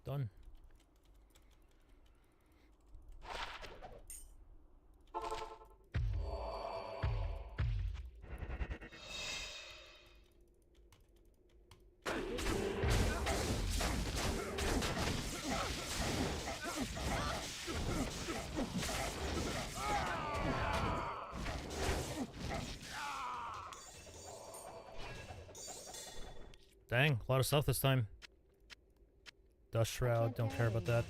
Done. Dang, a lot of stuff this time. Dust Shroud, don't care about that.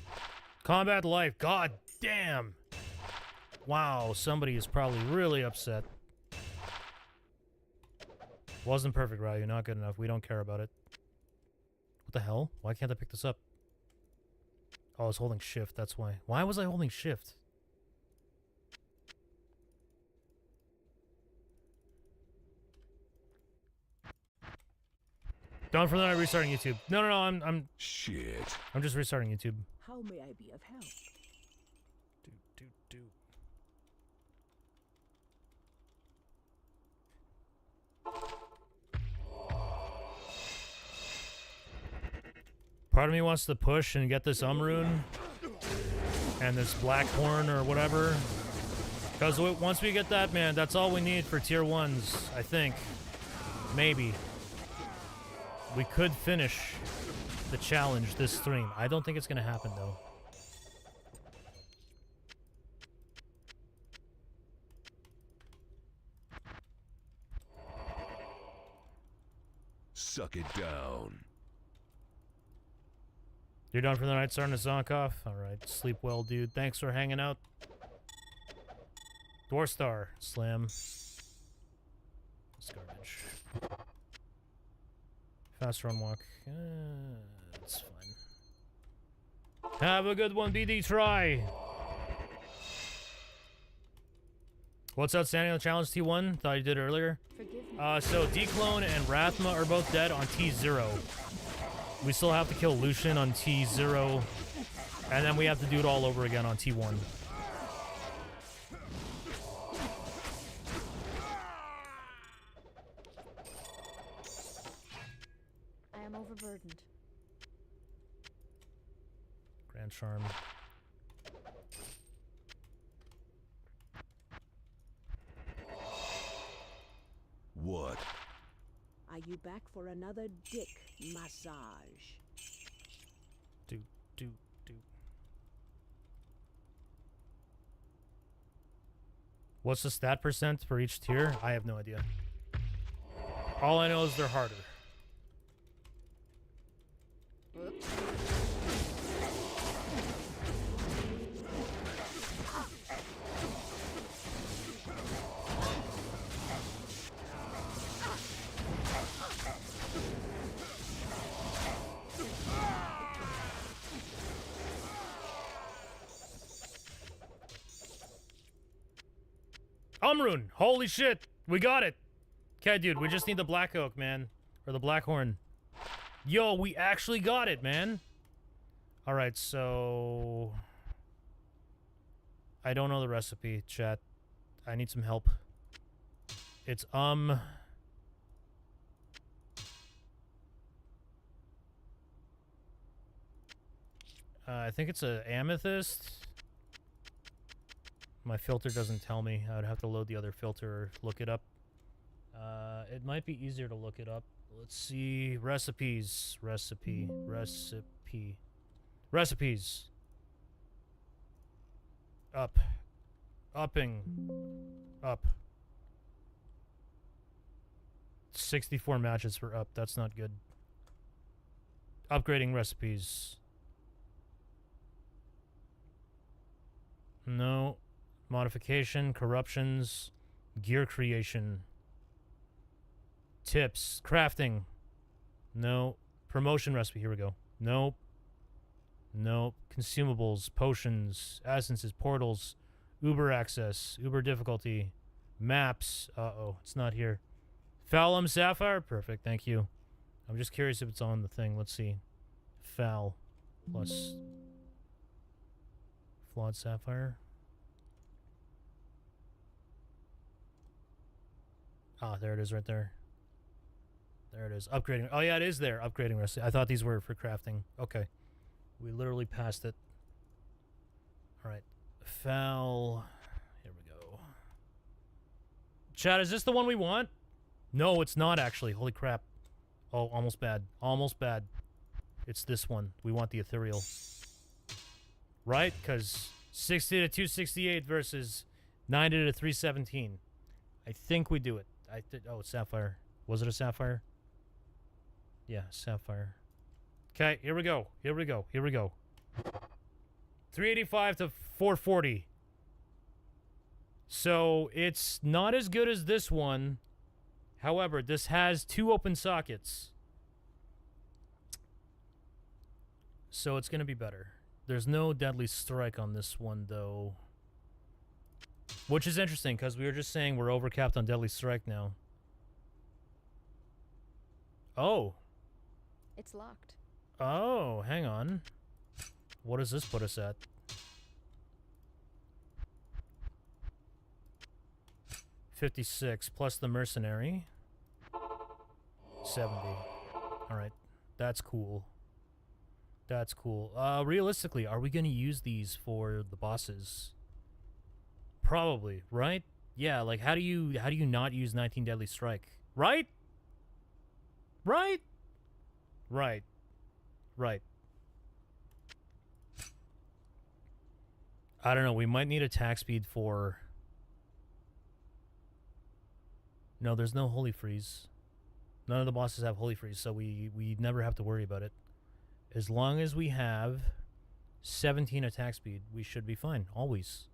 Combat Life, god damn! Wow, somebody is probably really upset. Wasn't perfect, Ryu, not good enough. We don't care about it. What the hell? Why can't I pick this up? Oh, I was holding shift, that's why. Why was I holding shift? Done for the night, restarting YouTube. No, I'm Shit. I'm just restarting YouTube. How may I be of help? Do. Part of me wants to push and get this rune and this black horn or whatever. Because once we get that, man, that's all we need for tier 1s, I think. Maybe. We could finish the challenge this stream. I don't think it's going to happen, though. Suck it down. You're done for the night, starting to zonk off? Alright, sleep well, dude. Thanks for hanging out. Dwarf Star, slam. It's garbage. Fast run walk. It's fine. Have a good one, BD try! What's outstanding on the challenge T1? Thought you did earlier. So DClone and Rathma are both dead on T0. We still have to kill Lucion on T0, and then we have to do it all over again on T1. I am overburdened. Grand Charm. What? Are you back for another dick massage? Do. What's the stat percent for each tier? I have no idea. All I know is they're harder. Oops. Rune! Holy shit! We got it! Okay, dude, we just need the Black Oak, man. Or the Black Horn. Yo, we actually got it, man! Alright, so... I don't know the recipe, chat. I need some help. It's, I think it's a amethyst. My filter doesn't tell me. I would have to load the other filter or look it up. It might be easier to look it up. Let's see. Recipes. Recipes. Up. Upping. Up. 64 matches for up. That's not good. Upgrading recipes. No. Modification, corruptions, gear creation, tips, crafting. No. Promotion recipe. Here we go. Nope. Nope. Consumables, potions, essences, portals, Uber access, Uber difficulty, maps. Uh-oh, it's not here. Phalum Sapphire? Perfect, thank you. I'm just curious if it's on the thing. Let's see. Phal plus Flawed Sapphire. Ah, there it is right there. There it is. Upgrading. Oh, yeah, it is there. Upgrading recipe. I thought these were for crafting. Okay. We literally passed it. All right. Foul. Here we go. Chat, is this the one we want? No, it's not actually. Holy crap. Oh, almost bad. Almost bad. It's this one. We want the ethereal. Right? Because 60 to 268 versus 90 to 317. I think we do it. Oh, it's sapphire. Was it a sapphire? Yeah, sapphire. Okay, here we go. Here we go. Here we go. 385 to 440. So it's not as good as this one. However, this has 2 open sockets. So it's going to be better. There's no deadly strike on this one, though. Which is interesting, because we were just saying we're overcapped on deadly strike now. Oh. It's locked. Oh, hang on. What does this put us at? 56 plus the mercenary. 70. Alright. That's cool. That's cool. Realistically, are we going to use these for the bosses? Probably, right? Yeah, like how do you not use 19 Deadly Strike? Right? Right? Right. Right. I don't know, we might need attack speed for... No, there's no Holy Freeze. None of the bosses have Holy Freeze, so we never have to worry about it. As long as we have 17 attack speed, we should be fine, always.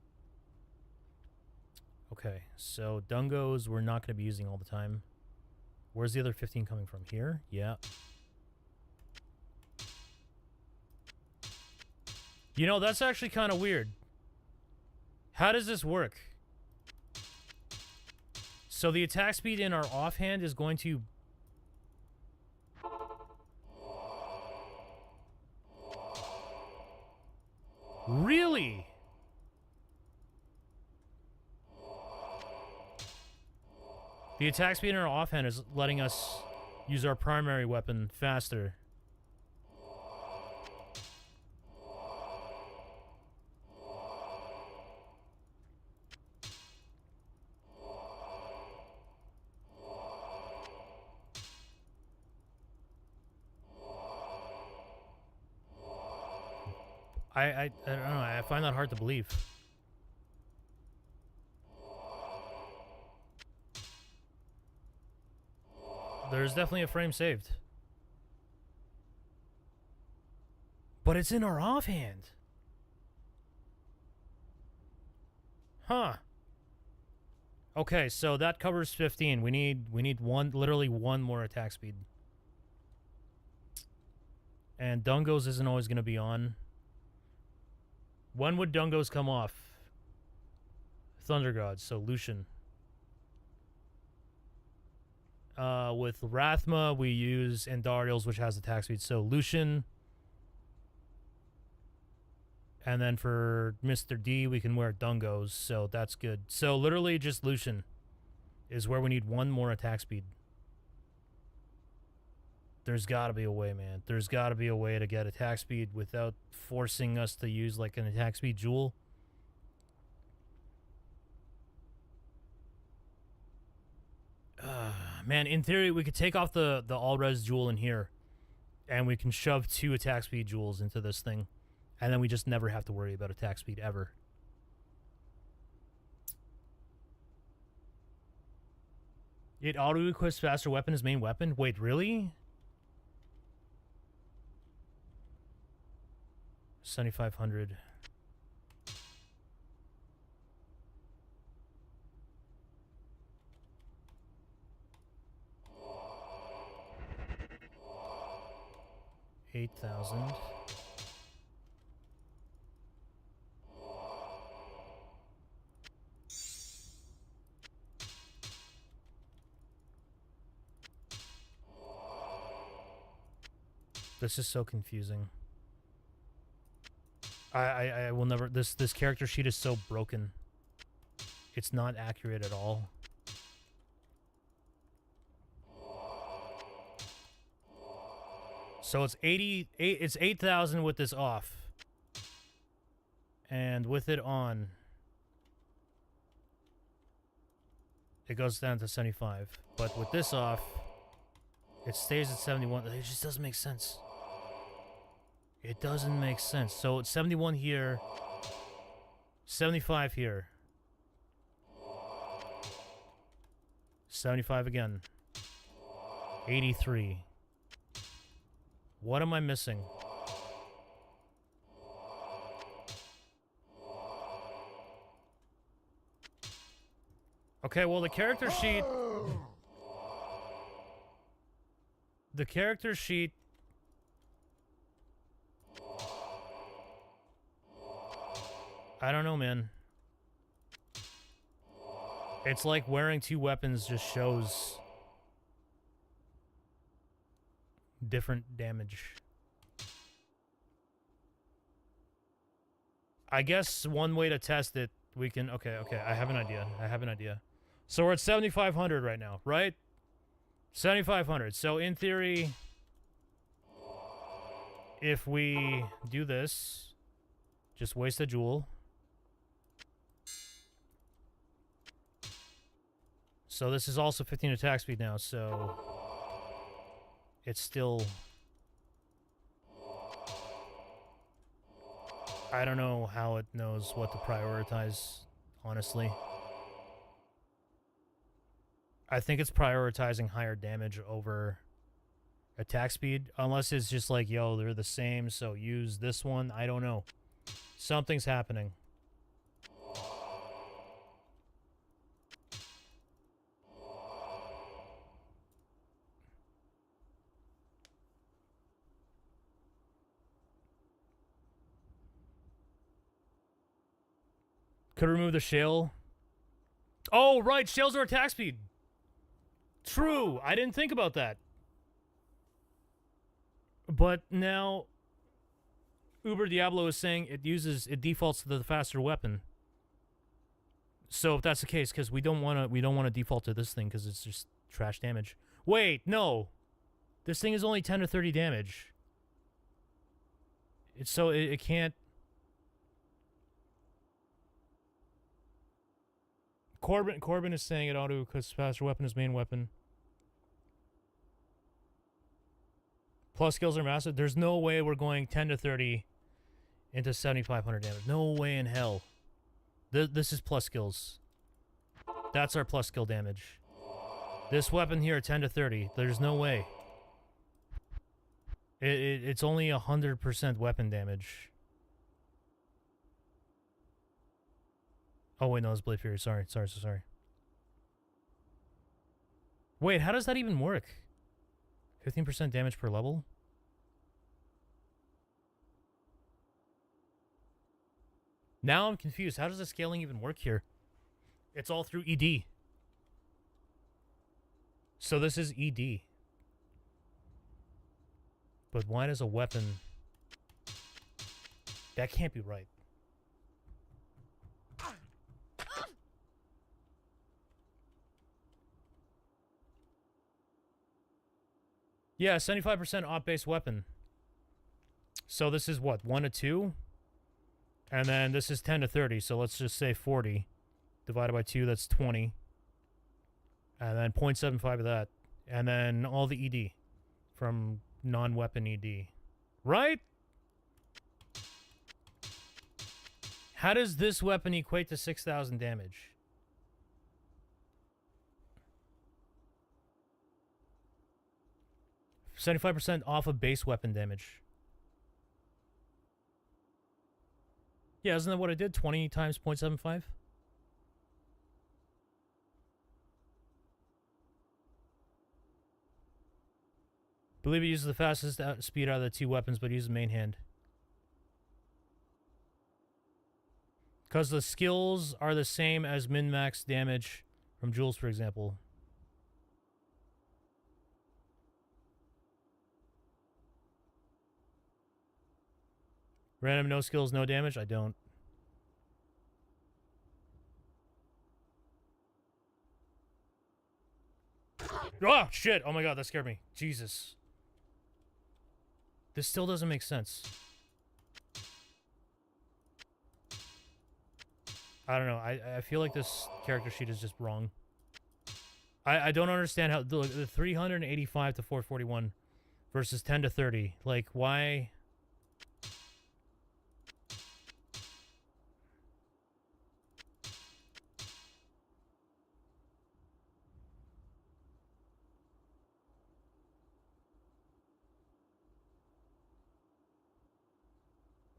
Okay, so Dungos we're not going to be using all the time. Where's the other 15 coming from? Here? Yeah. You know, that's actually kind of weird. How does this work? So the attack speed in our offhand is going to... Really? The attack speed in our offhand is letting us use our primary weapon faster. I don't know, I find that hard to believe. There's definitely a frame saved. But it's in our offhand. Huh. Okay, so that covers 15. We need one, literally one more attack speed. And Dungos isn't always going to be on. When would Dungos come off? Thunder Gods, so Lucian. With Rathma, we use Andariel's, which has attack speed. So Lucian. And then for Mr. D, we can wear Dungos, so that's good. So literally just Lucian is where we need one more attack speed. There's got to be a way, man. There's got to be a way to get attack speed without forcing us to use like an attack speed jewel. Man, in theory, we could take off the all-res jewel in here, and we can shove 2 attack speed jewels into this thing, and then we just never have to worry about attack speed ever. It auto-equips faster weapon as main weapon? Wait, really? 7,500. $8,000. This is so confusing. I will never... This character sheet is so broken. It's not accurate at all. So it's 88. It's 8,000 with this off, and with it on, it goes down to 75. But with this off, it stays at 71. It just doesn't make sense. It doesn't make sense. So it's 71 here, 75 here, 75 again, 83. What am I missing? Okay, well, the character sheet... The character sheet... I don't know, man. It's like wearing two weapons just shows different damage. I guess one way to test it, we can... Okay, I have an idea. So we're at 7,500 right now, right? 7,500. So in theory, if we do this, just waste a jewel. So this is also 15 attack speed now, so it's still... I don't know how it knows what to prioritize, honestly. I think it's prioritizing higher damage over attack speed, unless it's just like, yo, they're the same, so use this one. I don't know. Something's happening. Could remove the shale. Oh, right. Shales are attack speed. True. I didn't think about that. But now Uber Diablo is saying it defaults to the faster weapon. So if that's the case, because we don't want to default to this thing because it's just trash damage. Wait, no. This thing is only 10 to 30 damage. It can't. Corbin is saying it auto because faster weapon is main weapon. Plus skills are massive. There's no way we're going 10 to 30 into 7,500 damage. No way in hell. This is plus skills. That's our plus skill damage. This weapon here, 10 to 30. There's no way. It's only 100% weapon damage. Oh, wait, no, it's Blade Fury. Sorry. Wait, how does that even work? 15% damage per level? Now I'm confused. How does the scaling even work here? It's all through ED. So this is ED. But why does a weapon... That can't be right. Yeah, 75% off-base weapon. So this is what, 1 to 2? And then this is 10 to 30, so let's just say 40. Divided by 2, that's 20. And then 0.75 of that. And then all the ED from non-weapon ED. Right? How does this weapon equate to 6,000 damage? %75% off of base weapon damage. Yeah, isn't that what I did? 20 times 0.75? Believe it uses the fastest speed out of the two weapons, but uses main hand. Because the skills are the same as min-max damage from Jules, for example. Random no skills, no damage? I don't. Oh, shit! Oh my god, that scared me. Jesus. This still doesn't make sense. I don't know. I feel like this character sheet is just wrong. I don't understand how the 385 to 441 versus 10 to 30. Like, why?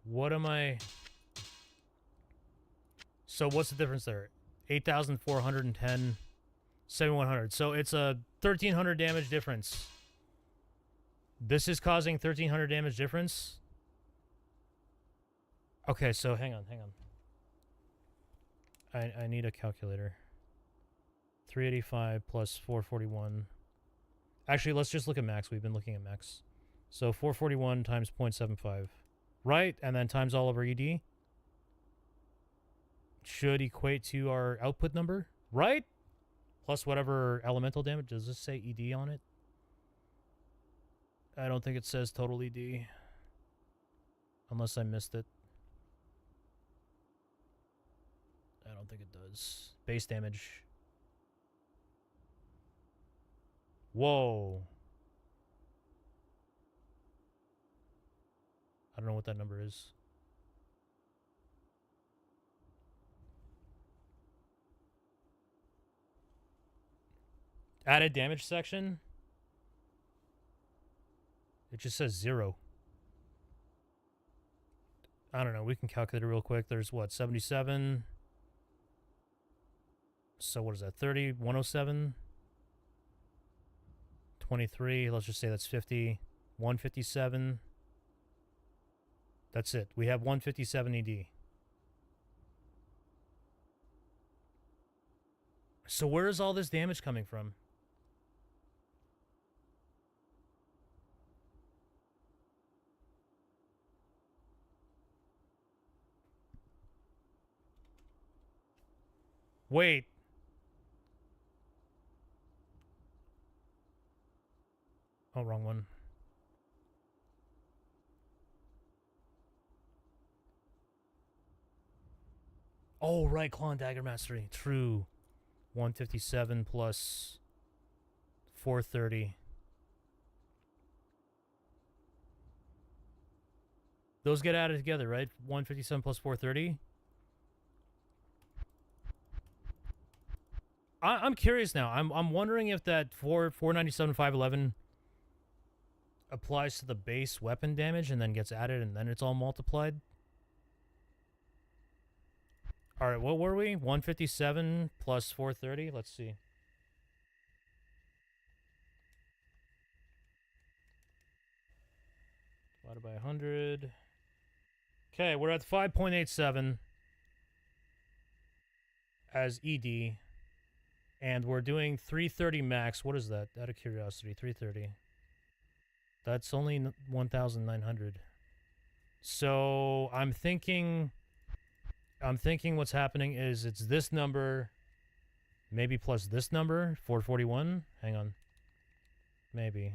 What am I? So what's the difference there? 8,410, 7,100. So it's a 1,300 damage difference. This is causing 1,300 damage difference? Okay, so hang on. I need a calculator. 385 plus 441. Actually, let's just look at max. We've been looking at max. So 441 times 0.75. Right? And then times all over ED. Should equate to our output number. Right? Plus whatever elemental damage. Does this say ED on it? I don't think it says total ED. Unless I missed it. I don't think it does. Base damage. Whoa. I don't know what that number is. Added damage section. It just says 0. I don't know. We can calculate it real quick. There's what? 77. So what is that? 30, 107, 23. Let's just say that's 50. 157. That's it. We have 157 ED. So where is all this damage coming from? Wait. Oh, wrong one. Oh, right. Claw and Dagger Mastery. True. 157 plus 430. Those get added together, right? 157 plus 430. I'm curious now. I'm wondering if that 497 511 applies to the base weapon damage and then gets added and then it's all multiplied. All right, what were we? 157 plus 430. Let's see. Divided by 100. Okay, we're at 5.87 as ED. And we're doing 330 max. What is that? Out of curiosity, 330. That's only 1,900. So I'm thinking what's happening is it's this number, maybe plus this number, 441. Hang on. Maybe.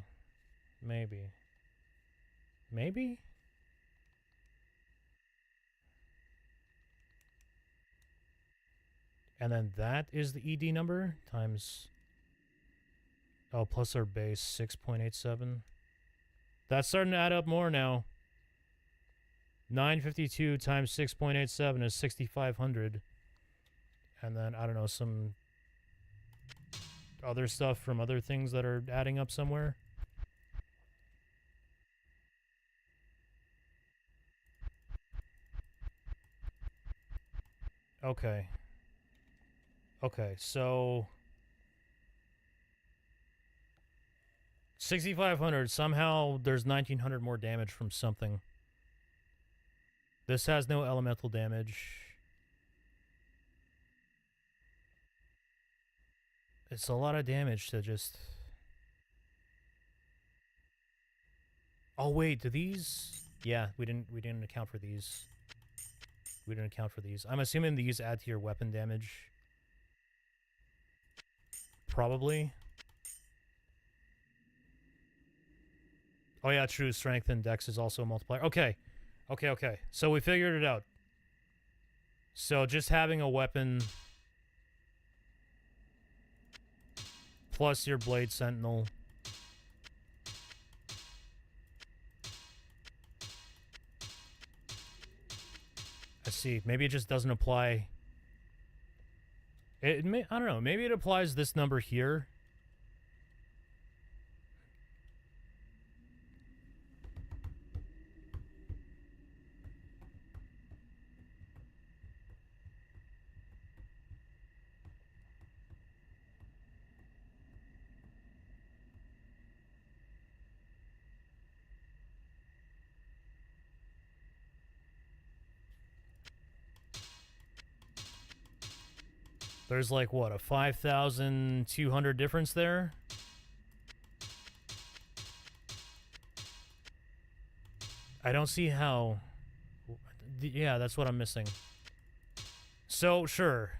And then that is the ED number times, oh, plus our base, 6.87. That's starting to add up more now. 952 times 6.87 is 6,500. And then, I don't know, some other stuff from other things that are adding up somewhere. Okay. Okay, so 6,500. Somehow there's 1,900 more damage from something. This has no elemental damage. It's a lot of damage to just... Oh wait, do these? Yeah, we didn't account for these. We didn't account for these. I'm assuming these add to your weapon damage. Probably. Oh yeah, true. Strength and dex is also a multiplier. Okay. Okay. So we figured it out. So just having a weapon plus your blade sentinel. I see. Maybe it just doesn't apply. It may, I don't know. Maybe it applies this number here. There's like, what, a 5,200 difference there? I don't see how... Yeah, that's what I'm missing. So, sure.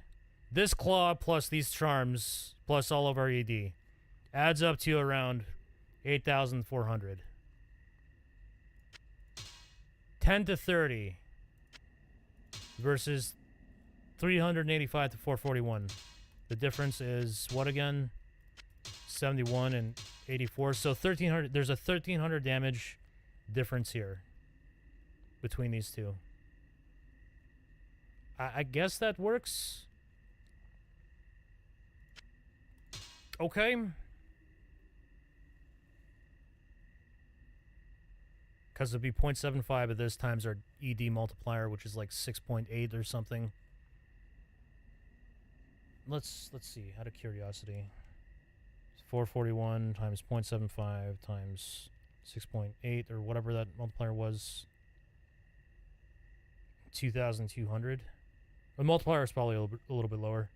This claw plus these charms plus all of our ED adds up to around 8,400. 10 to 30 versus 385 to 441. The difference is what again? 71 and 84. So 1,300. There's a 1,300 damage difference here between these two. I guess that works. Okay. Because it'd be 0.75 of this times our ED multiplier, which is like 6.8 or something. Let's see, out of curiosity. 441 times 0.75 times 6.8 or whatever that multiplier was. 2,200. The multiplier is probably a little bit lower.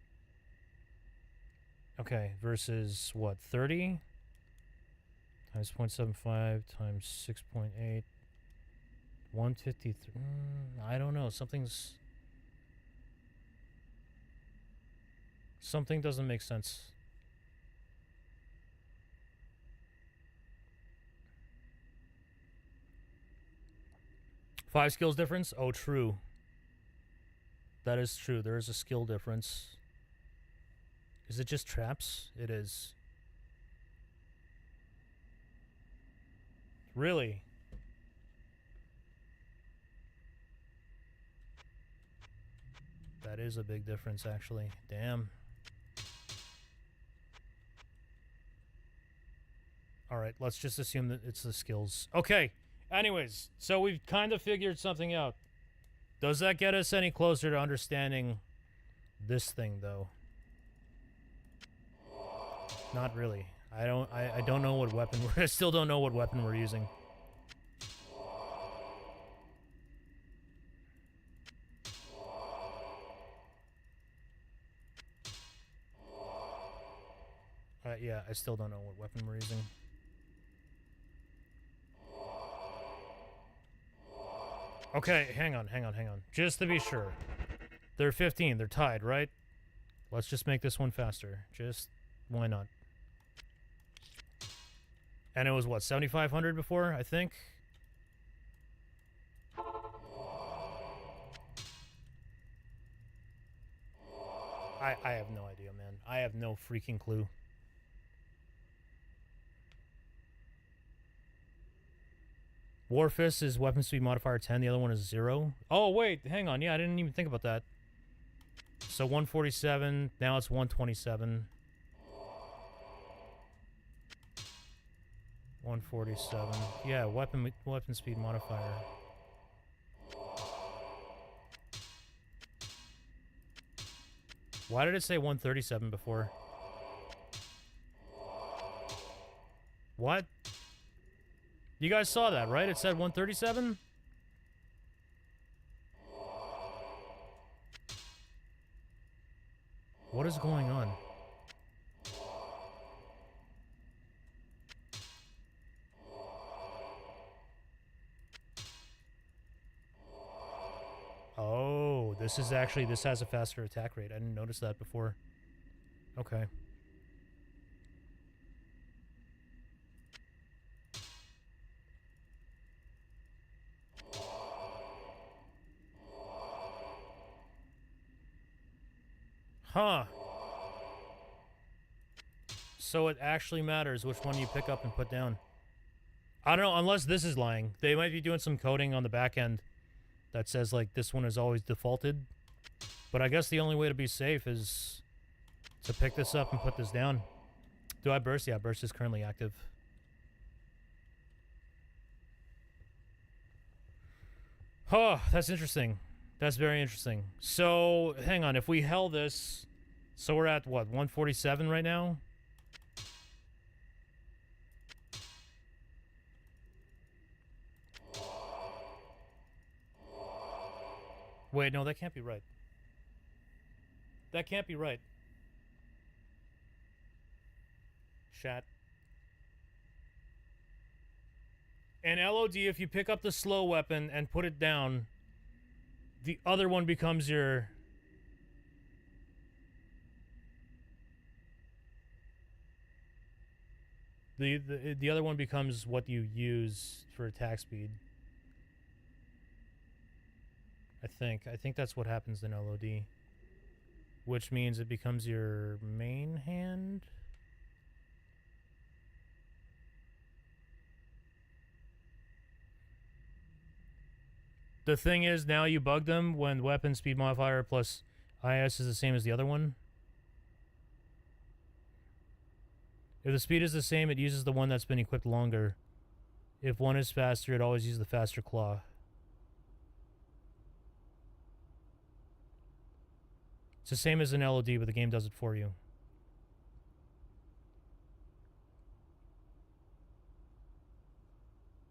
Okay, versus what, 30 times 0.75 times 6.8. 153. I don't know. Something doesn't make sense. Five skills difference? Oh, true. That is true. There is a skill difference. Is it just traps? It is. Really? That is a big difference, actually. Damn. Alright, let's just assume that it's the skills. Okay, anyways, so we've kind of figured something out. Does that get us any closer to understanding this thing, though? Not really. I don't know what weapon I still don't know what weapon we're using. Yeah, I still don't know what weapon we're using. Okay, hang on. Just to be sure. They're 15, they're tied, right? Let's just make this one faster. Just, why not? And it was, what, 7,500 before, I think? I have no idea, man. I have no freaking clue. Warfist is weapon speed modifier 10, the other one is 0. Oh, wait, hang on. Yeah, I didn't even think about that. So 147, now it's 127. 147. Yeah, weapon speed modifier. Why did it say 137 before? What? You guys saw that, right? It said 137? What is going on? Oh, this has a faster attack rate. I didn't notice that before. Okay. Huh. So it actually matters which one you pick up and put down. I don't know, unless this is lying. They might be doing some coding on the back end that says, like, this one is always defaulted. But I guess the only way to be safe is to pick this up and put this down. Do I burst? Yeah, burst is currently active. Oh, that's interesting. That's very interesting. So, hang on. If we held this... So we're at, what, 147 right now? Wait, no, that can't be right. That can't be right. Chat. And LOD, if you pick up the slow weapon and put it down, the other one becomes your... The other one becomes what you use for attack speed. I think that's what happens in LOD. Which means it becomes your main hand? The thing is, now you bug them when weapon speed modifier plus IS is the same as the other one. If the speed is the same, it uses the one that's been equipped longer. If one is faster, it always uses the faster claw. It's the same as an LOD, but the game does it for you.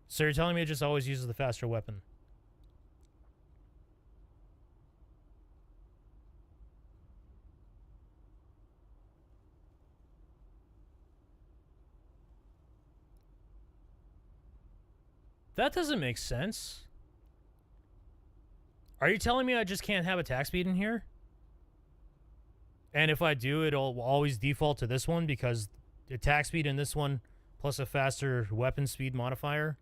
So you're telling me it just always uses the faster weapon? That doesn't make sense. Are you telling me I just can't have attack speed in here? And if I do, it'll always default to this one because attack speed in this one plus a faster weapon speed modifier,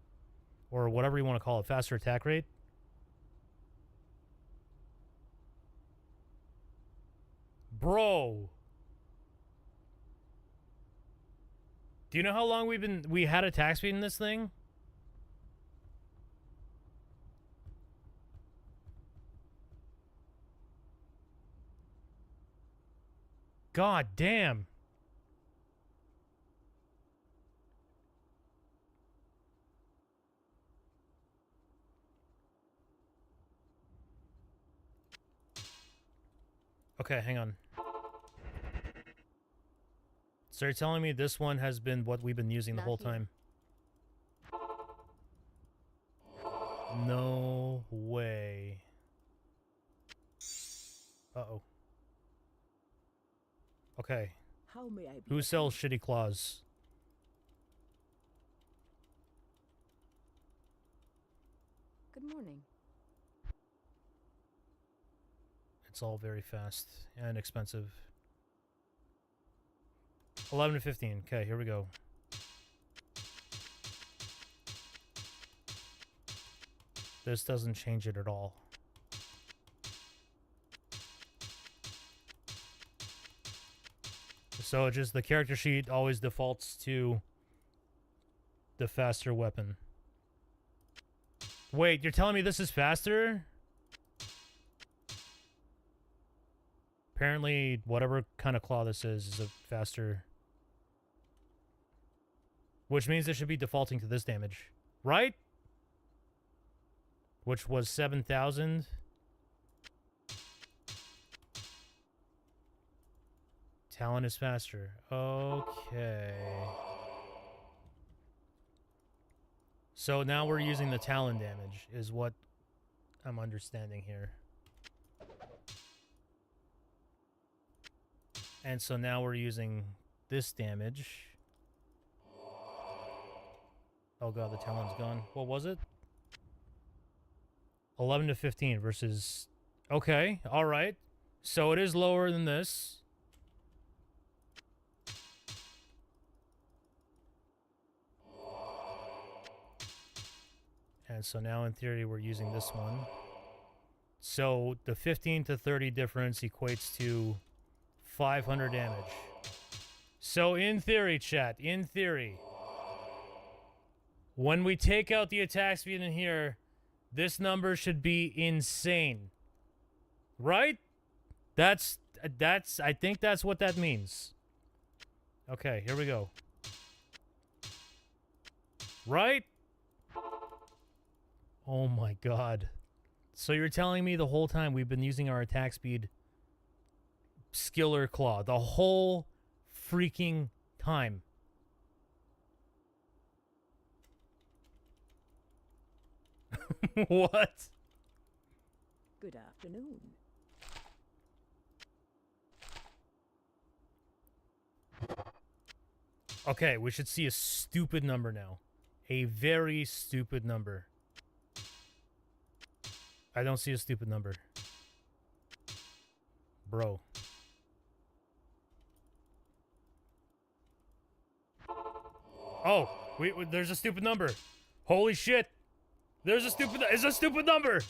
or whatever you want to call it, faster attack rate. Bro. Do you know how long we had attack speed in this thing? God damn. Okay, hang on. So you're telling me this one has been what we've been using the whole time? No way. Uh-oh. Okay. How may I be Who sells shitty claws? Good morning. It's all very fast and expensive. 11 to 15. Okay, here we go. This doesn't change it at all. So just the character sheet always defaults to the faster weapon. Wait, you're telling me this is faster? Apparently, whatever kind of claw this is a faster... Which means it should be defaulting to this damage. Right? Which was 7,000. Talon is faster. Okay. So now we're using the Talon damage, is what I'm understanding here. And so now we're using this damage. Oh god, the Talon's gone. What was it? 11 to 15 versus... Okay, alright. So it is lower than this. And so now in theory we're using this one. So the 15 to 30 difference equates to 500 damage. So in theory, chat, in theory, when we take out the attack speed in here, this number should be insane. Right? That's I think that's what that means. Okay, here we go. Right? Oh my god. So you're telling me the whole time we've been using our attack speed skiller claw the whole freaking time. What? Good afternoon. Okay, we should see a stupid number now. A very stupid number. I don't see a stupid number. Bro. Oh, there's a stupid number. Holy shit. There's a stupid, it's a stupid number.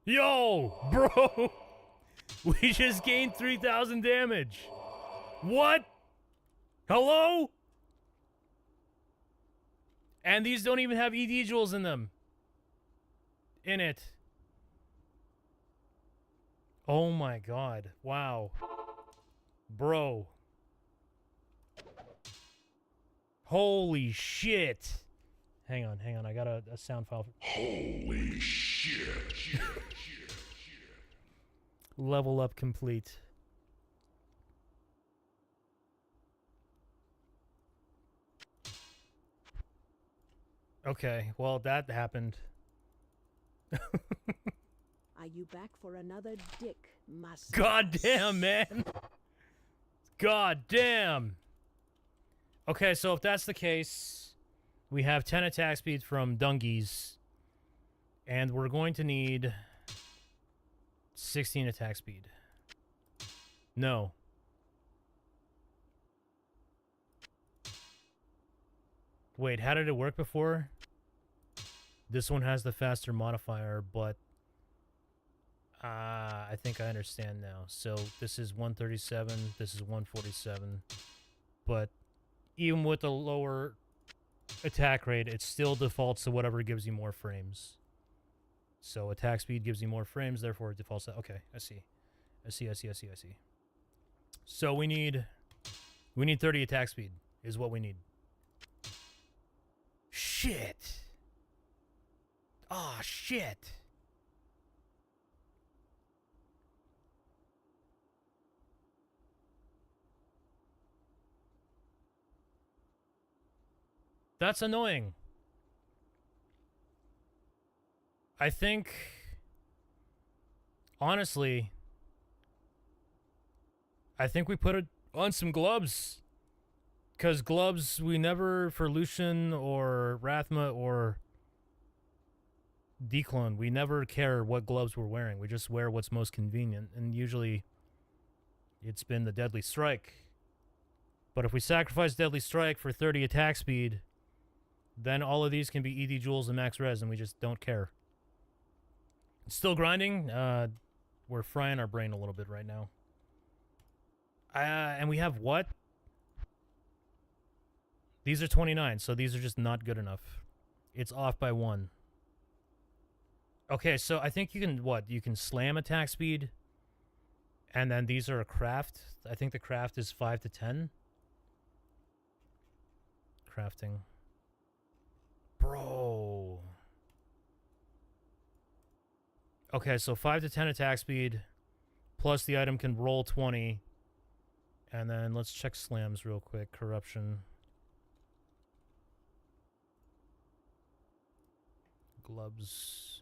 Yo, bro. We just gained 3,000 damage. What? Hello? And these don't even have ED jewels in them. In it. Oh my god. Wow. Bro. Holy shit. Hang on. I got a sound file. Holy shit. Level up complete. Okay, well, that happened. Are you back for another dick, must? God damn, man. God damn. Okay, so if that's the case, we have 10 attack speed from Dungies, and we're going to need 16 attack speed. No. Wait, how did it work before? This one has the faster modifier, but I think I understand now. So this is 137, this is 147, but even with the lower attack rate, it still defaults to whatever gives you more frames. So attack speed gives you more frames, therefore it defaults to... Okay, I see. So we need 30 attack speed is what we need. Shit. Oh, shit. That's annoying. I think, honestly, I think we put it on some gloves. Because gloves, we never, for Lucion or Rathma or DClone, we never care what gloves we're wearing. We just wear what's most convenient. And usually, it's been the Deadly Strike. But if we sacrifice Deadly Strike for 30 attack speed, then all of these can be ED Jewels and Max Res, and we just don't care. Still grinding. We're frying our brain a little bit right now. And we have what? These are 29, so these are just not good enough. It's off by 1. Okay, so I think you can, what? You can slam attack speed, and then these are a craft. I think the craft is 5 to 10. Crafting. Bro. Okay, so 5 to 10 attack speed, plus the item can roll 20. And then let's check slams real quick. Corruption. Gloves.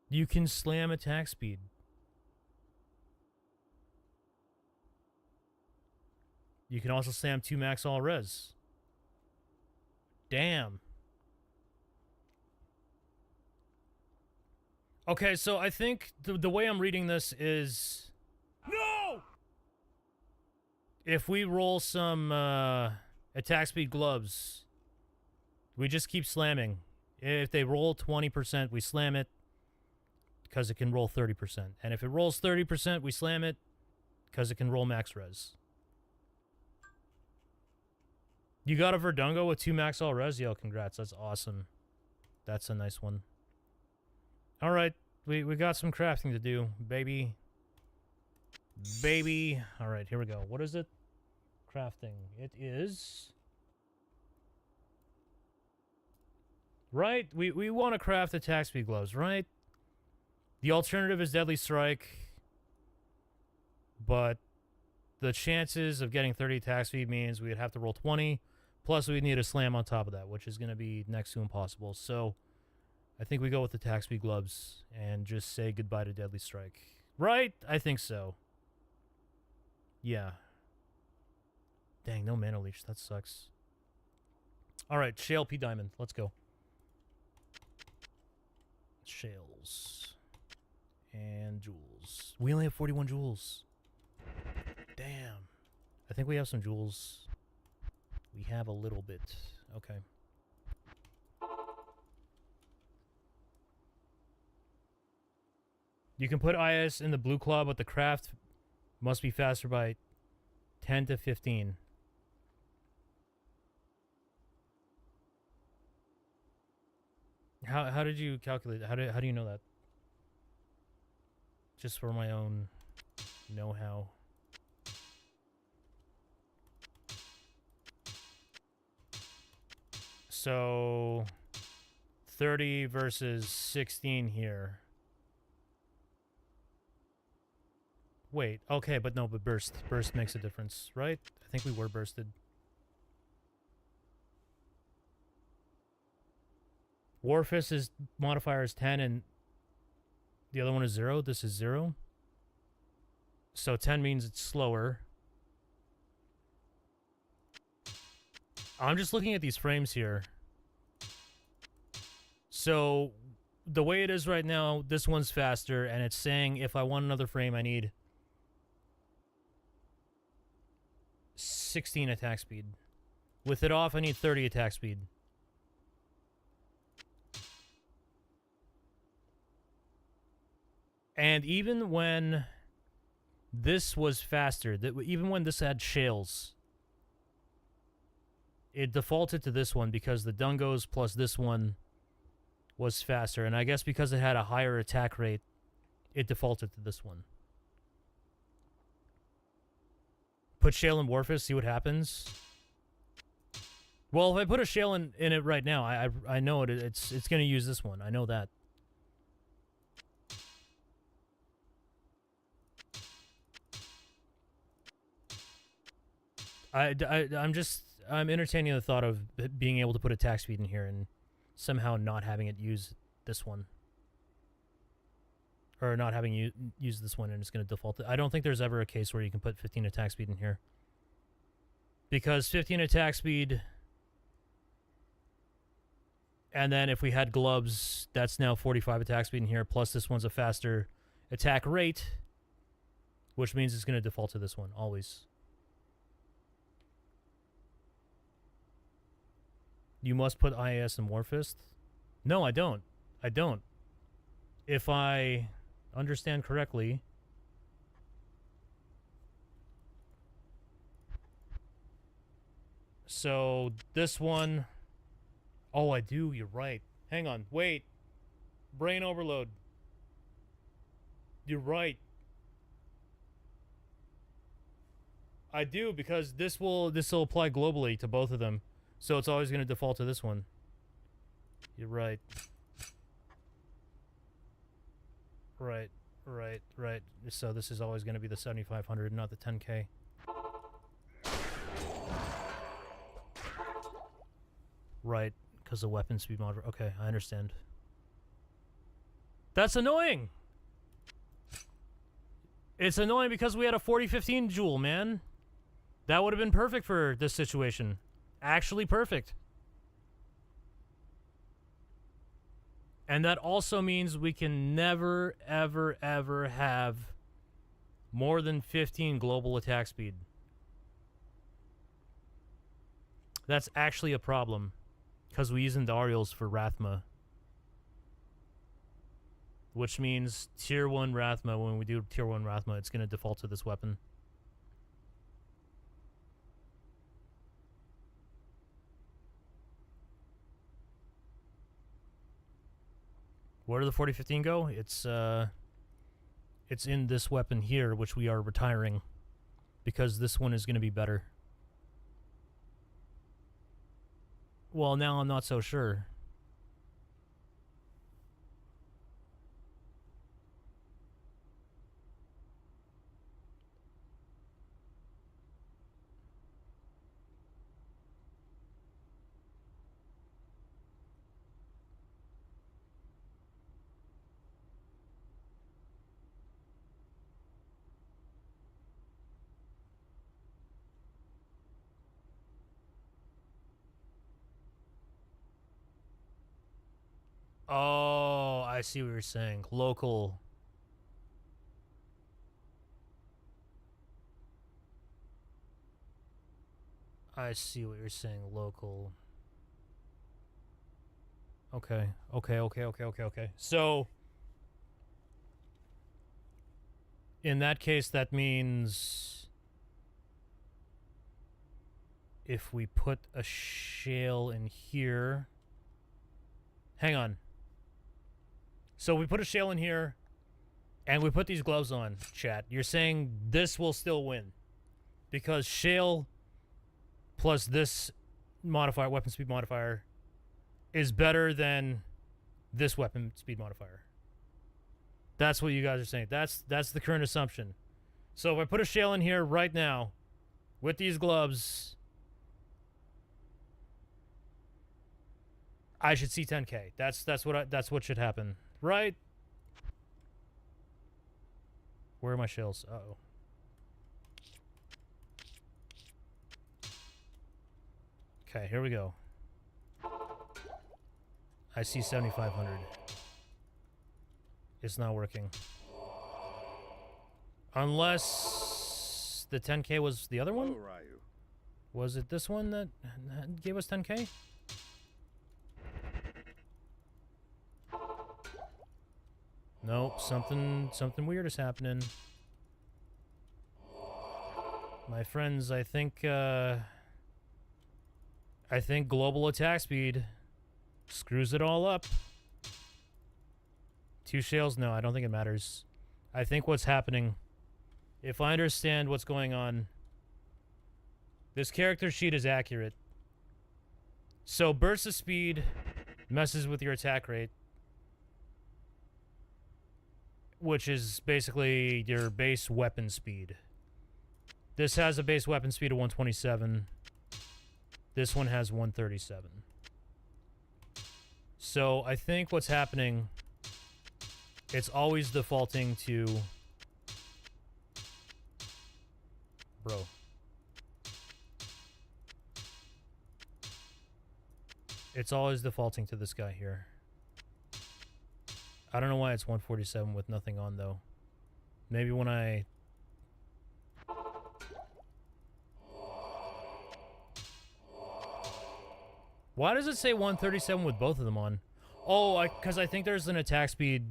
You can slam attack speed. You can also slam 2 max all res. Damn. Okay, so I think the way I'm reading this is... No! If we roll some attack speed gloves, we just keep slamming. If they roll 20%, we slam it. because it can roll 30%. And if it rolls 30%, we slam it because it can roll max res. You got a Verdungo with 2 max all res? Yo, congrats. That's awesome. That's a nice one. All right. We got some crafting to do, baby. Baby. All right, here we go. What is it? Crafting. It is... Right? We want to craft attack speed gloves, right? The alternative is Deadly Strike. But the chances of getting 30 attack speed means we'd have to roll 20. Plus, we'd need a slam on top of that, which is going to be next to impossible. So, I think we go with attack speed gloves and just say goodbye to Deadly Strike. Right? I think so. Yeah. Dang, no mana leech. That sucks. Alright, Shale P Diamond. Let's go. Shales. And jewels. We only have 41 jewels. Damn. I think we have some jewels. We have a little bit. Okay. You can put IS in the blue claw, but the craft must be faster by 10 to 15. How did you calculate? How do you know that? Just for my own know-how. So 30 versus 16 here. Wait, okay, but no, but burst. Burst makes a difference, right? I think we were bursted. Warfist's modifier is 10 and the other one is 0. This is 0. So 10 means it's slower. I'm just looking at these frames here. So the way it is right now, this one's faster, and it's saying if I want another frame, I need 16 attack speed. With it off, I need 30 attack speed. And even when this was faster, even when this had shales, it defaulted to this one because the Dungos plus this one was faster. And I guess because it had a higher attack rate, it defaulted to this one. Put Shale in Warfist, see what happens. Well, if I put a Shale in it right now, I know it's going to use this one. I know that. I'm entertaining the thought of being able to put attack speed in here and somehow not having it use this one. Or not having you use this one and it's going to default. I don't think there's ever a case where you can put 15 attack speed in here. Because 15 attack speed... And then if we had gloves, that's now 45 attack speed in here. Plus this one's a faster attack rate. Which means it's going to default to this one, always. You must put IAS in Warfist? No, I don't. I don't. If I understand correctly... So, this one... Oh, I do. You're right. Hang on. Wait. Brain overload. You're right. I do, because this will apply globally to both of them. So it's always going to default to this one. You're right. Right. So this is always going to be the 7,500, not the 10K. Right, because the weapon speed mod. Okay, I understand. That's annoying! It's annoying because we had a 40-15 jewel, man. That would have been perfect for this situation. Actually perfect. And that also means we can never, ever, ever have more than 15 global attack speed. That's actually a problem. Because we use Indarials for Rathma. which means tier 1 Rathma, when we do tier 1 Rathma, it's going to default to this weapon. Where did the 4015 go? It's in this weapon here, which we are retiring, because this one is going to be better. Well, now I'm not so sure. Oh, I see what you're saying. Local. I see what you're saying. Local. Okay. Okay. So, in that case, that means if we put a shale in here... Hang on. So we put a shale in here, and we put these gloves on, chat. You're saying this will still win. Because shale plus this modifier, weapon speed modifier, is better than this weapon speed modifier. That's what you guys are saying. That's the current assumption. So if I put a shale in here right now, with these gloves, I should see 10k. That's what should happen. Right? Where are my shells? Uh-oh. Okay, here we go. I see 7,500. It's not working. Unless the 10k was the other one? Was it this one that gave us 10k? Nope, something weird is happening. My friends, I think global attack speed screws it all up. 2 shales? No, I don't think it matters. I think what's happening, if I understand what's going on, this character sheet is accurate. So burst of speed messes with your attack rate, which is basically your base weapon speed. This has a base weapon speed of 127. This one has 137. So I think what's happening, it's always defaulting to... Bro. It's always defaulting to this guy here. I don't know why it's 147 with nothing on, though. Maybe when I... Why does it say 137 with both of them on? Oh, because I think there's an attack speed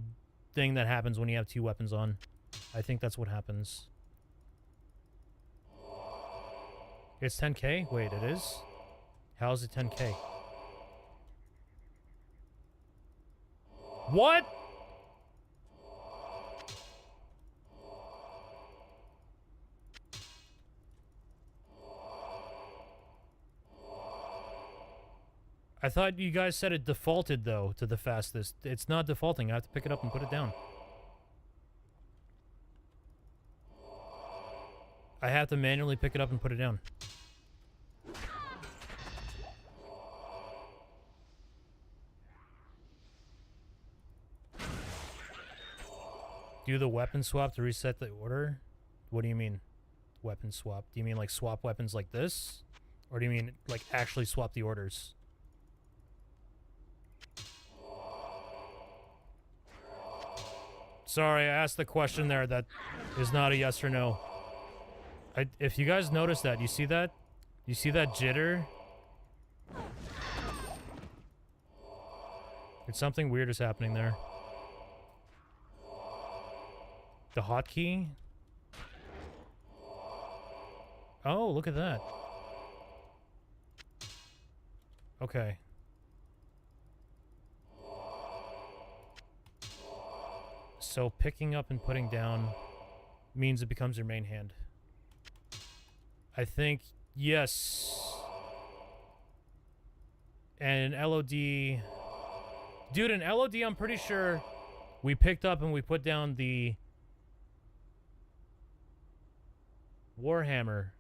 thing that happens when you have 2 weapons on. I think that's what happens. It's 10k? Wait, it is? How is it 10k? What? I thought you guys said it defaulted, though, to the fastest. It's not defaulting. I have to pick it up and put it down. I have to manually pick it up and put it down. Do the weapon swap to reset the order? What do you mean, weapon swap? Do you mean, like, swap weapons like this? Or do you mean, like, actually swap the orders? Sorry, I asked the question there that is not a yes or no. If you guys notice that, you see that? You see that jitter? It's something weird is happening there. The hotkey? Oh, look at that. Okay. So picking up and putting down means it becomes your main hand. I think, yes. And an LOD... Dude, an LOD, I'm pretty sure we picked up and we put down the Warhammer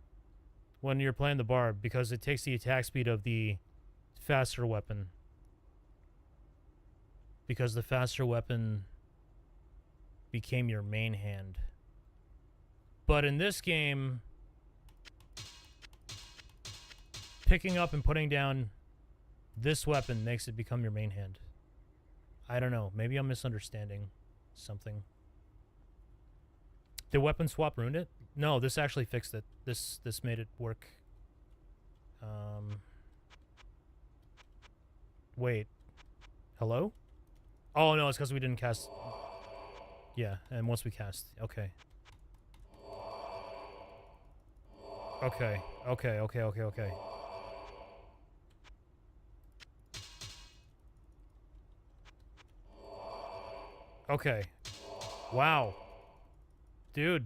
when you're playing the Barb because it takes the attack speed of the faster weapon. Because the faster weapon became your main hand. But in this game, picking up and putting down this weapon makes it become your main hand. I don't know. Maybe I'm misunderstanding something. Did weapon swap ruin it? No, this actually fixed it. This made it work. Wait. Hello? Oh, no, it's because we didn't cast... Yeah, and once we cast... Okay. Okay. Okay, okay, okay, okay. Okay. Wow. Dude.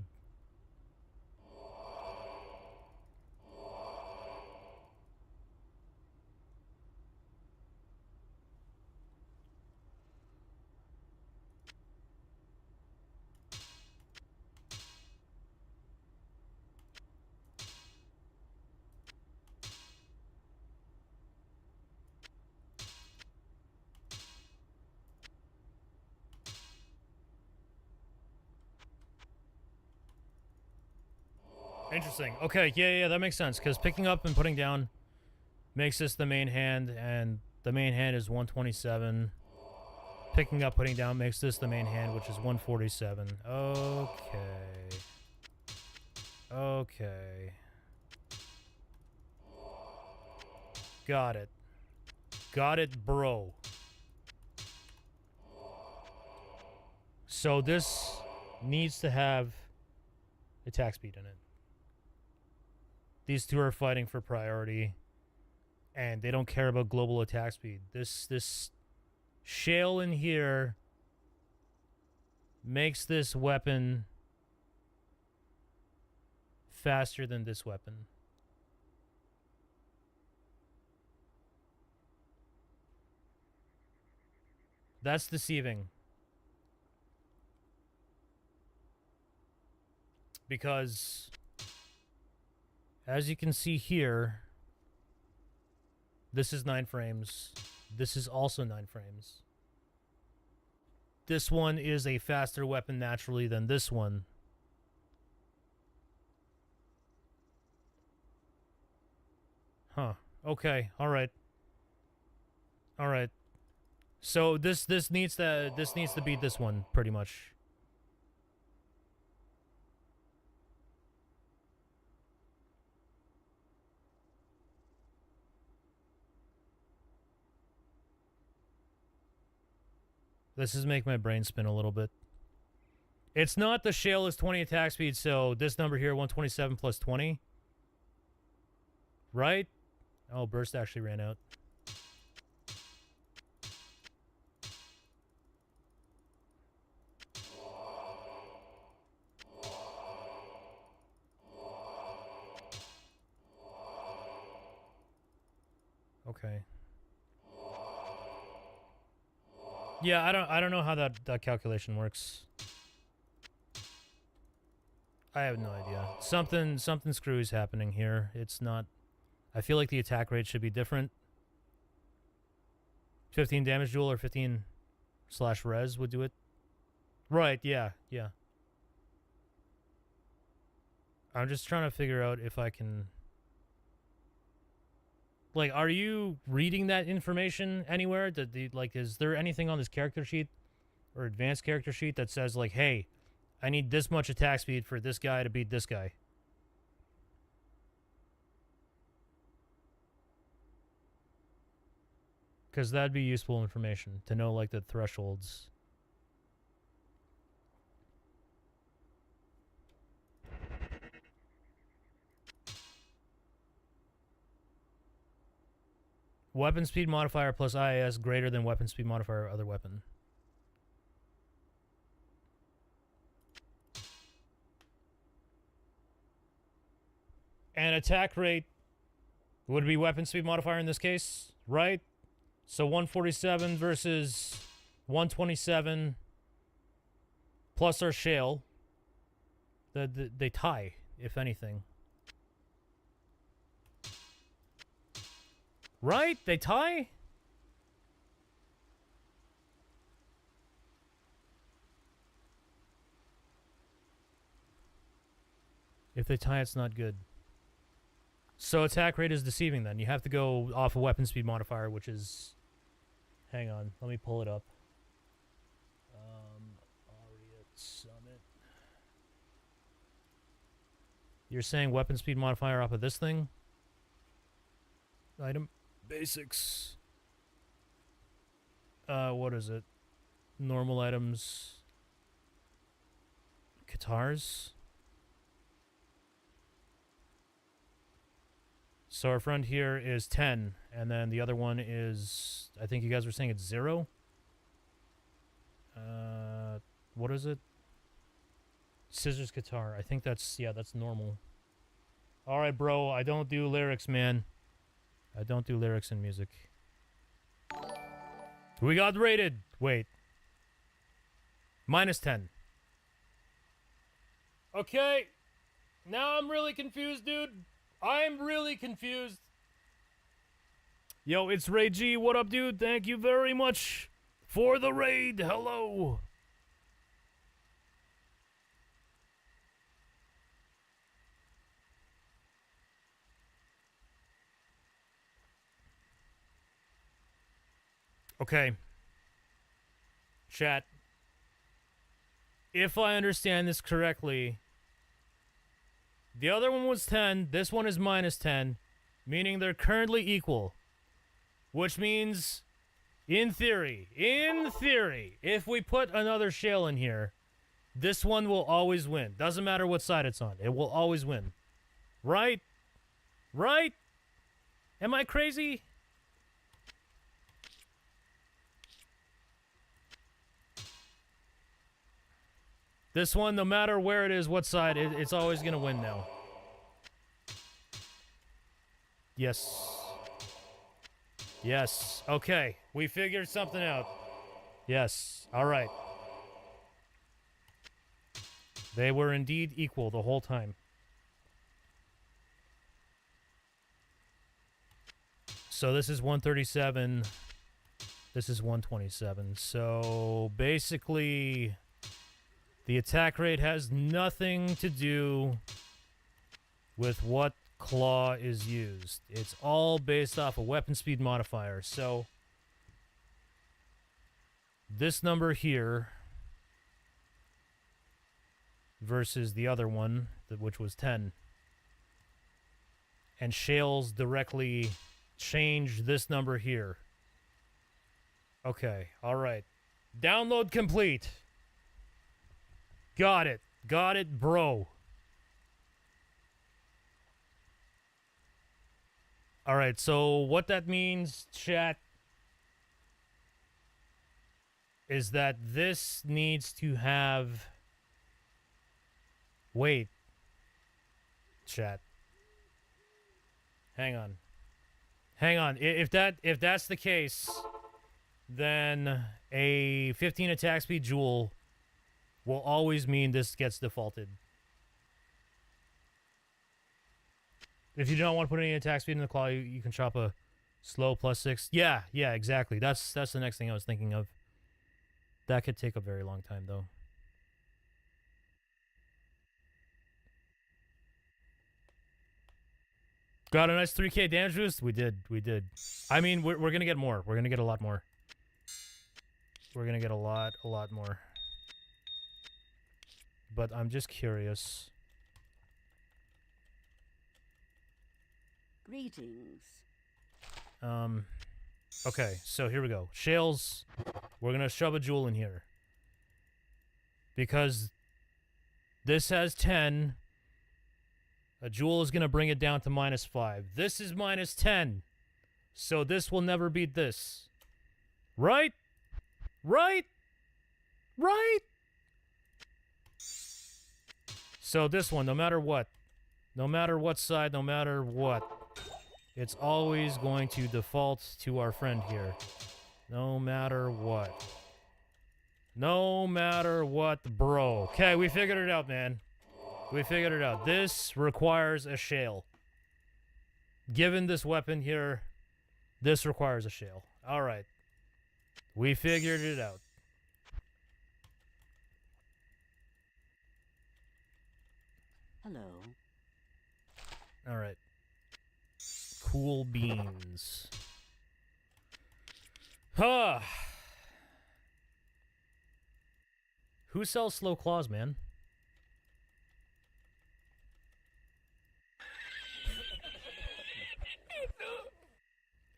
Interesting. Okay, yeah, that makes sense. Because picking up and putting down makes this the main hand, and the main hand is 127. Picking up, putting down makes this the main hand, which is 147. Okay. Okay. Got it. Got it, bro. So this needs to have attack speed in it. These two are fighting for priority, and they don't care about global attack speed. This shale in here makes this weapon faster than this weapon. That's deceiving. Because, as you can see here, this is 9 frames. This is also 9 frames. This one is a faster weapon naturally than this one. Huh. Okay. All right. All right. So this needs to beat this one pretty much. This is making my brain spin a little bit. It's not the shale is 20 attack speed, so this number here, 127 plus 20. Right? Oh, burst actually ran out. Okay. Yeah, I don't know how that calculation works. I have no idea. Something screwy is happening here. It's not. I feel like the attack rate should be different. 15 damage duel or 15 slash res would do it. Right, yeah. I'm just trying to figure out if I can... Like, are you reading that information anywhere? Like, is there anything on this character sheet or advanced character sheet that says, like, hey, I need this much attack speed for this guy to beat this guy? Because that'd be useful information to know, like, the thresholds. Weapon speed modifier plus IAS greater than weapon speed modifier other weapon. And attack rate would be weapon speed modifier in this case, right? So 147 versus 127 plus our shale. They tie, if anything. Right? They tie? If they tie, it's not good. So attack rate is deceiving then. You have to go off a weapon speed modifier, which is... Hang on, let me pull it up. Ariat Summit. You're saying weapon speed modifier off of this thing? Item basics. What is it? Normal items. Guitars. So our friend here is 10, and then the other one is, I think you guys were saying it's 0? What is it? Scissors guitar. I think that's, yeah, that's normal. Alright, bro, I don't do lyrics, man. I don't do lyrics in music. We got rated. Wait. -10. Okay. Now I'm really confused, dude. I'm really confused. Yo, it's Ray G. What up, dude? Thank you very much for the raid. Hello. Okay. Chat. If I understand this correctly, the other one was 10, this one is -10, meaning they're currently equal. Which means, in theory, if we put another shale in here, this one will always win. Doesn't matter what side it's on, it will always win. Right? Right? Am I crazy? This one, no matter where it is, what side, it's always going to win now. Yes. Yes. Okay. We figured something out. Yes. All right. They were indeed equal the whole time. So this is 137. This is 127. So basically... the attack rate has nothing to do with what claw is used. It's all based off a weapon speed modifier. So this number here versus the other one, which was 10. And shales directly change this number here. Okay, all right. Download complete. Got it. Got it, bro. Alright, so what that means, chat, is that this needs to have... Wait. Chat. Hang on. Hang on. If that's the case, then a 15 attack speed jewel will always mean this gets defaulted. If you don't want to put any attack speed in the claw, you can chop a slow +6. Yeah, exactly. That's the next thing I was thinking of. That could take a very long time, though. Got a nice 3k damage boost? We did. I mean, we're going to get more. We're going to get a lot more. We're going to get a lot more. But I'm just curious. Greetings. Okay, so here we go. Shales, we're gonna shove a jewel in here. Because this has 10. A jewel is gonna bring it down to -5. This is -10. So this will never beat this. Right? Right? Right? So this one, no matter what side, no matter what, it's always going to default to our friend here. No matter what. No matter what, bro. Okay, we figured it out, man. We figured it out. This requires a shale. Given this weapon here, this requires a shale. Alright. We figured it out. Hello. Alright. Cool beans. Huh. Who sells slow claws, man?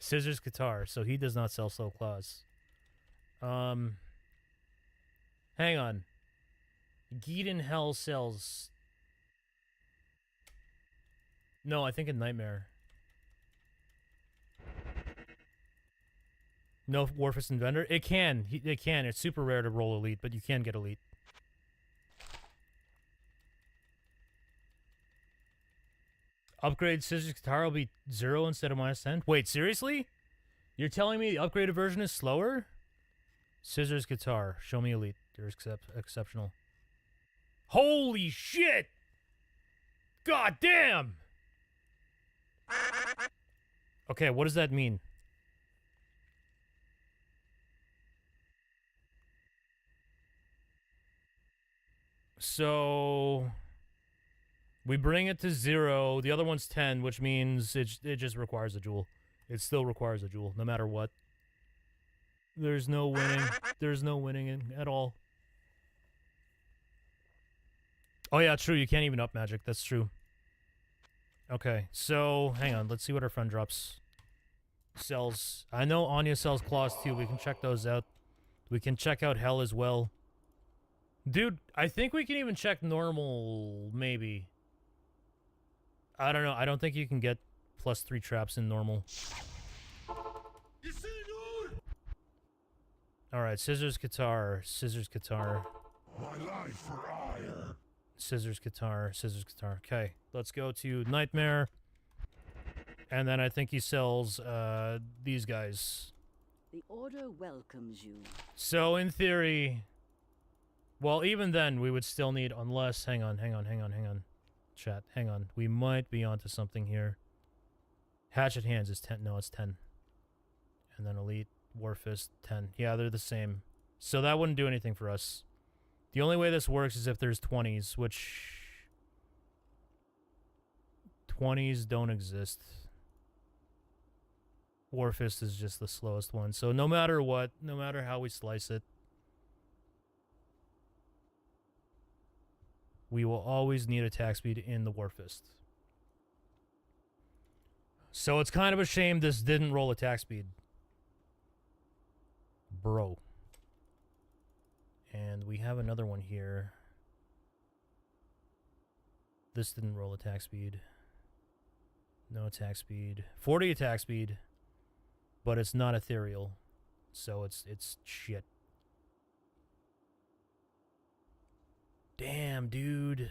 Scissors Guitar, so he does not sell slow claws. Hang on. Geeden Hell sells... No, I think in Nightmare. No Warfist and Vendor? It can. It can. It's super rare to roll Elite, but you can get Elite. Upgrade Scissors Guitar will be 0 instead of -10? Wait, seriously? You're telling me the upgraded version is slower? Scissors Guitar. Show me Elite. You're exceptional. Holy shit! God damn! Okay, what does that mean? So... we bring it to 0. The other one's 10, which means it just requires a jewel. It still requires a jewel, no matter what. There's no winning. There's no winning at all. Oh yeah, true. You can't even up magic. That's true. Okay, so hang on. Let's see what our friend drops. Sells. I know Anya sells claws too. We can check those out. We can check out Hell as well. Dude, I think we can even check normal, maybe. I don't know. I don't think you can get +3 traps in normal. Alright, Scissors Guitar. Scissors Guitar. My life for ire. Scissors Guitar. Scissors Guitar. Okay, let's go to Nightmare. And then I think he sells these guys. The Order welcomes you. So, in theory... well, even then, we would still need... unless... hang on. Chat, hang on. We might be onto something here. Hatchet Hands is 10. No, it's 10. And then Elite, Warfist, 10. Yeah, they're the same. So that wouldn't do anything for us. The only way this works is if there's 20s, which... 20s don't exist. Warfist is just the slowest one. So no matter what, no matter how we slice it, we will always need attack speed in the Warfist. So it's kind of a shame this didn't roll attack speed. Bro. And we have another one here. This didn't roll attack speed. No attack speed. 40 attack speed. But it's not ethereal. So it's shit. Damn, dude.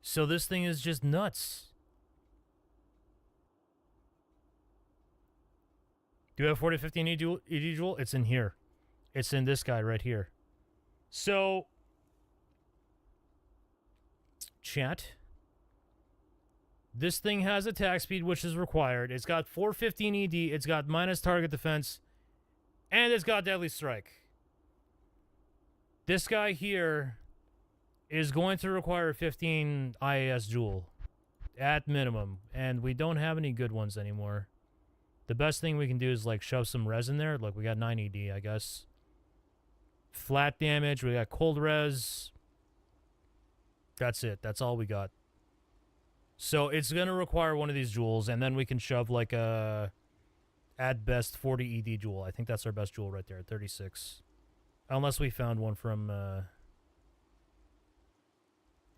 So this thing is just nuts. Do you have 40, 15 ED jewel? It's in here. It's in this guy right here. So, chat. This thing has attack speed, which is required. It's got 415 ED. It's got minus target defense. And it's got deadly strike. This guy here is going to require 15 IAS jewel. At minimum. And we don't have any good ones anymore. The best thing we can do is, like, shove some res in there. Like, we got 9 ED, I guess. Flat damage. We got cold res. That's it. That's all we got. So it's going to require one of these jewels, and then we can shove, like, a... at best, 40 ED jewel. I think that's our best jewel right there, 36. Unless we found one from,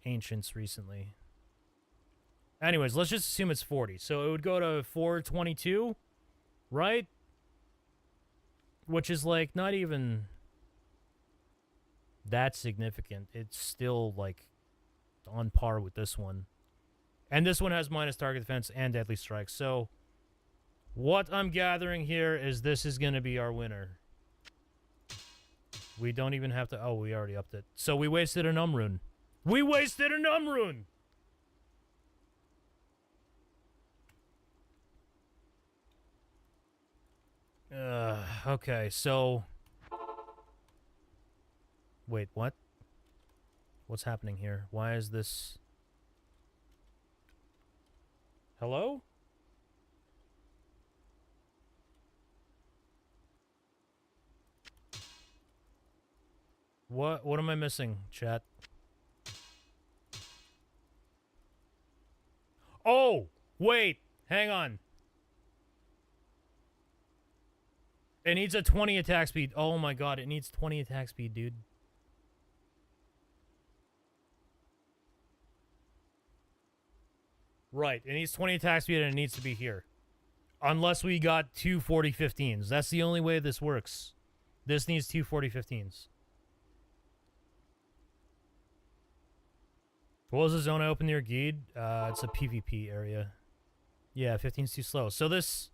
Ancients recently. Anyways, let's just assume it's 40. So it would go to 422. Right? Which is, like, not even that significant. It's still, like, on par with this one. And this one has minus target defense and deadly strike. So, what I'm gathering here is this is going to be our winner. We don't even have to... Oh, we already upped it. So, we wasted an rune. We wasted an rune! Okay, so... Wait, what? What's happening here? Why is this... Hello? What am I missing, chat? Oh! Wait! Hang on. It needs a 20 attack speed. Oh my god, it needs 20 attack speed, dude. Right, it needs 20 attack speed and it needs to be here. Unless we got two 40-15s. That's the only way this works. This needs two 40-15s. What was the zone I opened near Geed? It's a PvP area. Yeah, 15's too slow. So this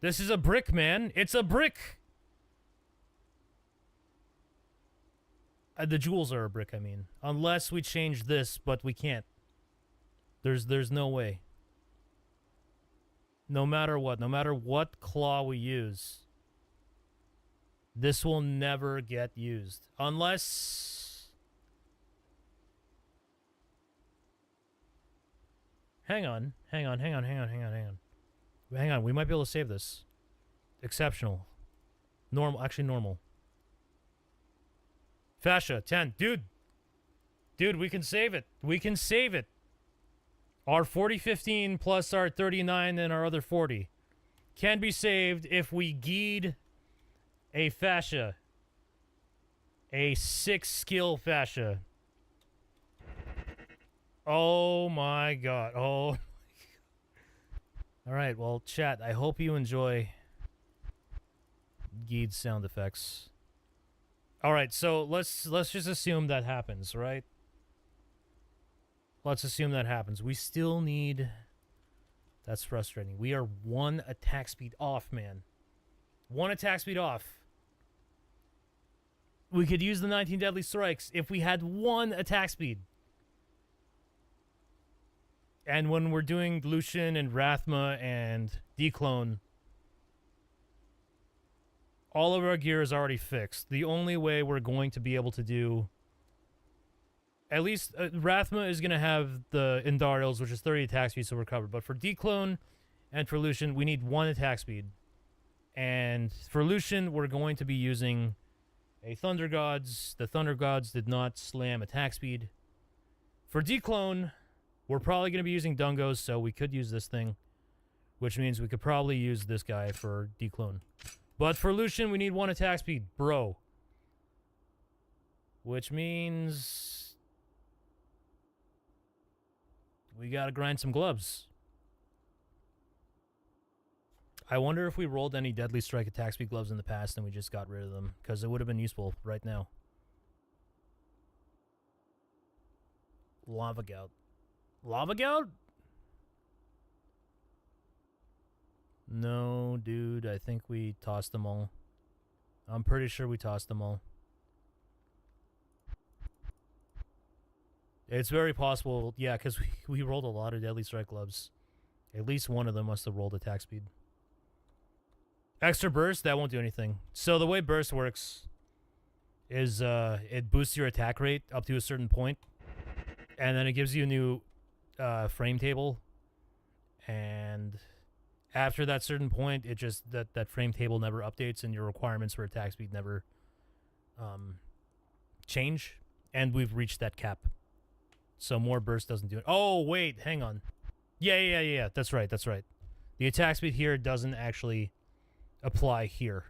is a brick, man. It's a brick! The jewels are a brick, I mean. Unless we change this, but we can't. There's no way. No matter what claw we use, this will never get used. Unless... Hang on. Hang on, we might be able to save this. Exceptional. Normal, actually normal. Fascia, 10. Dude, we can save it. We can save it. Our 40-15 plus our 39 and our other 40 can be saved if we Geed a fascia. A 6-skill fascia. Oh my god. Oh. Alright, well, chat, I hope you enjoy Geed's sound effects. Alright, so let's just assume that happens, right? Let's assume that happens. We still need... That's frustrating. We are 1 attack speed off, man. 1 attack speed off. We could use the 19 deadly strikes if we had 1 attack speed. And when we're doing Lucion and Rathma and DClone, all of our gear is already fixed. The only way we're going to be able to do... At least Rathma is going to have the Indarials, which is 30 attack speed, so we're covered. But for DClone and for Lucian, we need 1 attack speed. And for Lucian, we're going to be using a Thunder Gods. The Thunder Gods did not slam attack speed. For DClone, we're probably going to be using Dungos, so we could use this thing. Which means we could probably use this guy for DClone. But for Lucian, we need 1 attack speed. Bro. Which means... we gotta grind some gloves. I wonder if we rolled any Deadly Strike attack speed gloves in the past and we just got rid of them, because it would have been useful right now. Lava Gout. Lava Gout? No, dude, I think we tossed them all. I'm pretty sure we tossed them all. It's very possible, yeah, because we rolled a lot of Deadly Strike gloves. At least one of them must have rolled attack speed. Extra burst, that won't do anything. So the way burst works is it boosts your attack rate up to a certain point, and then it gives you a new frame table. And after that certain point, it just that frame table never updates, and your requirements for attack speed never change. And we've reached that cap. So more burst doesn't do it. Oh, wait, hang on. Yeah. That's right. The attack speed here doesn't actually apply here.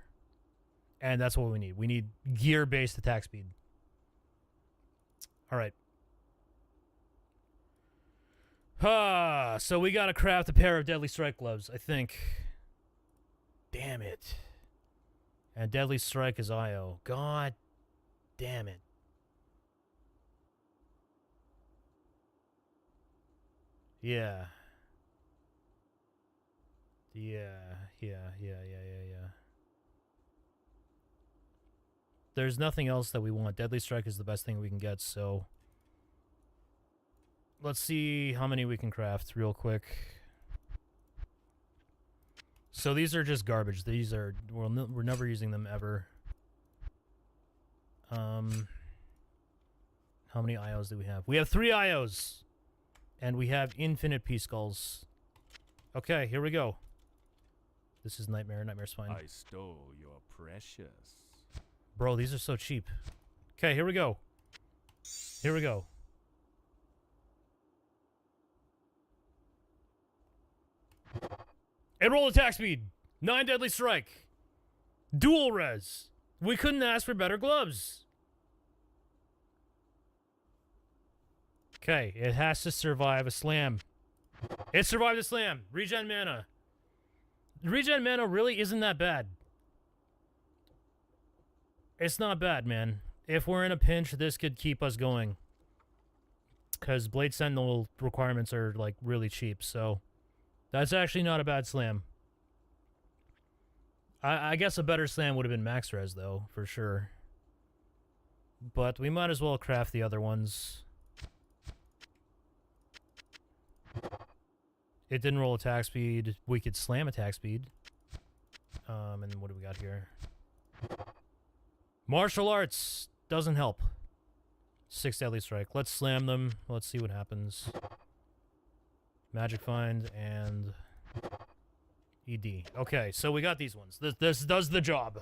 And that's what we need. We need gear-based attack speed. All right. So we gotta craft a pair of Deadly Strike gloves, I think. damn it. And Deadly Strike is IO. God damn it. Yeah. Yeah. There's nothing else that we want. Deadly Strike is the best thing we can get, so... Let's see how many we can craft real quick. So these are just garbage. These are... We're never using them ever. How many IOs do we have? We have 3 IOs! And we have infinite P-Skulls. Okay, here we go. This is Nightmare. Nightmare's fine. I stole your precious. Bro, these are so cheap. Okay, here we go. Here we go. And roll attack speed. 9 Deadly Strike. Dual res. We couldn't ask for better gloves. Okay, it has to survive a slam. It survived a slam. Regen mana. Regen mana really isn't that bad. It's not bad, man. If we're in a pinch, this could keep us going. Because Blade Sentinel requirements are, like, really cheap, so... That's actually not a bad slam. I guess a better slam would have been max res, though, for sure. But we might as well craft the other ones. It didn't roll attack speed. We could slam attack speed. And what do we got here? Martial arts doesn't help. 6 Deadly Strike. Let's slam them. Let's see what happens. Magic Find and ED. Okay, so we got these ones. This does the job.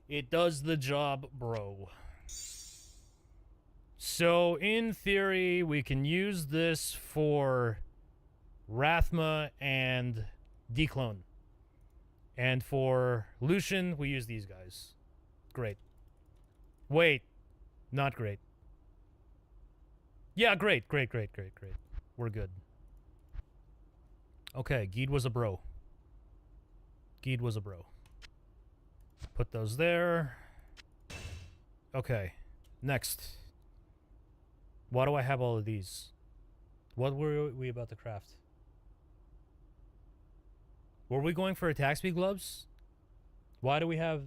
It does the job, bro. So, in theory, we can use this for Rathma and DClone. And for Lucion, we use these guys. Great. Wait. Not great. Yeah, great. We're good. Okay, Geed was a bro. Geed was a bro. Put those there. Okay, next. Why do I have all of these? What were we about to craft? Were we going for attack speed gloves? Why do we have...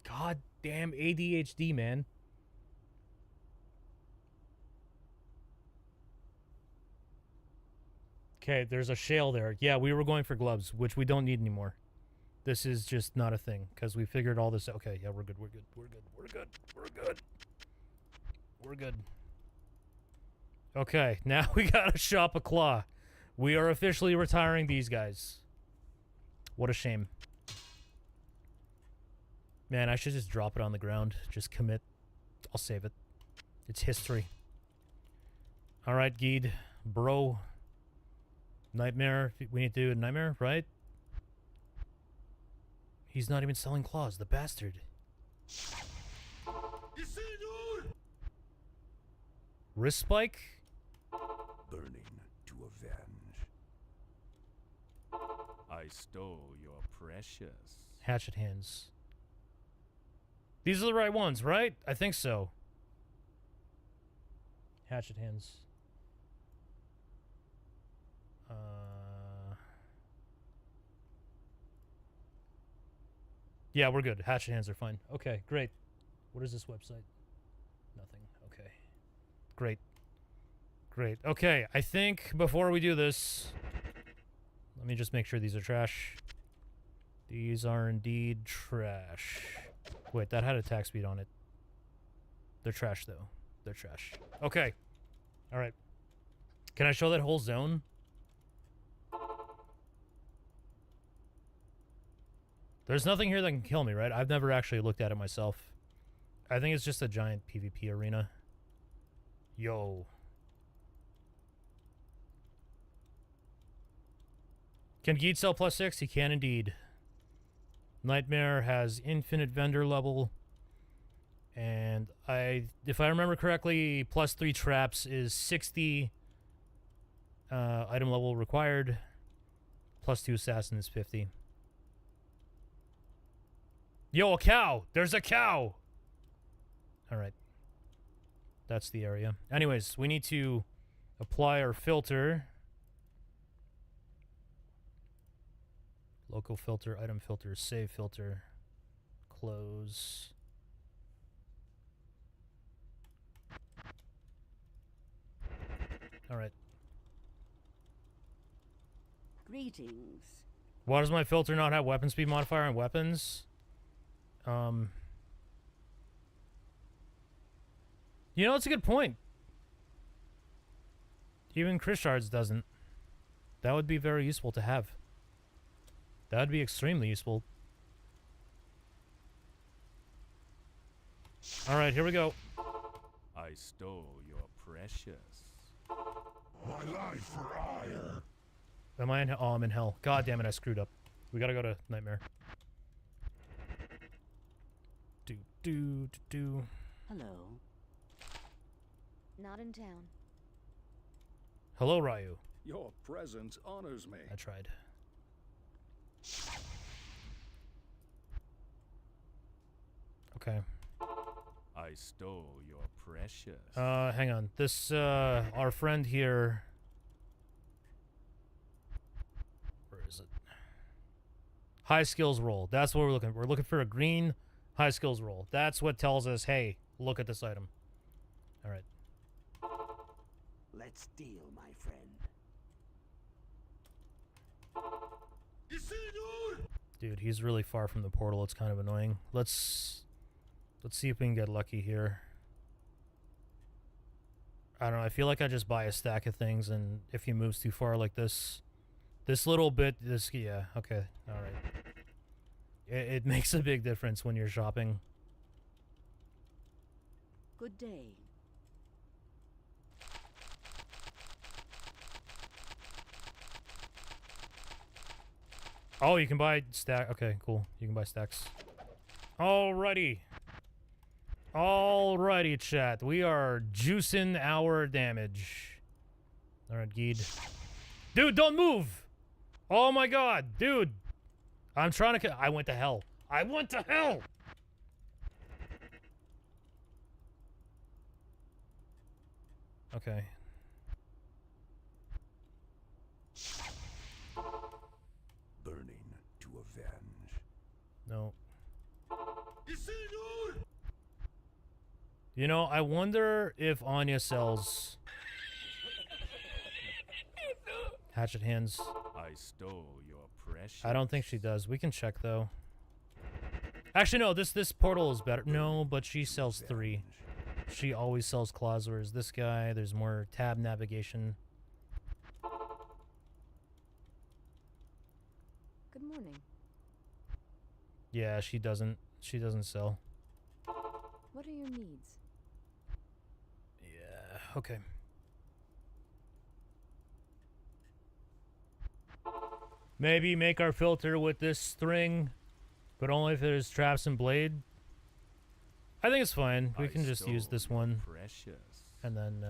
goddamn ADHD, man. Okay, there's a shale there. Yeah, we were going for gloves, which we don't need anymore. This is just not a thing, because we figured all this... Okay, yeah, we're good. Okay, now we gotta shop a claw. We are officially retiring these guys. What a shame. Man, I should just drop it on the ground. Just commit. I'll save it. It's history. Alright, Geed. Bro. Nightmare. We need to do a Nightmare, right? He's not even selling claws, the bastard. Wrist spike? Burning to avenge. I stole your precious. Hatchet hands. These are the right ones, right? I think so. Hatchet hands. Yeah, we're good. Hatchet hands are fine. Okay, great. What is this website? Nothing. Okay. Great. Okay, I think before we do this, let me just make sure these are trash. These are indeed trash. Wait, that had attack speed on it. They're trash, though. They're trash. Okay. All right. Can I show that whole zone? There's nothing here that can kill me, right? I've never actually looked at it myself. I think it's just a giant PvP arena. Yo. Can Geed sell +6? He can indeed. Nightmare has infinite vendor level. And if I remember correctly, +3 traps is 60 item level required. +2 assassin is 50. Yo, a cow! There's a cow! Alright. That's the area. Anyways, we need to apply our filter. Local filter, item filter, save filter, close. Alright. Greetings. Why does my filter not have weapon speed modifier on weapons? You know, it's a good point. Even Chris Shards doesn't. That would be very useful to have. That would be extremely useful. Alright, here we go. I stole your precious. My life for ire. Am I in hell? Oh, I'm in hell. God damn it, I screwed up. We gotta go to Nightmare. Do. Hello. Not in town. Hello, Ryu. Your presence honors me. I tried. Okay. I stole your precious. Hang on. This, our friend here... Where is it? High skills roll. That's what we're looking for. We're looking for a green high skills roll. That's what tells us, hey, look at this item. Alright. Let's deal, my friend. Dude, he's really far from the portal. It's kind of annoying. Let's see if we can get lucky here. I don't know. I feel like I just buy a stack of things, and if he moves too far like this little bit, yeah, okay, all right. It makes a big difference when you're shopping. Good day. Oh, you can buy stack. Okay, cool. You can buy stacks. Alrighty. Alrighty, chat. We are juicing our damage. Alright, Geed. Dude, don't move! Oh my god, dude! I'm trying to... I went to hell. I went to hell! Okay. Burning to avenge. No. You know, I wonder if Anya sells hatchet hands. I stole your precious. I don't think she does. We can check though. Actually, no. This portal is better. No, but she sells 3. She always sells claws. Whereas this guy, there's more tab navigation. Good morning. Yeah, she doesn't. She doesn't sell. What are your needs? Yeah. Okay. Maybe make our filter with this string, but only if there's traps and blade. I think it's fine. We can just use this one. Precious. And then,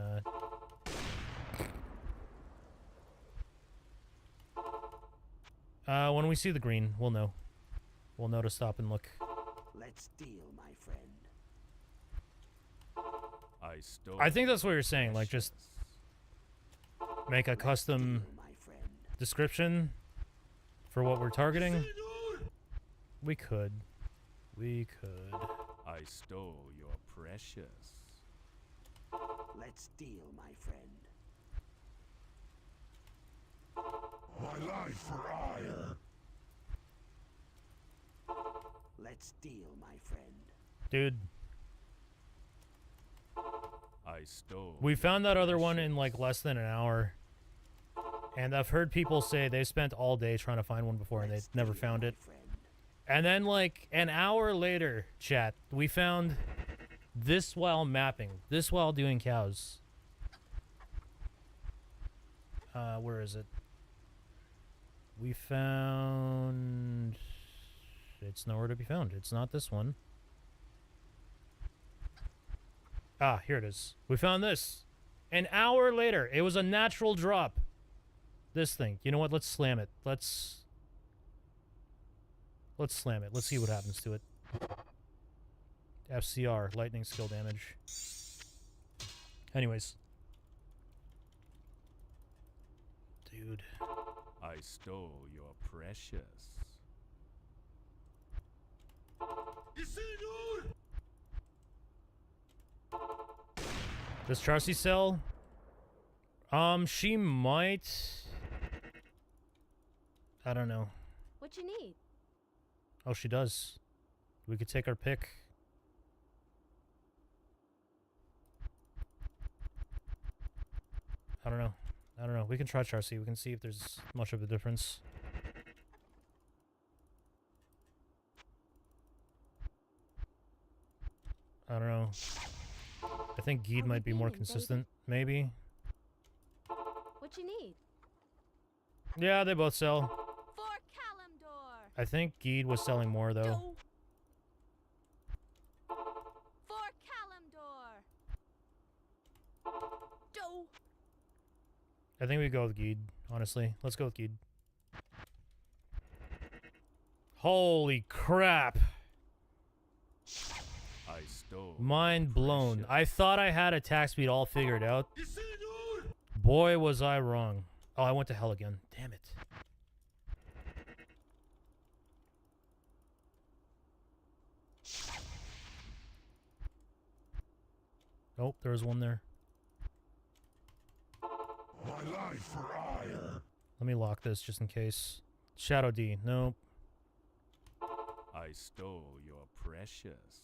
when we see the green, we'll know. We'll know to stop and look. Let's deal, my friend. I stole. I think that's what you're saying. Like, just make a custom Deal, my friend. description for what we're targeting. We could. We could. I stole your precious. Let's deal, my friend. My life for ire. Let's deal, my friend. Dude, I stole. we your found that other one in, precious. like, less than an hour. And I've heard people say they spent all day trying to find one before and they Let's never deal, found my it. friend. And then, like, an hour later, chat, we found this while mapping. This while doing cows. Where is it? We found... It's nowhere to be found. It's not this one. Ah, here it is. We found this. An hour later. It was a natural drop. This thing. You know what? Let's slam it. Let's slam it. Let's see what happens to it. FCR, lightning skill damage. Anyways. Dude. I stole your precious. Does Charcy sell? She might. I don't know. What you need? Oh, she does. We could take our pick. I don't know. I don't know. We can try Charcy. We can see if there's much of a difference. I don't know. I think Geed How we might be more feeling, consistent, maybe. What you need? Yeah, they both sell. For Kalimdor. I think Geed was selling more, though. Doe. For Kalimdor. Doe. I think we go with Geed, honestly. Let's go with Geed. Holy crap. I stole. Mind blown. Precious. I thought I had attack speed all figured out. Boy, was I wrong. Oh, I went to hell again. Damn it. Oh, there was one there. My life for ire. Let me lock this just in case. Shadow D. Nope. I stole your precious.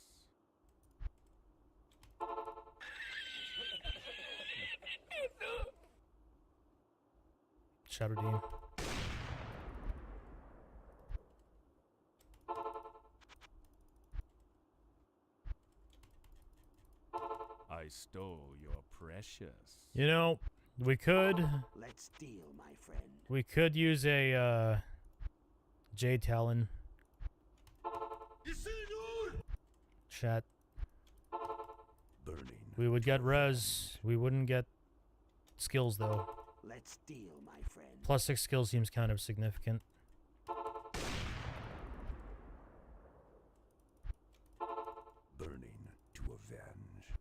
Shadow D. I stole your precious. You know, we could Let's deal, my friend. use a Jade Talon. Chat. Burning. We would get res. We wouldn't get skills though. Let's deal, my friend. Plus 6 skills seems kind of significant. Burning to avenge.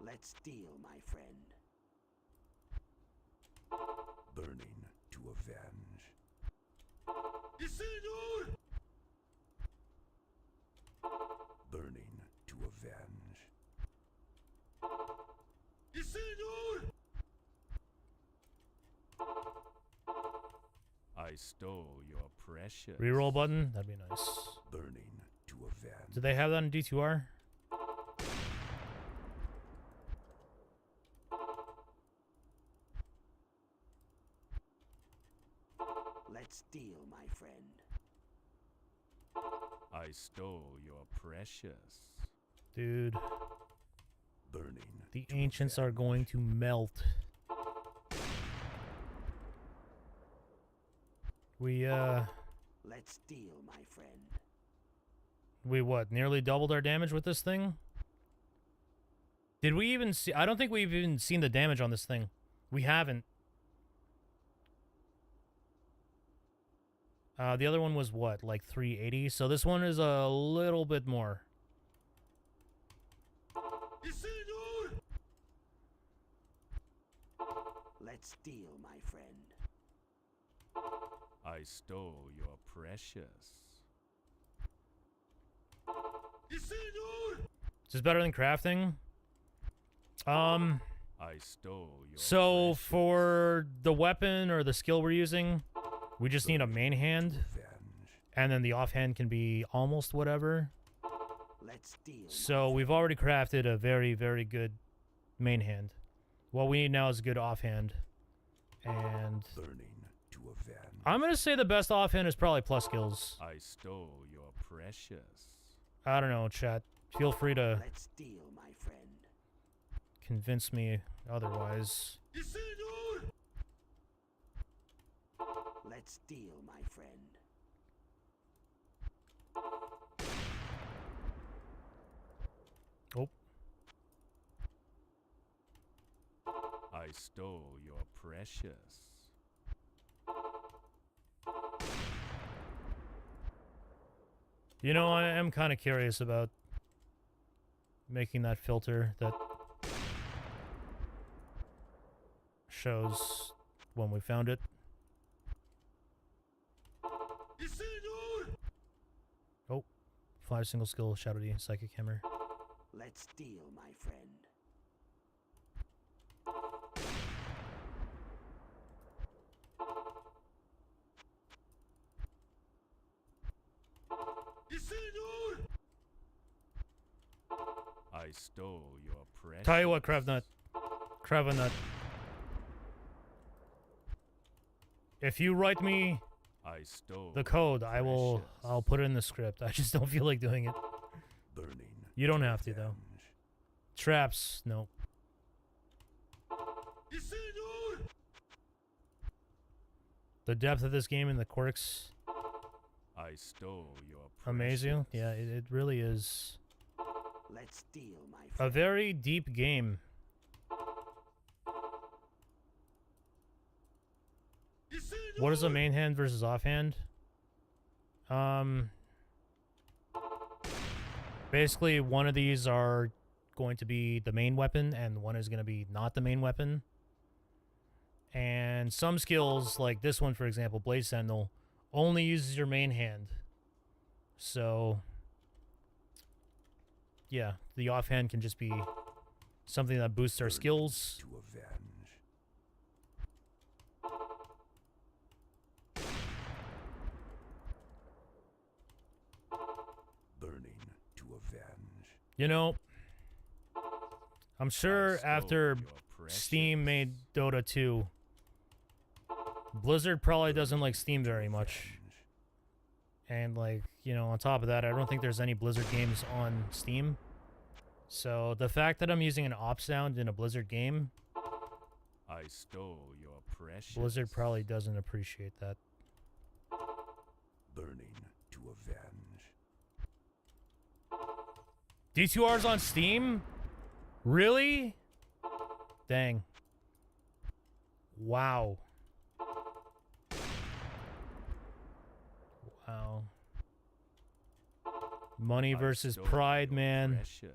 Let's deal, my friend. Burning to avenge. Burning to avenge. I stole your precious. Reroll button? That'd be nice. Burning to avenge. Do they have that in D2R? Let's deal, my friend. I stole your precious. Dude, Burning. the ancients are going to melt. Let's deal, my friend. We what, nearly doubled our damage with this thing? Did we even see... I don't think we've even seen the damage on this thing. We haven't. The other one was what, like 380? So this one is a little bit more. Let's deal, my friend. I stole your precious. Is this better than crafting? I stole your So precious. for the weapon or the skill we're using, we just need a main hand, Avenge. and then the offhand can be almost whatever. Let's deal. So we've already crafted a very, very good main hand. What we need now is a good offhand. And Burning to avenge. I'm going to say the best offhand is probably plus skills. I stole your precious. I don't know, chat. Feel free to Let's deal, my friend. convince me otherwise. Let's deal, my friend. Oh, I stole your precious. You know, I am kind of curious about making that filter that shows when we found it. Oh, 5 single skill Shadow D Psychic Hammer. Let's deal, my friend. I stole your precious. Tell you what, Crabnut. Cravanut. If you write me I stole the code, your I'll precious. put it in the script. I just don't feel like doing it. Burning. You don't have to though. Avenge. Traps, no. The depth of this game and the quirks I stole your amaze you. precious. Yeah, it really is Let's deal, my a friend. very deep game. What is a main hand versus offhand? Basically one of these are going to be the main weapon and one is going to be not the main weapon. And some skills, like this one for example, Blade Sentinel, only uses your main hand. So yeah, the offhand can just be something that boosts our Burning skills. To avenge. Burning to avenge. You know, I'm sure I stole after your precious. Steam made Dota 2, Blizzard probably doesn't like Steam very much. Avenge. And like, you know, on top of that, I don't think there's any Blizzard games on Steam. So the fact that I'm using an op sound in a Blizzard game, I stole your precious. Blizzard probably doesn't appreciate that. Burning to avenge. D2R's on Steam? Really? Dang. Wow. Wow. Money I versus stole pride, your man. precious.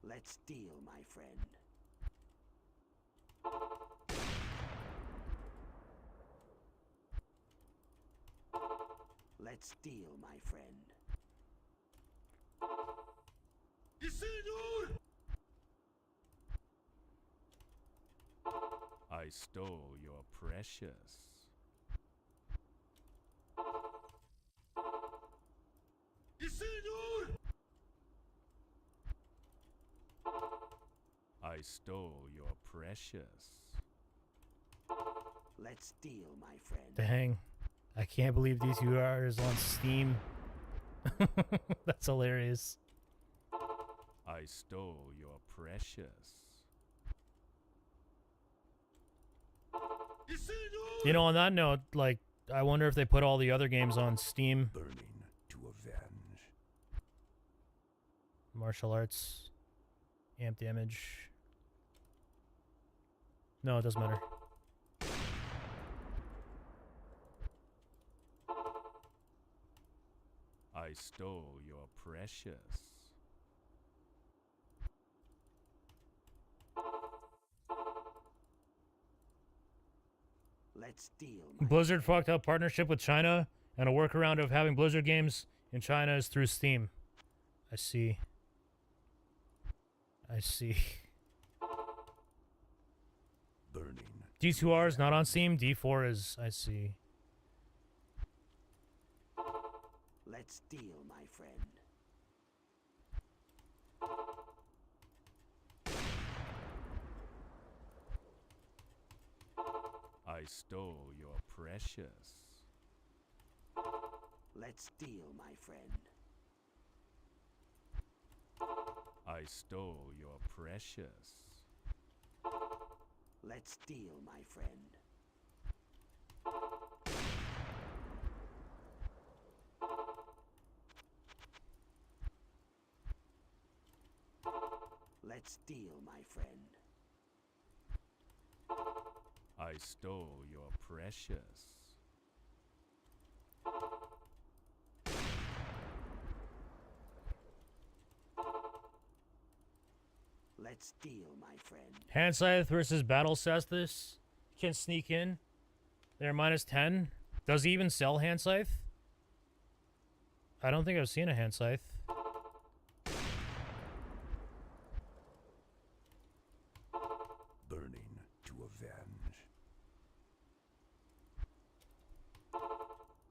Let's deal, my friend. Let's deal, my friend. I stole your precious. I stole your precious. Let's deal, my friend. Dang. I can't believe D2R is on Steam. That's hilarious. I stole your precious. You know, on that note, like, I wonder if they put all the other games on Steam. Burning to avenge. Martial arts. Amp damage. No, it doesn't matter. I stole your precious. Let's deal, my Blizzard fucked up partnership with China, and a workaround of having Blizzard games in China is through Steam. I see. I see. Burning. D2R is not on Steam. D4 is. I see. Let's deal, my friend. I stole your precious. Let's deal, my friend. I stole your precious. Let's deal, my friend. Let's deal, my friend. I stole your precious. Let's deal, my friend. Hand Scythe versus Battle Cestus. Can sneak in. They're minus 10. Does he even sell Hand Scythe? I don't think I've seen a Hand Scythe. Burning to avenge.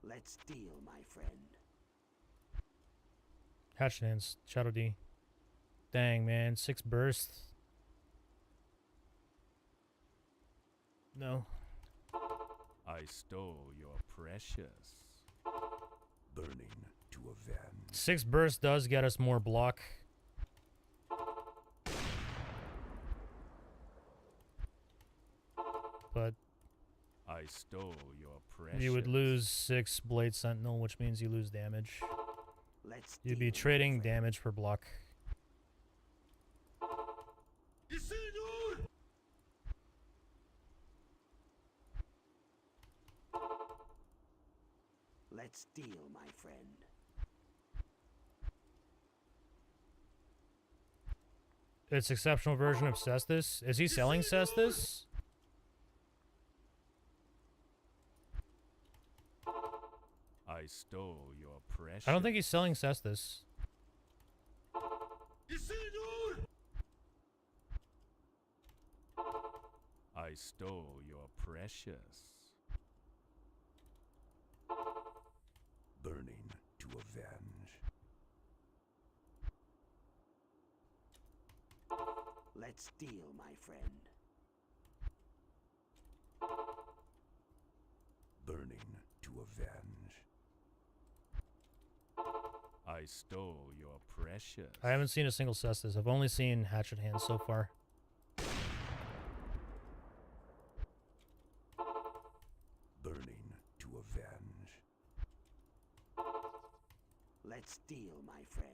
Let's deal, my friend. Hatchet Hands. Shadow D. Dang, man. 6 bursts. No. I stole your precious. Burning to avenge. 6 burst does get us more block. But I stole your precious. you would lose 6 Blade Sentinel, which means you lose damage. Let's You'd be deal, my trading friend. damage for block. Let's deal, my friend. It's exceptional version of Cestus. Is he selling Cestus? I stole your precious. I don't think he's selling Cestus. I stole your precious. Burning to avenge. Let's deal, my friend. Burning to avenge. I stole your precious. I haven't seen a single Cestus. I've only seen Hatchet Hands so far. Burning to avenge. Let's deal, my friend.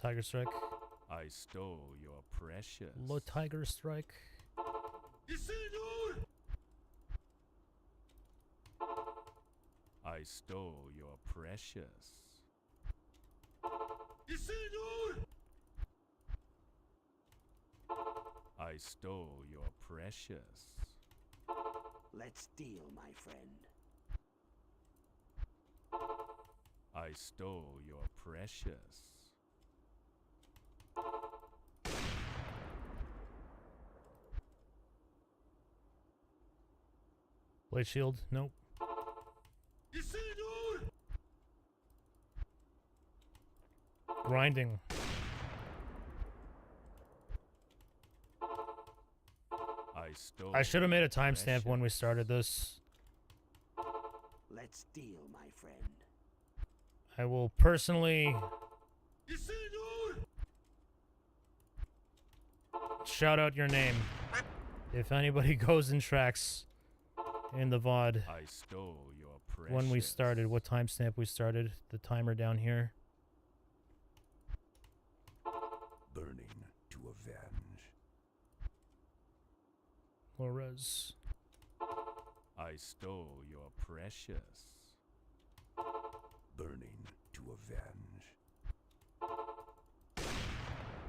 Tiger Strike. I stole your precious. Low Tiger Strike. I stole your precious. I stole your precious. Let's deal, my friend. I stole your precious. Blade Shield. Nope. Grinding. I stole. I should have made a your timestamp when we precious. started this. Let's deal, my friend. I will personally shout out your name if anybody goes and tracks in the VOD I stole your precious. when we started, what timestamp we started, the timer down here. Burning to avenge. Flores. I stole your precious. Burning to avenge.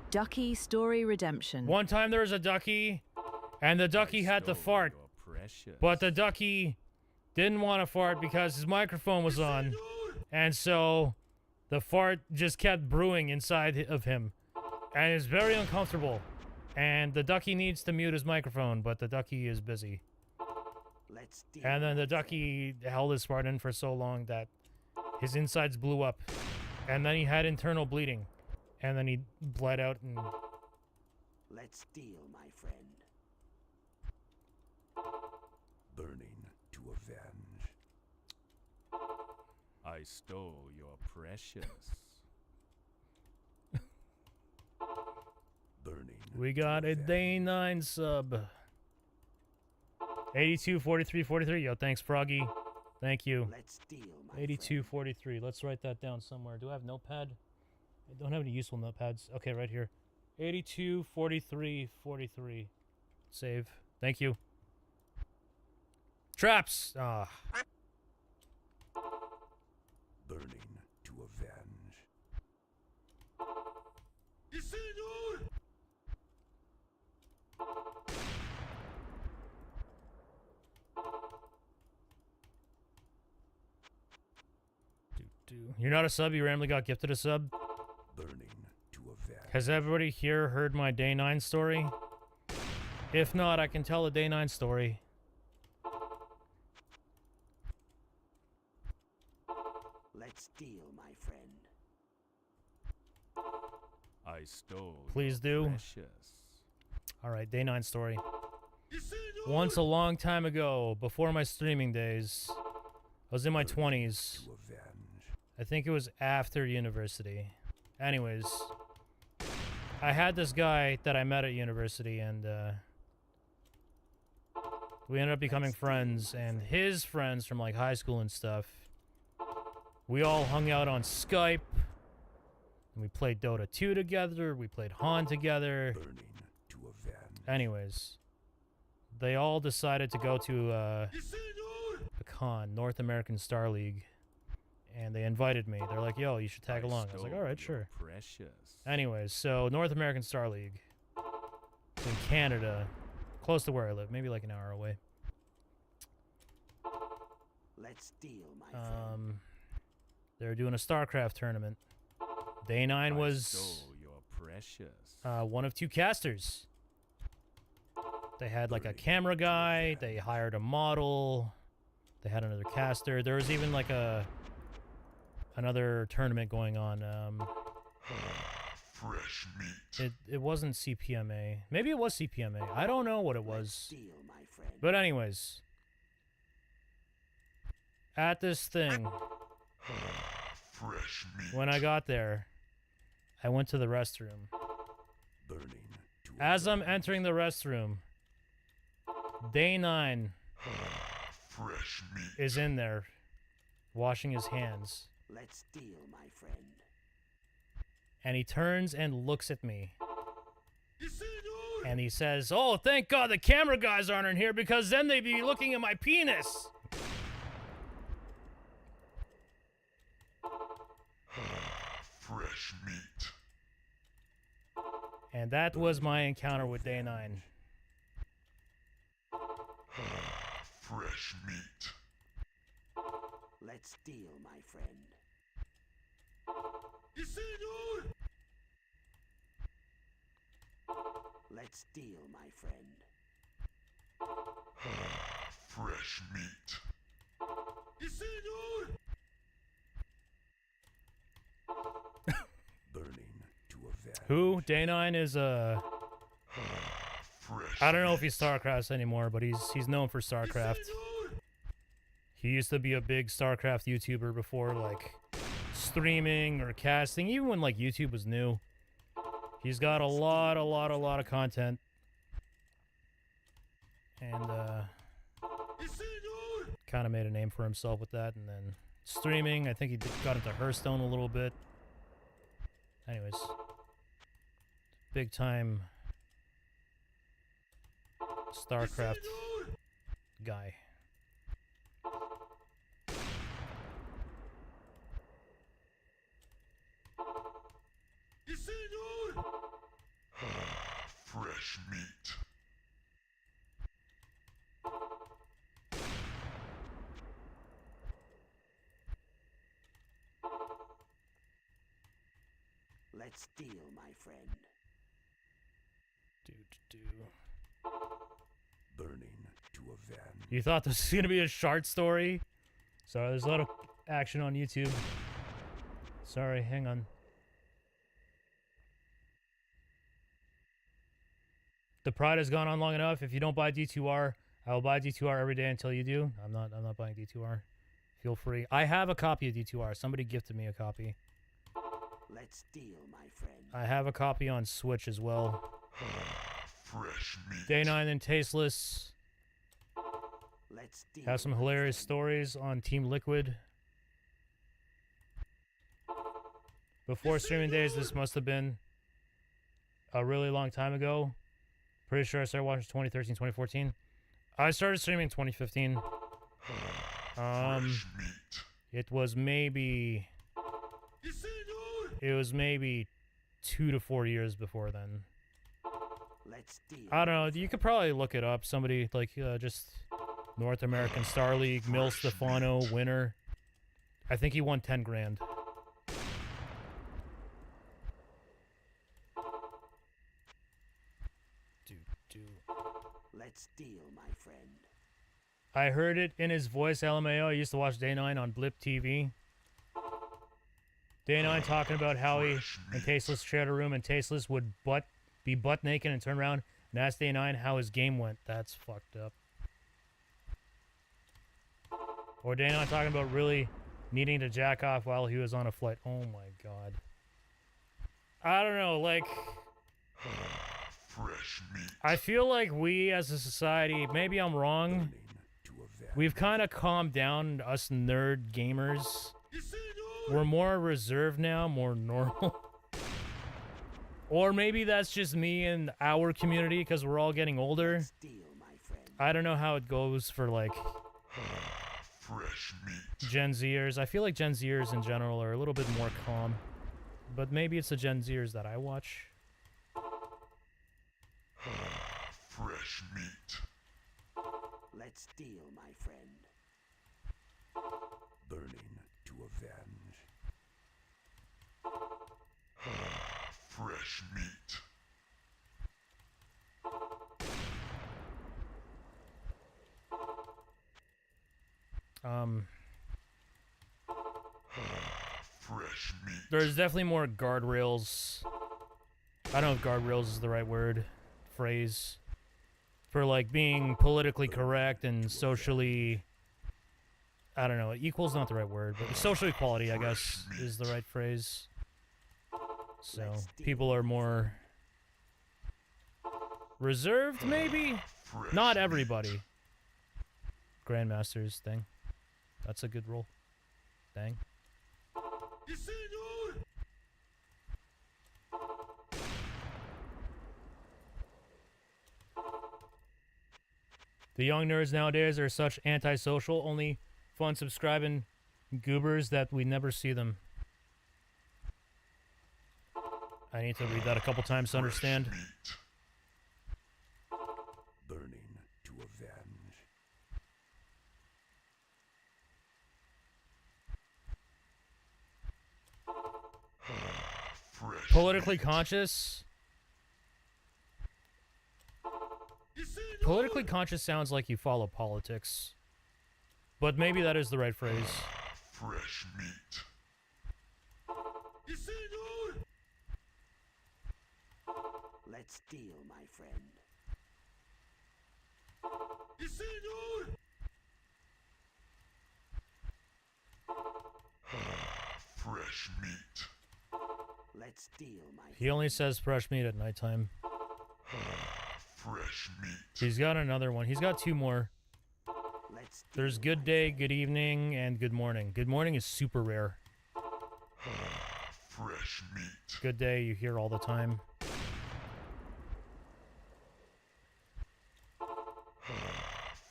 Ducky Story Redemption. One time there was a ducky, and the ducky I had to stole fart, your precious. but the ducky didn't want to fart because his microphone was on, and so the fart just kept brewing inside of him, and it's very uncomfortable. And the ducky needs to mute his microphone, but the ducky is busy. Let's deal. And then my the ducky held his fart in for so long that his insides blew up, and then he had internal bleeding, and then he bled out and friend. Let's deal, my friend. Burning to avenge. I stole your precious. Burning. we got to a avenge. day 9 sub. 824343. Yo, thanks, Froggy. Thank you. Let's deal, my 8243. Let's write that down somewhere. Do I have notepad? I don't have any useful notepads. Okay, right here. 824343. Save. Thank you. Traps. Ah. Burning to avenge. You're not a sub. You randomly got gifted a sub. Burning to avenge. Has everybody here heard my day 9 story? If not, I can tell a day 9 story. Let's deal, my friend. I stole Please your do. precious. All right, day 9 story. Once a long time ago, before my streaming days, I was in my 20s. To avenge. I think it was after university. Anyways, I had this guy that I met at university, and we ended up becoming friends, and his friends from like high school and stuff. We all hung out on Skype, and we played Dota 2 together, we played Han together. Burning to avenge. Anyways, they all decided to go to a con, North American Star League, and they invited me. They're like, yo, you should tag along. I was like, stole all right, your sure. Precious. Anyways, so North American Star League in Canada, close to where I live, maybe like an hour away. Let's deal, my friend. They were doing a StarCraft tournament. Day 9 I was stole your precious. one of 2 casters. They had like a camera guy, they hired a model, they had another caster. There was even like another tournament going on. Fresh meat. It wasn't CPMA. Maybe it was CPMA. I don't know what it was. Deal, my friend. But anyways, at this thing, Fresh meat. when I got there, I went to the restroom. Burning to As I'm entering the restroom, Day 9 fresh meat. is in there, washing his hands. Let's deal, my friend. And he turns and looks at me. And he says, oh, thank God the camera guys aren't in here, because then they'd be looking at my penis. Fresh meat. And that was my encounter with Day 9. Fresh meat. Let's deal, my friend. Let's deal, my friend. Fresh meat. Burning to avenge. Who? Day 9 is Fresh I don't know if he's StarCraft anymore, but he's known for StarCraft. He used to be a big StarCraft YouTuber before, like, streaming or casting, even when, like, YouTube was new. He's got a lot of content. And, kind of made a name for himself with that. And then streaming, I think he got into Hearthstone a little bit. Anyways. Big time StarCraft guy. Fresh meat. Let's deal, my friend. Burning to avenge. You thought this was going to be a short story? Sorry, there's a lot of action on YouTube. Sorry, hang on. The Pride has gone on long enough. If you don't buy D2R, I will buy D2R every day until you do. I'm not buying D2R. Feel free. I have a copy of D2R. Somebody gifted me a copy. Let's deal, my friend. I have a copy on Switch as well. Fresh meat. Day 9 and Tasteless Let's deal. have some my hilarious friend. stories on Team Liquid. Before streaming days, this must have been a really long time ago. Pretty sure I started watching 2013, 2014. I started streaming in 2015. Fresh meat. It was maybe 2 to 4 years before then. Let's deal. I don't know. You could probably look it up. Somebody like just North American Star League, Mil Stefano winner. I think he won 10 grand. Let's deal, my friend. I heard it in his voice, LMAO. I used to watch Day 9 on Blip TV. Day 9 talking about how he and Tasteless shared a room and Tasteless would be butt naked and turn around and ask Day 9 how his game went. That's fucked up. Or Day 9 talking about really needing to jack off while he was on a flight. Oh my god. I don't know, like... Fresh meat. I feel like we as a society, maybe I'm wrong, we've kind of calmed down, us nerd gamers. We're more reserved now, more normal. Or maybe that's just me and our community because we're all getting older. Deal, my friend. I don't know how it goes for like Fresh meat. Gen Zers. I feel like Gen Zers in general are a little bit more calm. But maybe it's the Gen Zers that I watch. Fresh meat. Let's deal, my friend. Burning to avenge. Fresh meat. Fresh meat. There's definitely more guardrails. I don't know if guardrails is the right word, phrase, for like being politically correct and socially, I don't know, equal's not the right word, but social equality, I guess, is the right phrase. So people are more reserved, maybe? Not everybody. Grandmaster's thing. That's a good role. Dang. The young nerds nowadays are such antisocial, only fun subscribing goobers that we never see them. I need to read that a couple times to understand. Burning to avenge. Fresh Politically conscious? Politically conscious sounds like you follow politics. But maybe that is the right phrase. fresh meat. Let's deal, my friend. Fresh meat. Let's deal, my He only says fresh meat at nighttime. Fresh meat. He's got another one. He's got two more. Let's There's good day, good evening, and good morning. Good morning is super rare. Fresh meat. Good day you hear all the time.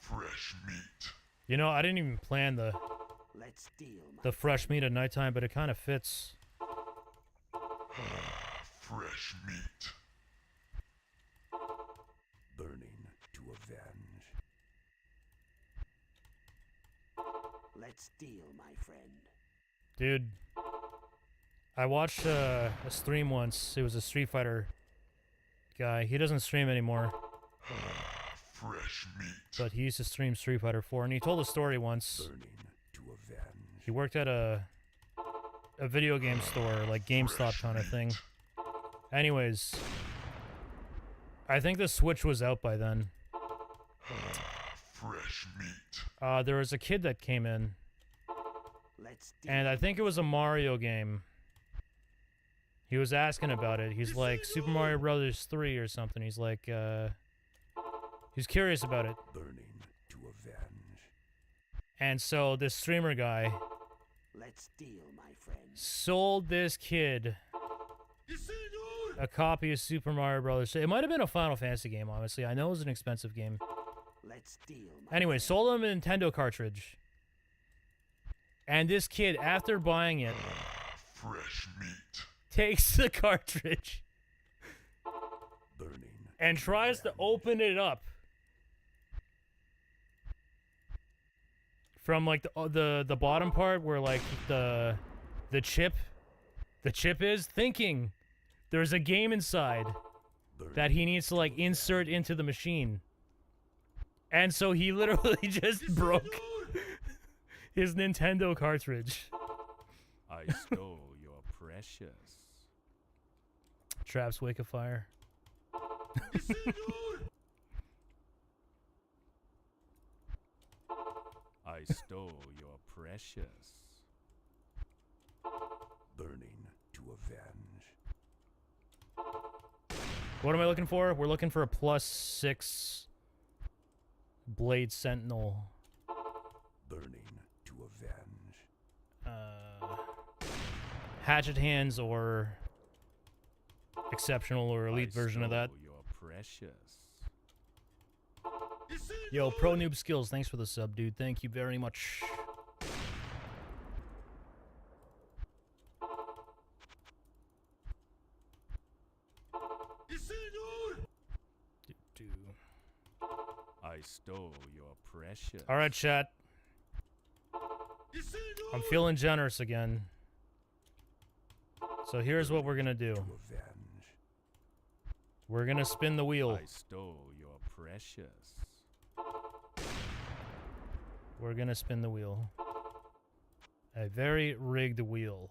Fresh meat. You know, I didn't even plan Let's deal, my the fresh meat at nighttime, but it kind of fits. Fresh meat. Burning to avenge. Let's deal, my friend. Dude, I watched a stream once. It was a Street Fighter guy. He doesn't stream anymore, Fresh meat. but he used to stream Street Fighter 4, and he told a story once. Burning to avenge. He worked at a video game store, like GameStop kind of thing. Anyways, I think the Switch was out by then. Fresh meat. There was a kid that came in, Let's deal. and I think it was a Mario game. He was asking about it. He's like, Super Mario Brothers 3 or something. He's like, he's curious about it. Burning to avenge. And so this streamer guy Let's deal, my friend. sold this kid a copy of Super Mario Brothers. It might have been a Final Fantasy game, honestly. I know it was an expensive game. Let's deal, my Anyway, sold him a Nintendo cartridge. And this kid, after buying it, Fresh meat. takes the cartridge Burning. and tries to open it up from like the bottom part where like the chip is thinking there's a game inside that he needs to like insert into the machine. And so he literally just broke his Nintendo cartridge. I stole your precious. Traps Wake of Fire. I stole your precious. Burning to avenge. What am I looking for? We're looking for a +6 Blade Sentinel. Burning to avenge. Hatchet hands or exceptional or elite I version of that. stole your precious. Yo, Pro Noob Skills, thanks for the sub, dude. Thank you very much. I stole your precious. All right, chat. I'm feeling generous again. So here's what we're gonna do. To avenge. We're gonna spin the wheel. I stole your precious. We're gonna spin the wheel. A very rigged wheel.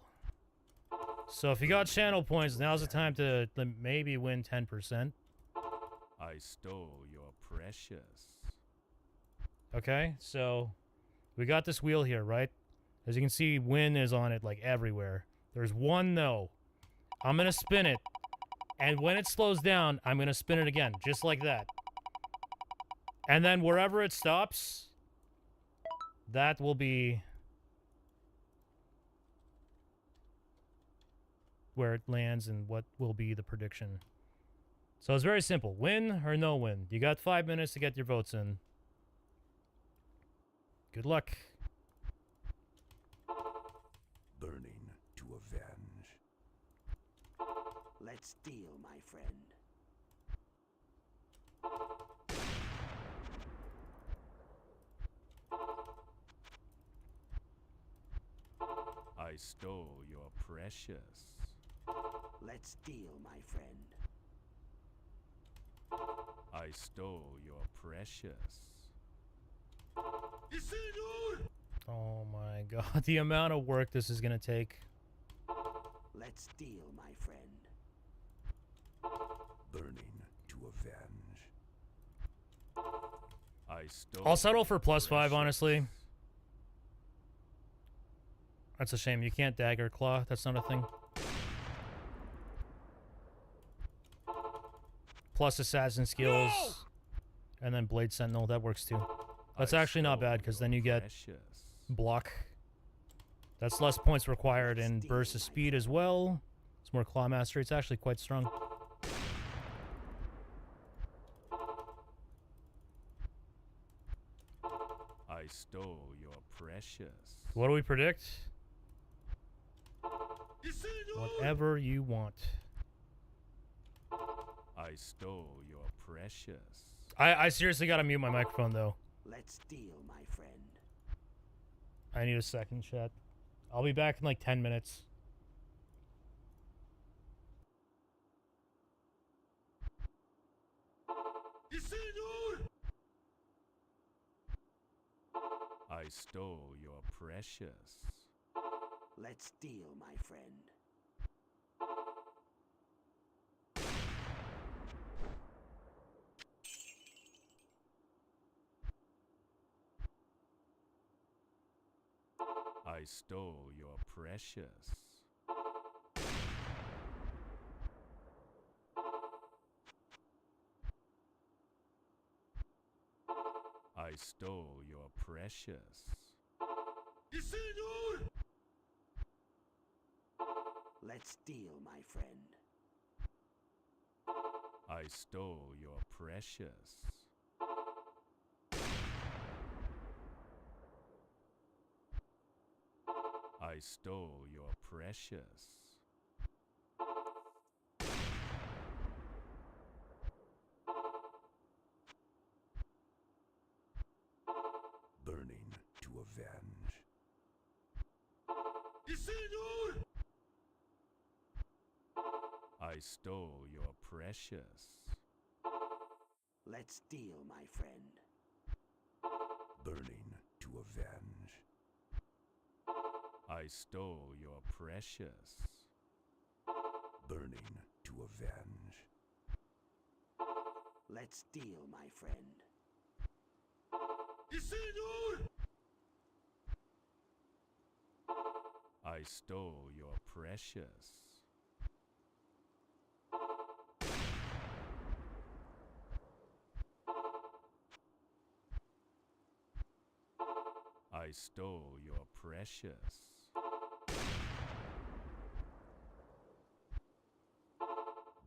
So if you got channel points, now's the time to maybe win 10%. I stole your precious. Okay, so we got this wheel here, right? As you can see, win is on it like everywhere. There's one no. I'm gonna spin it. And when it slows down, I'm gonna spin it again, just like that. And then wherever it stops, that will be where it lands and what will be the prediction. So it's very simple. Win or no win. You got 5 minutes to get your votes in. Good luck. Burning to avenge. Let's deal, my friend. I stole your precious. Let's deal, my friend. I stole your precious. Oh my god, the amount of work this is gonna take. Let's deal, my friend. Burning to avenge. I stole. I'll settle for your +5, precious. honestly. That's a shame. You can't dagger claw. That's not a thing. Plus assassin skills. And then blade sentinel. That works too. That's I actually not stole bad because your then you get precious. block. That's less points required and burst of speed as well. It's more claw mastery. It's actually quite strong. I stole your precious. What do we predict? Whatever you want. I stole your precious. I seriously gotta mute my microphone though. Let's deal, my friend. I need a second, chat. I'll be back in like 10 minutes. I stole your precious. Let's deal, my friend. I stole your precious. I stole your precious. Let's deal, my friend. I stole your precious. I stole your precious. Burning to avenge. I stole your precious. Let's deal, my friend. Burning to avenge. I stole your precious. Burning to avenge. Let's deal, my friend. I stole your precious. I stole your precious.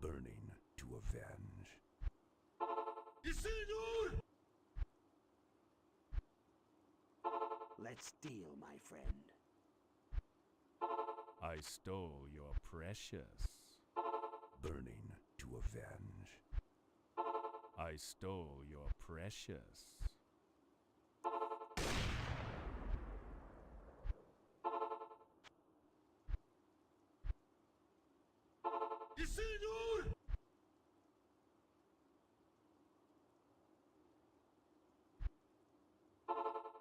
Burning to avenge. Let's deal, my friend. I stole your precious. Burning to avenge. I stole your precious.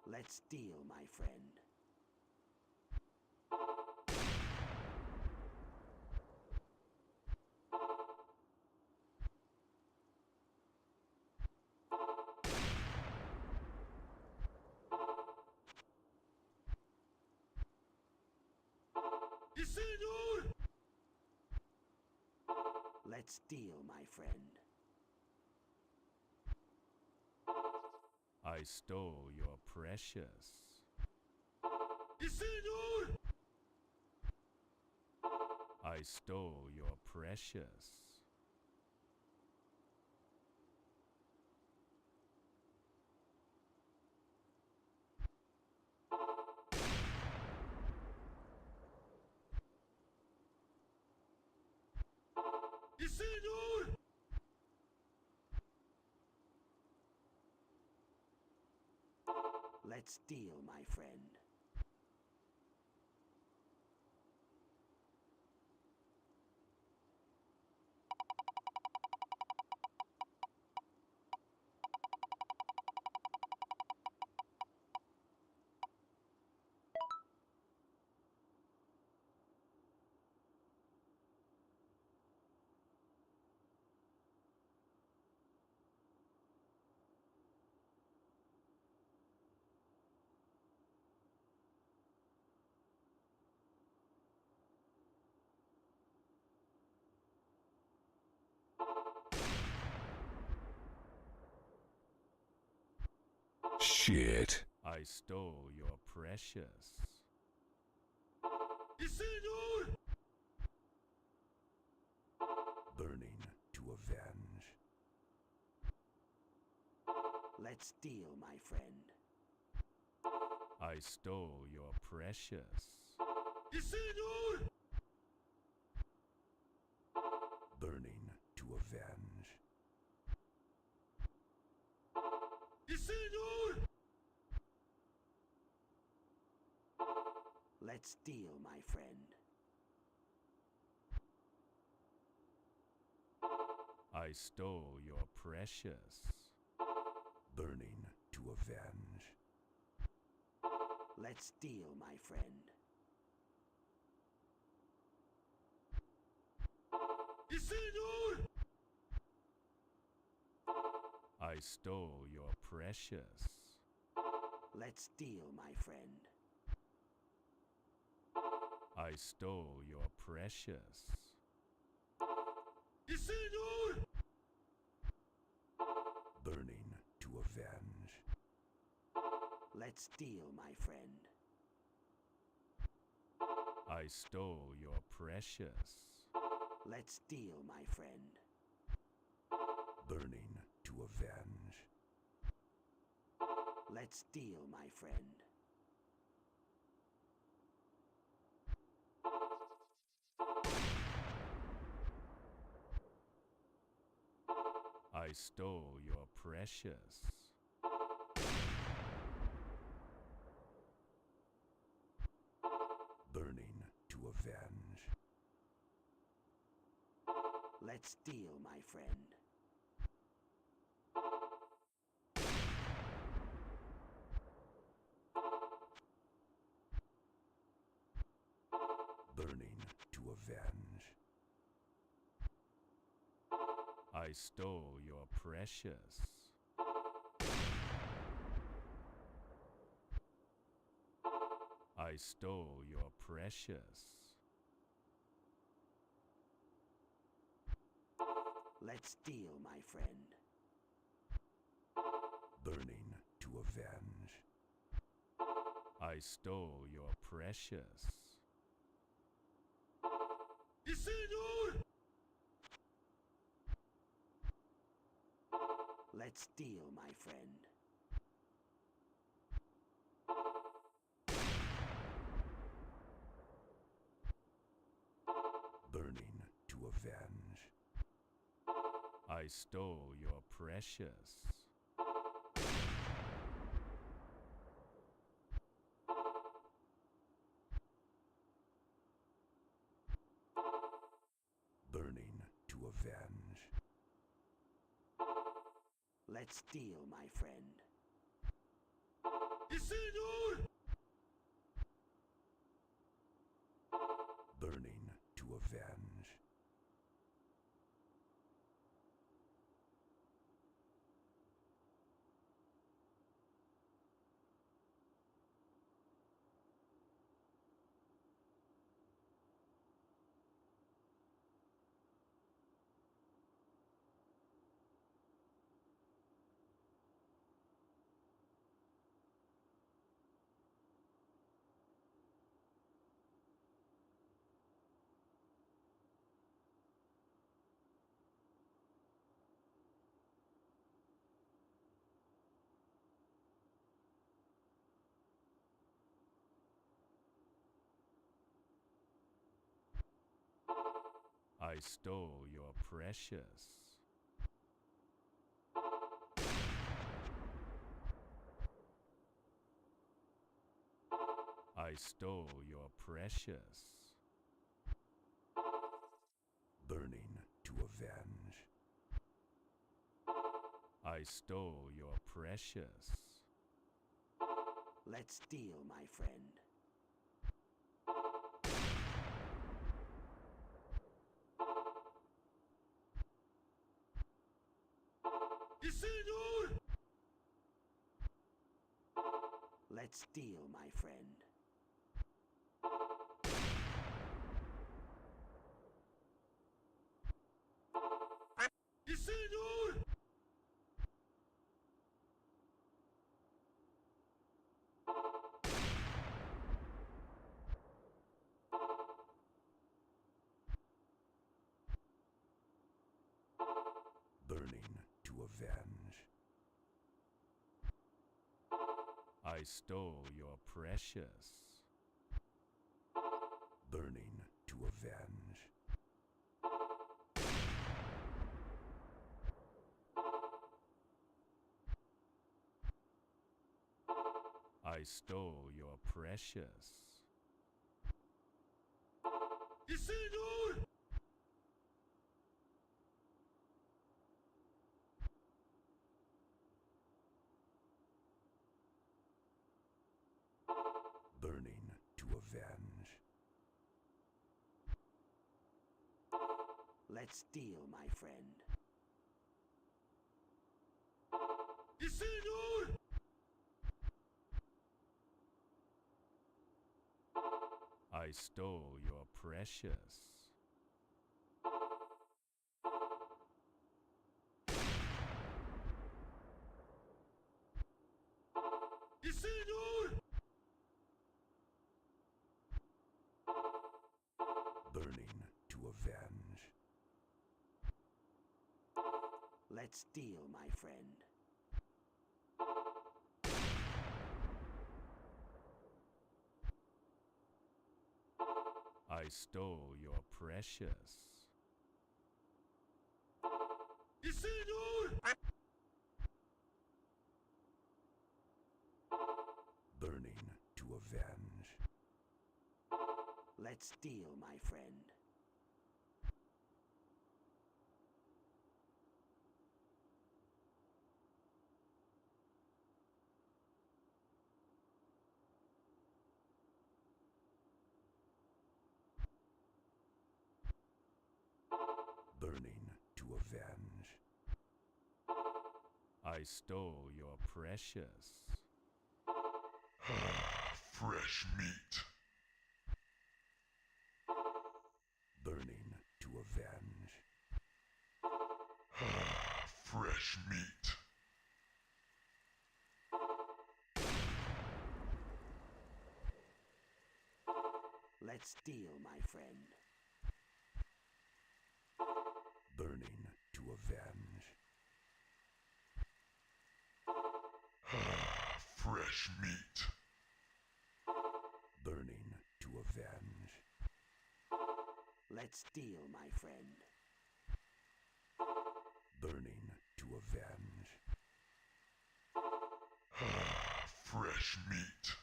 Let's deal, my friend. Let's deal, my friend. I stole your precious. I stole your precious. Let's deal, my friend. Shit. I stole your precious. Burning to avenge. Let's deal, my friend. I stole your precious. Burning to avenge. Let's deal, my friend. I stole your precious. Burning to avenge. Let's deal, my friend. I stole your precious. Let's deal, my friend. I stole your precious. Burning to avenge. Let's deal, my friend. I stole your precious. Let's deal, my friend. Burning to avenge. Let's deal, my friend. I stole your precious. Burning avenge. Let's deal, my friend. Burning to avenge. I stole your precious. I stole your precious. Let's deal, my friend. Burning to avenge. I stole your precious. Let's deal, my friend. Burning to avenge. I stole your precious. Burning to avenge. Let's deal, my friend. Burning to avenge. I stole your precious. I stole your precious. Burning to avenge. I stole your precious. Let's deal, my friend. Let's deal, my friend. Burning to avenge. I stole your precious. Burning to avenge. I stole your precious. Burning to avenge. Let's deal, my friend. I stole your precious. Burning to avenge. Let's deal, my friend. I stole your precious. Burning to avenge. Let's deal, my friend. Burning to avenge. I stole your precious. Fresh meat. Burning to avenge. Fresh meat. Let's deal, my friend. Burning to avenge. Fresh meat. Burning to avenge. Let's deal, my friend. Burning to avenge. Fresh meat.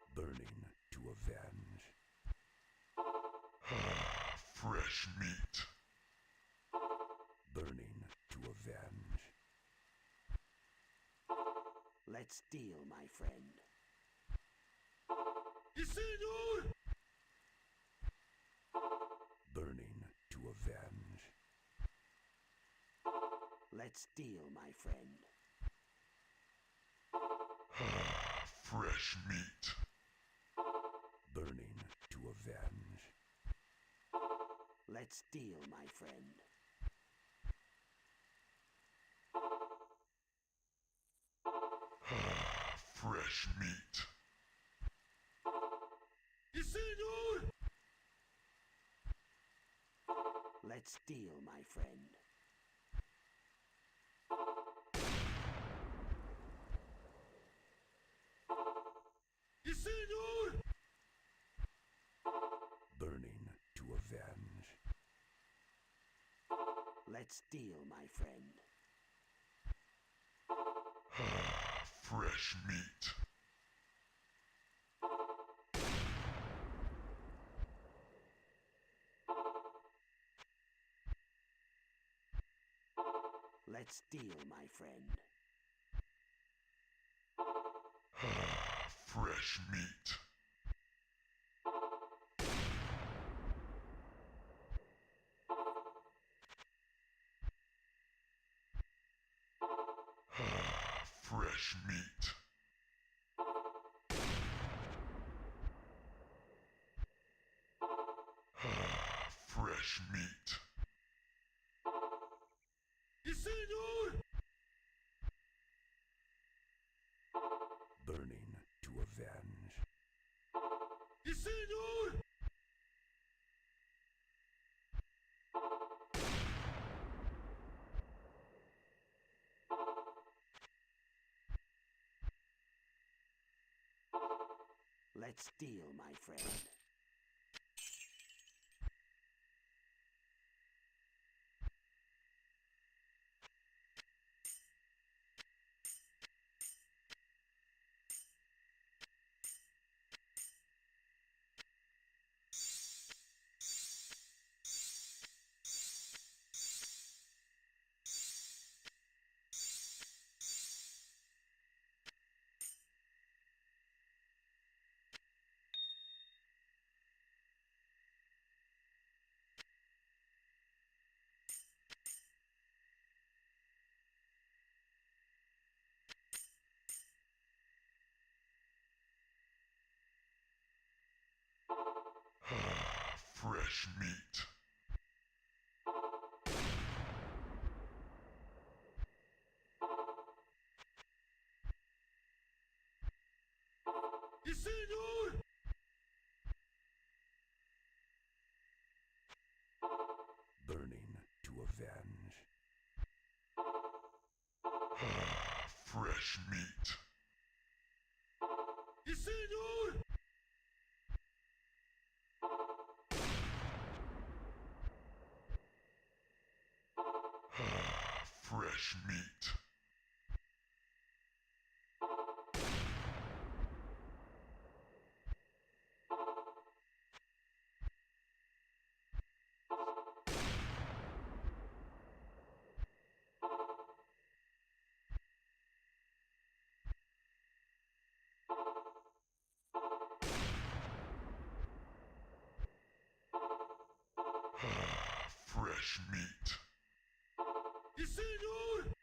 Burning to avenge. Fresh meat. Burning to avenge. Let's deal, my friend. Burning to avenge. Let's deal, my friend. Fresh meat. Burning to avenge. Let's deal, my friend. Fresh meat. Let's deal, my friend. Burning to avenge. Let's deal, my friend. Fresh meat. Let's deal, my friend. Fresh meat. Fresh meat. Fresh meat. Burning to avenge. Let's deal, my friend. Fresh meat. avenge. Fresh meat. Yes, senor! Fresh meat. Fresh meat. Yes, senor!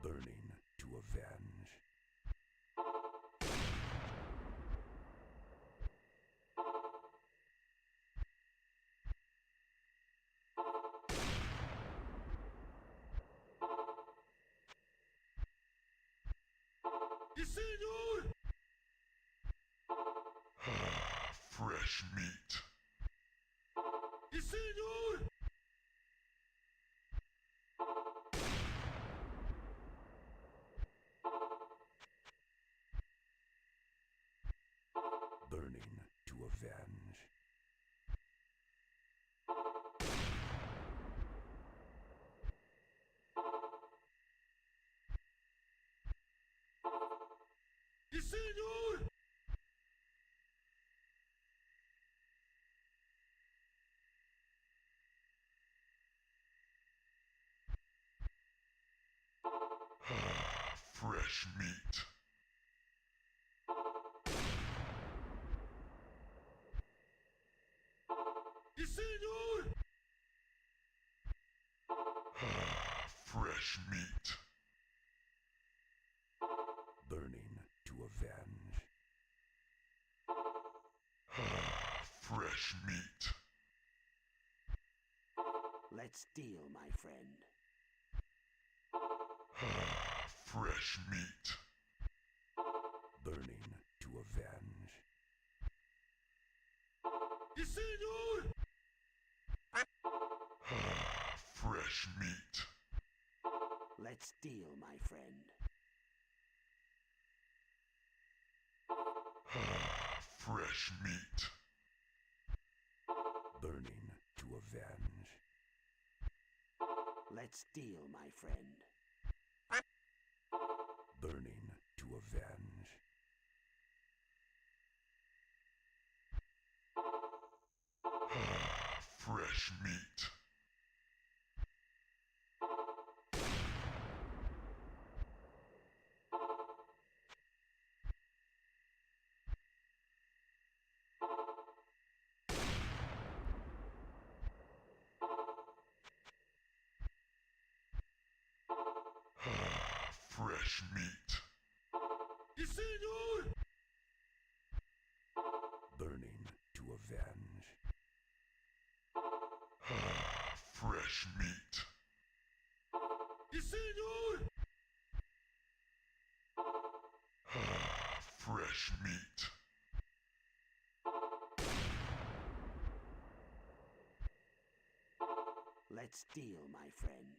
Burning to avenge. Yes, senor! Fresh meat. Yes, senor! Burning to avenge. Yes, senor! Fresh meat. Yes, senor! Fresh meat. Burning to avenge. Fresh meat. Let's deal, my friend. Fresh meat. Burning to avenge. Yes, senor! Fresh meat. Let's deal, my friend. Fresh meat. Burning to avenge. Let's deal, my friend. Burning to avenge. Fresh meat. Fresh meat. Yes, senor! Burning to avenge. Fresh meat. Yes, senor! Fresh meat. Let's deal, my friend.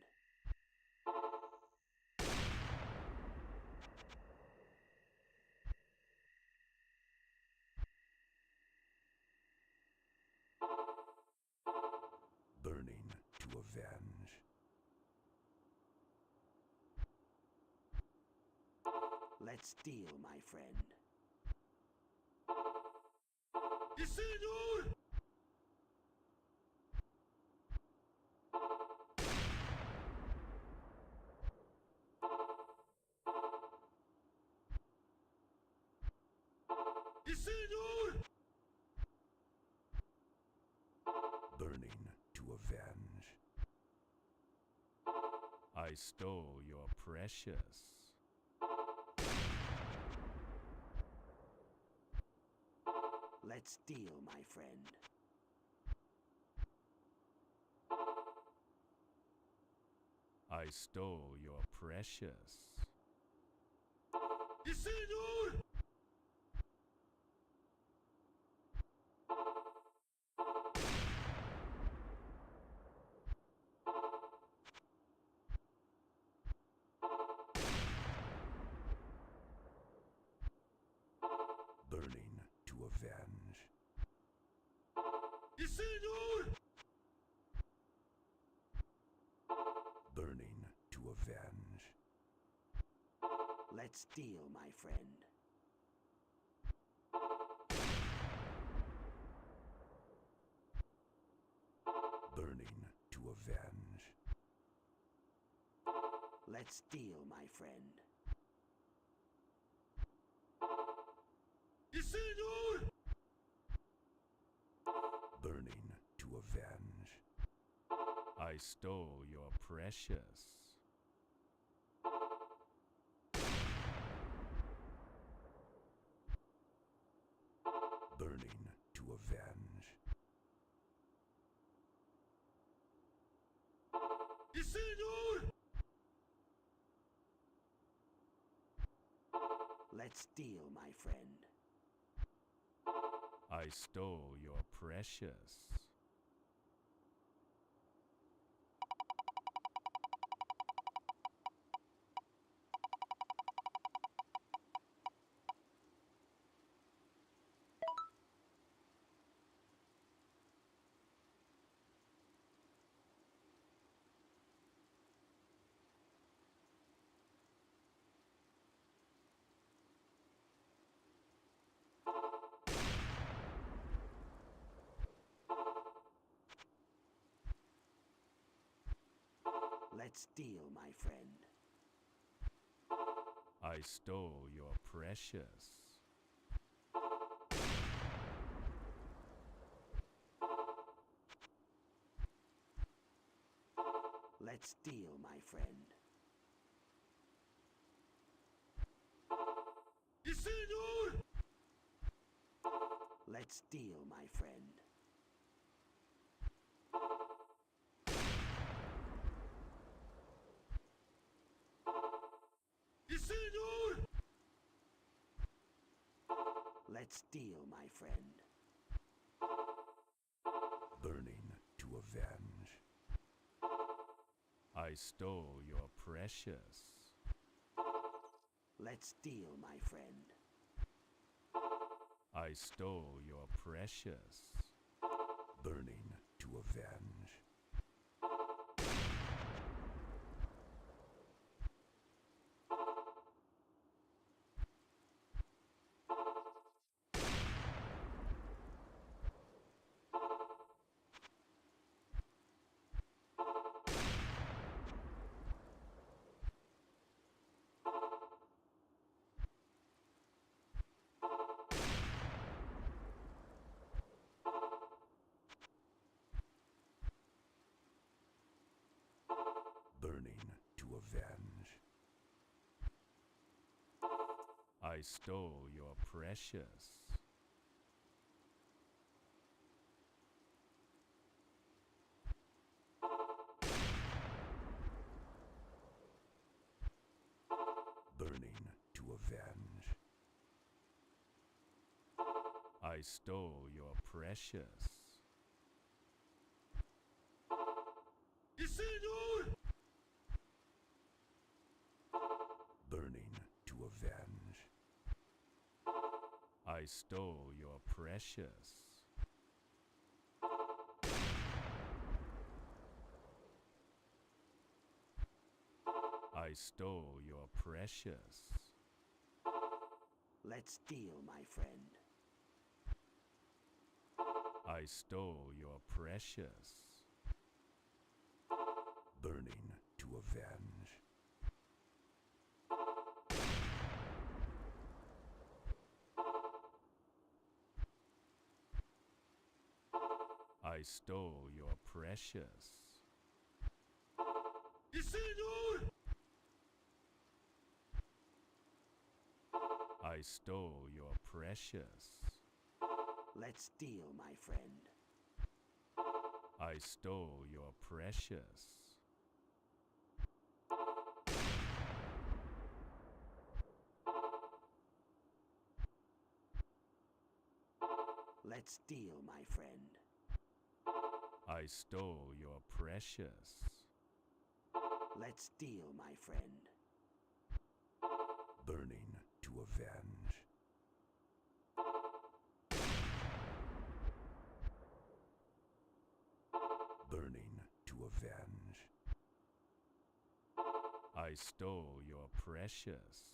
Burning to avenge. Let's deal, my friend. Yes, senor! Yes, senor! Burning to avenge. I stole your precious. Let's deal, my friend. I stole your precious. Yes, senor! Yes, senor! Burning to avenge. Let's deal, my friend. Burning to avenge. Let's deal, my friend. Yes, senor! Burning to avenge. I stole your precious. Burning to avenge. Yes, senor! Let's deal, my friend. I stole your precious. Let's deal, my friend. I stole your precious. Let's deal, my friend. Yes, senor! Let's deal, my friend. Yes, senor! Let's deal, my friend. Burning to avenge. I stole your precious. Let's deal, my friend. I stole your precious. Burning to avenge. Burning to avenge. I stole your precious. Burning to avenge. I stole your precious. Yes, senor! Burning to avenge. I stole your precious. I stole your precious. Let's deal, my friend. I stole your precious. Burning to avenge. I stole your precious. Yes, senor! I stole your precious. Let's deal, my friend. I stole your precious. Let's deal, my friend. I stole your precious. Let's deal, my friend. Burning to avenge. avenge. I stole your precious.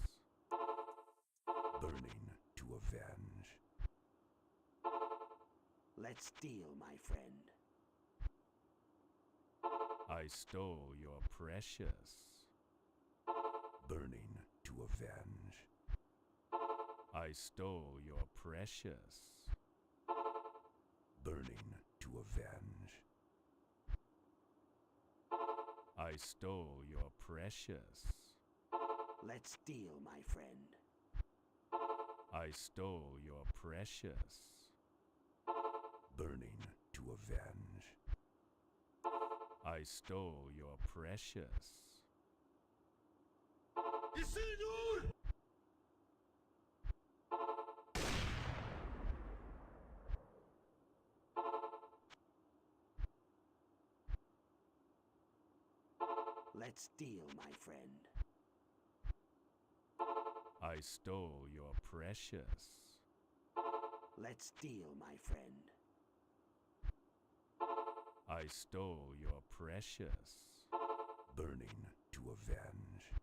Burning to avenge. Let's deal, my friend. I stole your precious. Burning to avenge. I stole your precious. Burning to avenge. I stole your precious. Let's deal, my friend. I stole your precious. Burning to avenge. I stole your precious. Let's deal, my friend. I stole your precious. Let's deal, my friend. I stole your precious. Burning to avenge.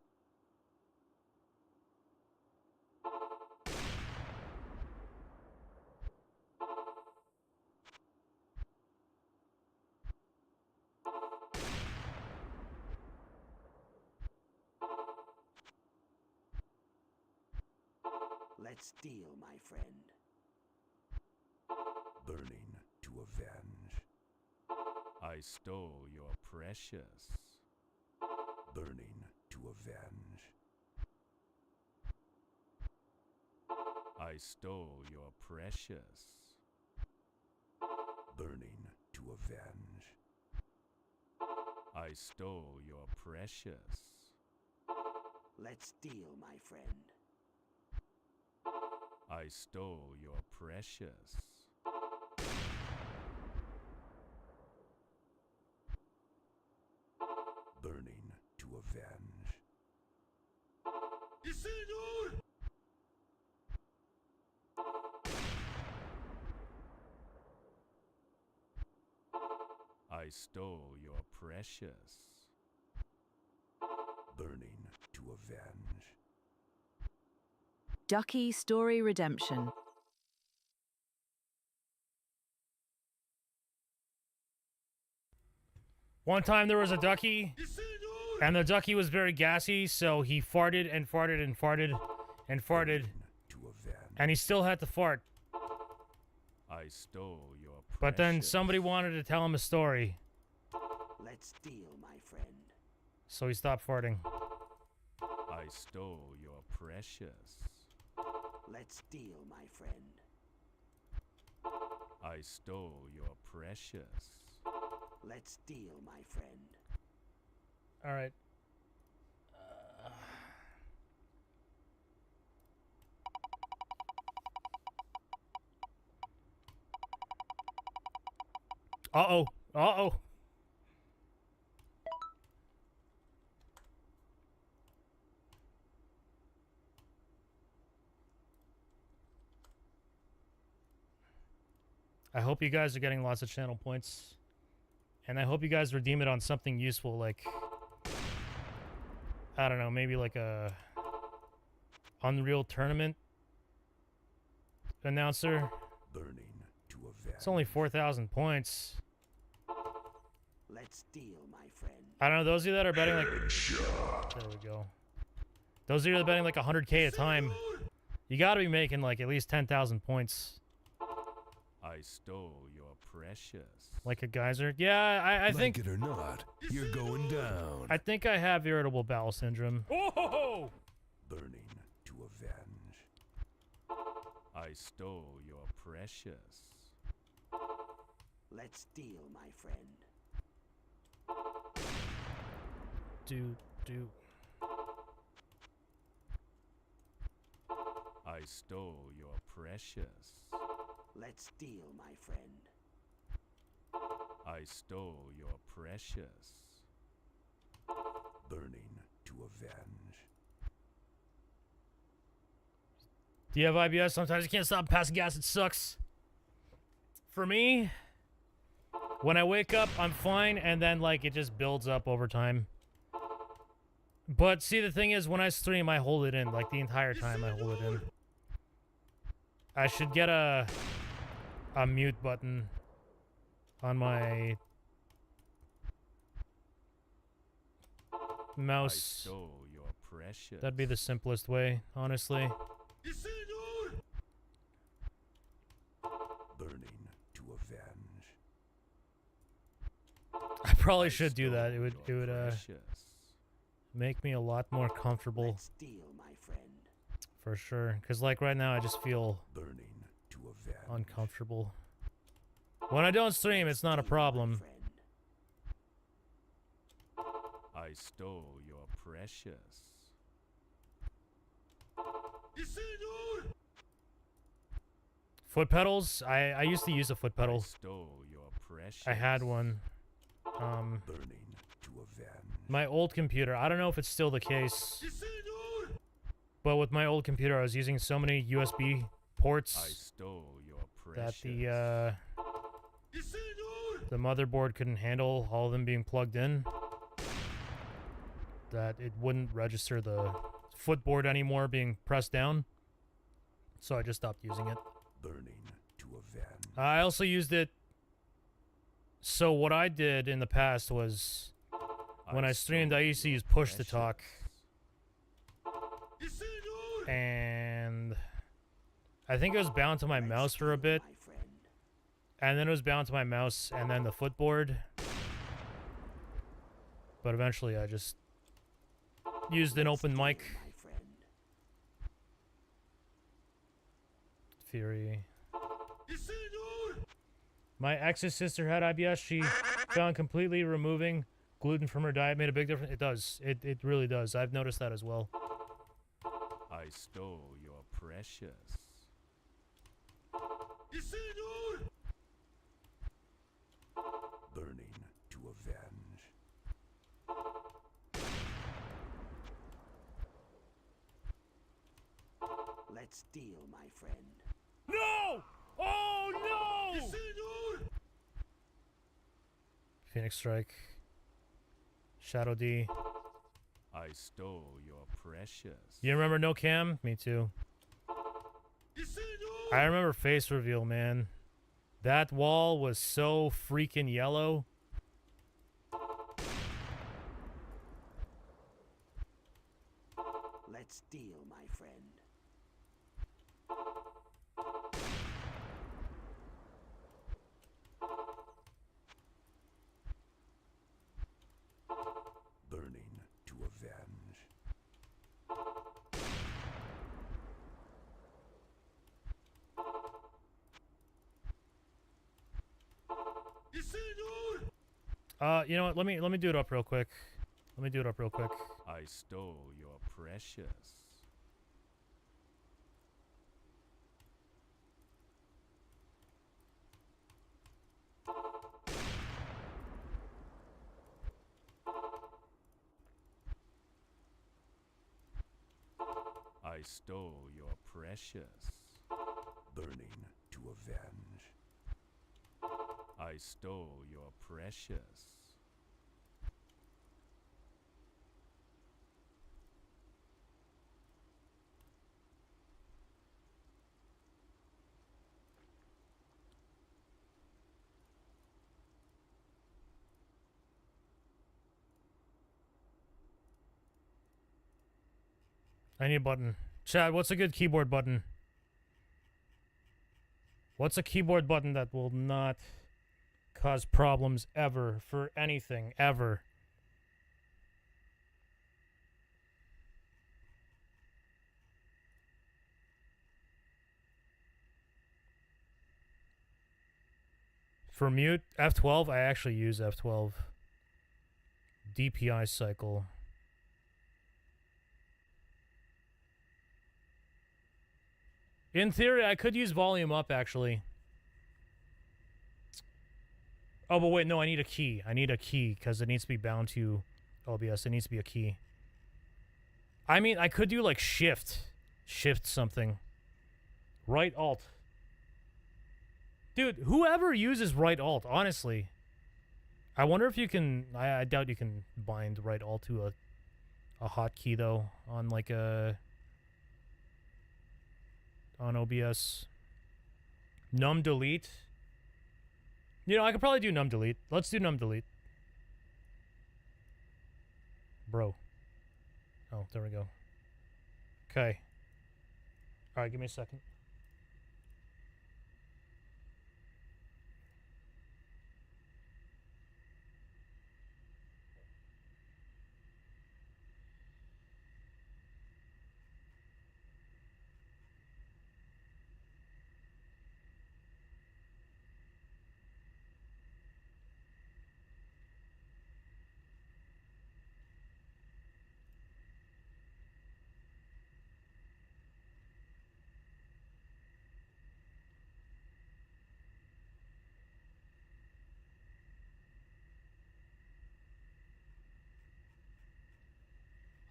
Let's deal, my friend. Burning to avenge. I stole your precious. Burning to avenge. I stole your precious. Burning to avenge. I stole your precious. Let's deal, my friend. I stole your precious. Burning to avenge. I stole your precious. Burning to avenge. Ducky Story Redemption. One time there was a ducky, and the ducky was very gassy, so he farted and farted and farted and farted, To avenge. and he still had to fart. I stole your precious. But then somebody wanted to tell him a story, Let's deal, my friend. so he stopped farting. I stole your precious. Let's deal, my friend. I stole your precious. Let's deal, my friend. All right. Uh-oh. Uh-oh. I hope you guys are getting lots of channel points. And I hope you guys redeem it on something useful, like, I don't know, maybe like a Unreal Tournament announcer. Burning to avenge. It's only 4,000 points. Let's deal, my friend. I don't know, those of you that are betting like... There we go. Those of you that are betting like 100K a time, you gotta be making like at least 10,000 points. I stole your precious. Like a geyser. Yeah, I think... Like it or not, you're going down. I think I have irritable bowel syndrome. Oh! Burning to avenge. I stole your precious. Let's deal, my friend. Do. I stole your precious. Let's deal, my friend. I stole your precious. Burning to avenge. Do you have IBS? Sometimes you can't stop passing gas. It sucks. For me, When I wake up, I'm fine, and then, like, it just builds up over time. But, see, the thing is, when I stream, I hold it in. Like, the entire time, I hold it in. I should get a mute button on my I mouse. stole your precious. That'd be the simplest way, honestly. Burning to avenge. I probably I should do that. It stole would your it would precious. make me a lot more comfortable Let's deal, my friend. for sure. Cause like right now, I just feel Burning to avenge. uncomfortable. When I don't stream, it's not a Deal, my problem. friend. I stole your precious. Foot pedals. I used to use a foot I pedal. stole your precious. I had one. Burning to avenge. My old computer. I don't know if it's still the case. But with my old computer, I was using so many USB I ports stole your that precious. the motherboard couldn't handle all of them being plugged in. That it wouldn't register the footboard anymore being pressed down. So I just stopped using it. Burning to avenge. I also used it. So what I did in the past was when I streamed, I used to use push to talk. And I think it was bound to my Let's mouse for a deal, bit. my friend. And then it was bound to my mouse and then the footboard. But eventually I just used an open mic Deal, my friend. theory. My ex's sister had IBS. She found completely removing gluten from her diet made a big difference. It does. It really does. I've noticed that as well. I stole your precious. Burning to avenge. Let's deal, my friend. No! Oh no! Phoenix Strike. Shadow D. I stole your precious. You remember No Cam? Me too. I remember face reveal, man. That wall was so freaking yellow. Let's deal, my friend. Burning to avenge. You know what? Let me do it up real quick. Let me do it up real quick. I stole your precious. I stole your precious. Burning to avenge. I stole your precious. I need a button. Chad, what's a good keyboard button? What's a keyboard button that will not cause problems ever for anything, ever? For mute, F12, I actually use F12. DPI cycle. In theory, I could use volume up, actually. Oh, but wait, no, I need a key. I need a key, because it needs to be bound to OBS. It needs to be a key. I mean, I could do, like, shift. Shift something. Right alt. Dude, whoever uses right alt, honestly. I wonder if you can. I doubt you can bind right all to a hotkey though on like a on OBS. Num delete. You know, I could probably do num delete. Let's do num delete. Bro. Oh, there we go. Okay. All right, give me a second.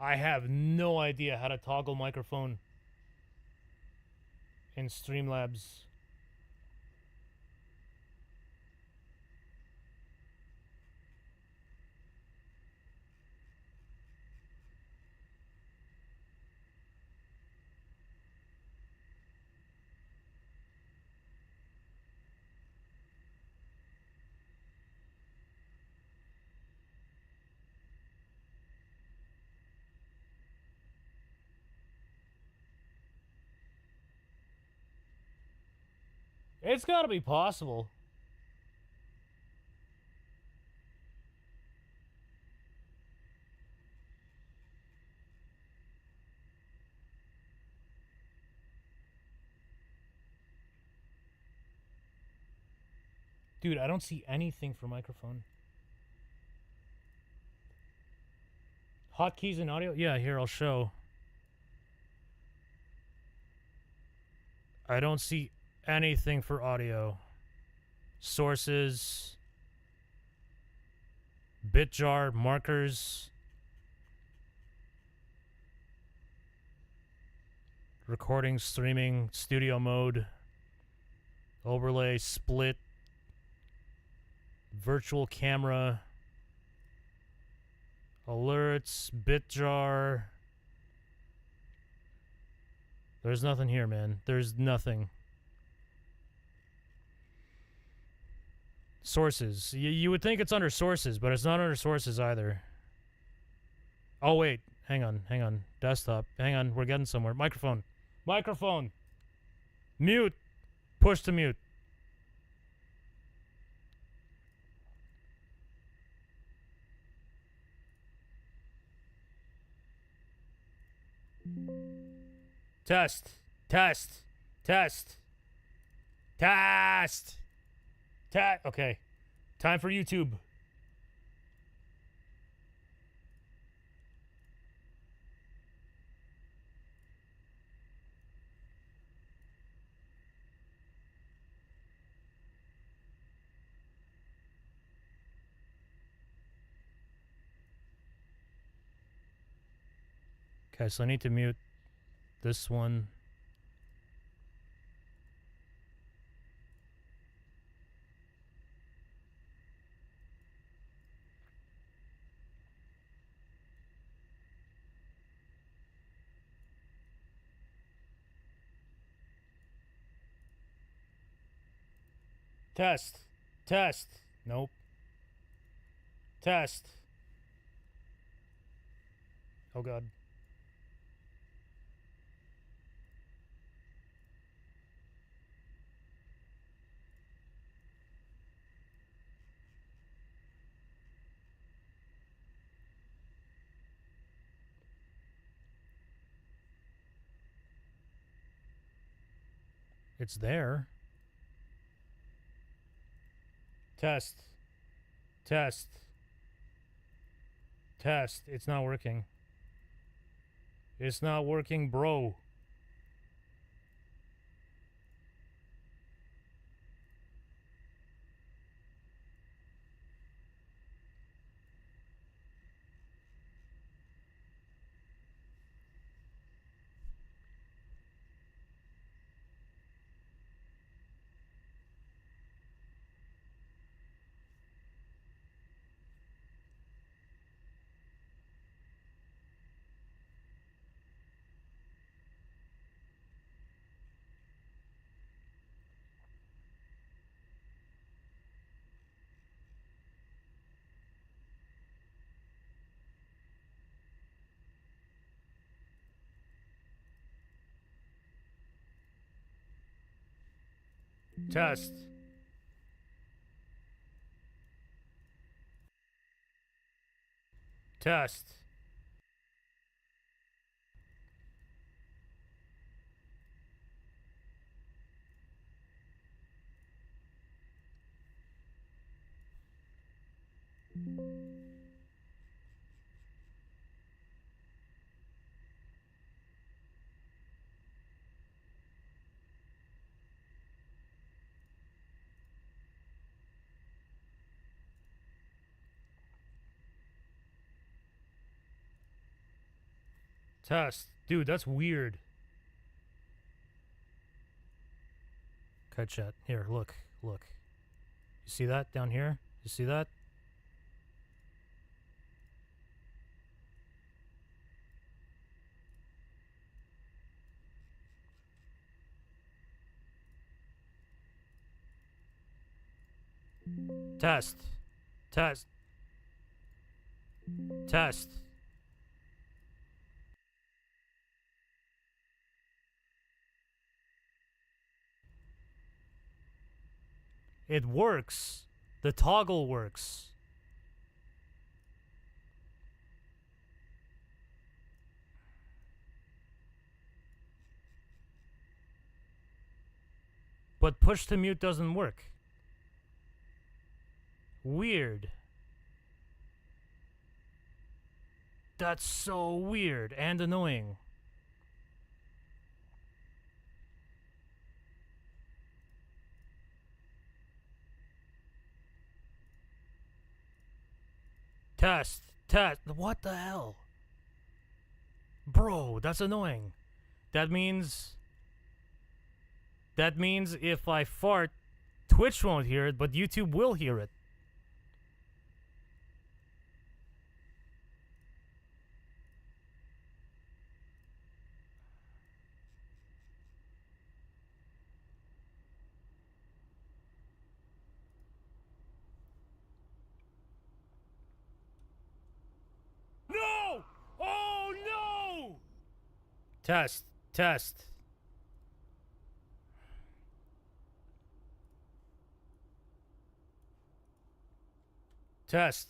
I have no idea how to toggle microphone in Streamlabs. It's got to be possible. Dude, I don't see anything for microphone. Hotkeys in audio? Yeah, here, I'll show. I don't see anything for audio. Sources. Bitjar, markers. Recording, streaming, studio mode. Overlay, split. Virtual camera. Alerts, Bitjar. There's nothing here, man. There's nothing. Sources. You would think it's under sources, but it's not under sources either. Oh, wait. Hang on. Desktop. Hang on. We're getting somewhere. Microphone. Microphone. Mute. Push to mute. Test. Okay. Time for YouTube. Okay, so I need to mute this one. Test. Nope. Test. Oh, God. It's there. Test. It's not working. It's not working, bro. Test. Test. Test. Dude, that's weird. Okay, chat. Here, look. Look. You see that down here? You see that? Test. Test. Test. It works. The toggle works. But push to mute doesn't work. Weird. That's so weird and annoying. Test. Test. What the hell? Bro, that's annoying. That means if I fart, Twitch won't hear it, but YouTube will hear it. No! Oh no! Test. Test. Test.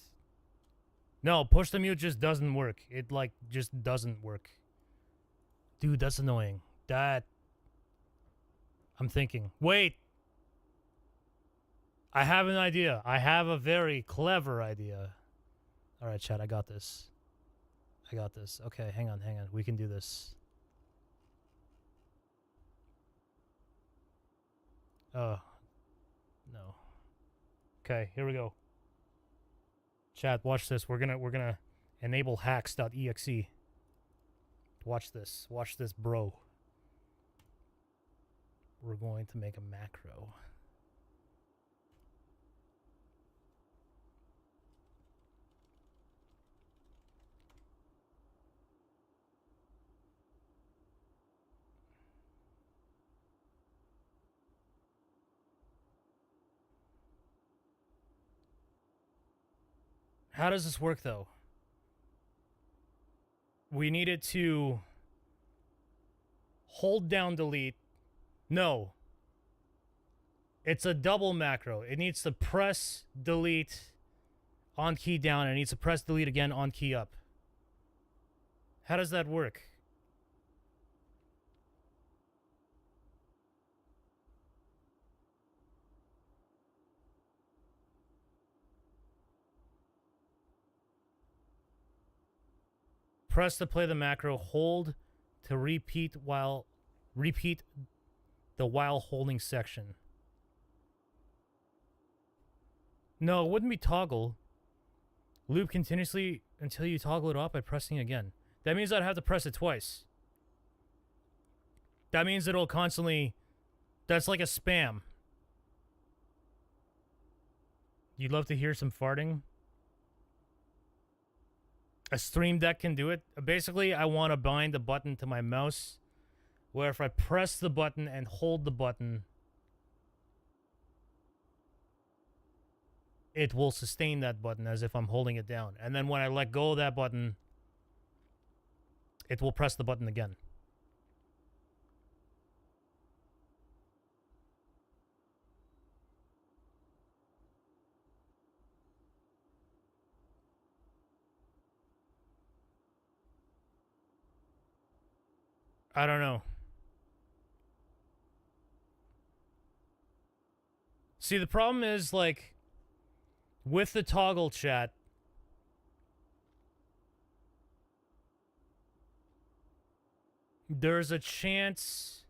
No, push the mute just doesn't work. It, like, just doesn't work. Dude, that's annoying. That... I'm thinking. Wait! I have an idea. I have a very clever idea. Alright, chat, I got this. I got this. Okay, hang on, hang on. We can do this. Oh. No. Okay, here we go. Chat, watch this. We're gonna enable hacks.exe. Watch this. Watch this, bro. We're going to make a macro. How does this work, though? We needed to hold down delete. No. It's a double macro. It needs to press delete on key down, and it needs to press delete again on key up. How does that work? Press to play the macro, hold to repeat the while holding section. No, it wouldn't be toggle. Loop continuously until you toggle it off by pressing again. That means I'd have to press it twice. That means it'll constantly... That's like a spam. You'd love to hear some farting? A stream deck can do it. Basically, I want to bind the button to my mouse, where if I press the button and hold the button, it will sustain that button as if I'm holding it down. And then when I let go of that button, it will press the button again. I don't know. See, the problem is, like, with the toggle chat, there's a chance...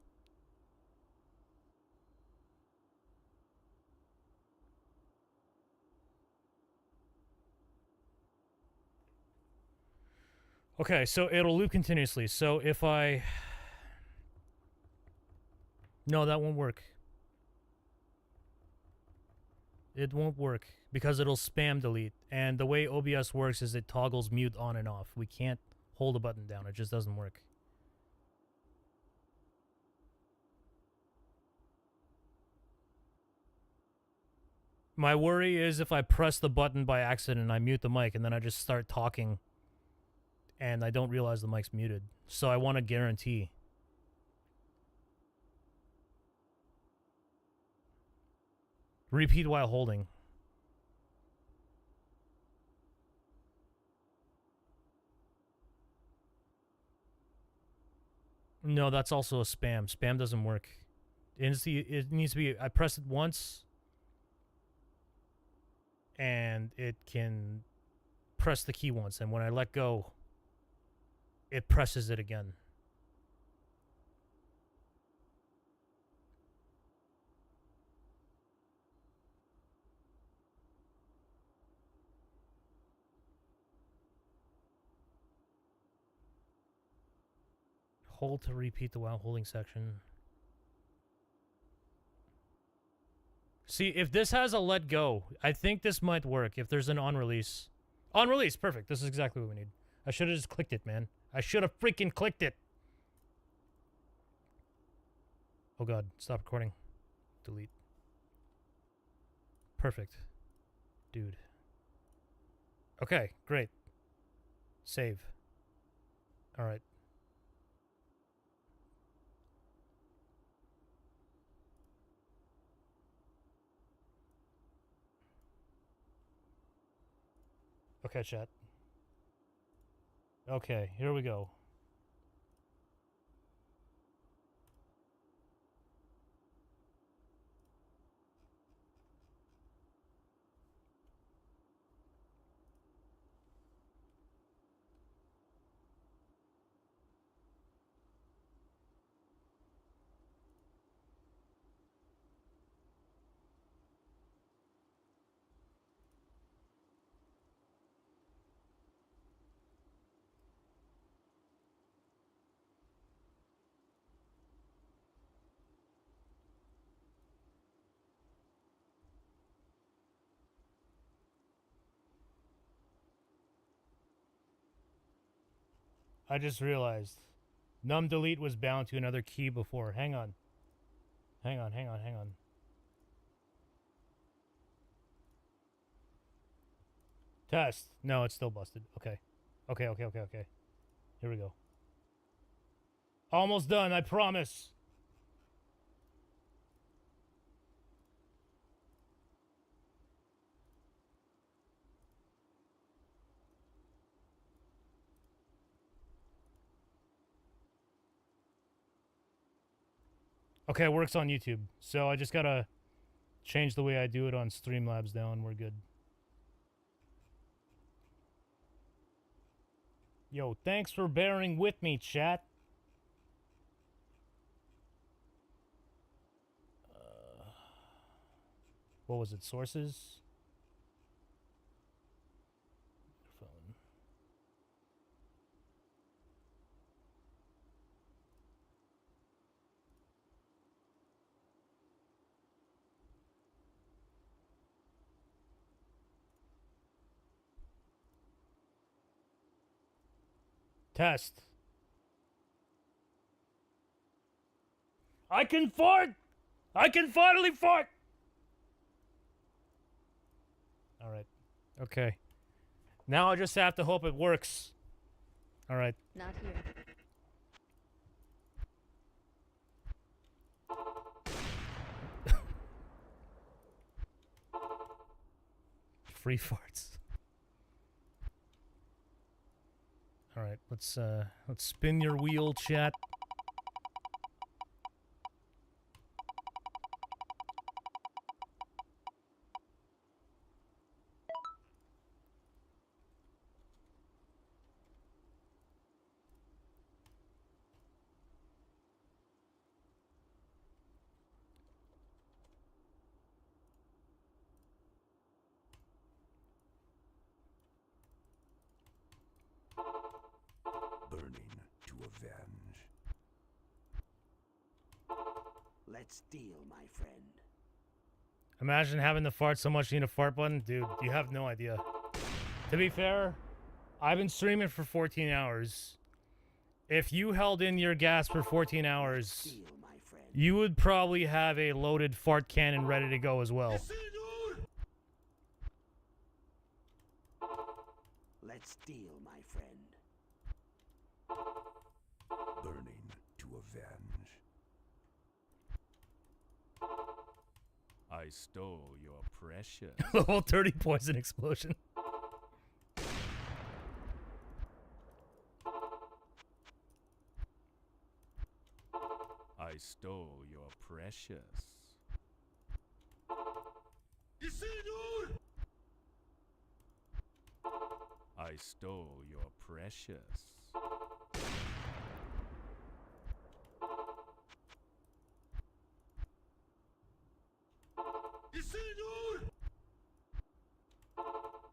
Okay, so it'll loop continuously. So if I... No, that won't work. It won't work because it'll spam delete. And the way OBS works is it toggles mute on and off. We can't hold a button down. It just doesn't work. My worry is if I press the button by accident and I mute the mic and then I just start talking and I don't realize the mic's muted. So I want to guarantee. Repeat while holding. No, that's also a spam. Spam doesn't work. It needs to be... I press it once and it can press the key once, and when I let go, it presses it again. Hold to repeat the while holding section. See, if this has a let go, I think this might work if there's an on release. On release, perfect. This is exactly what we need. I should have just clicked it, man. I should have freaking clicked it. Oh god, stop recording. Delete. Perfect. Dude. Okay, great. Save. Alright. Okay, chat. Okay, here we go. I just realized num delete was bound to another key before. Hang on. Hang on. Test. No, it's still busted. Okay. Okay. Here we go. Almost done, I promise. Okay, it works on YouTube. So I just gotta change the way I do it on Streamlabs now and we're good. Yo, thanks for bearing with me, chat. What was it? Sources? Phone. Test. I can fart! I can finally fart! Alright. Okay. Now I just have to hope it works. Alright. Not here. Free farts. Alright, let's spin your wheel, chat. avenge. Let's deal, my friend. Imagine having to fart so much you need a fart button. Dude, you have no idea. To be fair, I've been streaming for 14 hours. If you held in your gas for 14 hours, Deal, my friend. you would probably have a loaded fart cannon ready to go as well. Let's deal, my friend. Burning to avenge. I stole your precious. Level 30 poison explosion. I stole your precious. I stole your precious.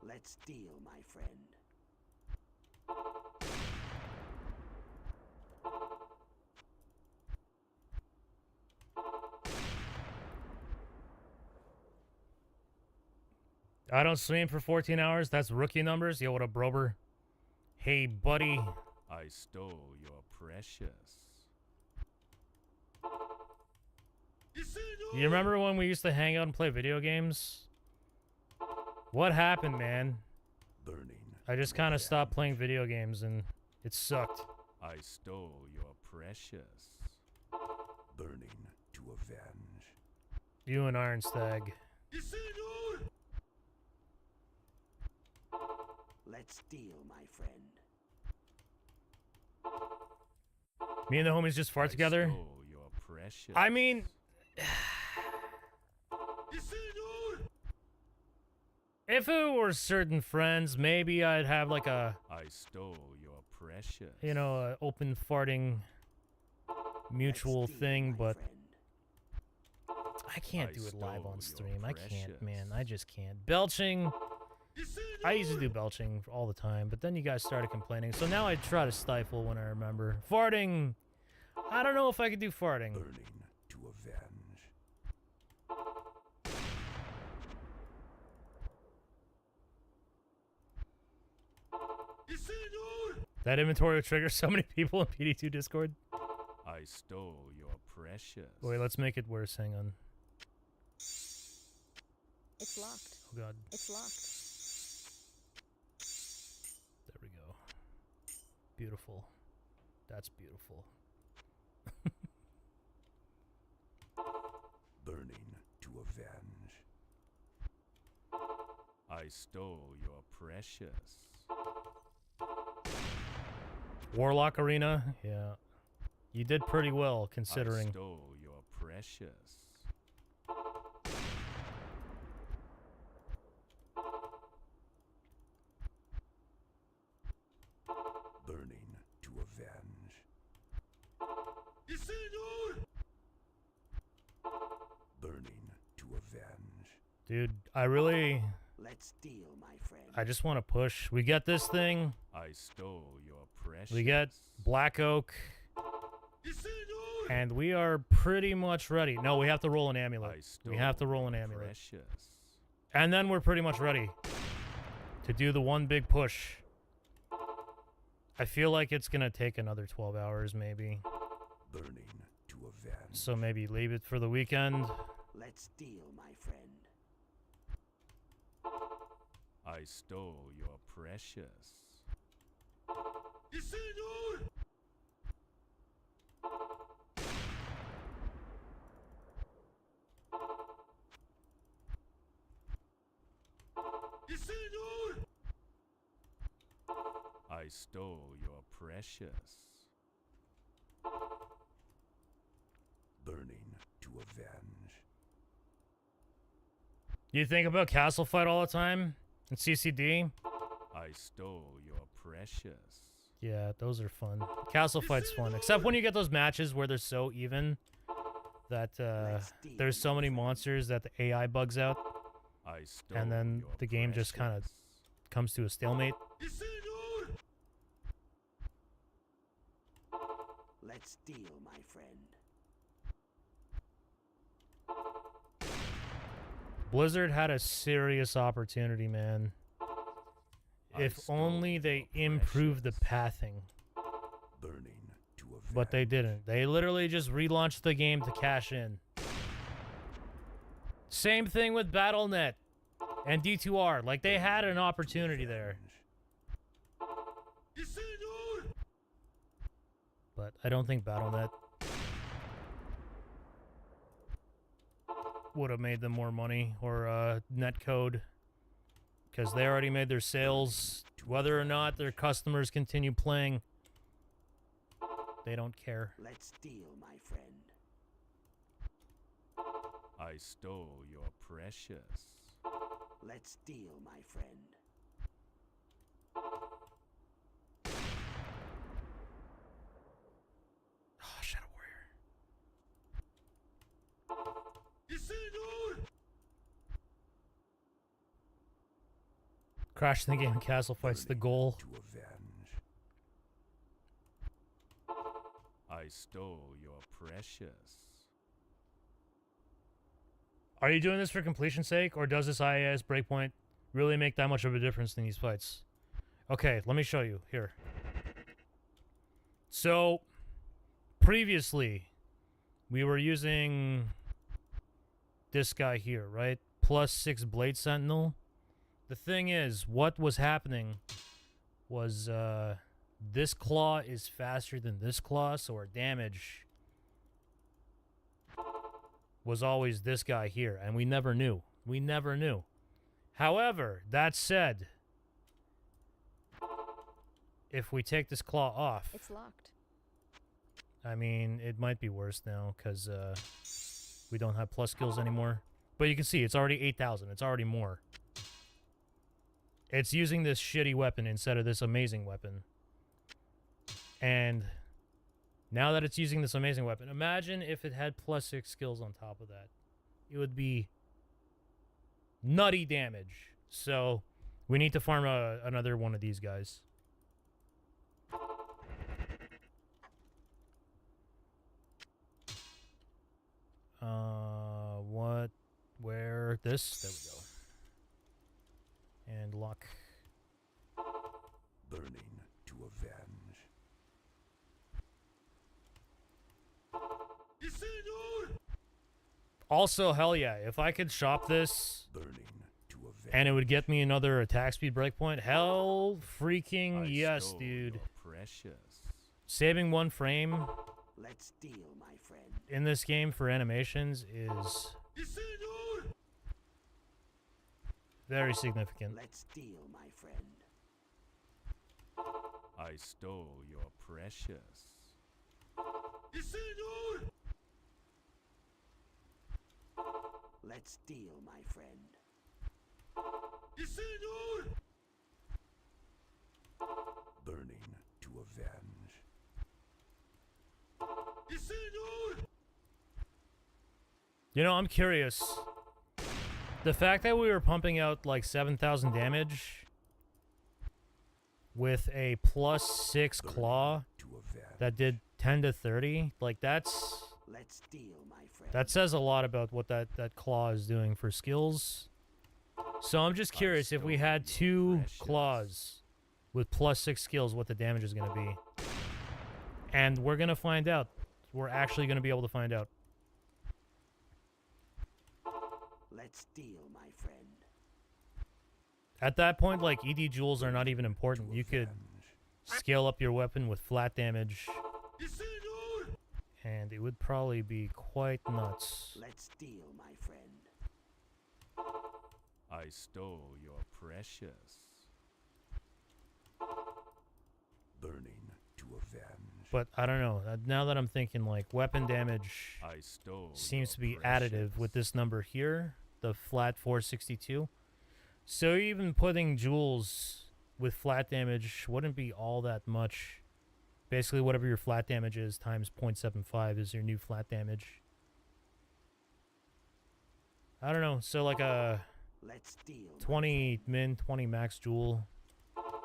Let's deal, my friend. I don't stream for 14 hours. That's rookie numbers. Yo, what up, Brober? Hey, buddy. I stole your precious. You remember when we used to hang out and play video games? What happened, man? Burning. I just kind of stopped playing video games and it sucked. I stole your precious. Burning to avenge. You and Iron Stag. Let's deal, my friend. Me and the homies just fart I together. stole your precious. I mean, if it were certain friends, maybe I'd have like a, I stole your precious. you know, a open farting mutual Let's deal, thing, my but friend. I can't I do it live stole on your stream. I can't, precious. man. I just can't. Belching. I used to do belching all the time, but then you guys started complaining. So now I try to stifle when I remember. Farting. I don't know if I could do farting. Burning to avenge. That inventory will trigger so many people in PD2 Discord. I stole your precious. Wait, let's make it worse. Hang on. It's locked. Oh, God. It's locked. There we go. Beautiful. That's beautiful. Burning to avenge. I stole your precious. Warlock Arena? Yeah. You did pretty well, I considering. stole your precious. Burning to avenge. Burning to avenge. Dude, I really... Let's deal, my friend. I just want to push. We get this thing. I stole your precious. We get Black Oak. And we are pretty much ready. No, we have to roll an I amulet. stole We have to roll an your amulet. precious. And then we're pretty much ready to do the one big push. I feel like it's going to take another 12 hours, maybe. Burning to avenge. So maybe leave it for the weekend. Let's deal, my friend. I stole your precious. I stole your precious. Burning to avenge. You think about Castle Fight all the time? And CCD? I stole your precious. Yeah, those are fun. Castle Fight's fun. Except when you get those matches where they're so even that Let's deal, there's so my many friend. monsters that the AI bugs out I stole and then your the game just kind of precious. comes to a stalemate. Let's deal, my friend. Blizzard had a serious opportunity, man. I If stole only they your improved the precious. pathing. Burning to avenge. But they didn't. They literally just relaunched the game to cash in. Same thing with BattleNet and D2R. Like, they had an opportunity there. But I don't think BattleNet would have made them more money, or Netcode, because they already made their sales. Whether or not their customers continue playing, they don't care. Let's deal, my friend. I stole your precious. Let's deal, my friend. Oh, Shadow Warrior. Crashing the game and castle fights the goal. To avenge. I stole your precious. Are you doing this for completion's sake, or does this IAS breakpoint really make that much of a difference in these fights? Okay, let me show you. Here. So, previously, we were using this guy here, right? +6 Blade Sentinel. The thing is, what was happening was this claw is faster than this claw, so our damage was always this guy here, and we never knew. We never knew. However, that said, if we take this claw off, It's locked. I mean, it might be worse now, because we don't have plus skills anymore. But you can see, it's already 8,000. It's already more. It's using this shitty weapon instead of this amazing weapon. And now that it's using this amazing weapon, imagine if it had +6 skills on top of that. It would be nutty damage. So we need to farm another one of these guys. What? Where? This? There we go. And luck. Burning to avenge. Also, hell yeah, if I could shop this Burning to avenge. and it would get me another attack speed breakpoint, hell freaking I yes, stole dude. your precious. Saving 1 frame Let's deal, my friend. in this game for animations is very significant. Let's deal, my friend. I stole your precious. Let's deal, my friend. Burning to avenge. You know, I'm curious. The fact that we were pumping out like 7,000 damage with a +6 claw To avenge. that did 10 to 30, like that's... Let's deal, my friend. That says a lot about what that claw is doing for skills. So I'm just curious if we had 2 claws with +6 skills, what the damage is going to be. And we're going to find out. We're actually going to be able to find out. Let's deal, my friend. At that point, like, ED jewels are not even important. You could scale up your weapon with flat damage, and it would probably be quite nuts. Let's deal, my friend. I stole your precious. Burning to avenge. But I don't know. Now that I'm thinking, like, weapon damage I stole seems your to be precious. additive with this number here, the flat 462. So even putting jewels with flat damage wouldn't be all that much. Basically, whatever your flat damage is times 0.75 is your new flat damage. I don't know. So like a Let's deal. my 20 min, 20 max jewel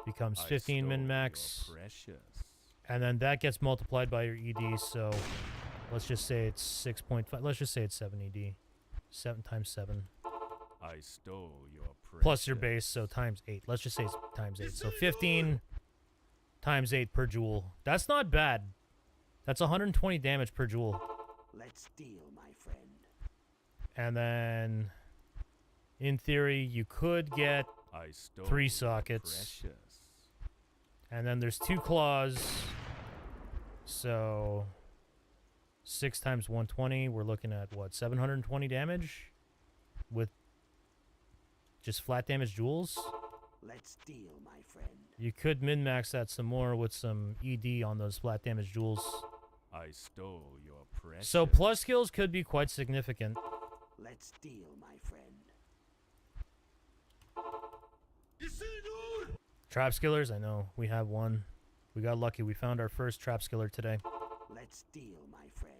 becomes I 15 min stole max. your precious. And then that gets multiplied by your ED, so let's just say it's 6.5. Let's just say it's 7 ED. 7 times 7. I stole your precious. Plus your base, so times 8. Let's just say it's times 8. So 15 times 8 per joule. That's not bad. That's 120 damage per joule. Let's deal, my friend. And then, in theory, you could get I stole 3 your sockets. precious. And then there's 2 claws. So 6 times 120, we're looking at what, 720 damage? With just flat damage jewels? Let's deal, my friend. You could min-max that some more with some ED on those flat damage jewels. I stole your precious. So plus skills could be quite significant. Let's deal, my friend. Trap skillers, I know. We have one. We got lucky. We found our first trap skiller today. Let's deal, my friend.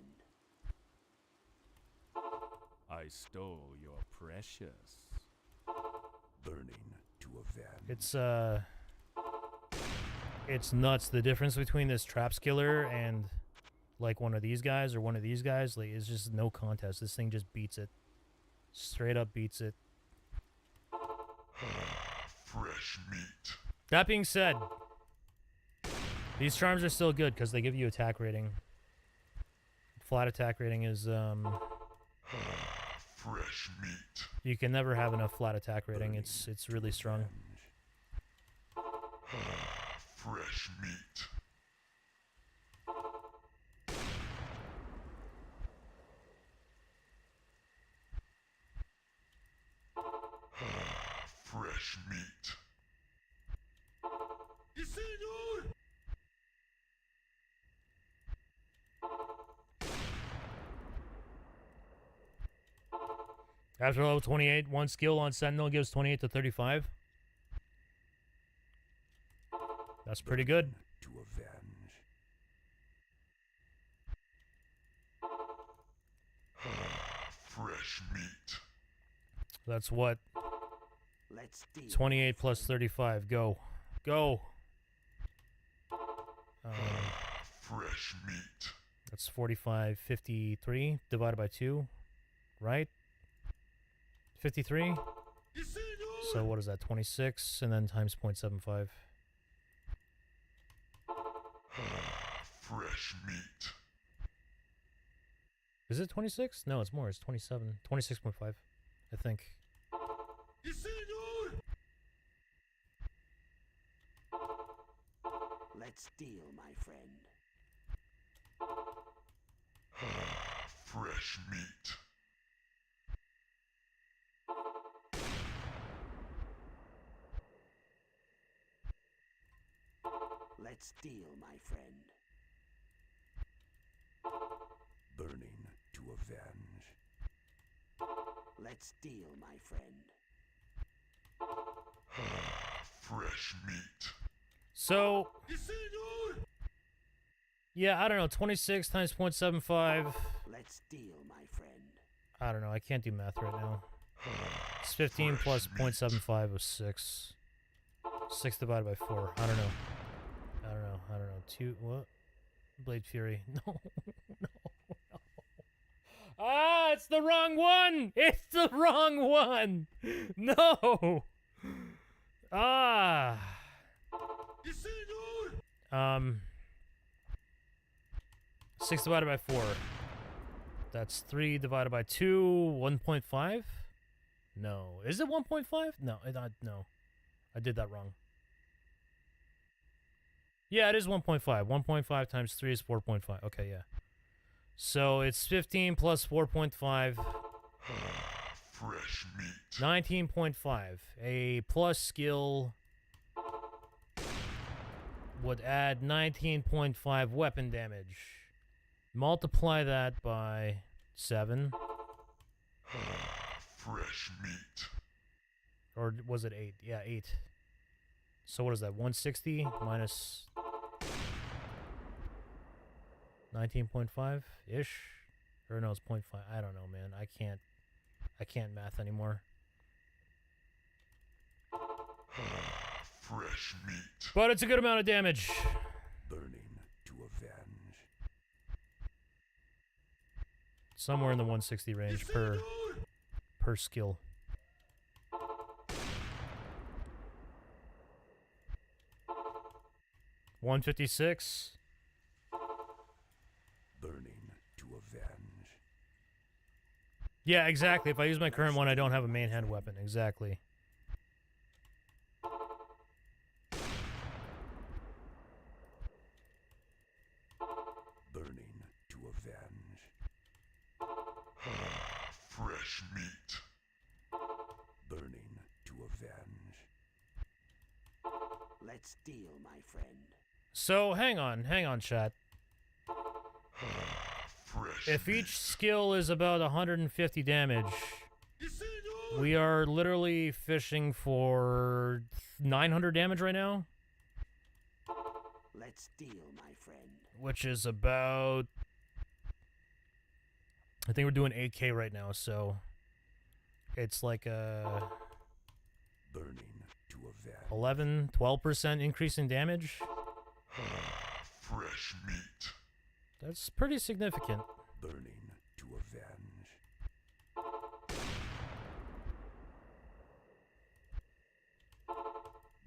I stole your precious. Burning to avenge. It's nuts. The difference between this trap skiller and like one of these guys or one of these guys, like, it's just no contest. This thing just beats it. Straight up beats it. Fresh meat. That being said, these charms are still good because they give you attack rating. Flat attack rating is, Fresh meat. you can never have enough flat attack rating. It's really strong. Fresh meat. Fresh meat. After level 28, one skill on Sentinel gives 28 to 35. That's pretty good. To avenge. Fresh meat. That's what? Let's deal. 28 plus 35. Go. Go. Fresh meat. That's 45, 53 divided by 2, right? 53? So what is that, 26, and then times 0.75. Fresh meat. Is it 26? No, it's more. It's 27. 26.5, I think. Let's deal, my friend. Fresh meat. Let's deal, my friend. Burning to avenge. Let's deal, my friend. Fresh meat. So, yeah, I don't know. 26 times 0.75. Let's deal, my friend. I don't know. I can't do math right now. It's 15 plus 0.75 was 6. 6 divided by 4. I don't know. I don't know. 2, what? Blade Fury. No. No. Ah, it's the wrong one! It's the wrong one! No! Ah. 6 divided by 4. That's 3 divided by 2, 1.5? No. Is it 1.5? No, no. I did that wrong. Yeah, it is 1.5. 1.5 times 3 is 4.5. Okay, yeah. So it's 15 plus 4.5. Fresh meat. 19.5. A plus skill would add 19.5 weapon damage. Multiply that by 7. Fresh meat. Or was it 8? Yeah, 8. So what is that? 160 minus 19.5-ish? Or no, it's 0.5. I don't know, man. I can't math anymore. Fresh meat. But it's a good amount of damage. Burning Somewhere in the 160 range per skill. $156. Burning to avenge. Yeah, exactly. If I use my current one, I don't have a main hand weapon. Exactly. Burning to avenge. Fresh meat. Burning to avenge. Let's deal, my friend. So, hang on, chat. Fresh If meat. each skill is about 150 damage, we are literally fishing for 900 damage right now, Let's deal, my friend. which is about... I think we're doing 8k right now, so it's like a Burning to avenge. 11, 12% increase in damage. Fresh meat. That's pretty significant. Burning to avenge.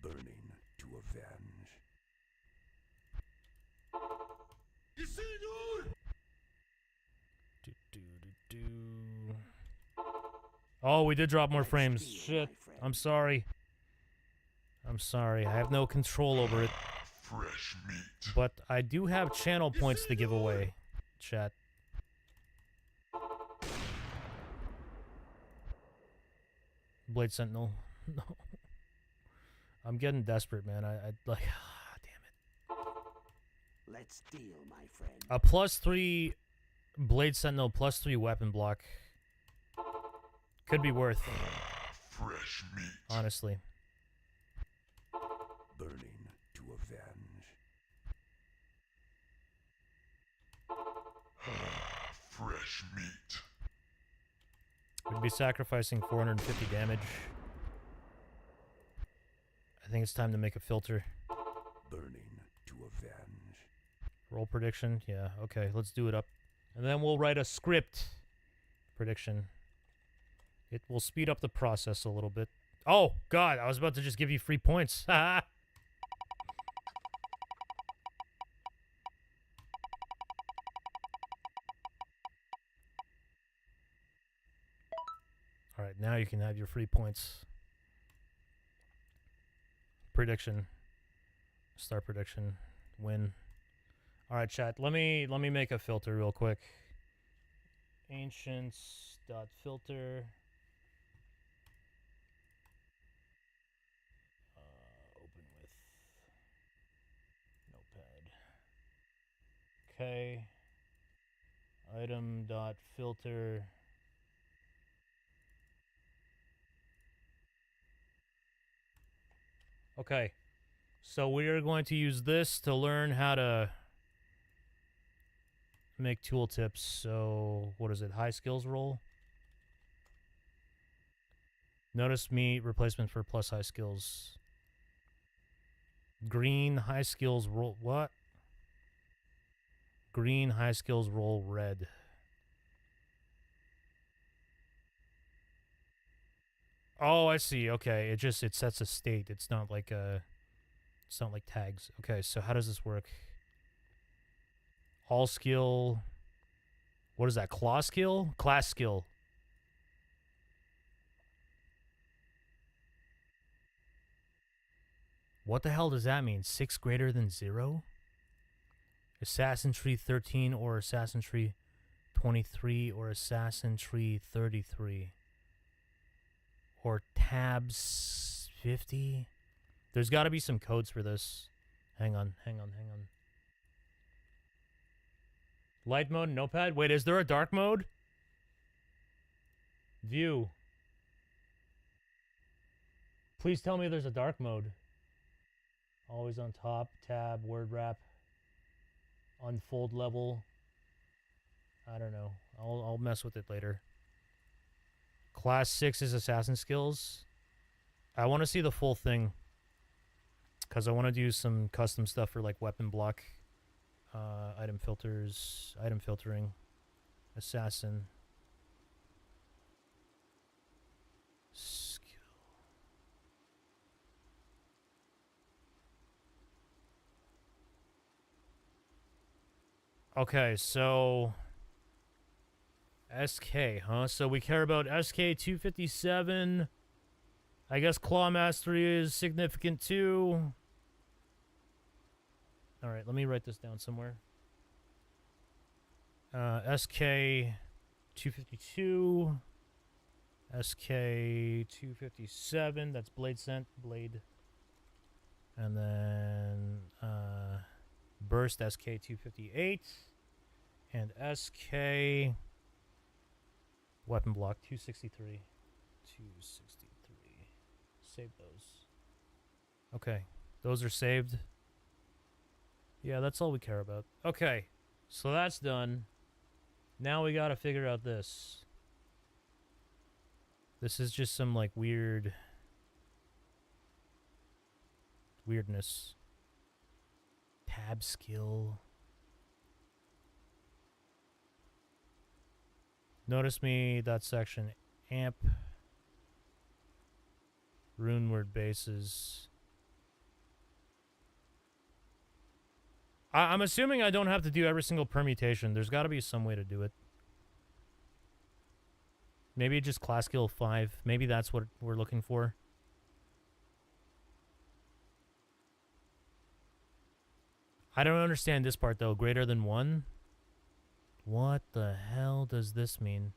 Burning to avenge. Do, do, do, do. Oh, we did drop more Let's frames. deal, Shit. my friend. I'm sorry. I'm sorry. I have no control over it. Fresh meat. But I do have channel points to give away, chat. Blade Sentinel. No. I'm getting desperate, man. I like... damn it. Let's deal, my friend. A +3 Blade Sentinel, +3 weapon block. Could be worth, Fresh meat. honestly. Burning to avenge. Fresh meat. We'd be sacrificing 450 damage. I think it's time to make a filter. Burning to avenge. Roll prediction. Yeah, okay, let's do it up. And then we'll write a script prediction. It will speed up the process a little bit. Oh, God, I was about to just give you free points. Haha. All right, now you can have your free points. Prediction. Start prediction. Win. All right, chat. Let me make a filter real quick. Ancients.filter. Open with Notepad. Okay. Item.filter. Okay. So we are going to use this to learn how to make tooltips. So what is it? High skills roll. Notice meat replacement for plus high skills. Green high skills roll what? Green high skills roll red. Oh, I see. Okay, it sets a state. It's not like tags. Okay, so how does this work? All skill. What is that? Claw skill? Class skill. What the hell does that mean? 6 greater than 0? Assassin Tree 13 or Assassin Tree 23 or Assassin Tree 33. Or tabs 50? There's got to be some codes for this. Hang on. Light mode, notepad? Wait, is there a dark mode? View. Please tell me there's a dark mode. Always on top, tab, word wrap, unfold level. I don't know. I'll mess with it later. Class 6 is assassin skills. I want to see the full thing, because I want to do some custom stuff for like weapon block, item filters, item filtering, Assassin. Skill. Okay, so SK, huh? So we care about SK 257. I guess Claw Mastery is significant too. Alright, let me write this down somewhere. SK 252. SK 257. That's Blade Scent. Blade. And then Burst SK 258. And SK Weapon Block 263. 263. Save those. Okay. Those are saved. Yeah, that's all we care about. Okay. So that's done. Now we gotta figure out this. This is just some, like, weirdness. Tab skill. Notice me, that section. Amp. Rune word bases. I'm assuming I don't have to do every single permutation. There's got to be some way to do it. Maybe just class skill 5. Maybe that's what we're looking for. I don't understand this part, though. Greater than 1? What the hell does this mean?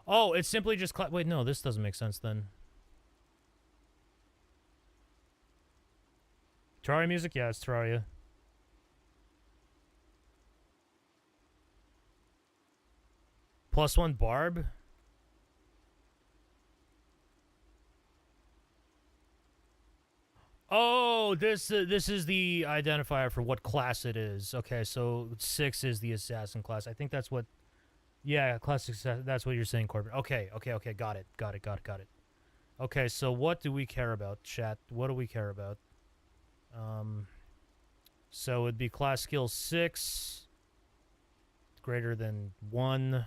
Oh, it's simply just... Wait, no, this doesn't make sense, then. Terraria music? Yeah, it's Terraria. +1 Barb? Oh, this is the identifier for what class it is. Okay, so 6 is the assassin class. I think that's what... Yeah, classic assassin. That's what you're saying, Corbin. Okay. Got it. Okay, so what do we care about, chat? What do we care about? So it'd be class skill 6, greater than 1.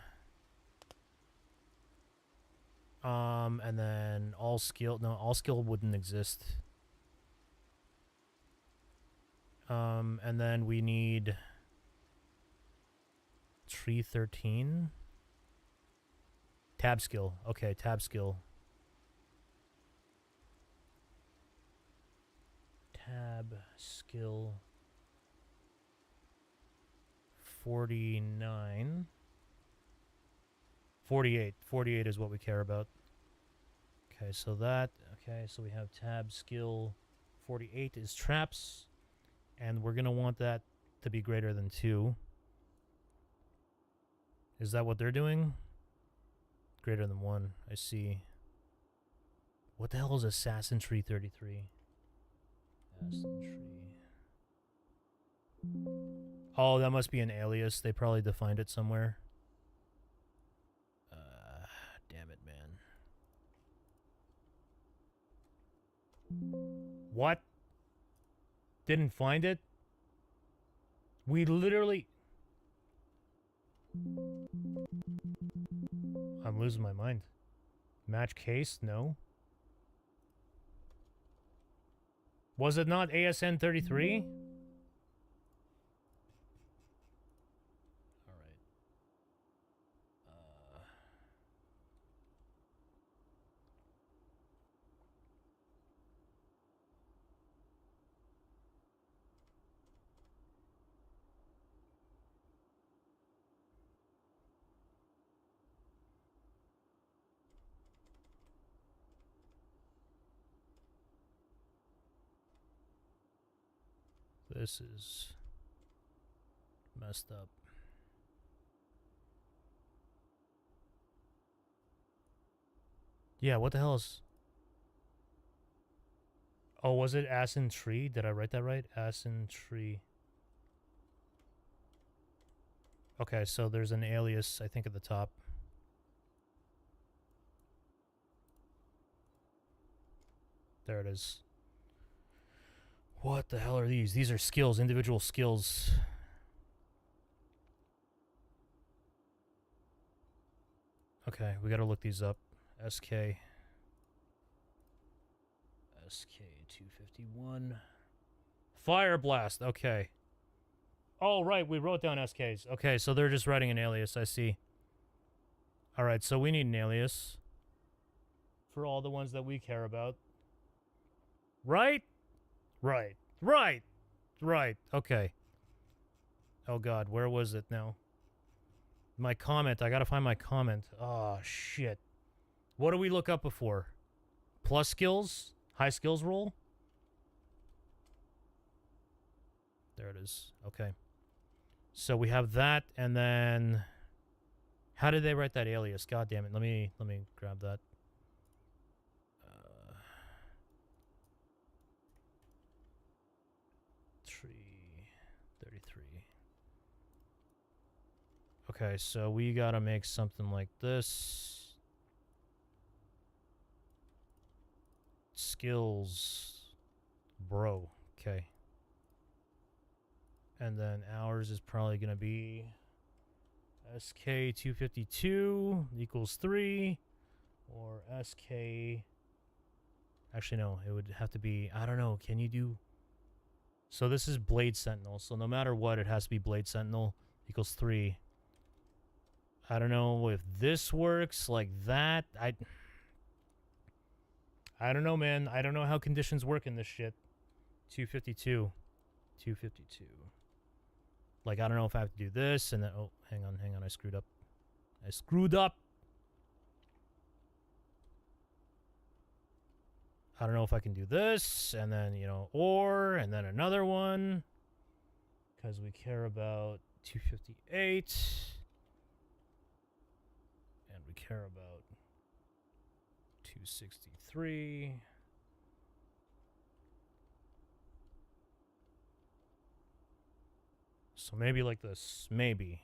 And then all skill. No, all skill wouldn't exist. And then we need tree 13. Tab skill. Okay, tab skill. Tab skill 49. 48. 48 is what we care about. Okay, so that... Okay, so we have tab skill 48 is traps. And we're going to want that to be greater than 2. Is that what they're doing? Greater than 1. I see. What the hell is Assassin Tree 33? Assassin Tree. Oh, that must be an alias. They probably defined it somewhere. Damn it, man. What? Didn't find it? We literally... I'm losing my mind. Match case? No. Was it not ASN 33? Alright. This is messed up. Yeah, what the hell is... Oh, was it Asin Tree? Did I write that right? Asin Tree. Okay, so there's an alias, I think, at the top. There it is. What the hell are these? These are skills, individual skills. Okay, we gotta look these up. SK 251. Fire Blast. Okay. Oh, right. We wrote down SKs. Okay, so they're just writing an alias. I see. All right, so we need an alias for all the ones that we care about. Right? Right. Right. Right. Okay. Oh, God. Where was it now? My comment. I gotta find my comment. Oh, shit. What do we look up before? Plus skills? High skills roll? There it is. Okay. So we have that, and then how did they write that alias? God damn it. Let me grab that. Tree 33. Okay, so we gotta make something like this. Skills, bro. Okay. And then ours is probably going to be SK252 equals 3, or SK... Actually, no, it would have to be... I don't know, can you do... So this is Blade Sentinel, so no matter what, it has to be Blade Sentinel equals 3. I don't know if this works like that. I don't know, man. I don't know how conditions work in this shit. 252. 252. Like, I don't know if I have to do this, and then... Oh, hang on, I screwed up. I screwed up! I don't know if I can do this, and then, you know, or, and then another one. Because we care about 258. And we care about 263. So maybe like this. Maybe.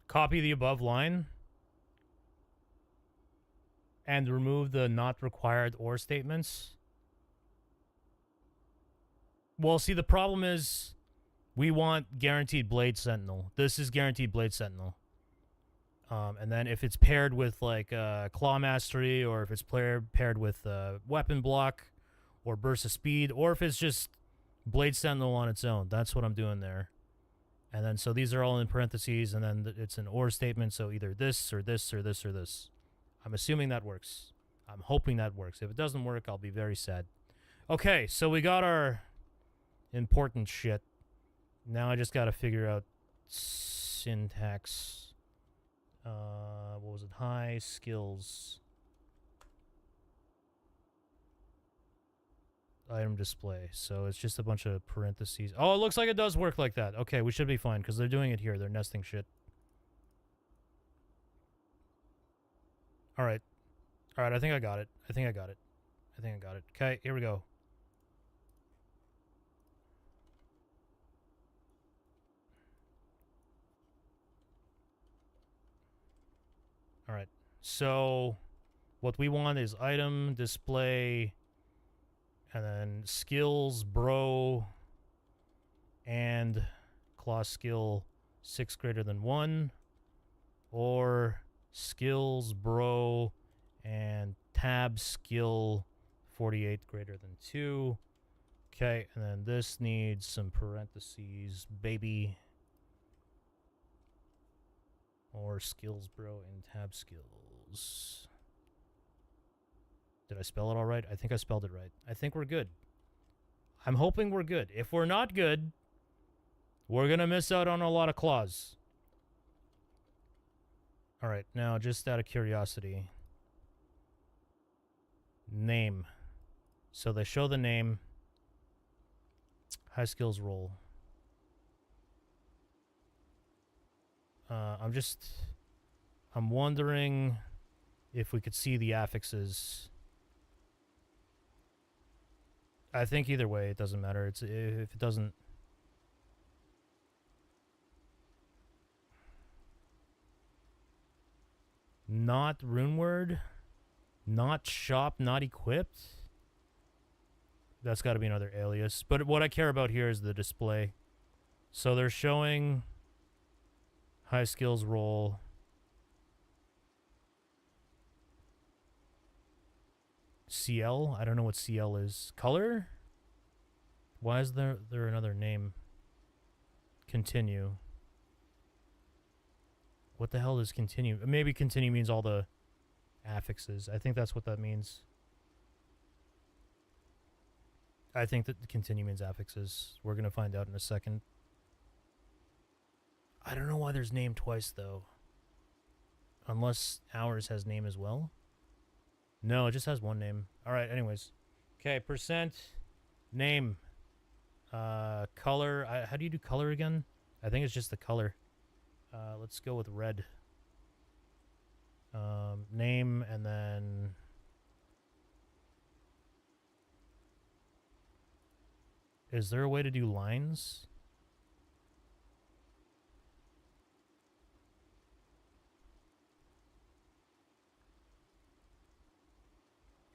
Copy the above line. And remove the not required or statements. Well, see, the problem is we want guaranteed Blade Sentinel. This is guaranteed Blade Sentinel. And then if it's paired with like Claw Mastery, or if it's paired with Weapon Block or Burst of Speed, or if it's just Blade Sentinel on its own, that's what I'm doing there. And then so these are all in parentheses, and then it's an or statement, so either this or this or this or this. I'm assuming that works. I'm hoping that works. If it doesn't work, I'll be very sad. Okay, so we got our important shit. Now I just got to figure out syntax. What was it? High skills. Item display. So it's just a bunch of parentheses. Oh, it looks like it does work like that. Okay, we should be fine because they're doing it here. They're nesting shit. All right. All right, I think I got it. Okay, here we go. All right. So what we want is item display, and then skills, bro, and claw skill 6 greater than 1, or skills, bro, and tab skill 48 greater than 2. Okay, and then this needs some parentheses, baby. Or skills, bro, and tab skills. Did I spell it all right? I think I spelled it right. I think we're good. I'm hoping we're good. If we're not good, we're going to miss out on a lot of claws. All right, now just out of curiosity. Name. So they show the name. High skills roll. I'm wondering if we could see the affixes. I think either way, it doesn't matter. If it doesn't... Not rune word, not shop, not equipped. That's got to be another alias. But what I care about here is the display. So they're showing high skills role. CL? I don't know what CL is. Color? Why is there another name? Continue. What the hell does continue? Maybe continue means all the affixes. I think that's what that means. I think that continue means affixes. We're going to find out in a second. I don't know why there's name twice, though. Unless ours has name as well. No, it just has one name. All right, anyways. Okay, percent, name, color. How do you do color again? I think it's just the color. Let's go with red. Name, and then... Is there a way to do lines?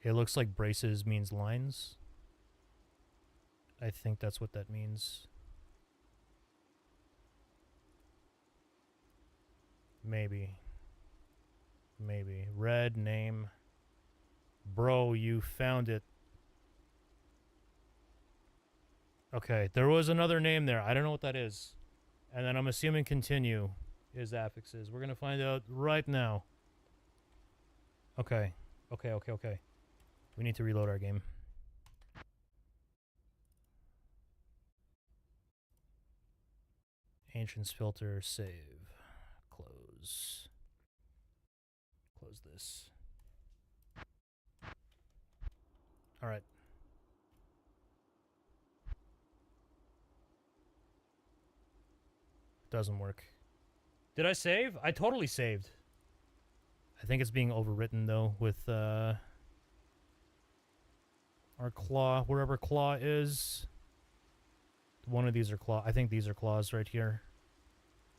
It looks like braces means lines. I think that's what that means. Maybe. Maybe. Red, name. Bro, you found it. Okay, there was another name there. I don't know what that is. And then I'm assuming continue is affixes. We're going to find out right now. Okay. Okay. We need to reload our game. Ancients filter, save, close. Close this. All right. Doesn't work. Did I save? I totally saved. I think it's being overwritten though with our claw, wherever claw is. One of these are claw. I think these are claws right here.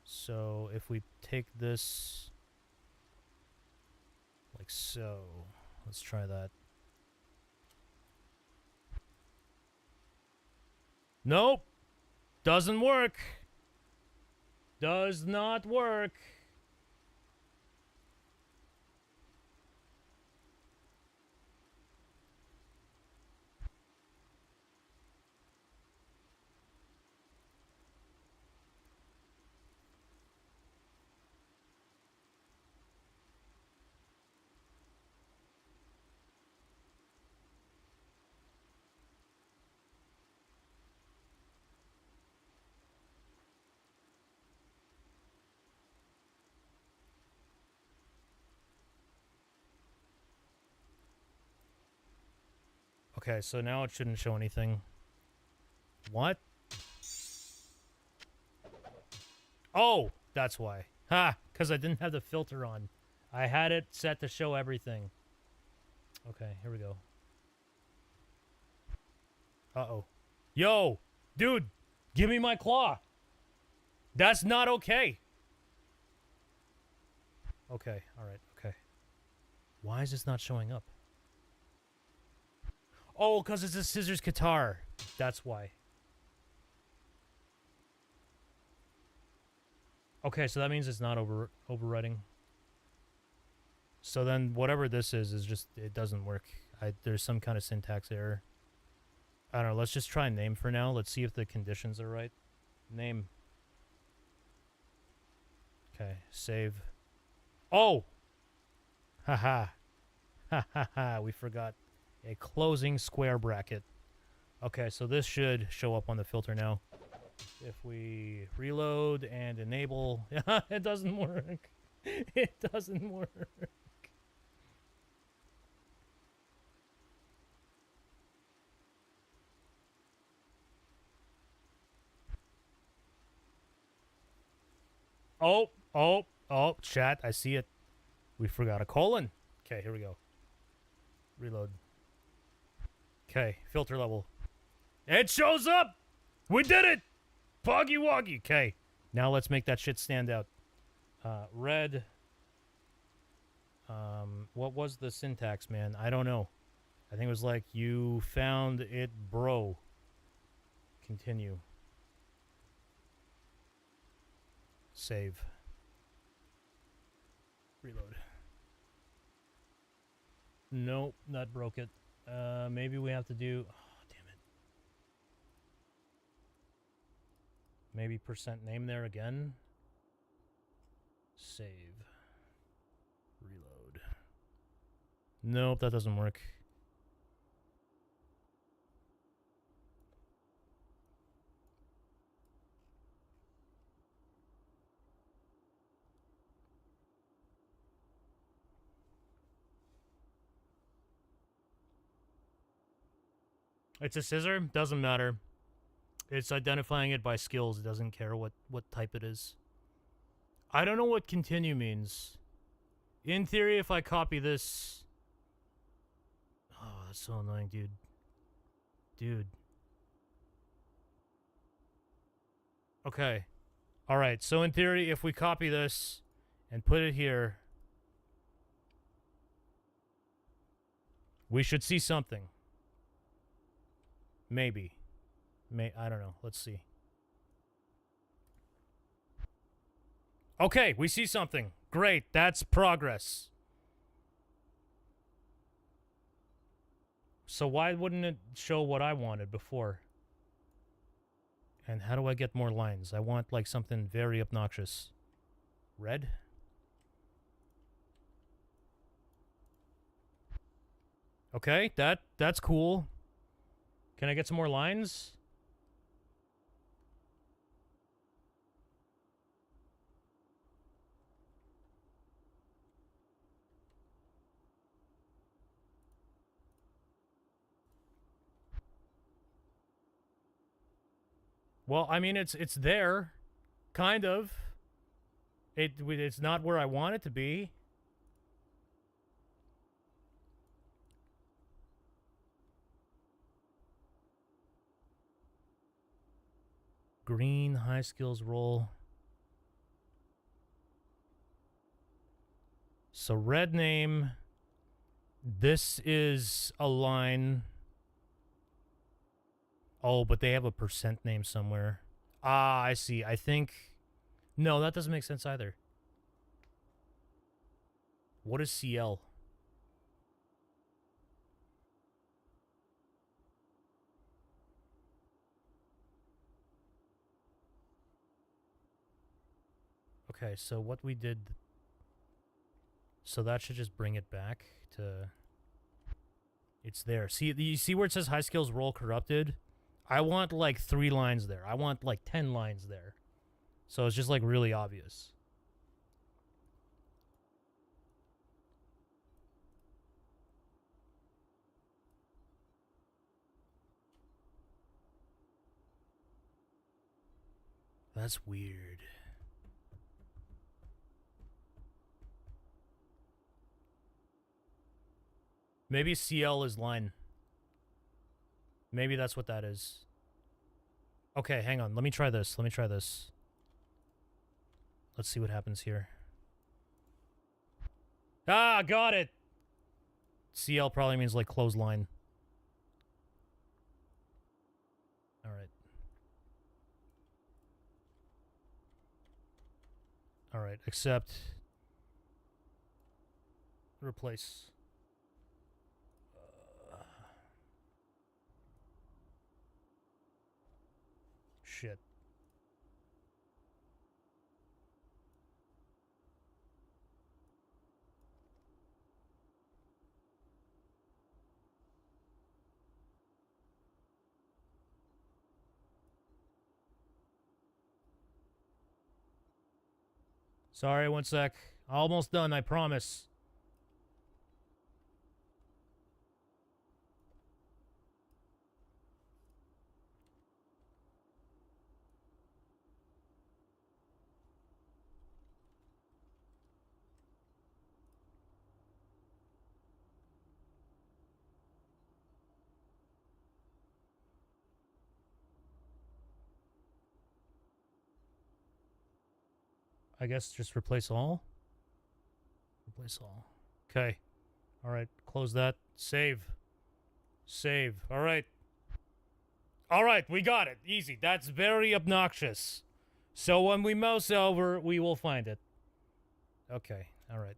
So if we take this like so, let's try that. Nope. Doesn't work. Does not work. Okay, so now it shouldn't show anything. What? Oh, that's why. Ha! Because I didn't have the filter on. I had it set to show everything. Okay, here we go. Uh-oh. Yo! Dude! Give me my claw! That's not okay! Okay, alright, okay. Why is this not showing up? Oh, because it's a scissors guitar. That's why. Okay, so that means it's not overwriting. So then whatever this is just, it doesn't work. There's some kind of syntax error. I don't know, let's just try name for now. Let's see if the conditions are right. Name. Okay, save. Oh! Haha. Ha ha ha, we forgot. A closing square bracket. Okay, so this should show up on the filter now. If we reload and enable... it doesn't work. It doesn't work. Oh, chat, I see it. We forgot a colon. Okay, here we go. Reload. Okay, filter level. It shows up! We did it! Poggy woggy. Okay, now let's make that shit stand out. Red. What was the syntax, man? I don't know. I think it was like, you found it, bro. Continue. Save. Reload. Nope, that broke it. Maybe we have to do... Oh, damn it. Maybe percent name there again. Save. Reload. Nope, that doesn't work. It's a scissor? Doesn't matter. It's identifying it by skills. It doesn't care what type it is. I don't know what continue means. In theory, if I copy this... Oh, that's so annoying, dude. Dude. Okay. Alright, so in theory, if we copy this and put it here, we should see something. Maybe. I don't know. Let's see. Okay, we see something. Great, that's progress. So why wouldn't it show what I wanted before? And how do I get more lines? I want, like, something very obnoxious. Red? Okay, that's cool. Can I get some more lines? Well, I mean, it's there, kind of. It's not where I want it to be. Green, high skills role. So red name. This is a line. Oh, but they have a percent name somewhere. Ah, I see. I think... No, that doesn't make sense either. What is CL? Okay, so what we did... So that should just bring it back to... It's there. See, you see where it says high skills role corrupted? I want like 3 lines there. I want like 10 lines there. So it's just like really obvious. That's weird. Maybe CL is line. Maybe that's what that is. Okay, hang on. Let me try this. Let's see what happens here. Ah, got it! CL probably means like clothesline. Alright. Alright, accept. Replace. Shit. Sorry, one sec. Almost done, I promise. I guess just replace all? Replace all. Okay. Alright, close that. Save. Save. Alright. Alright, we got it. Easy. That's very obnoxious. So when we mouse over, we will find it. Okay, all right.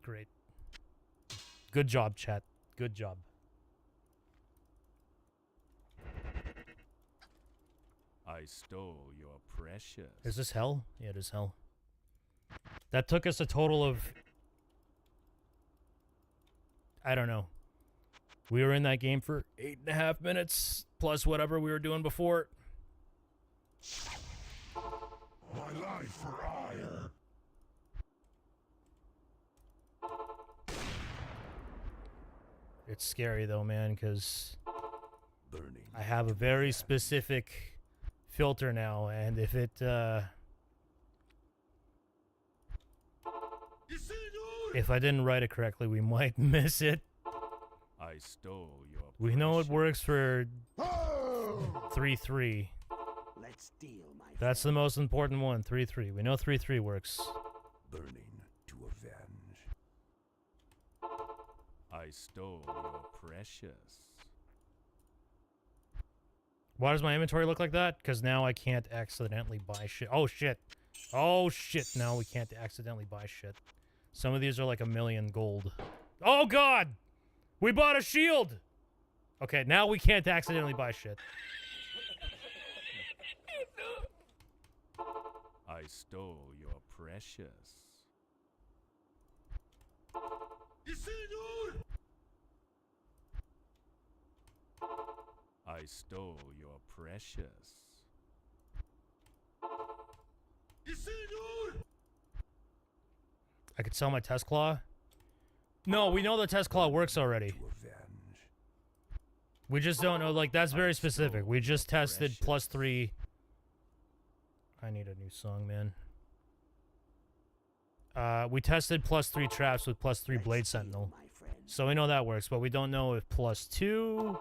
Great. Good job, chat. Good job. I stole your precious. Is this hell? Yeah, it is hell. That took us a total of... I don't know. We were in that game for 8.5 minutes, plus whatever we were doing before. My life for ire. It's scary though, man, because Burning. I have a very specific filter now, and if it, if I didn't write it correctly, we might miss it. I stole your We know it precious. works for 3-3. Let's deal, my That's the most important one, 3-3. We know 3-3 works. Burning to avenge. I stole your precious. Why does my inventory look like that? Because now I can't accidentally buy shit. Oh, shit. Oh, shit. Now we can't accidentally buy shit. Some of these are like 1,000,000 gold. Oh, God! We bought a shield! Okay, now we can't accidentally buy shit. I stole your precious. I stole your precious. I could sell my test claw? No, we know the test claw works already. To avenge. We just don't know, like, that's very specific. We just tested +3. I need a new song, man. We tested +3 traps with +3 Blade Sentinel. my friend. So we know that works, but we don't know if +2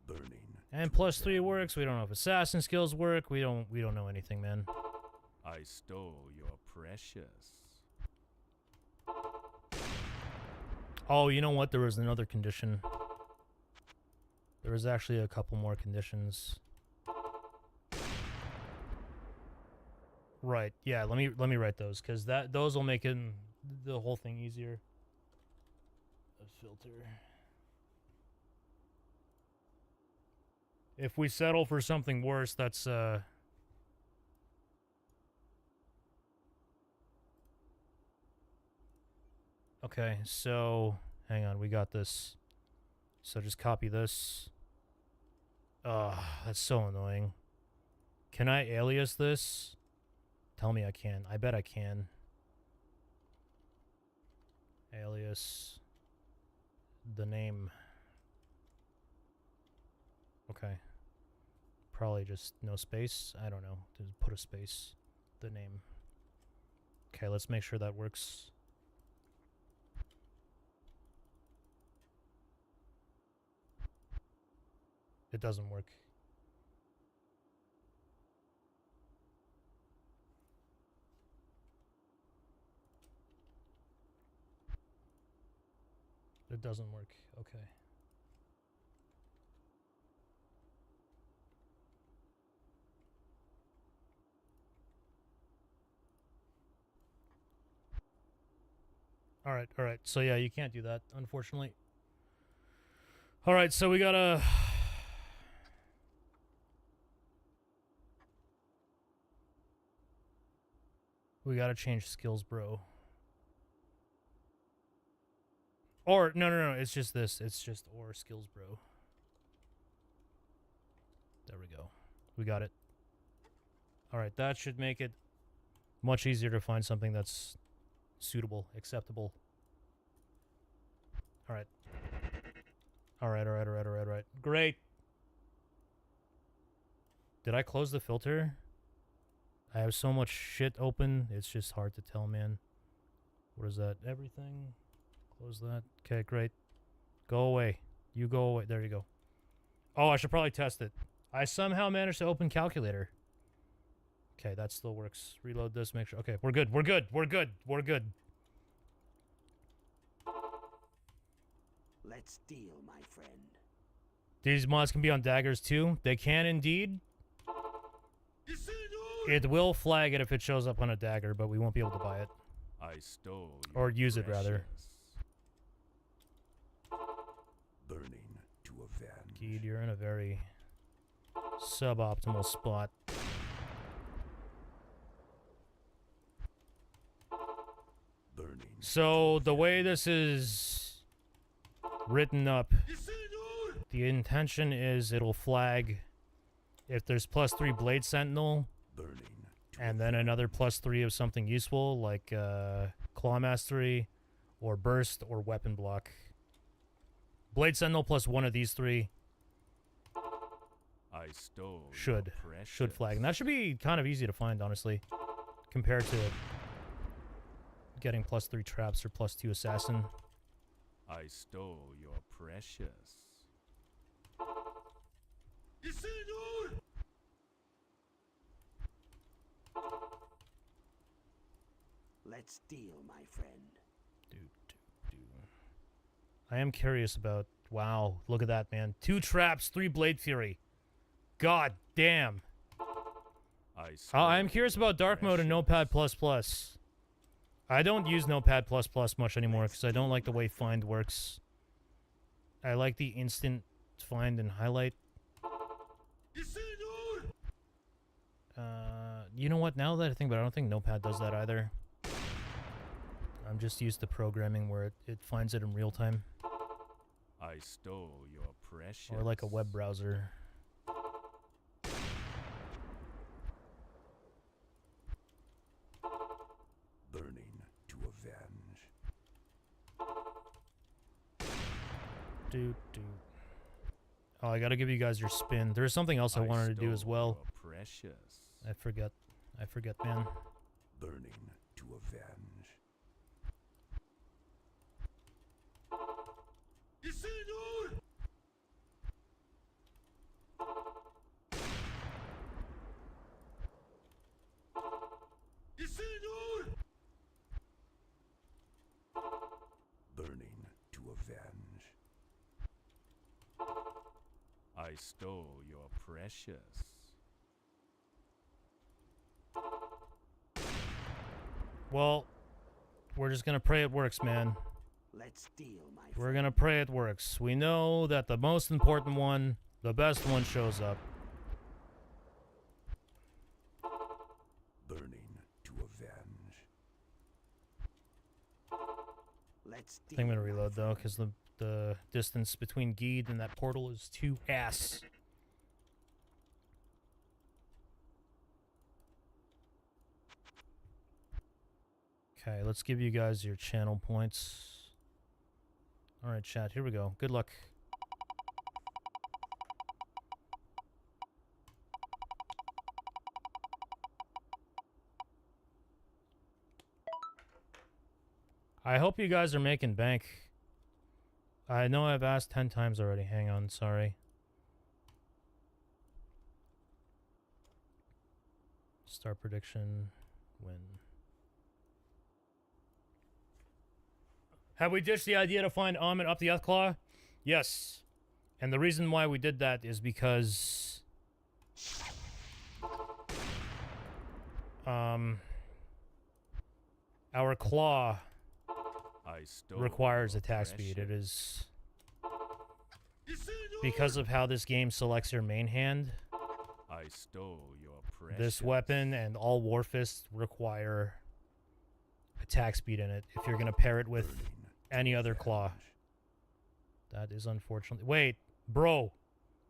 Burning. and +3 works. We don't know if assassin skills work. We don't know anything, man. I stole your precious. Oh, you know what? There was another condition. There was actually a couple more conditions. Right. Yeah, let me write those, cuz those will make it the whole thing easier. A filter. If we settle for something worse, that's okay, so hang on, we got this. So just copy this. That's so annoying. Can I alias this? Tell me I can. I bet I can. Alias the name. Okay. Probably just no space. I don't know. Just put a space. The name. Okay, let's make sure that works. It doesn't work. It doesn't work. Okay. All right. So yeah, you can't do that, unfortunately. All right, so we gotta... We gotta change skills, bro. Or, no, it's just this. It's just or skills, bro. There we go. We got it. Alright, that should make it much easier to find something that's suitable, acceptable. Alright. Alright. Great! Did I close the filter? I have so much shit open, it's just hard to tell, man. What is that? Everything? Close that. Okay, great. Go away. You go away. There you go. Oh, I should probably test it. I somehow managed to open calculator. Okay, that still works. Reload this, make sure. Okay, we're good. Let's deal, my friend. These mods can be on daggers too. They can indeed. You see It will flag it if it shows up on a dagger, but we won't be able to buy it. I stole Or your use it, rather. precious. Burning to avenge. Geed, you're in a very suboptimal spot. Burning. So, the way this is written up, the intention is it'll flag if there's +3 Blade Sentinel, Burning. and then another +3 of something useful, like Claw Mastery, or Burst, or Weapon Block. Blade Sentinel plus one of these three I stole should your precious. flag. And that should be kind of easy to find, honestly, compared to getting +3 traps or +2 assassin. I stole your precious. Let's deal, my friend. I am curious about... Wow, look at that, man. 2 traps, 3 Blade Fury. God damn. I'm curious about Dark Mode and Notepad++. I don't use Notepad++ much anymore because I don't like the way Find works. I like the instant find and highlight. You know what? Now that I think about it, I don't think Notepad does that either. I'm just used to programming where it finds it in real time. I stole your precious. Or like a web browser. Burning to avenge. Oh, I gotta give you guys your spin. There's something else I wanted to do as stole well. your precious. I forget, man. Burning to avenge. Burning to avenge. I stole your precious. Well, we're just gonna pray it works, man. Let's deal, my We're friend. gonna pray it works. We know that the most important one, the best one, shows up. Burning to avenge. Let's I think I'm deal, gonna my reload though, friend. because the distance between Geed and that portal is too ass. Okay, let's give you guys your channel points. Alright, chat, here we go. Good luck. I hope you guys are making bank. I know I've asked 10 times already. Hang on, sorry. Start prediction. Win. Have we ditched the idea to find Amit up the Earthclaw? Yes. And the reason why we did that is because... our claw I stole requires your attack speed. It precious. is... Because of how this game selects your main hand, I stole your precious. this weapon and all Warfists require attack speed in it if you're going to pair it with Burning any other claw. avenge. That is unfortunate. Wait, bro.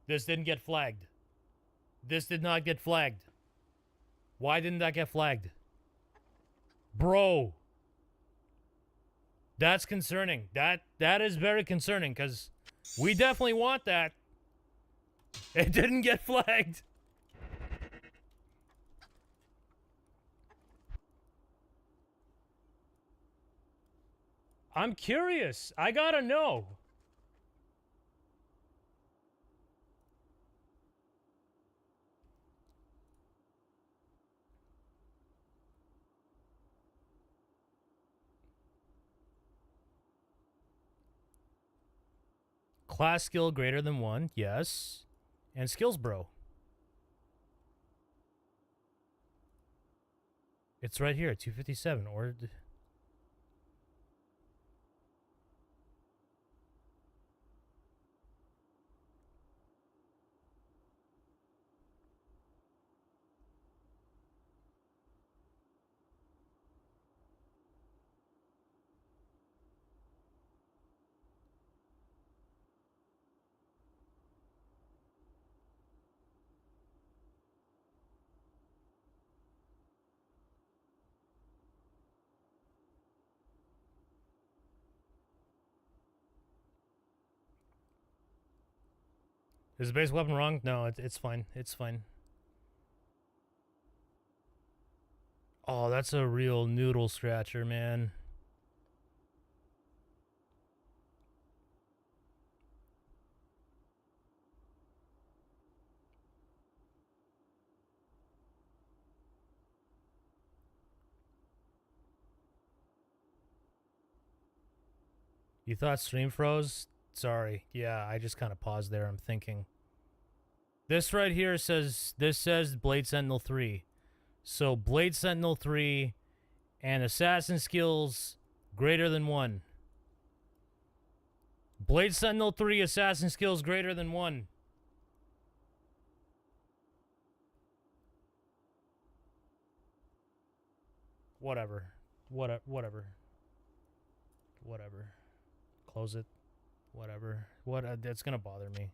This didn't get flagged. This did not get flagged. Why didn't that get flagged? Bro. That's concerning. That is very concerning because we definitely want that. It didn't get flagged. I'm curious. I gotta know. Class skill greater than 1, yes. And skills bro. It's right here, 257. Or is the base weapon wrong? No, it's fine. It's fine. Oh, that's a real noodle scratcher, man. You thought stream froze? Sorry. Yeah, I just kind of paused there. I'm thinking. This right here says Blade Sentinel 3. So Blade Sentinel 3 and assassin skills greater than 1. Blade Sentinel 3 assassin skills greater than 1. Whatever. Whatever. Close it. Whatever. That's gonna bother me.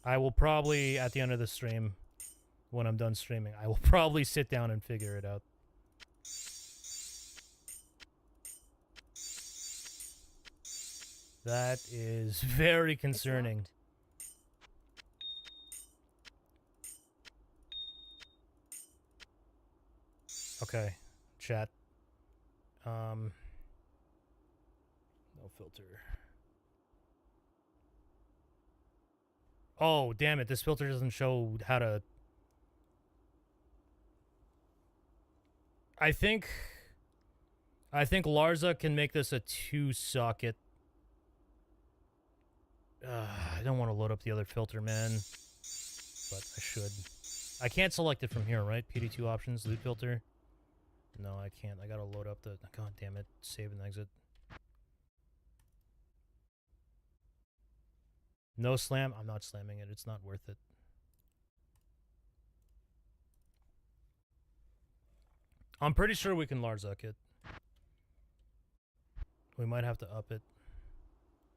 I will probably, at the end of the stream, when I'm done streaming, I will probably sit down and figure it out. That is very concerning. Okay, chat. No filter. Oh, damn it. This filter doesn't show how to... I think Larza can make this a 2-socket. I don't want to load up the other filter, man. But I should. I can't select it from here, right? PD2 options, loot filter. No, I can't. I gotta load up the... God damn it. Save and exit. No slam? I'm not slamming it. It's not worth it. I'm pretty sure we can Larzuk it. We might have to up it.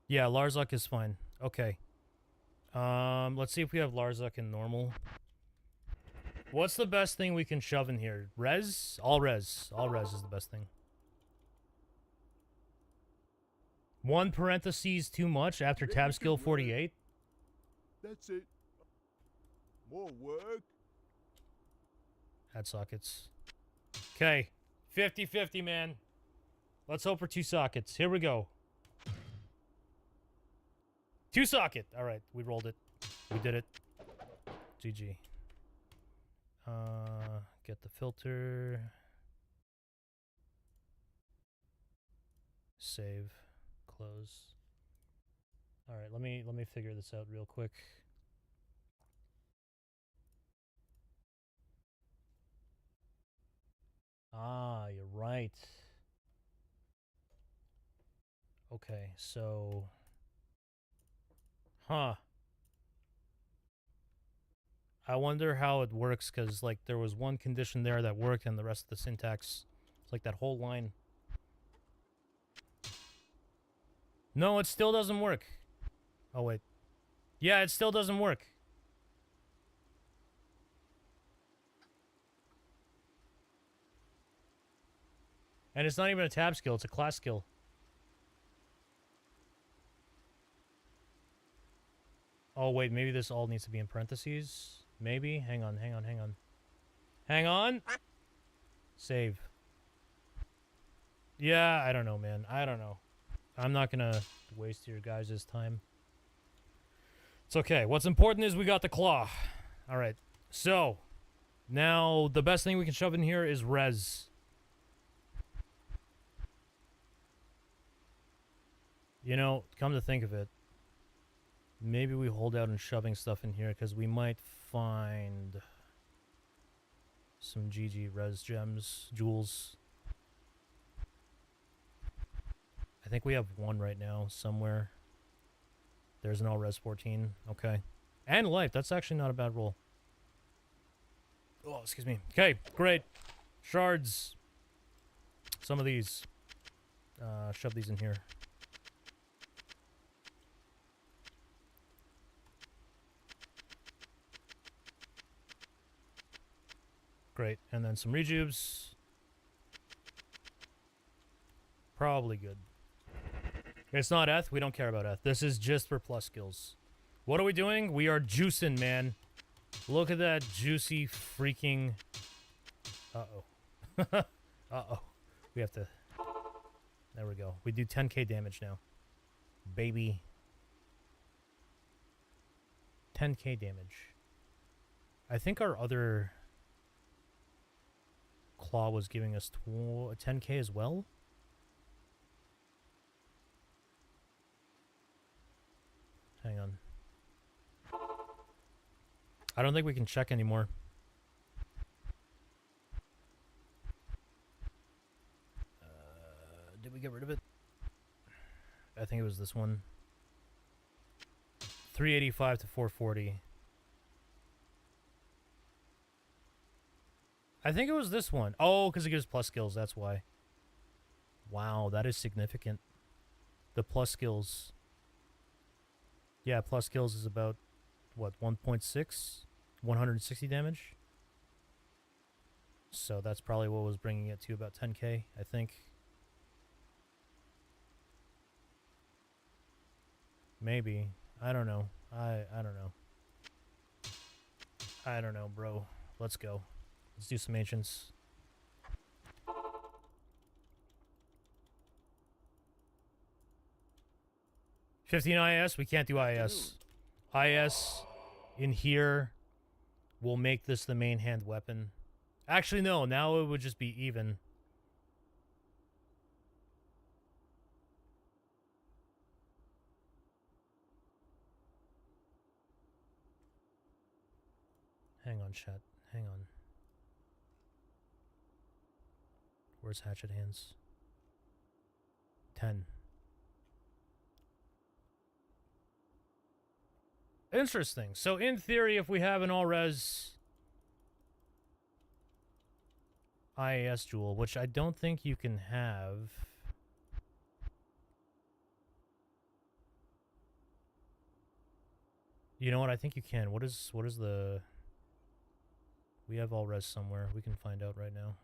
Yeah, Larzuk is fine. Okay. Let's see if we have Larzuk in normal. What's the best thing we can shove in here? Res? All res. All res is the best thing. 1 parentheses too much after tab skill 48? That's it. More work. Add sockets. Okay. 50-50, man. Let's hope for 2 sockets. Here we go. 2 socket. All right. We rolled it. We did it. GG. Get the filter. Save. Close. All right, let me figure this out real quick. Ah, you're right. Okay, so I wonder how it works, because like there was one condition there that worked and the rest of the syntax, it's like that whole line. No, it still doesn't work. Oh, wait. Yeah, it still doesn't work. And it's not even a tab skill, it's a class skill. Oh, wait, maybe this all needs to be in parentheses? Maybe? Hang on. Hang on! Save. Yeah, I don't know, man. I don't know. I'm not gonna waste your guys' time. It's okay. What's important is we got the claw. Alright. So, now the best thing we can shove in here is res. You know, come to think of it, maybe we hold out on shoving stuff in here because we might find... Some GG res gems, jewels. I think we have one right now somewhere. There's an all res 14. Okay. And life. That's actually not a bad roll. Oh, excuse me. Okay, great. Shards. Some of these. Shove these in here. Great. And then some rejubes. Probably good. It's not Eth. We don't care about Eth. This is just for plus skills. What are we doing? We are juicing, man. Look at that juicy freaking... Uh-oh. Uh-oh. We have to... There we go. We do 10k damage now. Baby. 10k damage. I think our other... Claw was giving us 10k as well? Hang on. I don't think we can check anymore. Did we get rid of it? I think it was this one. 385 to 440. I think it was this one. Oh, because it gives plus skills, that's why. Wow, that is significant. The plus skills. Yeah, plus skills is about, what, 1.6? 160 damage? So that's probably what was bringing it to about 10k, I think. Maybe. I don't know. I don't know. I don't know, bro. Let's go. Let's do some ancients. $15 IS? We can't do IS. IS in here will make this the main hand weapon. Actually, no. Now it would just be even. Hang on, chat. Hang on. Where's hatchet hands? 10. Interesting. So in theory, if we have an all-res IAS jewel, which I don't think you can have. You know what? I think you can. What is the... We have all-res somewhere. We can find out right now.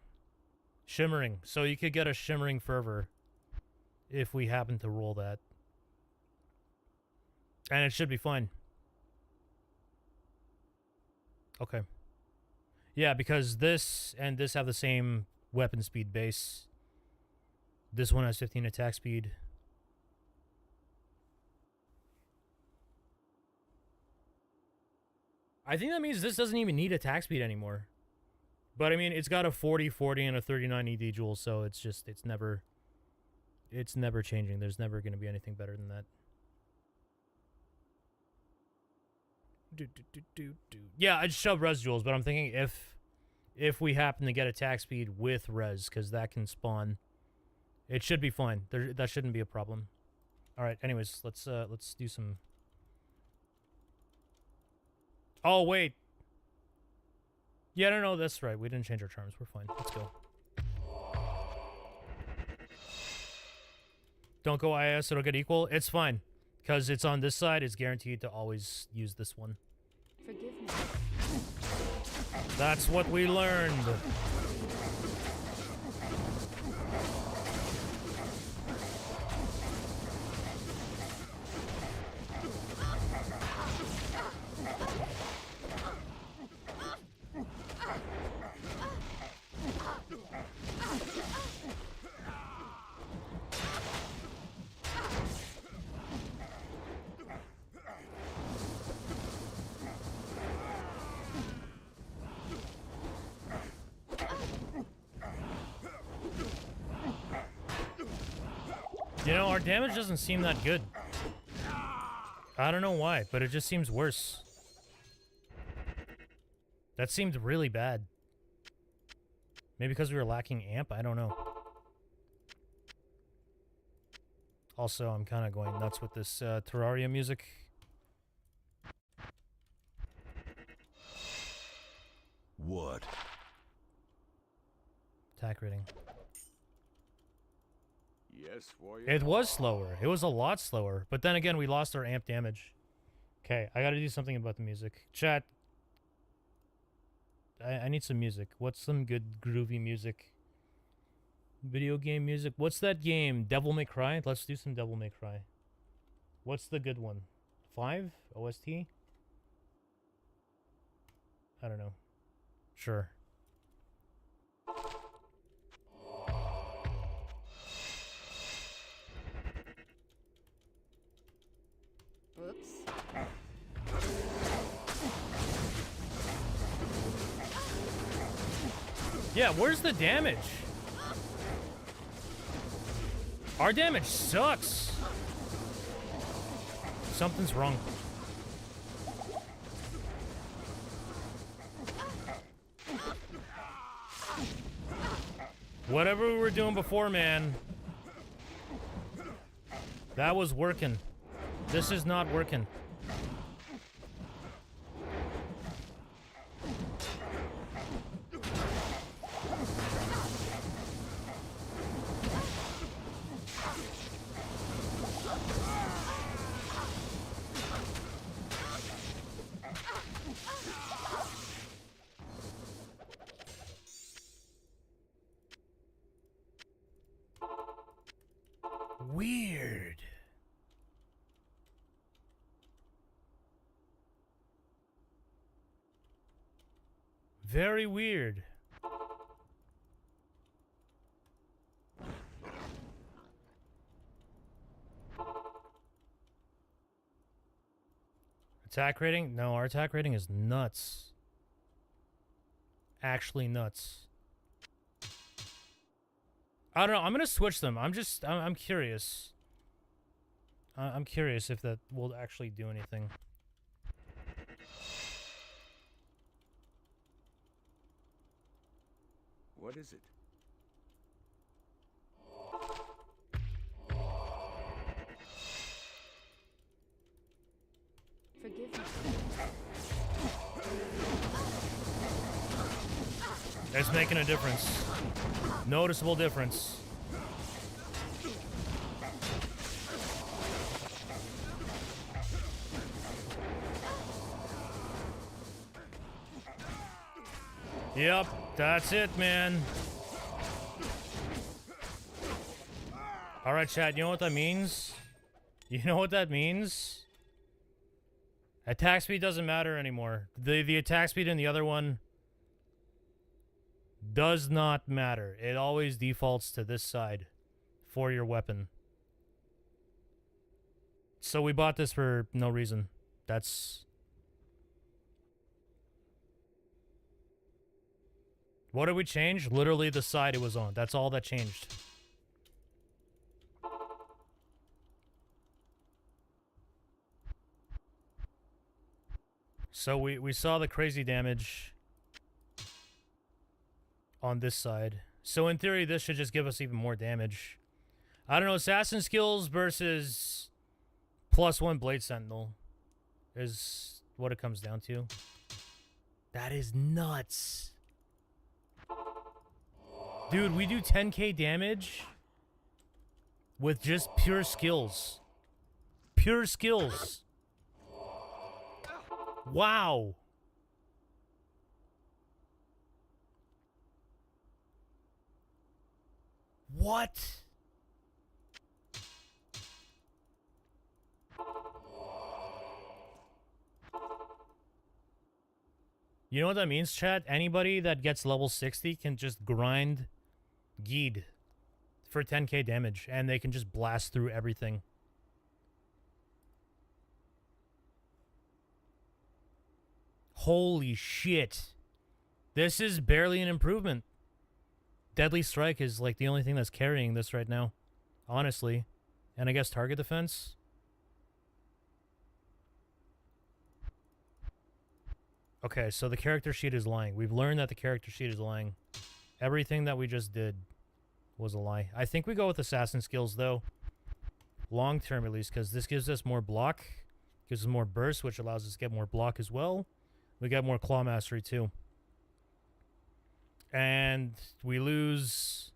Shimmering. So you could get a Shimmering Fervor if we happen to roll that. And it should be fine. Okay. Yeah, because this and this have the same weapon speed base. This one has 15 attack speed. I think that means this doesn't even need attack speed anymore. But I mean, it's got a 40, 40, and a 39 ED jewel, so it's just, it's never changing. There's never going to be anything better than that. Yeah, I'd shove res jewels, but I'm thinking if we happen to get attack speed with res, because that can spawn, it should be fine. That shouldn't be a problem. All right. Anyways, let's do some. Oh wait. Yeah, no, that's right. We didn't change our charms. We're fine. Let's go. Don't go IS. It'll get equal. It's fine. Because it's on this side, it's guaranteed to always use this one. Forgive me. That's what we learned. You know, our damage doesn't seem that good. I don't know why, but it just seems worse. That seemed really bad. Maybe because we were lacking amp? I don't know. Also, I'm kind of going nuts with this Terraria music. What? Attack rating. Yes, warrior. It was slower. It was a lot slower. But then again, we lost our amp damage. Okay, I gotta do something about the music. Chat. I need some music. What's some good groovy music? Video game music. What's that game? Devil May Cry? Let's do some Devil May Cry. What's the good one? 5? OST? I don't know. Sure. Oops. Yeah, where's the damage? Our damage sucks. Something's wrong. Whatever we were doing before, man. That was working. This is not working. Weird. Very weird. Attack rating? No, our attack rating is nuts. Actually nuts. I don't know. I'm gonna switch them. I'm curious. I'm curious if that will actually do anything. What is it? Forgive me. It's making a difference. Noticeable difference. Yep, that's it, man. All right, chat, you know what that means? You know what that means? Attack speed doesn't matter anymore. The attack speed in the other one does not matter. It always defaults to this side for your weapon. So we bought this for no reason. That's... What did we change? Literally the side it was on. That's all that changed. So we saw the crazy damage on this side. So in theory, this should just give us even more damage. I don't know, assassin skills versus +1 Blade Sentinel is what it comes down to. That is nuts. Dude, we do 10k damage with just pure skills. Pure skills. Wow. What? You know what that means, chat? Anybody that gets level 60 can just grind Geed for 10k damage, and they can just blast through everything. Holy shit. This is barely an improvement. Deadly Strike is like the only thing that's carrying this right now. Honestly. And I guess target defense. Okay, so the character sheet is lying. We've learned that the character sheet is lying. Everything that we just did was a lie. I think we go with assassin skills, though. Long term, at least, because this gives us more block. Gives us more burst, which allows us to get more block as well. We get more claw mastery, too. And we lose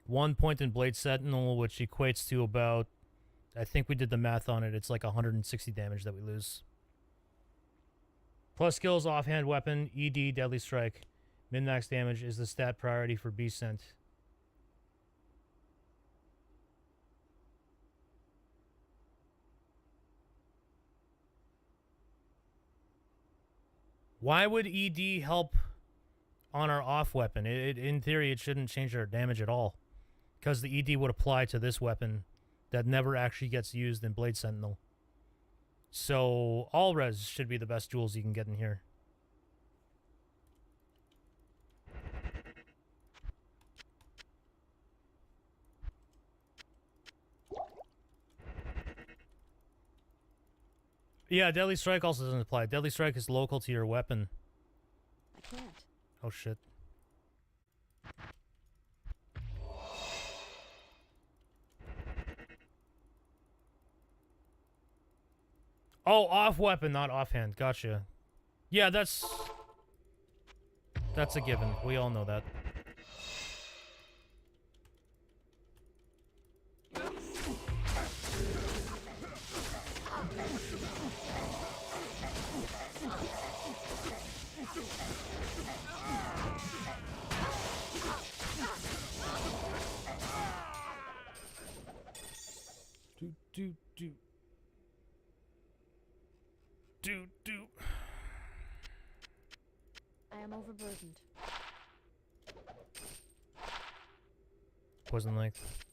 1 point in Blade Sentinel, which equates to about... I think we did the math on it. It's like 160 damage that we lose. Plus skills, offhand weapon, ED, Deadly Strike. Min-max damage is the stat priority for Beast Scent. Why would ED help on our off weapon? In theory, it shouldn't change our damage at all. Because the ED would apply to this weapon that never actually gets used in Blade Sentinel. So, all res should be the best jewels you can get in here. Yeah, Deadly Strike also doesn't apply. Deadly Strike is local to your weapon. I can't. Oh, shit. Oh, off weapon, not offhand. Gotcha. Yeah, that's a given. We all know that. Do. I am overburdened. Poison length.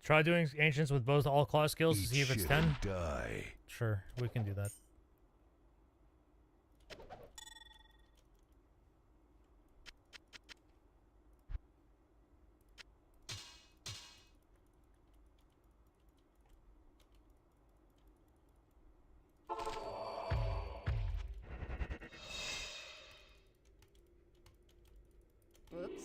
Try doing ancients with both all claw skills to see if it's 10. Die. Sure, we can do that. Oops.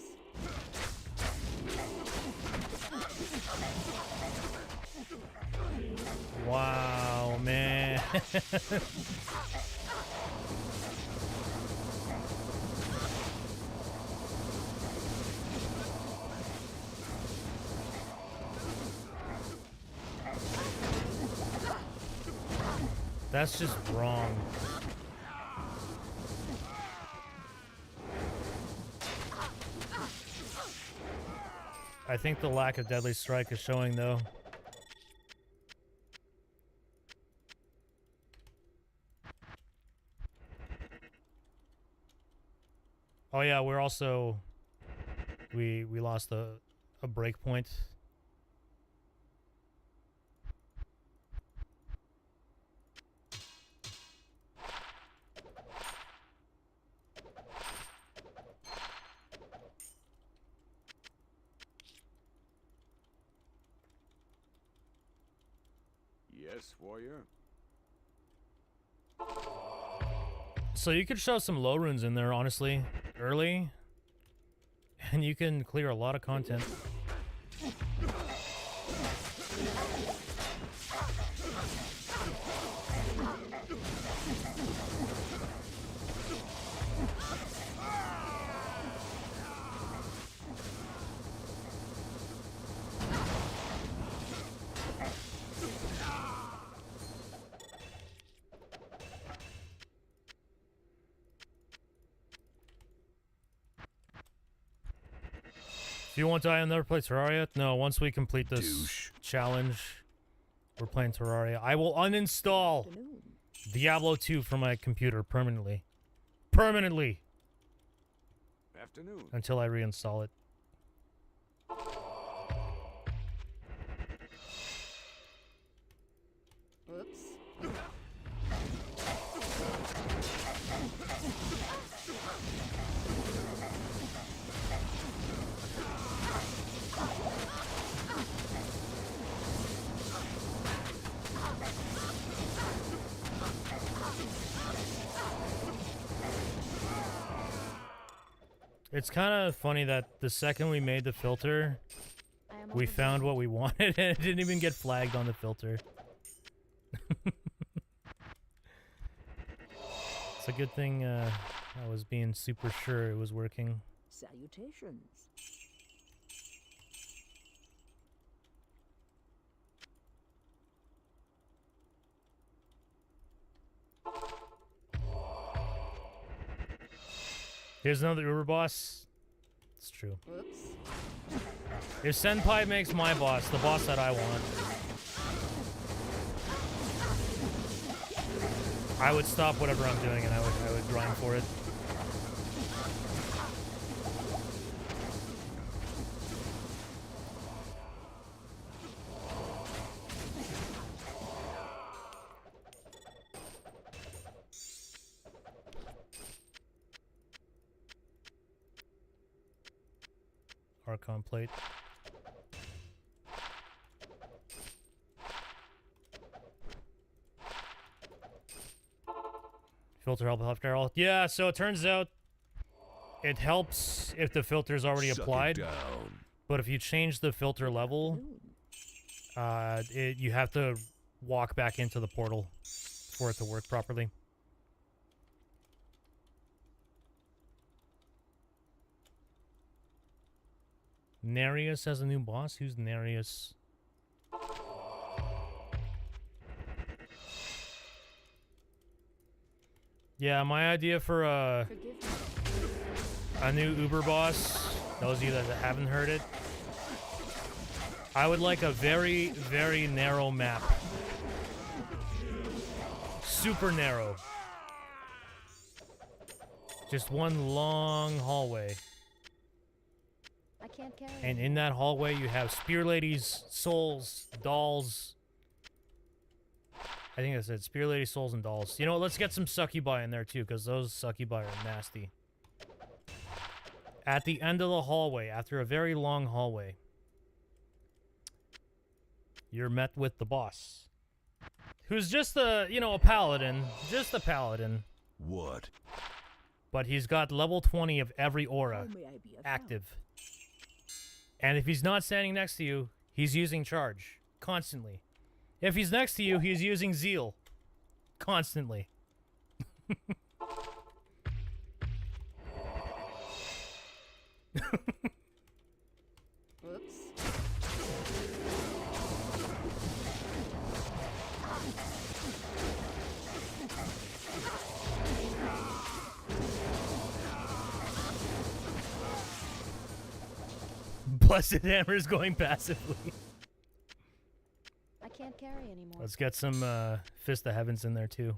Wow, man. That's just wrong. I think the lack of Deadly Strike is showing, though. Oh yeah, we're also... We lost a break point. Yes, warrior. So you could shove some low runes in there, honestly, early, and you can clear a lot of content. Do you want to die and never play Terraria? No, once we complete this challenge, we're playing Terraria. I will uninstall Diablo 2 from my computer permanently. Permanently! Afternoon. Until I reinstall it. Oops. It's kind of funny that the second we made the filter, I am we found overburdened. what we wanted and it didn't even get flagged on the filter. It's a good thing I was being super sure it was working. Salutations. Here's another Uber boss. It's true. Whoops. If Senpai makes my boss, the boss that I want, I would stop whatever I'm doing and I would grind for it. Archon plate. Filter help after all. Yeah, so it turns out it helps if the filter's already Suck it applied. down. But if you change the filter level, you have to walk back into the portal for it to work properly. Nereus has a new boss? Who's Nereus? Yeah, my idea for Forgive me. a new Uber boss, those of you that haven't heard it, I would like a very, very narrow map. Super narrow. Just one long hallway. I can't carry And it. in that hallway, you have spear ladies, souls, dolls. I think that's it. Spear ladies, souls, and dolls. You know what? Let's get some succubi in there too, because those succubi are nasty. At the end of the hallway, after a very long hallway, you're met with the boss, who's just a paladin, just a paladin. What? But he's got level 20 of every How aura may I be of help? active. And if he's not standing next to you, he's using charge constantly. If he's next to you, he's using zeal constantly. Whoops. Blessed Hammer's going passively. I can't carry anymore. Let's get some Fist of Heavens in there too.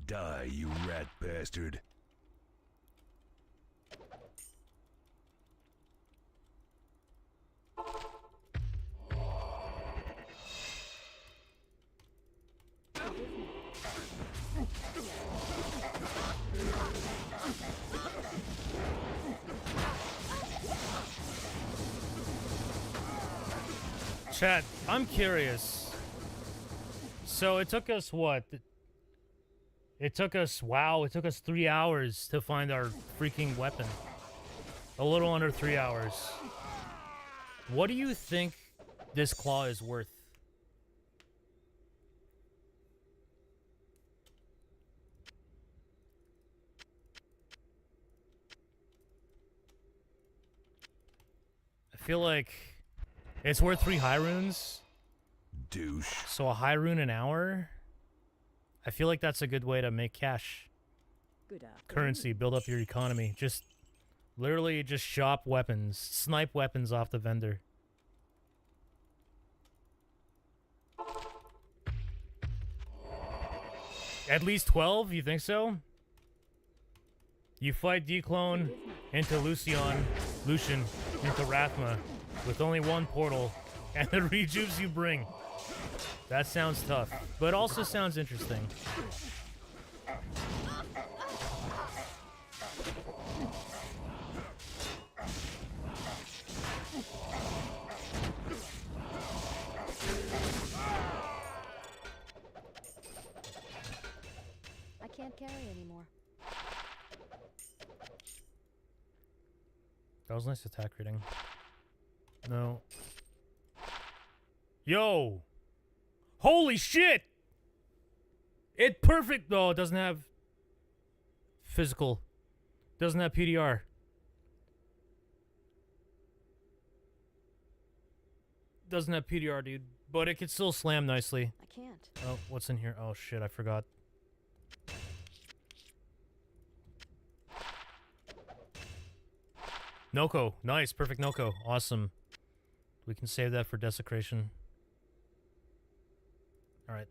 Die, you rat bastard. Chat, I'm curious. So it took us what? It took us 3 hours to find our freaking weapon. A little under 3 hours. What do you think this claw is worth? I feel like it's worth 3 high runes. Douche. So a high rune an hour? I feel like that's a good way to make cash. Good afternoon. Currency, build up your economy. Just literally just shop weapons. Snipe weapons off the vendor. At least 12? You think so? You fight DClone into Lucion into Rathma with only one portal and the rejuves you bring. That sounds tough, but also sounds interesting. can't carry anymore. That was nice attack rating. No. Yo! Holy shit! It perfect though. It doesn't have physical. Doesn't have PDR. Doesn't have PDR, dude. But it can still slam nicely. I can't. Oh, what's in here? Oh shit, I forgot. Noko. Nice. Perfect Noko. Awesome. We can save that for desecration. Alright.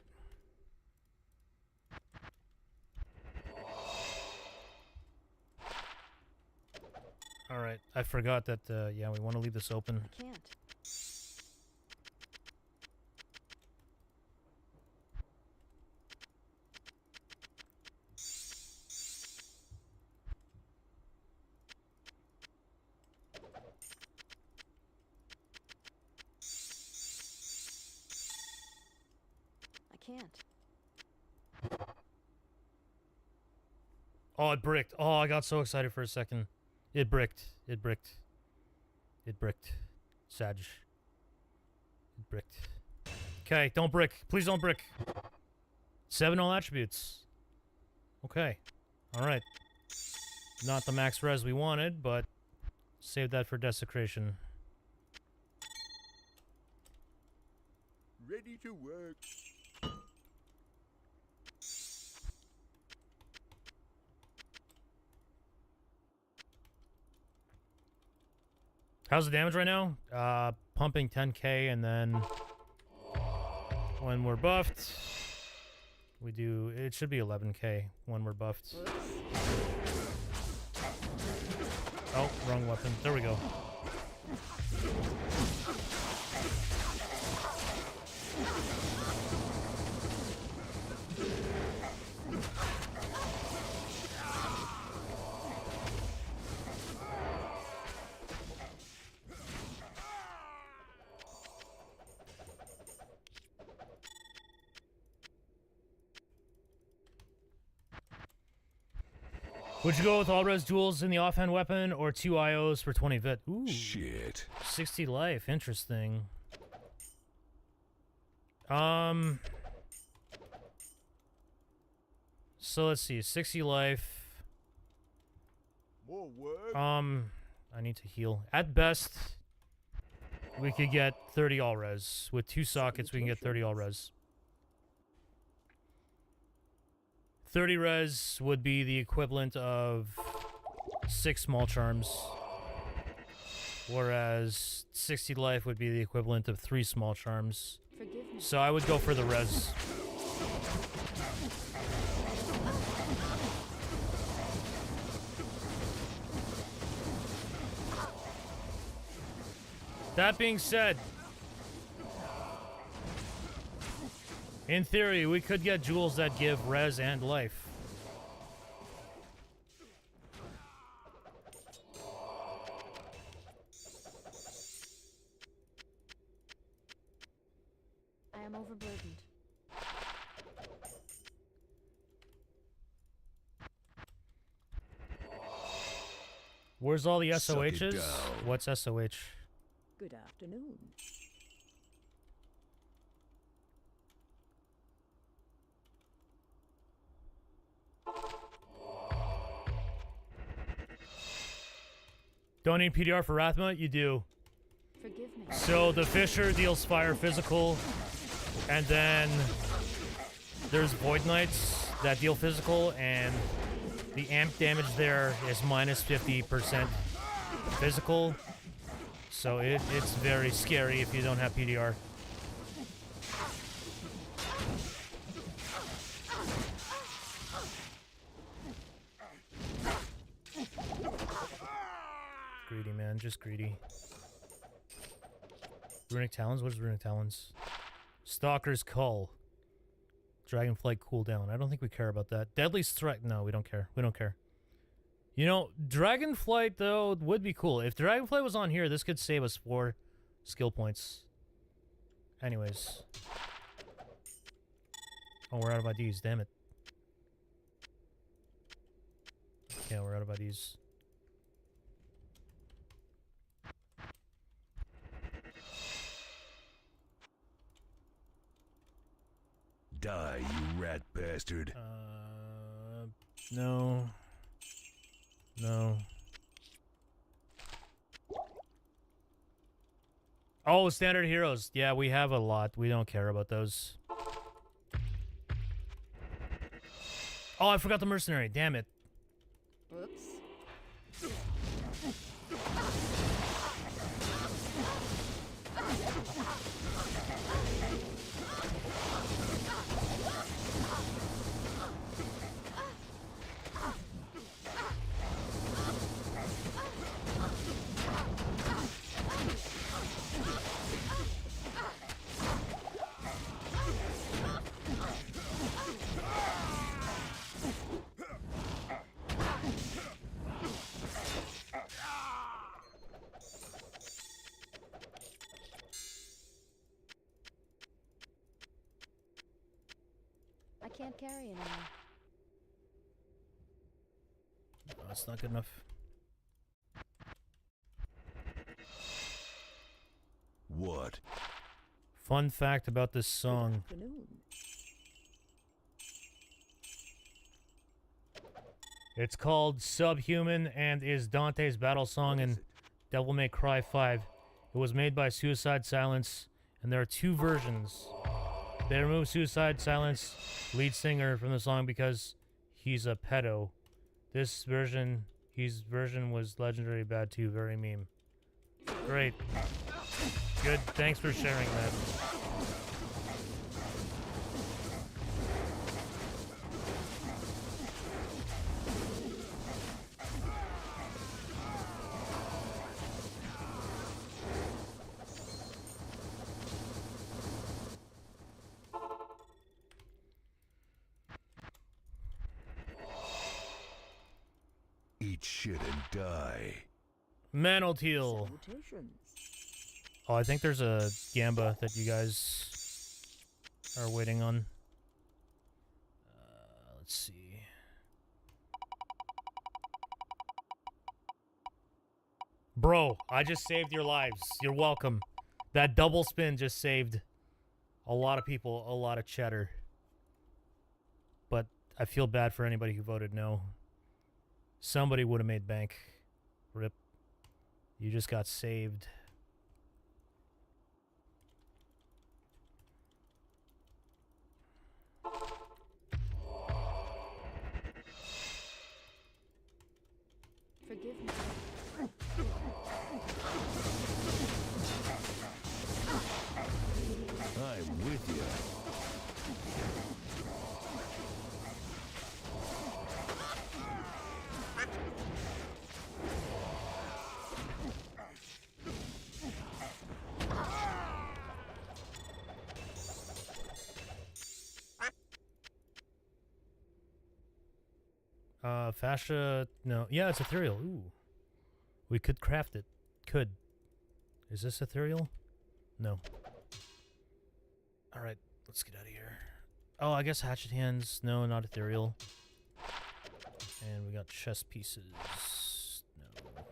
Alright. I forgot that, yeah, we want to leave this open. I can't. I can't. Oh, it bricked. Oh, I got so excited for a second. It bricked. It bricked. It bricked. Sag. It bricked. Okay, don't brick. Please don't brick. 7 all attributes. Okay. Alright. Not the max res we wanted, but save that for desecration. Ready to work. How's the damage right now? Pumping 10k, and then when we're buffed, we do, it should be 11k when we're buffed. Oh, wrong weapon. There we go. Would you go with all res duels in the offhand weapon or 2 IOs for 20 vit? Ooh. Shit. 60 life. Interesting. So let's see. 60 life. More work. I need to heal. At best, we could get 30 all res. With 2 sockets, we can get 30 all res. 30 res would be the equivalent of 6 small charms, whereas 60 life would be the equivalent of 3 small charms. Forgive me. So I would go for the res. That being said, in theory, we could get jewels that give res and life. I am overburdened. Where's all the Suck it SOHs? down. What's SOH? Good afternoon. Don't need PDR for Rathma? You do. Forgive me. So the Fisher deals fire physical, and then there's Void Knights that deal physical, and the amp damage there is minus 50% physical. So it's very scary if you don't have PDR. Greedy, man. Just greedy. Runic Talons? What is Runic Talons? Stalker's Cull. Dragonflight cooldown. I don't think we care about that. Deadly Strike. No, we don't care. We don't care. You know, Dragonflight, though, would be cool. If Dragonflight was on here, this could save us 4 skill points. Anyways. Oh, we're out of IDs. Damn it. Yeah, we're out of ideas. Die, you rat bastard. No. No. Oh, standard heroes. Yeah, we have a lot. We don't care about those. Oh, I forgot the mercenary. Damn it. Oops. I can't carry anymore. No, that's not good enough. What? Fun fact about this song. Afternoon. It's called Subhuman and is Dante's battle song in Devil May Cry 5. It was made by Suicide Silence, and there are two versions. They removed Suicide Silence lead singer from the song because he's a pedo. This version, his version was legendary bad too, very meme. Great. Good, thanks for sharing that. Eat shit and die. Manoteel. Salutations. Oh, I think there's a Gamba that you guys are waiting on. Let's see. Bro, I just saved your lives. You're welcome. That double spin just saved a lot of people, a lot of cheddar. But I feel bad for anybody who voted no. Somebody would have made bank. Rip. You just got saved. Forgive me. I'm with you. Fascia, no. Yeah, it's ethereal. Ooh. We could craft it. Could. Is this ethereal? No. Alright, let's get out of here. Oh, I guess hatchet hands. No, not ethereal. And we got chest pieces. No.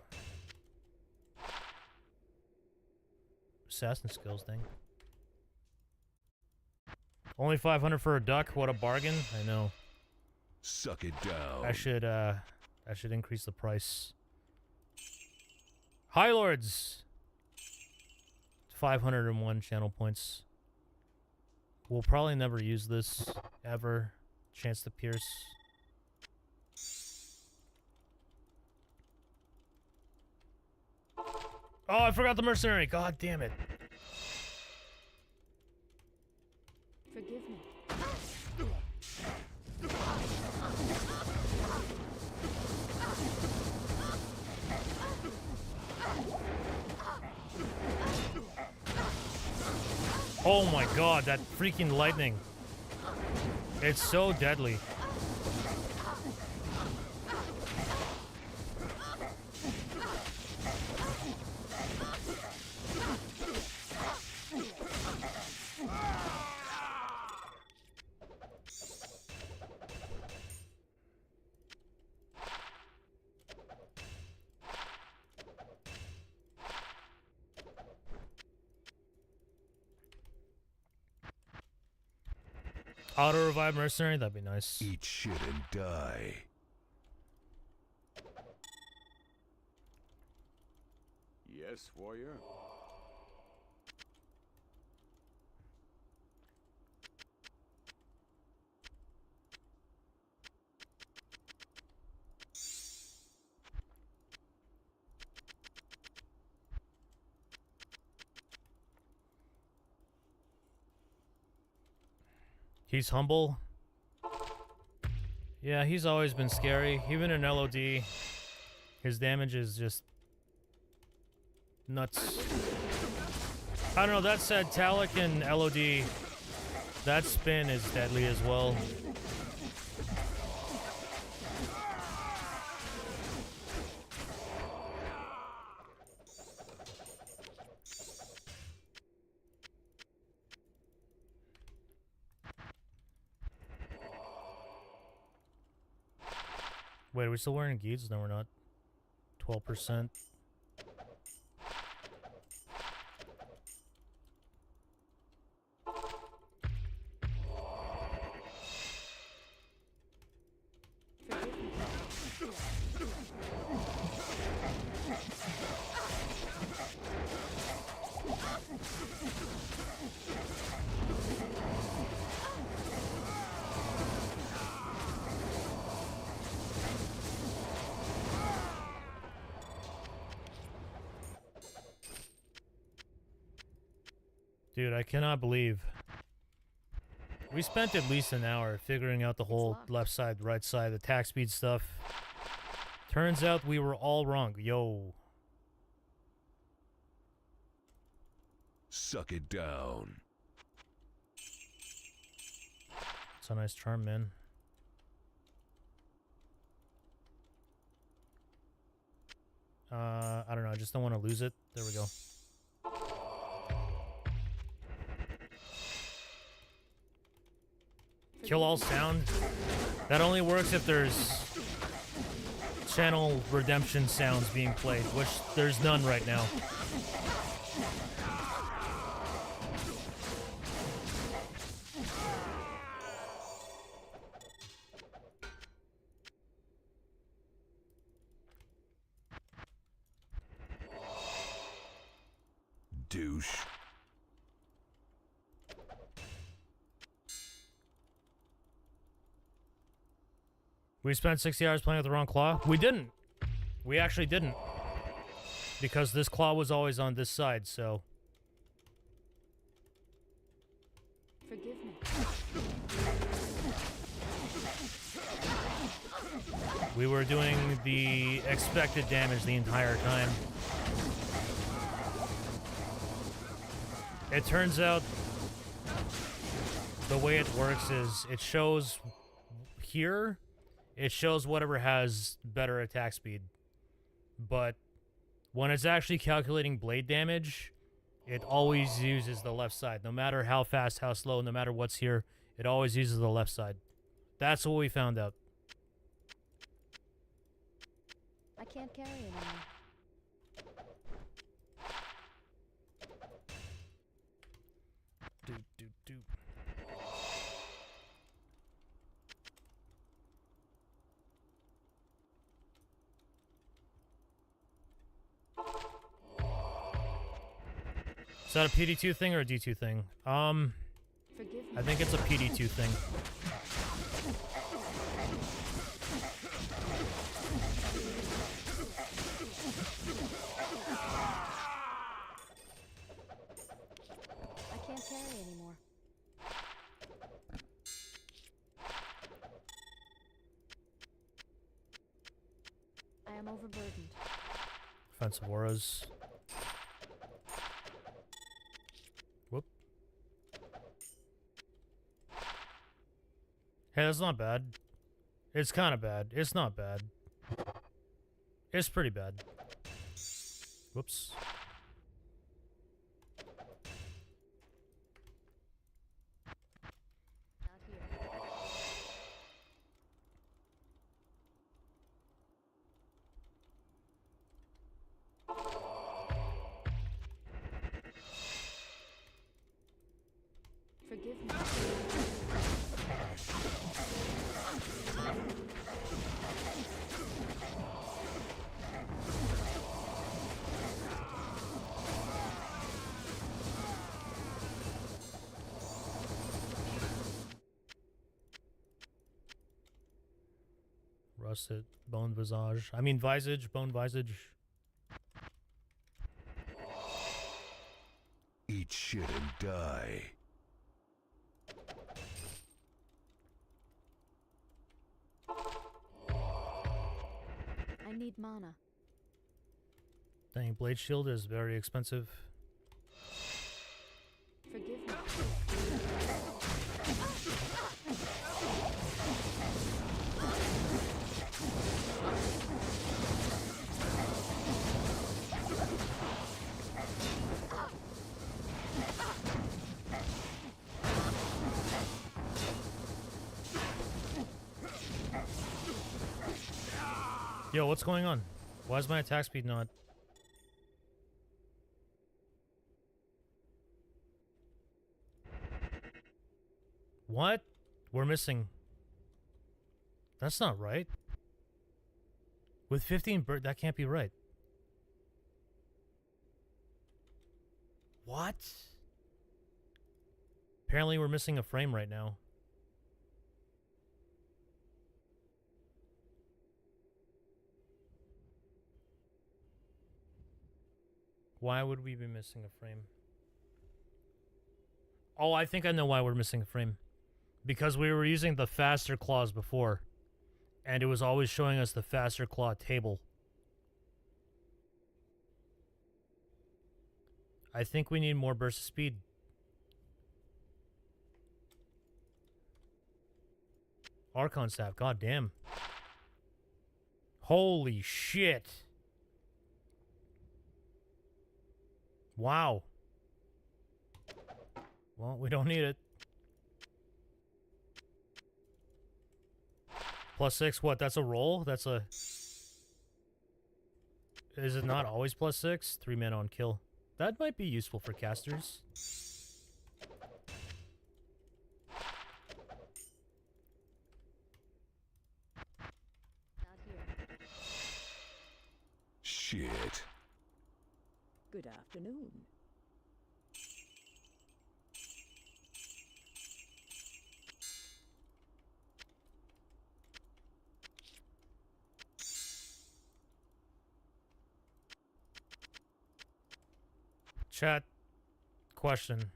Assassin skills thing. Only 500 for a duck. What a bargain. I know. Suck it down. I should increase the price. High Lords. 501 channel points. We'll probably never use this ever. Chance to pierce. Oh, I forgot the mercenary. God damn it. Forgive me. Oh my god, that freaking lightning. It's so deadly. Auto revive mercenary, that'd be nice. Eat shit and die. Yes, warrior. He's humble. Yeah, he's always been scary. Even in LOD, his damage is just nuts. I don't know, that said, Talik in LOD, that spin is deadly as well. Wait, are we still wearing geeds? No, we're not. 12%. Dude, I cannot believe we spent at least an hour figuring out the whole left side, right side, attack speed stuff. Turns out we were all wrong. Yo. Suck it down. It's a nice charm, man. I don't know. I just don't want to lose it. There we go. Kill all sound. That only works if there's channel redemption sounds being played, which there's none right now. Douche. We spent 60 hours playing with the wrong claw? We didn't. We actually didn't. Because this claw was always on this side, so... Forgive me. We were doing the expected damage the entire time. It turns out the way it works is it shows here, it shows whatever has better attack speed. But when it's actually calculating blade damage, it always uses the left side. No matter how fast, how slow, no matter what's here, it always uses the left side. That's what we found out. I can't carry anymore. Do. Is that a PD2 thing or a D2 thing? Forgive me. I think it's a PD2 thing. I can't carry anymore. I am overburdened. Offensive auras. Whoop. Hey, that's not bad. It's kind of bad. It's not bad. It's pretty bad. Whoops. Not here. Forgive me. Rusted. Bone visage. I mean visage. Bone visage. Eat shit and die. I need mana. Dang, blade shield is very expensive. Forgive me. Yo, what's going on? Why is my attack speed not? What? We're missing. That's not right. With 15 bird, that can't be right. What? Apparently we're missing a frame right now. Why would we be missing a frame? Oh, I think I know why we're missing a frame. Because we were using the faster claws before. And it was always showing us the faster claw table. I think we need more burst of speed. Archon staff, god damn. Holy shit. Wow. Well, we don't need it. +6, what? That's a roll? That's a... Is it not always +6? 3 mana on kill. That might be useful for casters. Not here. Shit. Good afternoon. Chat. Question.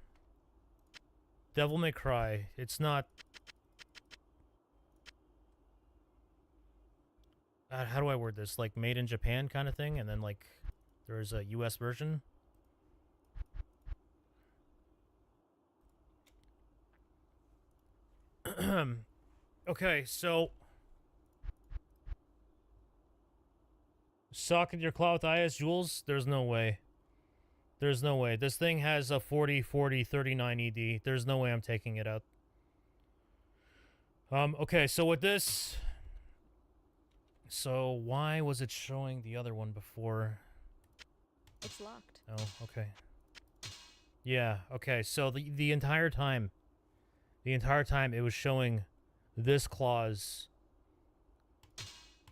Devil May Cry. It's not... how do I word this? Like, made in Japan kind of thing? And then, like, there's a US version? Okay, so... Socket your claw with IS Jewels? There's no way. There's no way. This thing has a 40, 40, 39 ED. There's no way I'm taking it out. Okay, so with this... So, why was it showing the other one before? It's locked. Oh, okay. Yeah, okay, so the entire time... The entire time it was showing this claw's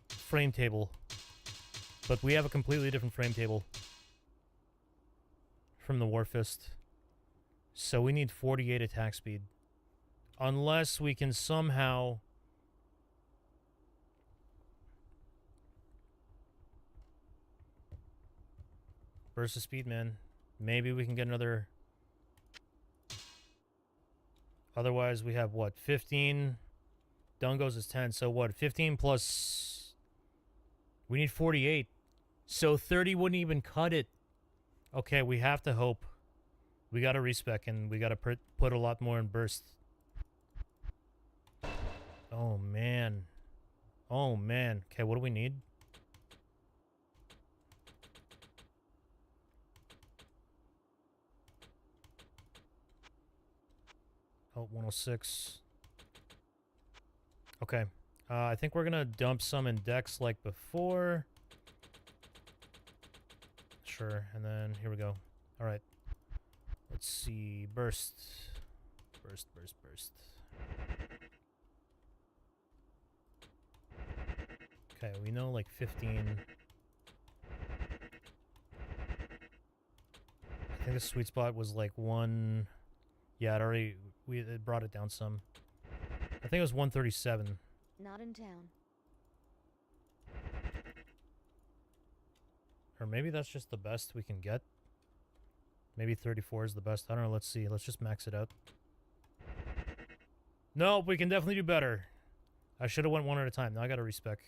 frame table. But we have a completely different frame table from the Warfist. So we need 48 attack speed. Unless we can somehow... Burst of speed, man. Maybe we can get another... Otherwise, we have, what, 15? Dungo's is 10, so what, 15 plus... We need 48. So 30 wouldn't even cut it. Okay, we have to hope. We gotta respec and we gotta put a lot more in burst. Oh, man. Oh, man. Okay, what do we need? Oh, 106. Okay. I think we're gonna dump some in decks like before. Sure, and then here we go. Alright. Let's see. Burst. Burst, burst, burst. Okay, we know like 15. I think the sweet spot was like 1... Yeah, it brought it down some. I think it was 137. Not in town. Or maybe that's just the best we can get. Maybe 34 is the best. I don't know. Let's see. Let's just max it out. Nope, we can definitely do better. I should have went one at a time. Now I gotta respec.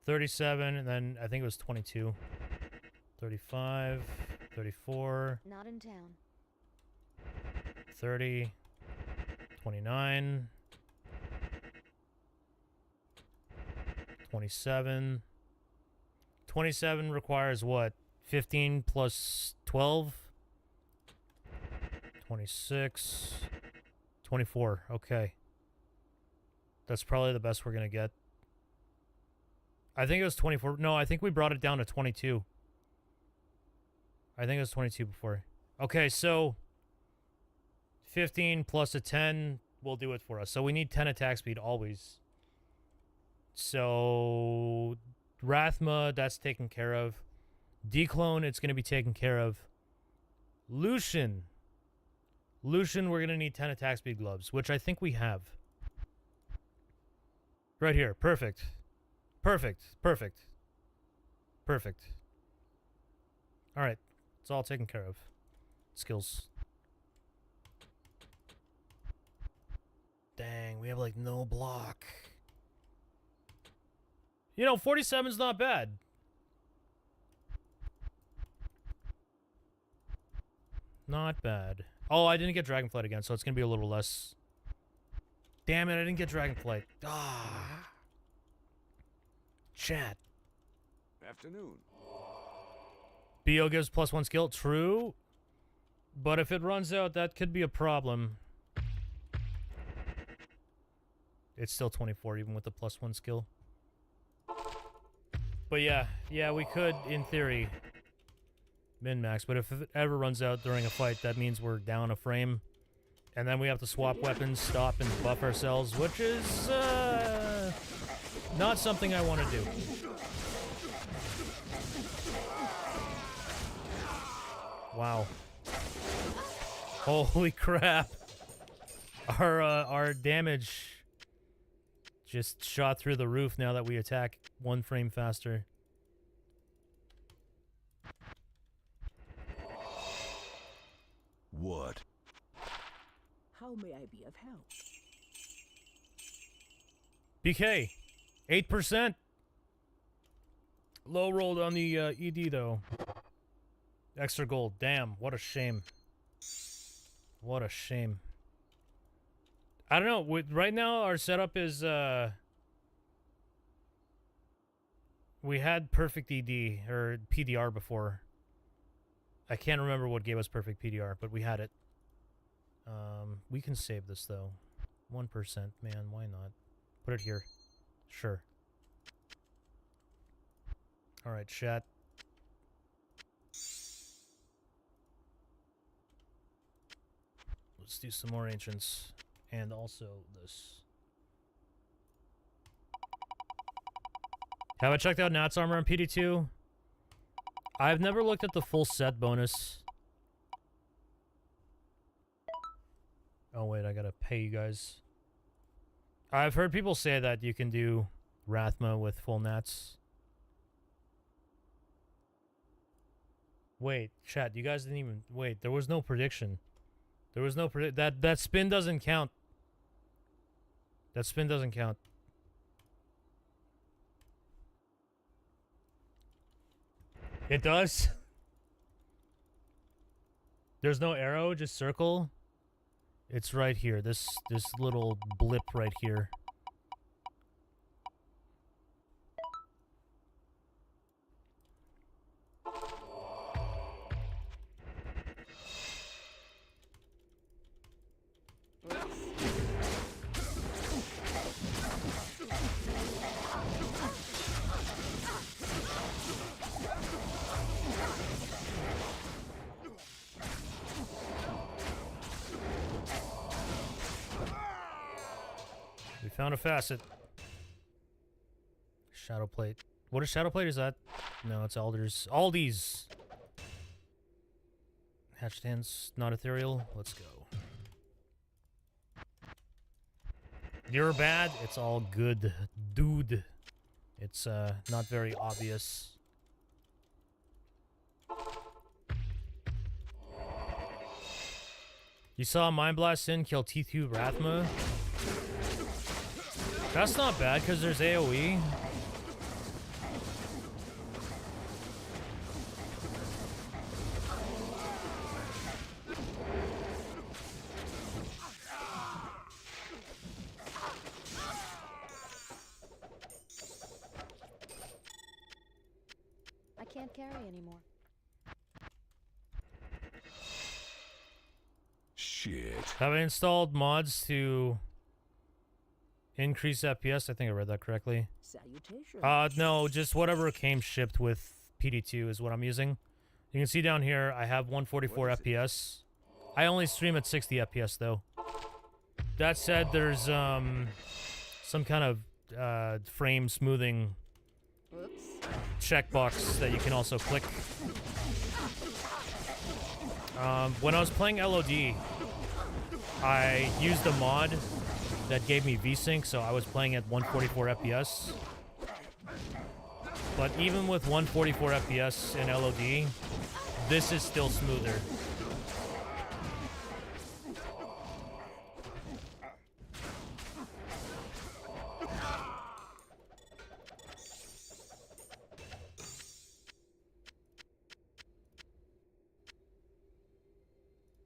$37, and then I think it was 22. 35, 34, Not in town. 30, 29, 27. 27 requires what? 15 plus 12? 26, 24. Okay. That's probably the best we're going to get. I think it was 24. No, I think we brought it down to 22. I think it was 22 before. Okay, so 15 plus a 10 will do it for us. So we need 10 attack speed always. So Rathma, that's taken care of. DClone, it's going to be taken care of. Lucion, we're going to need 10 attack speed gloves, which I think we have. Right here. Perfect. Perfect. Perfect. Perfect. All right. It's all taken care of. Skills. Dang, we have like no block. You know, 47's not bad. Not bad. Oh, I didn't get Dragonflight again, so it's going to be a little less. Damn it, I didn't get Dragonflight. Ah. Chat. Afternoon. BO gives +1 skill. True. But if it runs out, that could be a problem. It's still 24, even with the +1 skill. But yeah, we could, in theory, min-max. But if it ever runs out during a fight, that means we're down a frame. And then we have to swap weapons, stop, and buff ourselves, which is, not something I want to do. Wow. Holy crap. Our damage just shot through the roof now that we attack 1 frame faster. What? How may I be of help? BK, 8%. Low rolled on the ED though. Extra gold. Damn, what a shame. What a shame. I don't know. Right now, our setup is we had perfect ED or PDR before. I can't remember what gave us perfect PDR, but we had it. We can save this though. 1%, man. Why not? Put it here. Sure. All right, chat. Let's do some more ancients. And also this. Have I checked out Nat's armor on PD2? I've never looked at the full set bonus. Oh wait, I gotta pay you guys. I've heard people say that you can do Rathma with full Nats. Wait, chat, you guys didn't even... Wait, there was no prediction. There was no that spin doesn't count. That spin doesn't count. It does? There's no arrow, just circle. It's right here. This little blip right here. found a facet. Shadow plate. What is shadow plate? Is that? No, it's Alders. Aldi's. Hatched hands, not ethereal. Let's go. You're bad. It's all good, dude. It's not very obvious. You saw Mind Blast in kill T2 Rathma. That's not bad because there's AoE. I can't carry anymore. Shit. Have I installed mods to increase FPS? I think I read that correctly. Salutations. No, just whatever came shipped with PD2 is what I'm using. You can see down here, I have 144 What is it? FPS. I only stream at 60 FPS though. That said, there's some kind of frame smoothing Oops. checkbox that you can also click. When I was playing LOD, I used a mod that gave me VSync, so I was playing at 144 FPS. But even with 144 FPS in LOD, this is still smoother.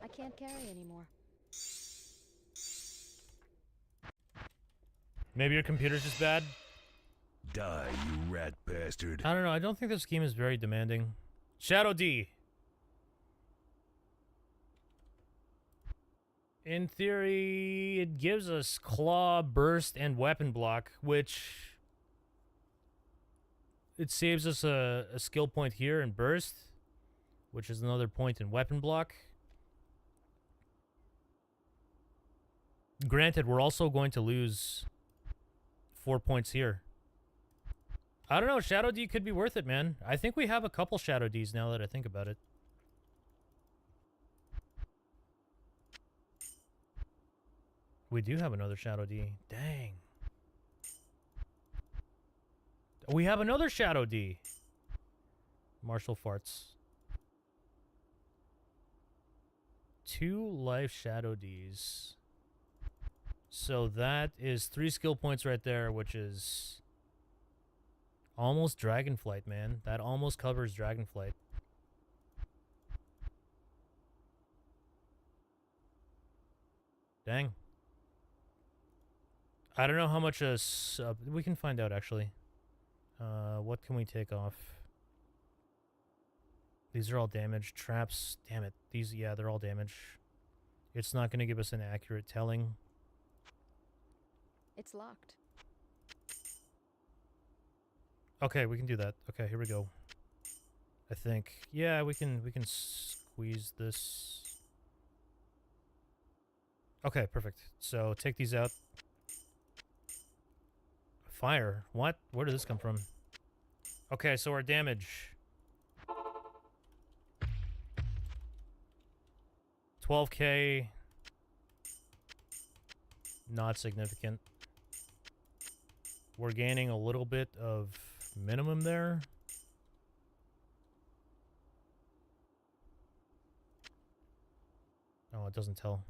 I can't carry anymore. Maybe your computer's just bad? Die, you rat bastard. I don't know. I don't think this game is very demanding. Shadow D. In theory, it gives us claw, burst, and weapon block, which it saves us a skill point here in burst, which is another point in weapon block. Granted, we're also going to lose 4 points here. I don't know. Shadow D could be worth it, man. I think we have a couple Shadow Ds now that I think about it. We do have another Shadow D. Dang. We have another Shadow D. Martial farts. 2 life Shadow Ds. So that is 3 skill points right there, which is almost Dragonflight, man. That almost covers Dragonflight. Dang. I don't know how much a sub... We can find out, actually. What can we take off? These are all damage. Traps. Damn it. These, yeah, they're all damage. It's not going to give us an accurate telling. It's locked. Okay, we can do that. Okay, here we go. I think. Yeah, we can squeeze this. Okay, perfect. So take these out. Fire. What? Where did this come from? Okay, so our damage. 12k. Not significant. We're gaining a little bit of minimum there. Oh, it doesn't tell.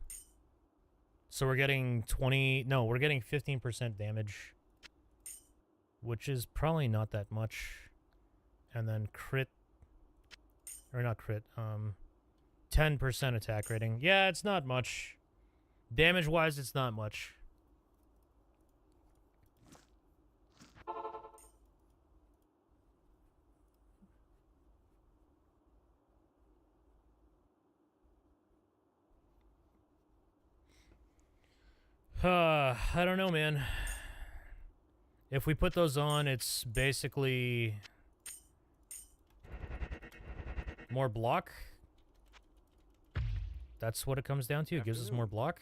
So we're getting 20... No, we're getting 15% damage. Which is probably not that much. And then crit... Or not crit. 10% attack rating. Yeah, it's not much. Damage-wise, it's not much. I don't know, man. If we put those on, it's basically more block. That's what it comes down to. It gives us more block.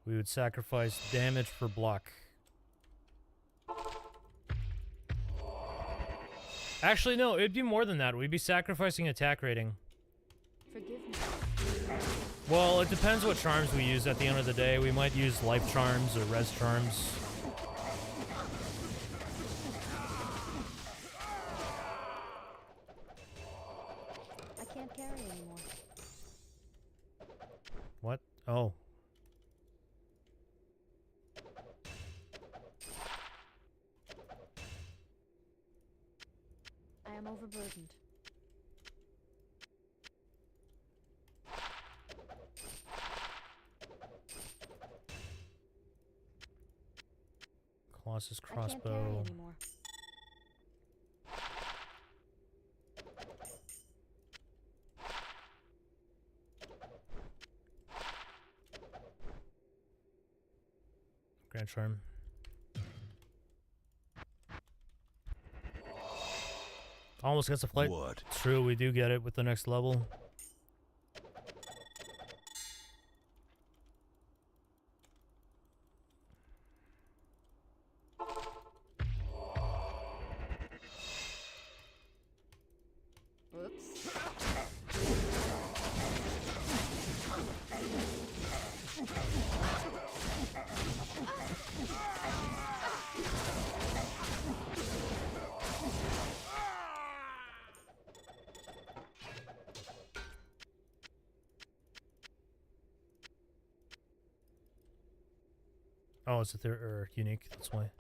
We would sacrifice damage for block. Actually, no, it'd be more than that. We'd be sacrificing attack rating. Forgive me. Well, it depends what charms we use at the end of the day. We might use life charms or res charms. I can't carry anymore. What? Oh. I am overburdened. Colossus I can't carry crossbow. anymore. Grand charm. Almost gets a flight. What? True, we do get it with the next level. Oops. Oh, it's a third or unique. That's why.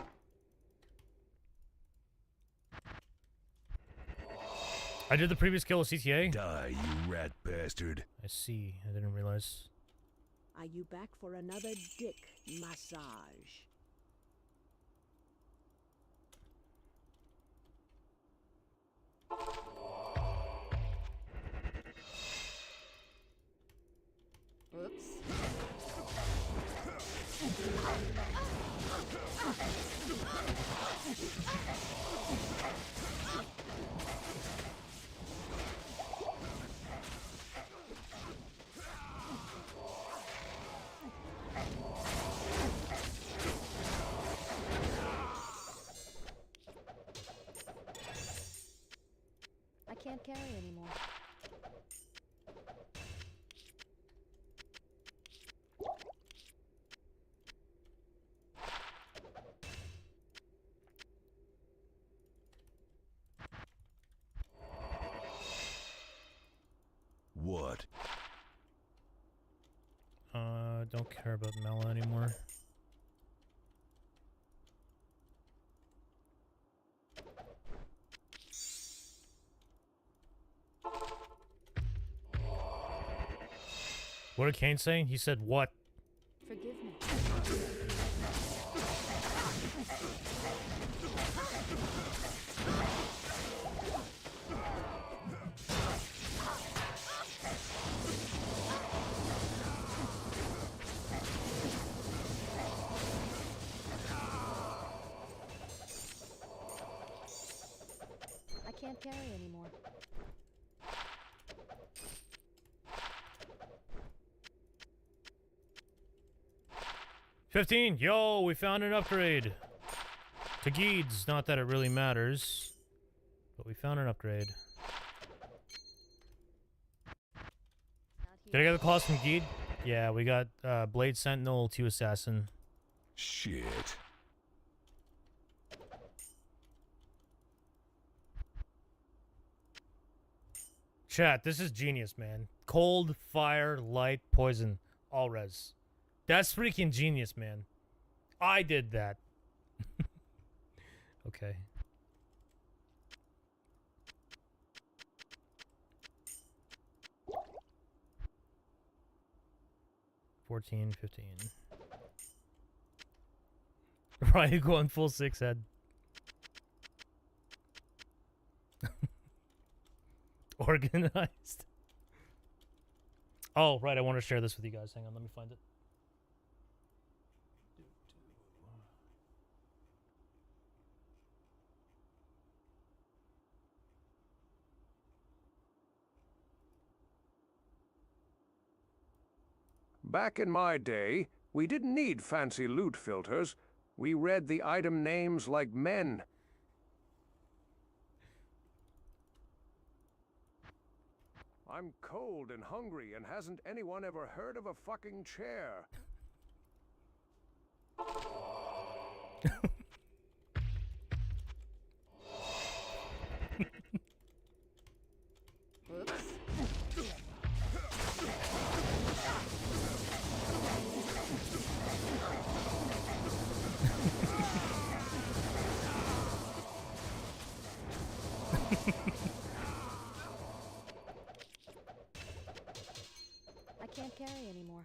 I did the previous kill with CTA. Die, you rat bastard. I see. I didn't realize. Are you back for another dick massage? Oops. I can't carry anymore. What? Don't care about Mela anymore. What did Kane say? He said what? Forgive me. I can't carry anymore. $15. Yo, we found an upgrade. To Geeds. Not that it really matters. But we found an upgrade. Did I get the claws from Geed? Yeah, we got Blade Sentinel, 2 Assassin. Shit. Chat, this is genius, man. Cold, fire, light, poison. All res. That's freaking genius, man. I did that. Okay. $14, $15. Right, going full 6 head. Organized. Oh, right, I want to share this with you guys. Hang on, let me find it. Back in my day, We didn't need fancy loot filters. We read the item names like men. I'm cold and hungry, and hasn't anyone ever heard of a fucking chair? Oops. I can't carry anymore.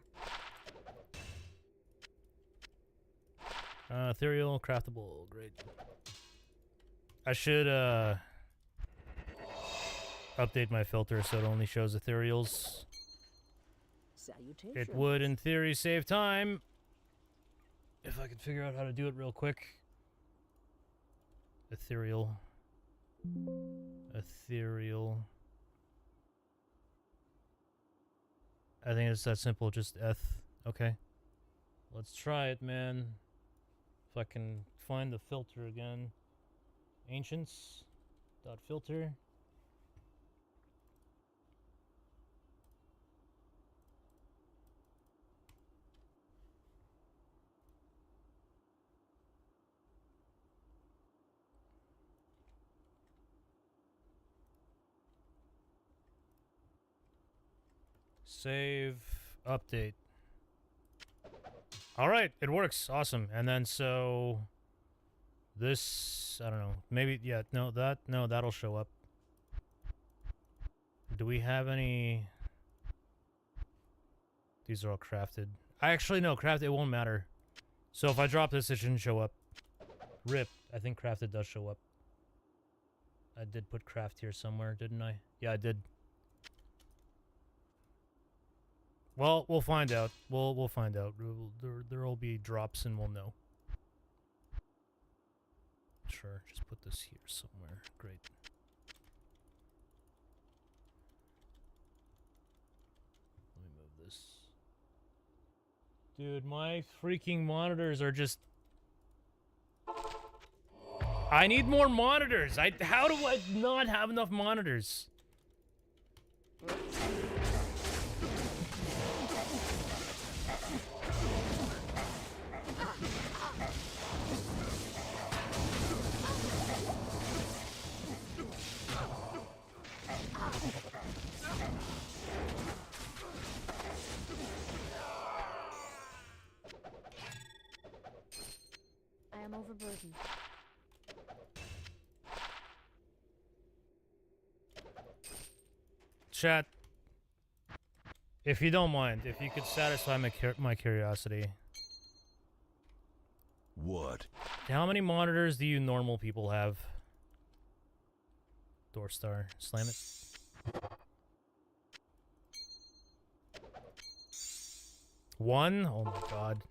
Ethereal, craftable, great. I should update my filter so it only shows ethereals. Salutations. It would, in theory, save time if I could figure out how to do it real quick. Ethereal. Ethereal. I think it's that simple, just Okay. Let's try it, man. If I can find the filter again. Ancients. Dot filter. Save, update. All right, it works. Awesome. And then so this, I don't know. Maybe no, that'll show up. Do we have any? These are all crafted. I actually no, crafted it won't matter. So if I drop this, it shouldn't show up. RIP. I think crafted does show up. I did put craft here somewhere, didn't I? Yeah, I did. Well, we'll find out. We'll find out. There'll be drops and we'll know. Sure, just put this here somewhere. Great. Let me move this. Dude, my freaking monitors are just... I need more monitors! How do I not have enough monitors? I am overburdened. Chat, if you don't mind, if you could satisfy my curiosity. What? How many monitors do you normal people have? Doorstar, slam it. One? Oh my god.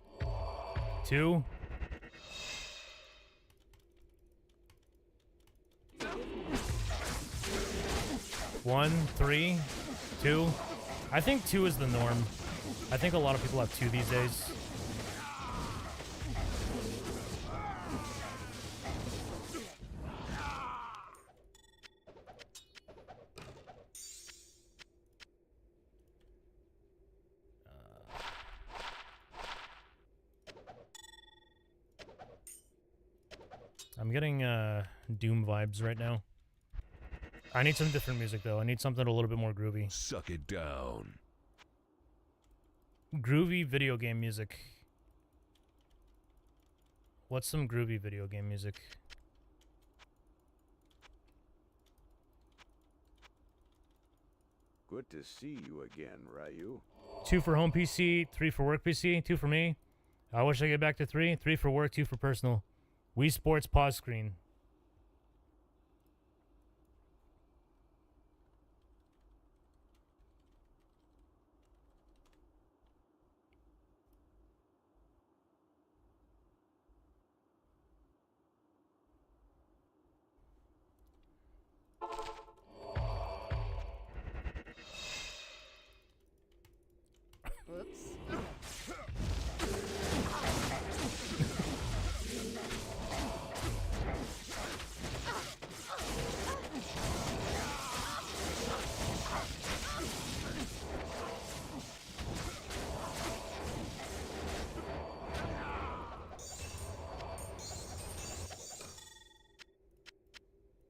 Two? One, three, two. I think two is the norm. I think a lot of people have two these days. I'm getting Doom vibes right now. I need some different music though. I need something a little bit more groovy. Suck it down. Groovy video game music. What's some groovy video game music? Good to see you again, Ryu. 2 for home PC, 3 for work PC, 2 for me. I wish I get back to 3. 3 for work, 2 for personal. Wii Sports pause screen. Oops.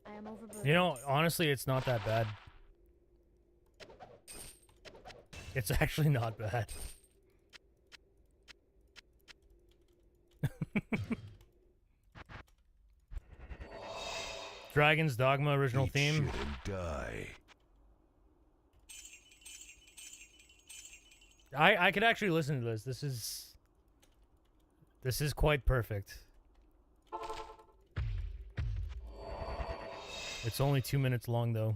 I am overburdened. You know, honestly, it's not that bad. It's actually not bad. Dragon's Dogma original Eat theme. shit and die. I could actually listen to this. This is quite perfect. It's only 2 minutes long though.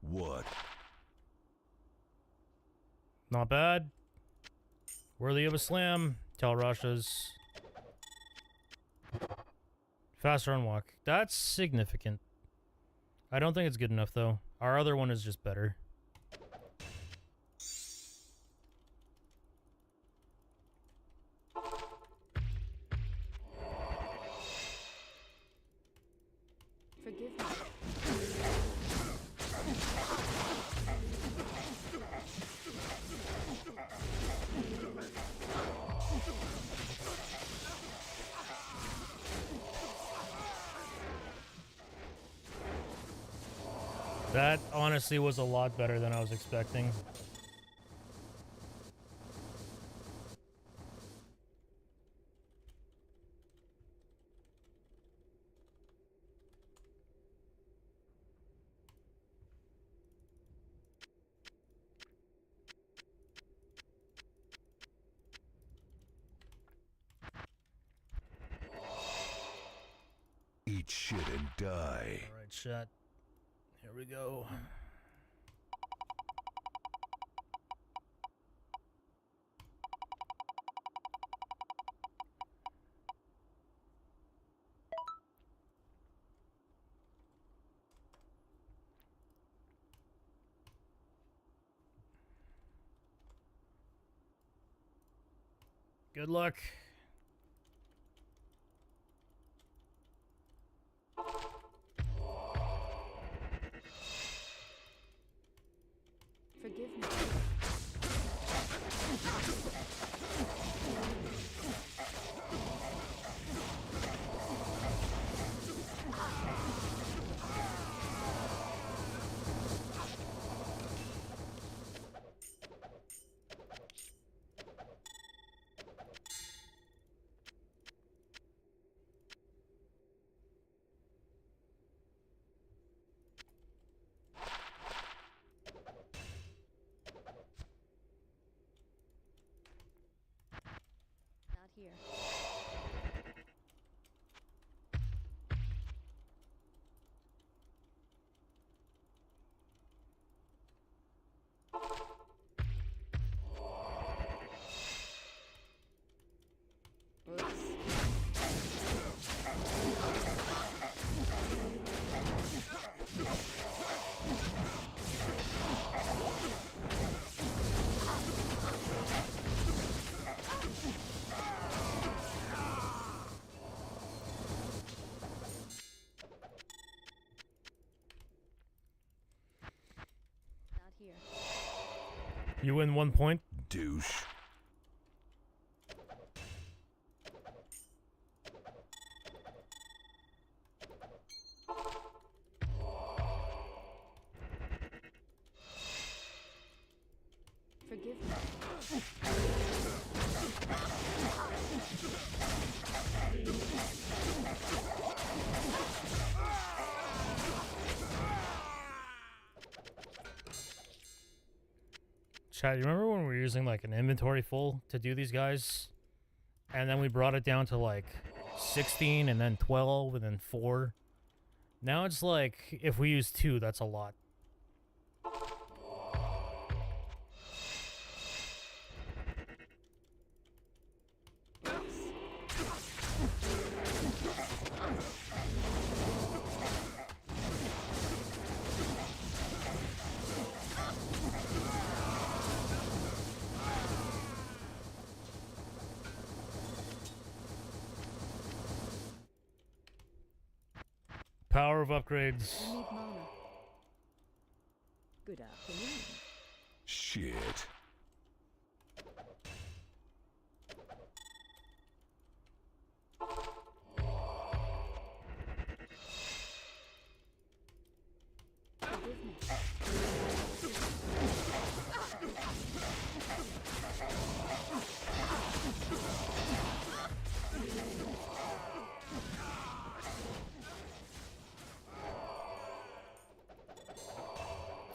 What? Not bad. Worthy of a slam. Tell Russia's. Faster on walk. That's significant. I don't think it's good enough though. Our other one is just better. Forgive me. That honestly was a lot better than I was expecting. Eat shit and die. Alright, chat. Here we go. Good luck. Forgive me. Not here. Not here. You win 1 point. Douche. Forgive me. Chat, you remember when we were using like an inventory full to do these guys? And then we brought it down to like 16 and then 12 and then 4. Now it's like if we use 2, that's a lot. power of upgrades. I need mana. Good afternoon. Shit. Forgive me.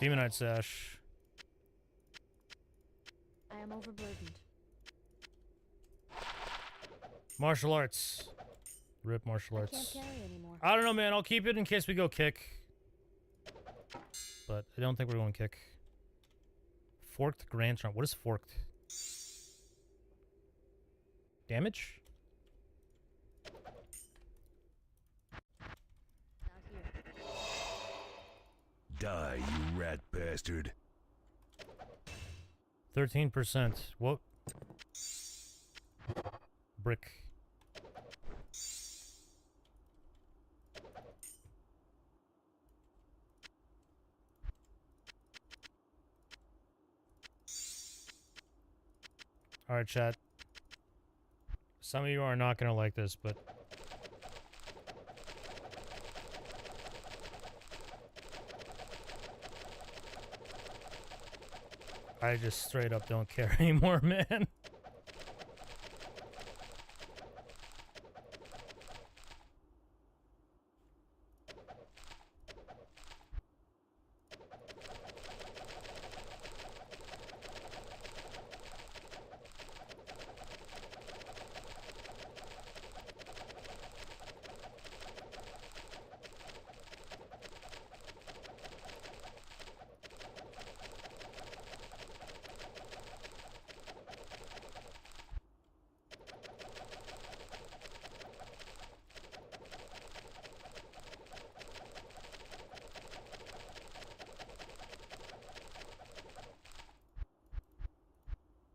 Demonite Sash. I am overburdened. Martial arts. Rip martial I arts. can't carry anymore. I don't know, man. I'll keep it in case we go kick. But I don't think we're going kick. Forked Grand Trump. What is forked? Damage? Not here. Die, you rat bastard. 13%. What? Brick. Alright, chat. Some of you are not gonna like this, but I just straight up don't care anymore, man.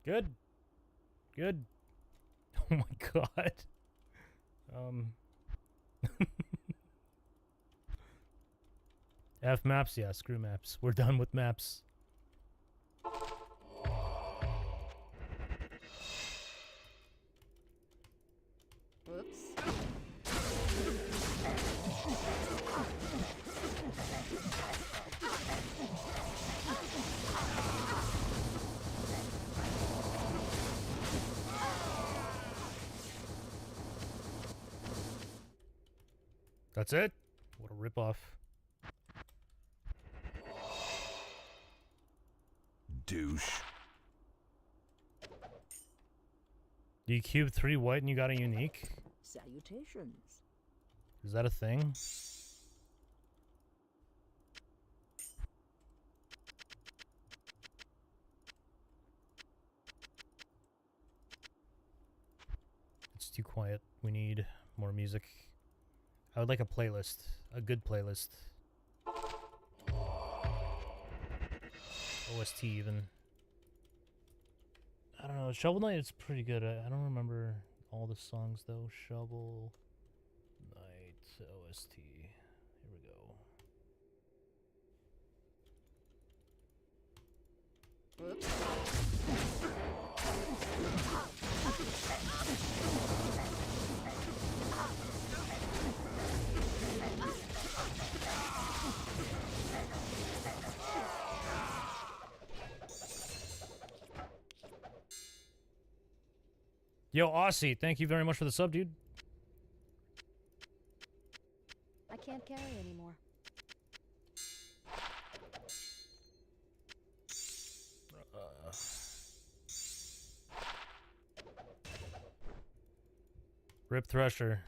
Good. Good. Oh my god. F maps? Yeah, screw maps. We're done with maps. Whoops. That's it? What a ripoff. Douche. You cube 3 white and you got a unique? Salutations. Is that a thing? It's too quiet. We need more music. I would like a playlist. A good playlist. OST even. I don't know. Shovel Knight is pretty good. I don't remember all the songs though. Shovel Knight OST. Here we go. Yo, Aussie, thank you very much for the sub, dude. I can't carry anymore. Rip Thresher.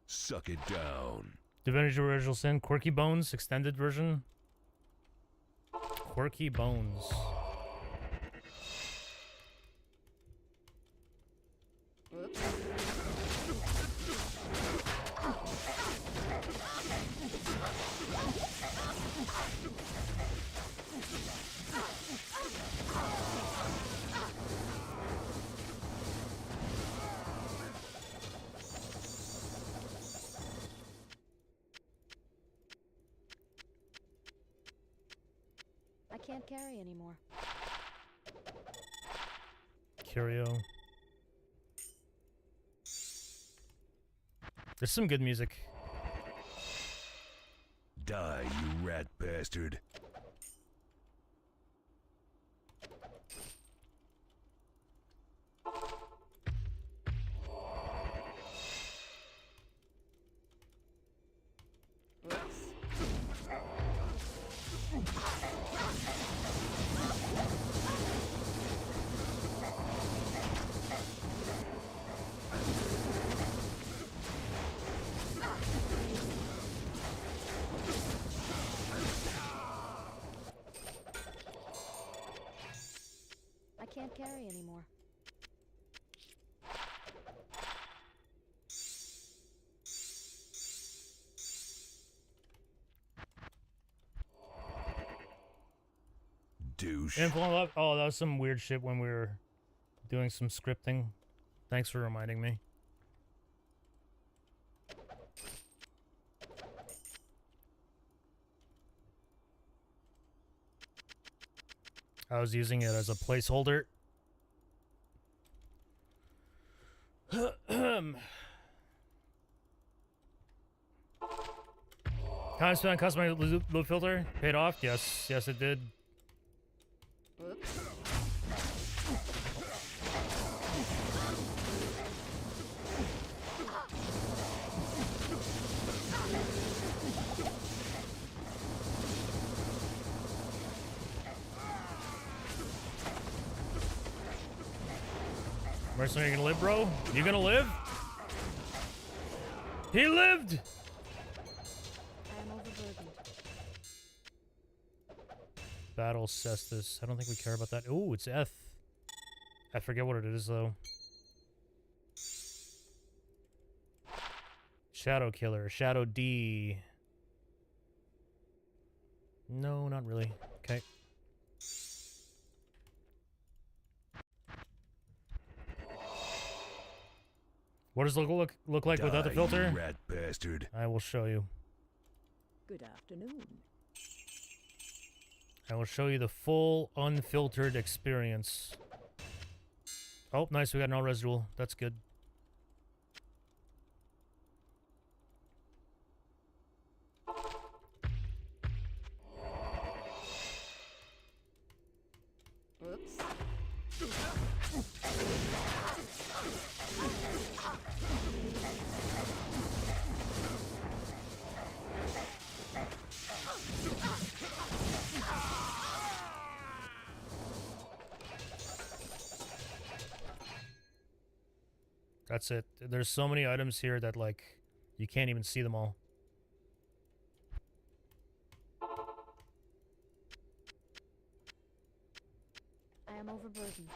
Suck it down. Divinity Original Sin, Quirky Bones, extended version. Quirky Bones. Whoops. can't carry anymore. Curio. There's some good music. Die, you rat bastard. I can't carry anymore. Douche. Oh, that was some weird shit when we were doing some scripting. Thanks for reminding me. I was using it as a placeholder. Time spent on customizing loop filter paid off. Yes, yes, it did. Oops. Mercenary, you gonna live, bro? You gonna live? He lived! I am overburdened. Battle Cestus. I don't think we care about that. Oh, it's Eth. I forget what it is, though. Shadow Killer. Shadow D. No, not really. Okay. What does it look like without the Die, filter? you rat bastard. I will show you. Good afternoon. I will show you the full unfiltered experience. Oh, nice. We got no residual. That's good. Oops. That's it. There's so many items here that, like, you can't even see them all. I am overburdened.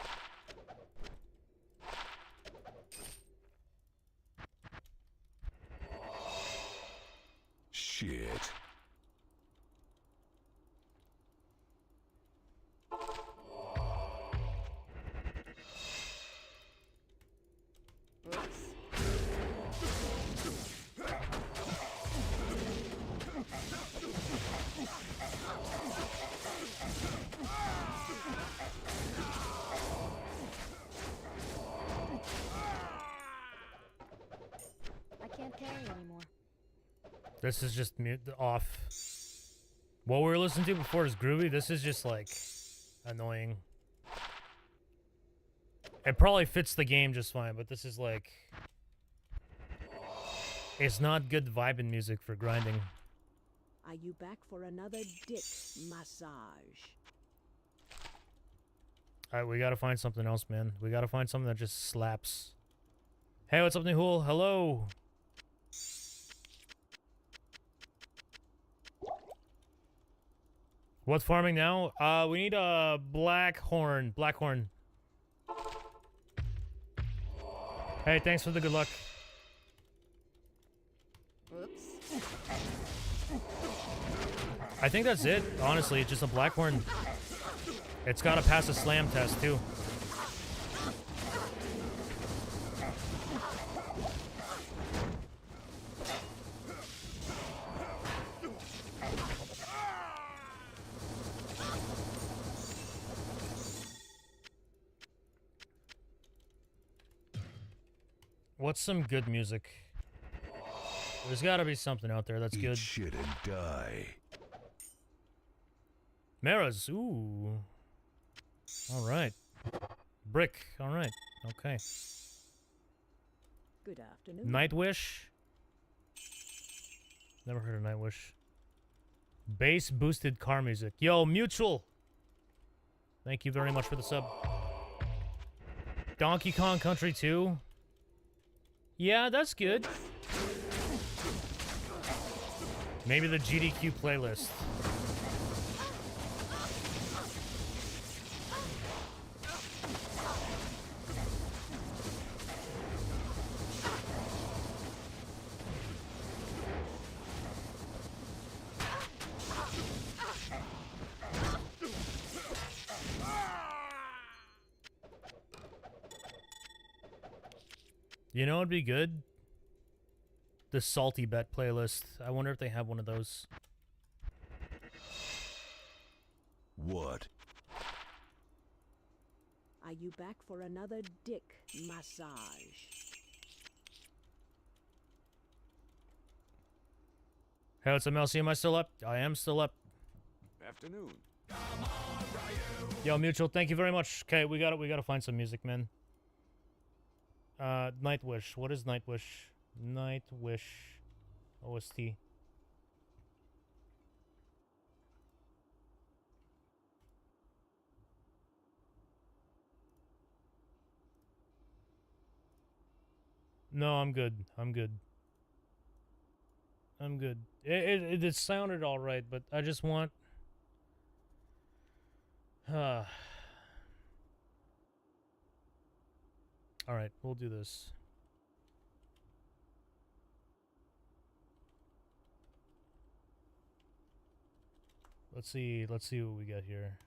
Shit. Oops. I can't carry anymore. This is just off. What we were listening to before is groovy. This is just, like, annoying. It probably fits the game just fine, but this is, like... It's not good vibing music for grinding. Are you back for another dick massage? Alright, we gotta find something else, man. We gotta find something that just slaps. Hey, what's up, Nihul? Hello! What's farming now? We need a Blackhorn. Blackhorn. Hey, thanks for the good luck. Oops. I think that's it, honestly. It's just a Blackhorn. It's gotta pass a slam test, too. What's some good music? There's got to be something out there that's Eat good. shit and die. Maras, ooh. All right. Brick, all right. Okay. Good afternoon. Nightwish. Never heard of Nightwish. Bass boosted car music. Yo, Mutual. Thank you very much for the sub. Donkey Kong Country 2. Yeah, that's good. Maybe the GDQ playlist. You know what'd be good? The Salty Bet playlist. I wonder if they have one of those. What? Are you back for another dick massage? Hey, what's up, Melcy? Am I still up? I am still up. Afternoon. Yo, Mutual, thank you very much. Okay, we gotta find some music, man. Nightwish. What is Nightwish? Nightwish OST. No, I'm good. I'm good. I'm good. It sounded all right, but I just want. All right, we'll do this. Let's see what we got here.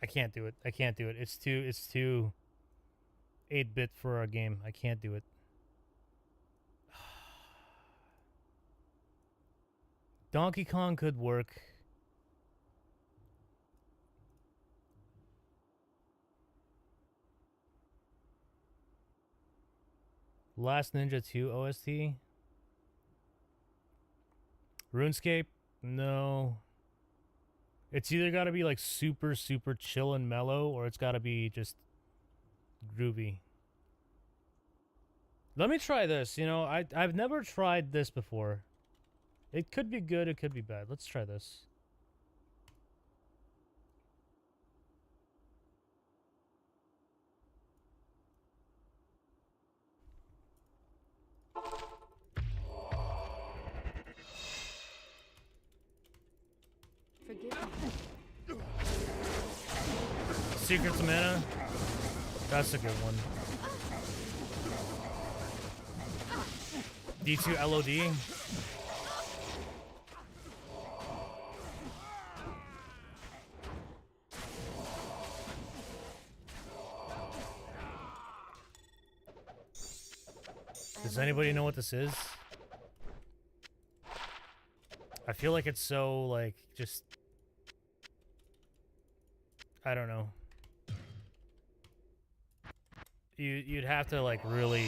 I can't do it. I can't do it. It's too 8-bit for our game. I can't do it. Donkey Kong could work. Last Ninja 2 OST. RuneScape? No. It's either got to be like super chill and mellow, or it's got to be just groovy. Let me try this. You know, I've never tried this before. It could be good, it could be bad. Let's try this. Forgive me. Secrets of Mana? That's a good one. D2 LOD? Does anybody know what this is? I feel like it's so, like, just... I don't know. You'd have to, like, really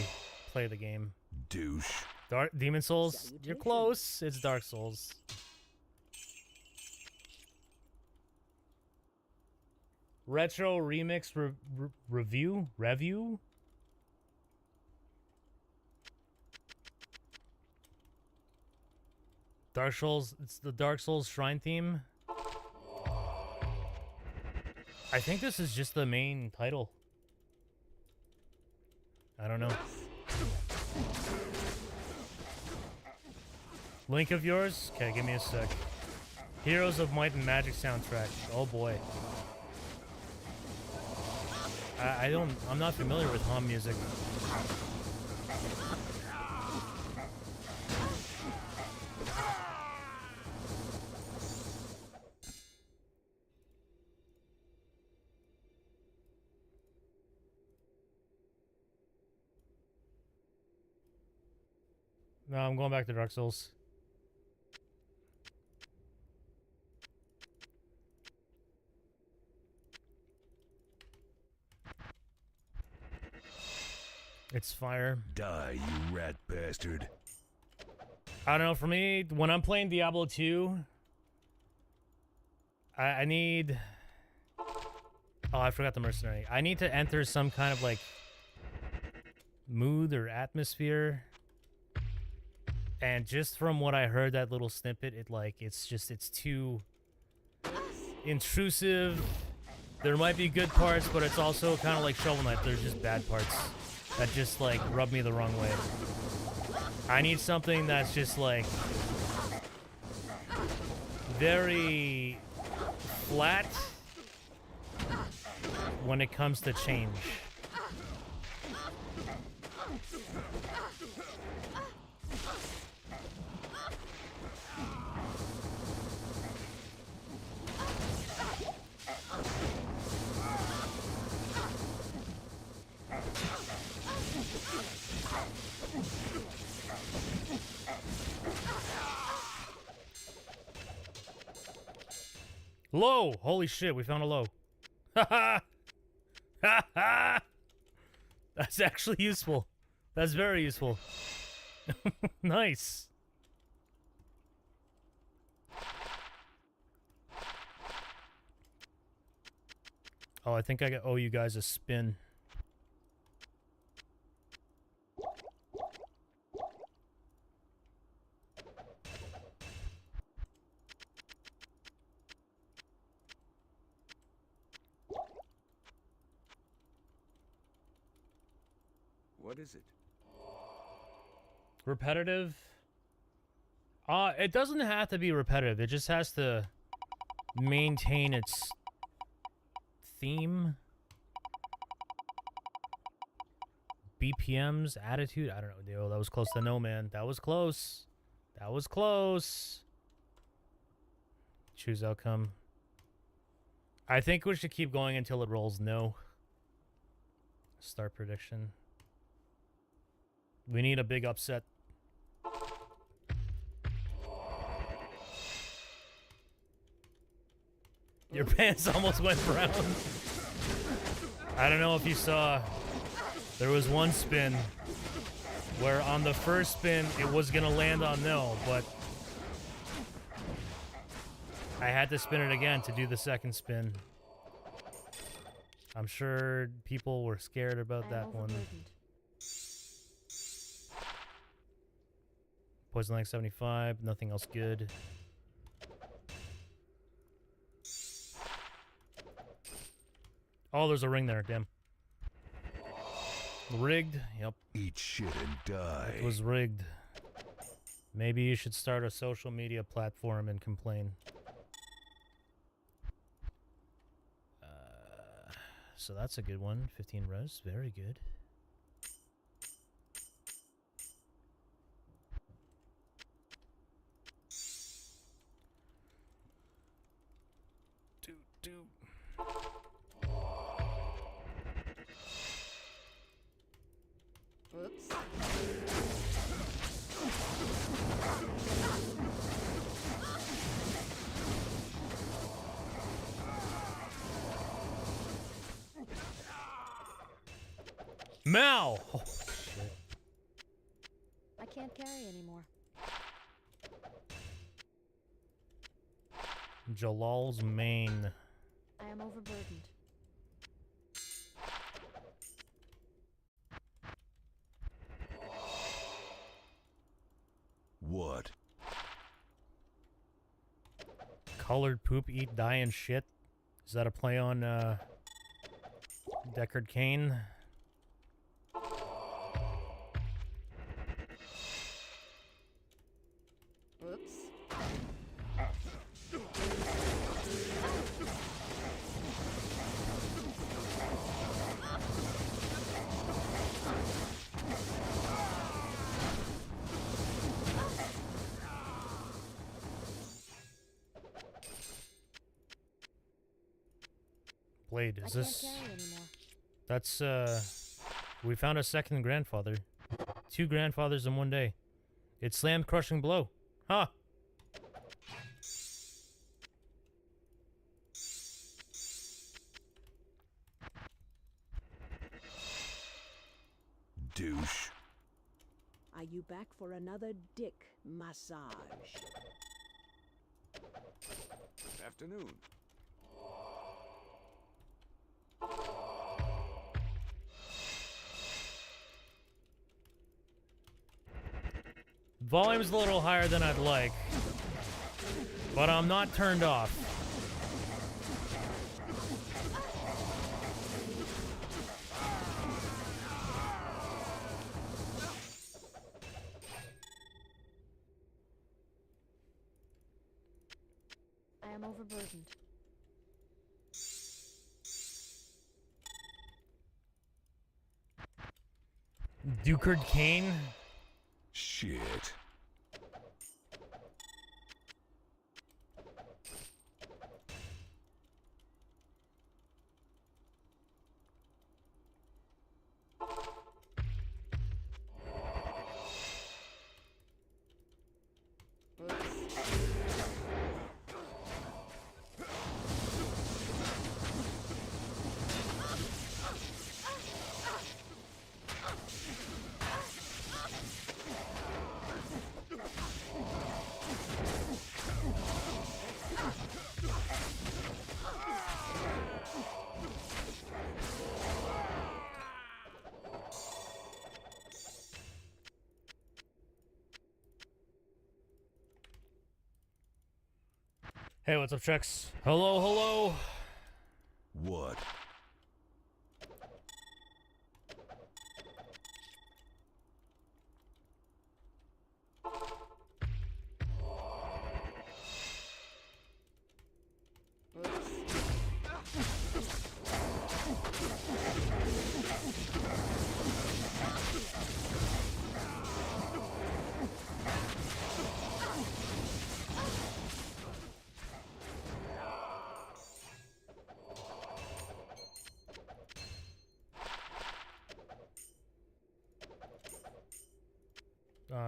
play the game. Douche. Demon Souls? You're close. It's Dark Souls. Retro Remix Review? Dark Souls, it's the Dark Souls Shrine theme. I think this is just the main title. I don't know. Link of yours? Okay, give me a sec. Heroes of Might and Magic soundtrack. Oh boy. I'm not familiar with hum music. No, I'm going back to Dark Souls. It's fire. Die, you rat bastard. I don't know, for me, when I'm playing Diablo 2, I need... Oh, I forgot the mercenary. I need to enter some kind of, like, mood or atmosphere. And just from what I heard, that little snippet, it's too intrusive. There might be good parts, but it's also kind of like Shovel Knight. There's just bad parts that just, like, rub me the wrong way. I need something that's just, like, very flat when it comes to change. Low! Holy shit, we found a low. Haha! Haha! That's actually useful. That's very useful. Nice. Oh, I think I owe you guys a spin. What is it? Repetitive? It doesn't have to be repetitive. It just has to maintain its theme. BPMs, attitude. I don't know. Yo, that was close to no, man. That was close. That was close. Choose outcome. I think we should keep going until it rolls no. Start prediction. We need a big upset. Your pants almost went brown. I don't know if you saw, there was one spin where on the first spin it was gonna land on no, but I had to spin it again to do the second spin. I'm sure people were scared about that one. Poison Lake 75, nothing else good. Oh, there's a ring there, damn. Rigged? Yep. Eat shit and die. It was rigged. Maybe you should start a social media platform and complain. So that's a good one. 15 res, very good. Oops. Mal! Oh, shit. I can't carry anymore. Jalal's main. I am overburdened. What? Colored poop, eat, die, and shit. Is that a play on Deckard Cain? Oops. Blade, is I this... can't carry anymore. That's, we found a second grandfather. 2 grandfathers in one day. It slammed crushing blow. Huh. Douche. Are you back for another dick massage? Afternoon. Volume's a little higher than I'd like, but I'm not turned off. I am overburdened. Dukered Kane? Shit. Hey, what's up, Trex? Hello, hello. What?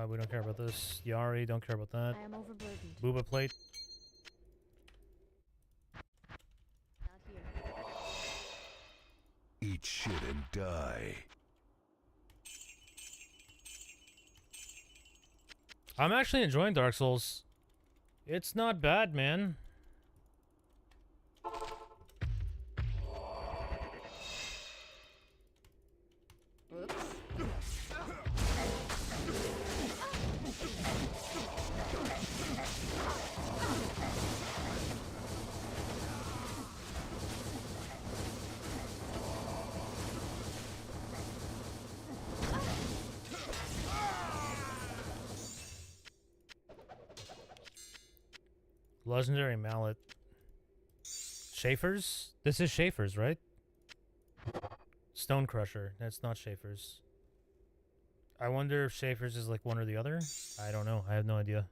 We don't care about this. Yari, don't care about that. I am overburdened. Booba plate. Not here. Eat shit and die. I'm actually enjoying Dark Souls. It's not bad, man. Legendary mallet. Schaefer's? This is Schaefer's, right? Stone Crusher. That's not Schaefer's. I wonder if Schaefer's is like one or the other. I don't know. I have no idea.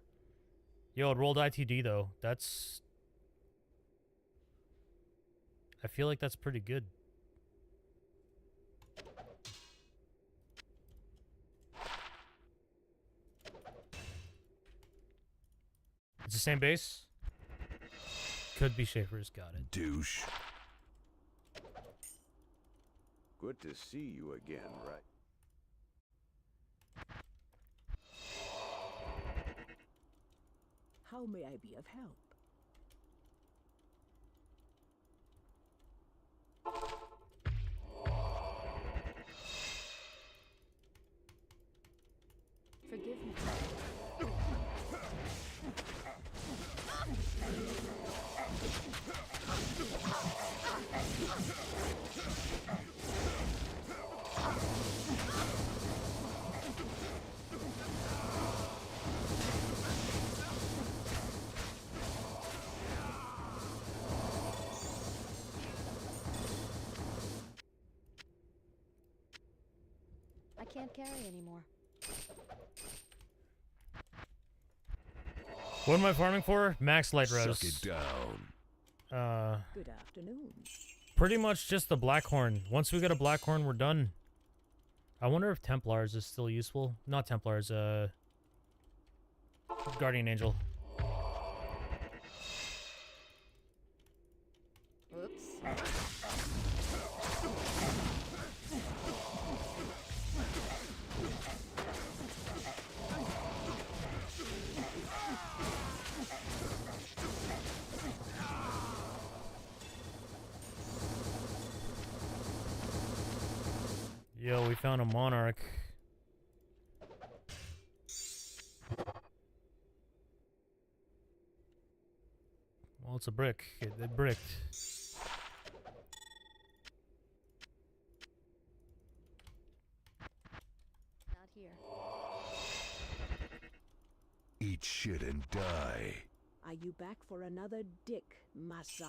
Yo, it rolled ITD though. That's... I feel like that's pretty good. It's the same base? Could be Schaefer's. Got it. Douche. Good to see you again, right? How may I be of help? Forgive me. I can't carry anymore. What am I farming for? Max light res. Suck it down. Good afternoon. Pretty much just the Blackhorn. Once we get a Blackhorn, we're done. I wonder if Templars is still useful. Not Templars, Guardian Angel. Oops. Yo, we found a monarch. Well, it's a brick. It bricked. Not here. Eat shit and die. Are you back for another dick massage?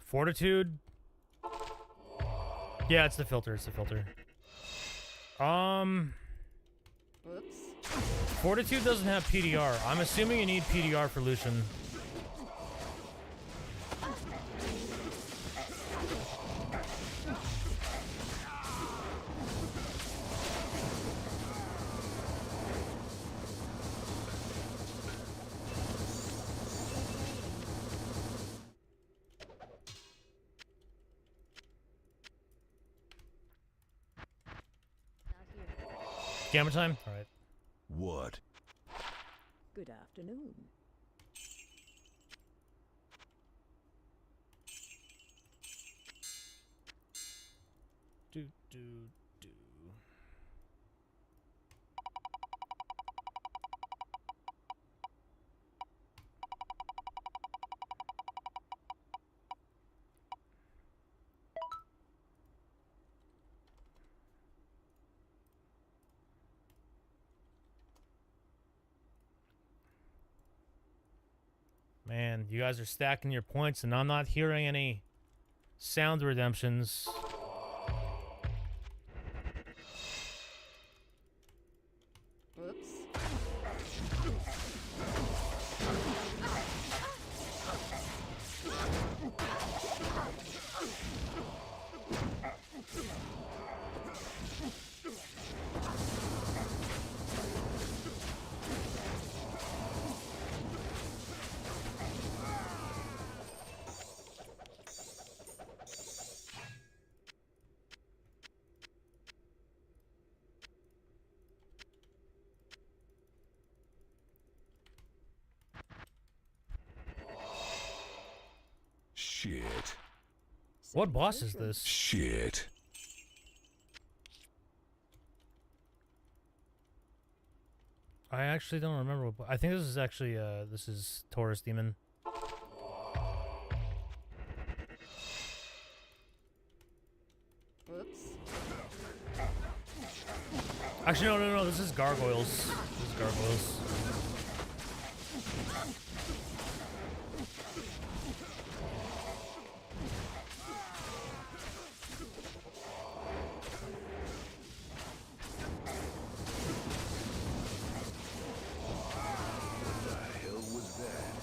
Fortitude? Yeah, it's the filter. It's the filter. Oops. Fortitude doesn't have PDR. I'm assuming you need PDR for Lucian. Not here. Gamma time? Alright. What? Good afternoon. Do, do, do. Man, you guys are stacking your points, and I'm not hearing any sound redemptions. Oops. Shit. What boss is this? Shit. I actually don't remember what. I think this is actually this is Taurus Demon. Oops. Actually, no. This is Gargoyles. This is Gargoyles. The hell was that?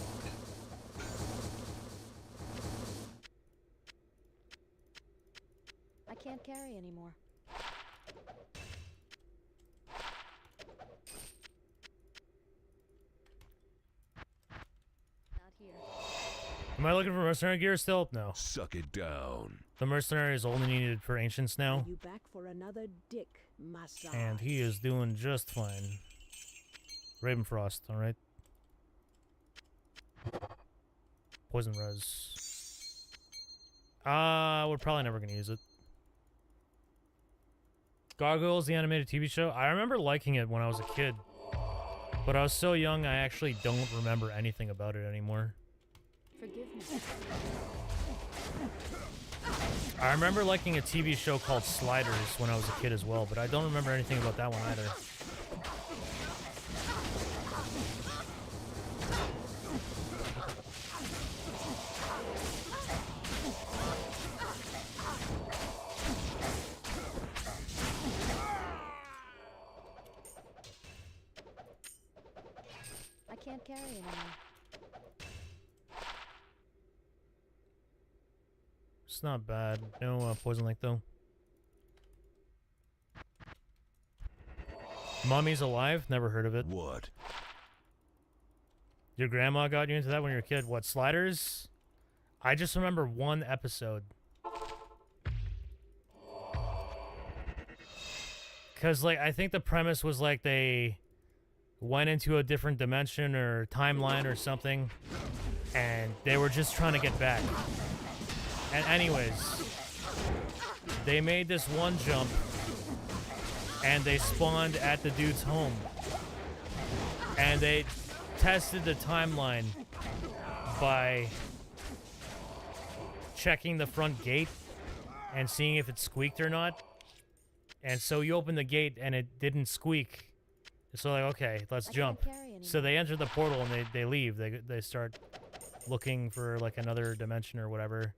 I can't carry anymore. Not here. Am I looking for mercenary gear still? No. Suck it down. The mercenary is only needed for ancients Are now, you back for another dick massage? and he is doing just fine. Ravenfrost, all right. Poison res. We're probably never gonna use it. Gargoyles, the animated TV show. I remember liking it when I was a kid, but I was so young I actually don't remember anything about it anymore. Forgive me. I remember liking a TV show called Sliders when I was a kid as well, but I don't remember anything about that one either. I can't carry anymore. It's not bad. No poison link though. Mummy's Alive? Never heard of it. What? Your grandma got you into that when you were a kid? What, Sliders? I just remember one episode. Because, like, I think the premise was, like, they went into a different dimension or timeline or something, and they were just trying to get back. And anyways, they made this one jump, and they spawned at the dude's home. And they tested the timeline by checking the front gate and seeing if it squeaked or not. And so you open the gate and it didn't squeak. So like, okay, let's jump. So they enter the portal and they leave. They start looking for like another dimension or whatever.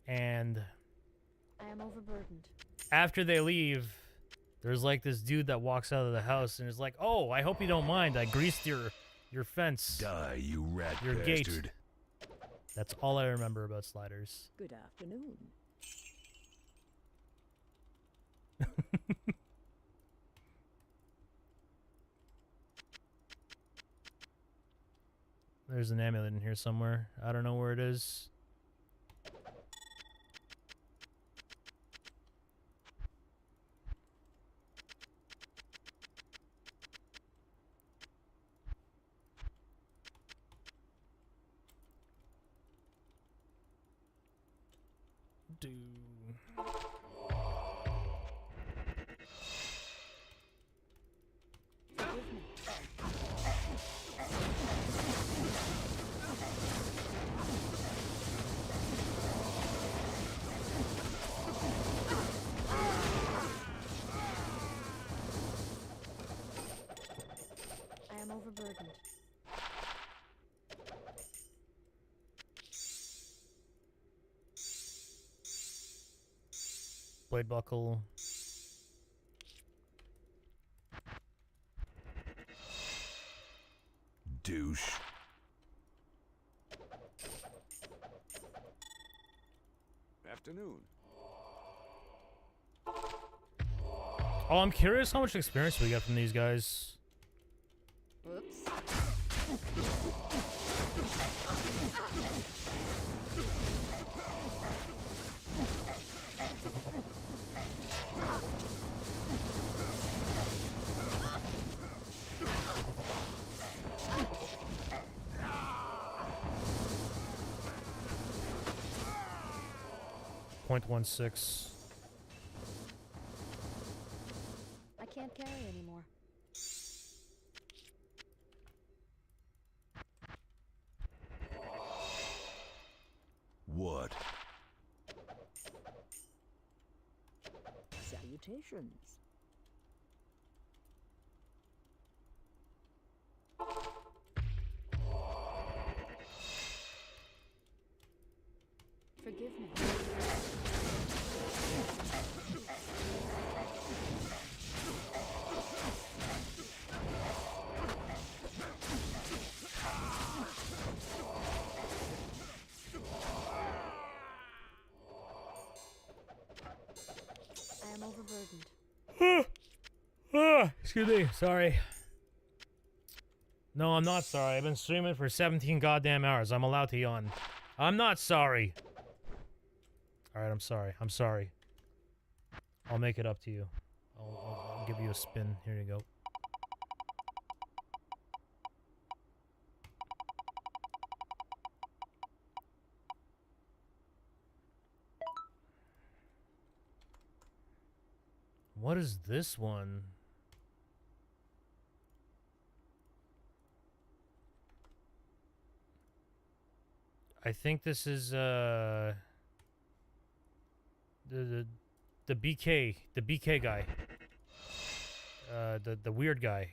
And I am overburdened. after they leave, there's like this dude that walks out of the house and is like, "Oh, I hope you don't mind. I greased your fence, Die, you rat your bastard. gate." That's all I remember about Sliders. Good afternoon. There's an amulet in here somewhere. I don't know where it is. I am overburdened. Blade buckle. Douche. Afternoon. Oh, I'm curious how much experience we got from these guys. Whoops. 0.16. I can't carry anymore. What? Salutations. Forgive me. I am overburdened. Excuse me. Sorry. No, I'm not sorry. I've been streaming for 17 goddamn hours. I'm allowed to yawn. I'm not sorry. Alright, I'm sorry. I'm sorry. I'll make it up to you. I'll give you a spin. Here you go. What is this one? I think this is the BK guy. The weird guy.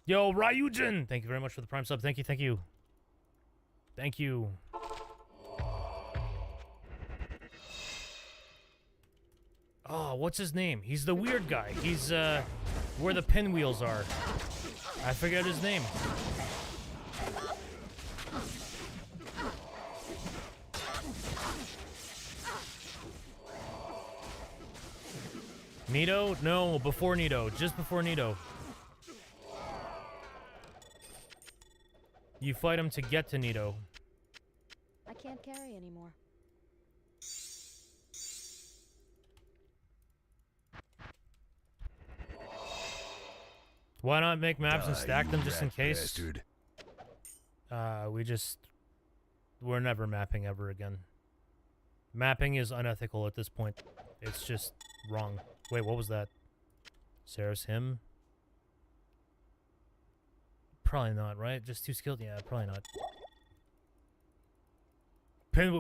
Yo, Ryujin! Thank you very much for the Prime sub. Thank you, thank you. Thank you. Oh, what's his name? He's the weird guy. He's, where the pinwheels are. I forget his name. Nito? No, before Nito. Just before Nito. You fight him to get to Nito. I can't carry anymore. Why not make maps and Die, stack them you just in rat case? bastard. We're never mapping ever again. Mapping is unethical at this point. It's just wrong. Wait, what was that? Sarah's him? Probably not, right? Just too skilled? Yeah, probably not.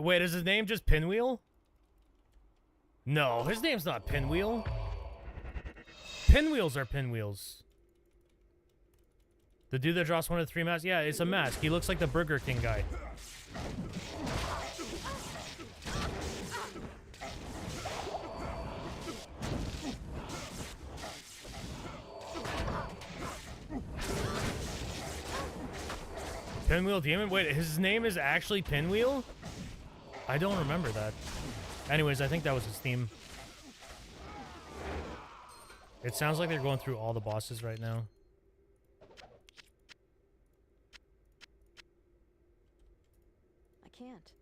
Wait, is his name just Pinwheel? No, his name's not Pinwheel. Pinwheels are pinwheels. The dude that drops 1 of 3 masks? Yeah, it's a mask. He looks like the Burger King guy. Pinwheel Demon? Wait, his name is actually Pinwheel? I don't remember that. Anyways, I think that was his theme. It sounds like they're going through all the bosses right now. I can't.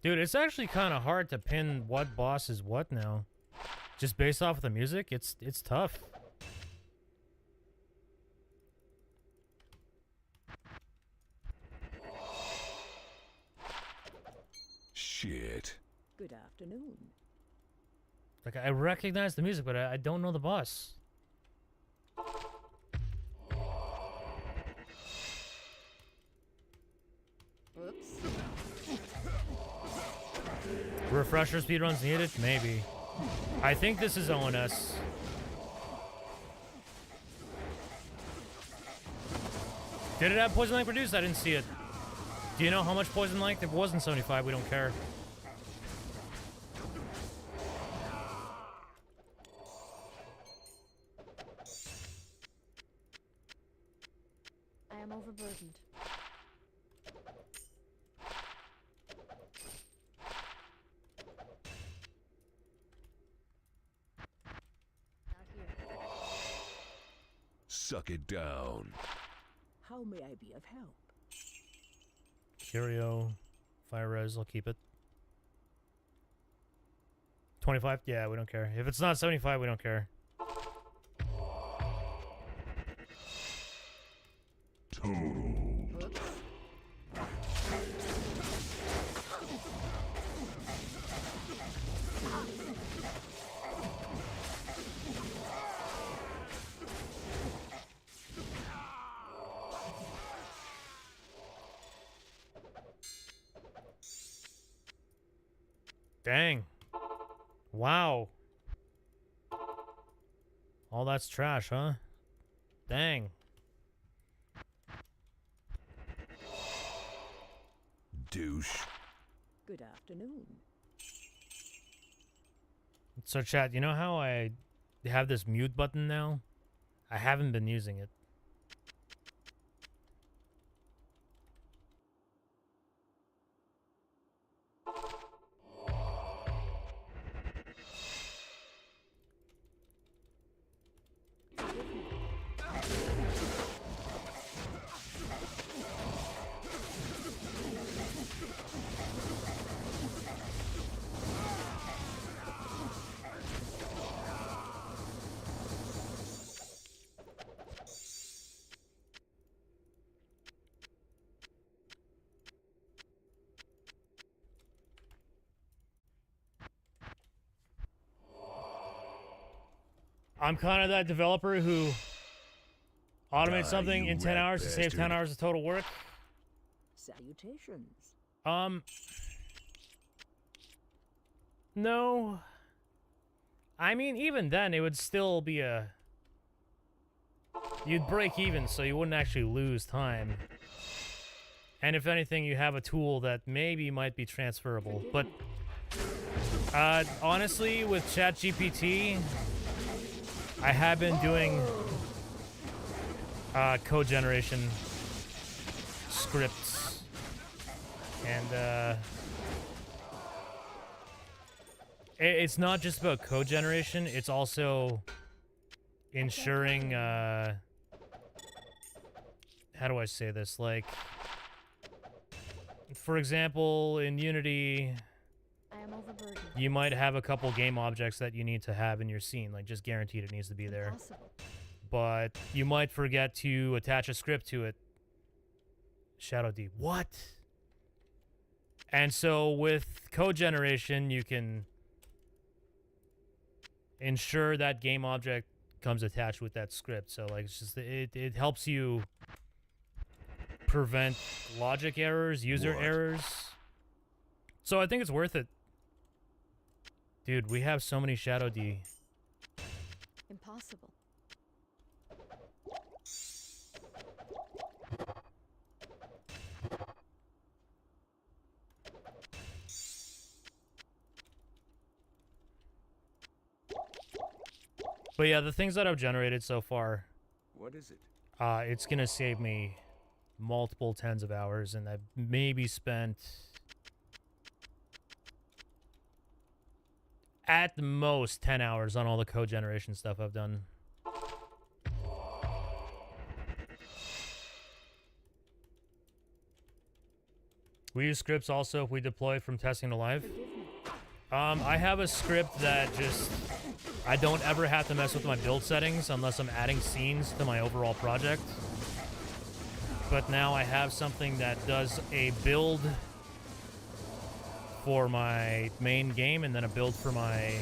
Dude, it's actually kind of hard to pin what boss is what now. Just based off of the music, it's tough. Shit. Good afternoon. Like, I recognize the music, but I don't know the boss. Oops. Refresher speedruns needed? Maybe. I think this is ONS. Did it have Poison Link produced? I didn't see it. Do you know how much Poison Link? If it wasn't 75, we don't care. I am overburdened. Not here. Suck it down. How may I be of help? Curio. Fire res, I'll keep it. 25? Yeah, we don't care. If it's not 75, we don't care. Oops. Dang. Wow. All that's trash, huh? Dang. Douche. Good afternoon. So chat, you know how I have this mute button now? I haven't been using it. I'm kind of that developer who automates Die, something you in 10 rat hours to save 10 bastard. hours of total work. Salutations. No. I mean, even then, it would still be a... You'd break even, so you wouldn't actually lose time. And if anything, you have a tool that maybe might be transferable. But, honestly, with ChatGPT, I have been doing code generation scripts. And, It's not just about code generation, it's also ensuring, how do I say this? Like, for example, in Unity, I am overburdened. you might have a couple game objects that you need to have in your scene, like just guaranteed it needs to be there. Impossible. But you might forget to attach a script to it. Shadow D. What? And so with code generation, you can ensure that game object comes attached with that script. So like it's just it helps you prevent logic errors, user errors. So I think it's worth it. Dude, we have so many Shadow D. Impossible. But yeah, the things that I've generated so far, What is it? it's gonna save me multiple tens of hours, and I've maybe spent at the most 10 hours on all the code generation stuff I've done. We use scripts also if we deploy from testing to live. I have a script that just, I don't ever have to mess with my build settings unless I'm adding scenes to my overall project. But now I have something that does a build for my main game and then a build for my...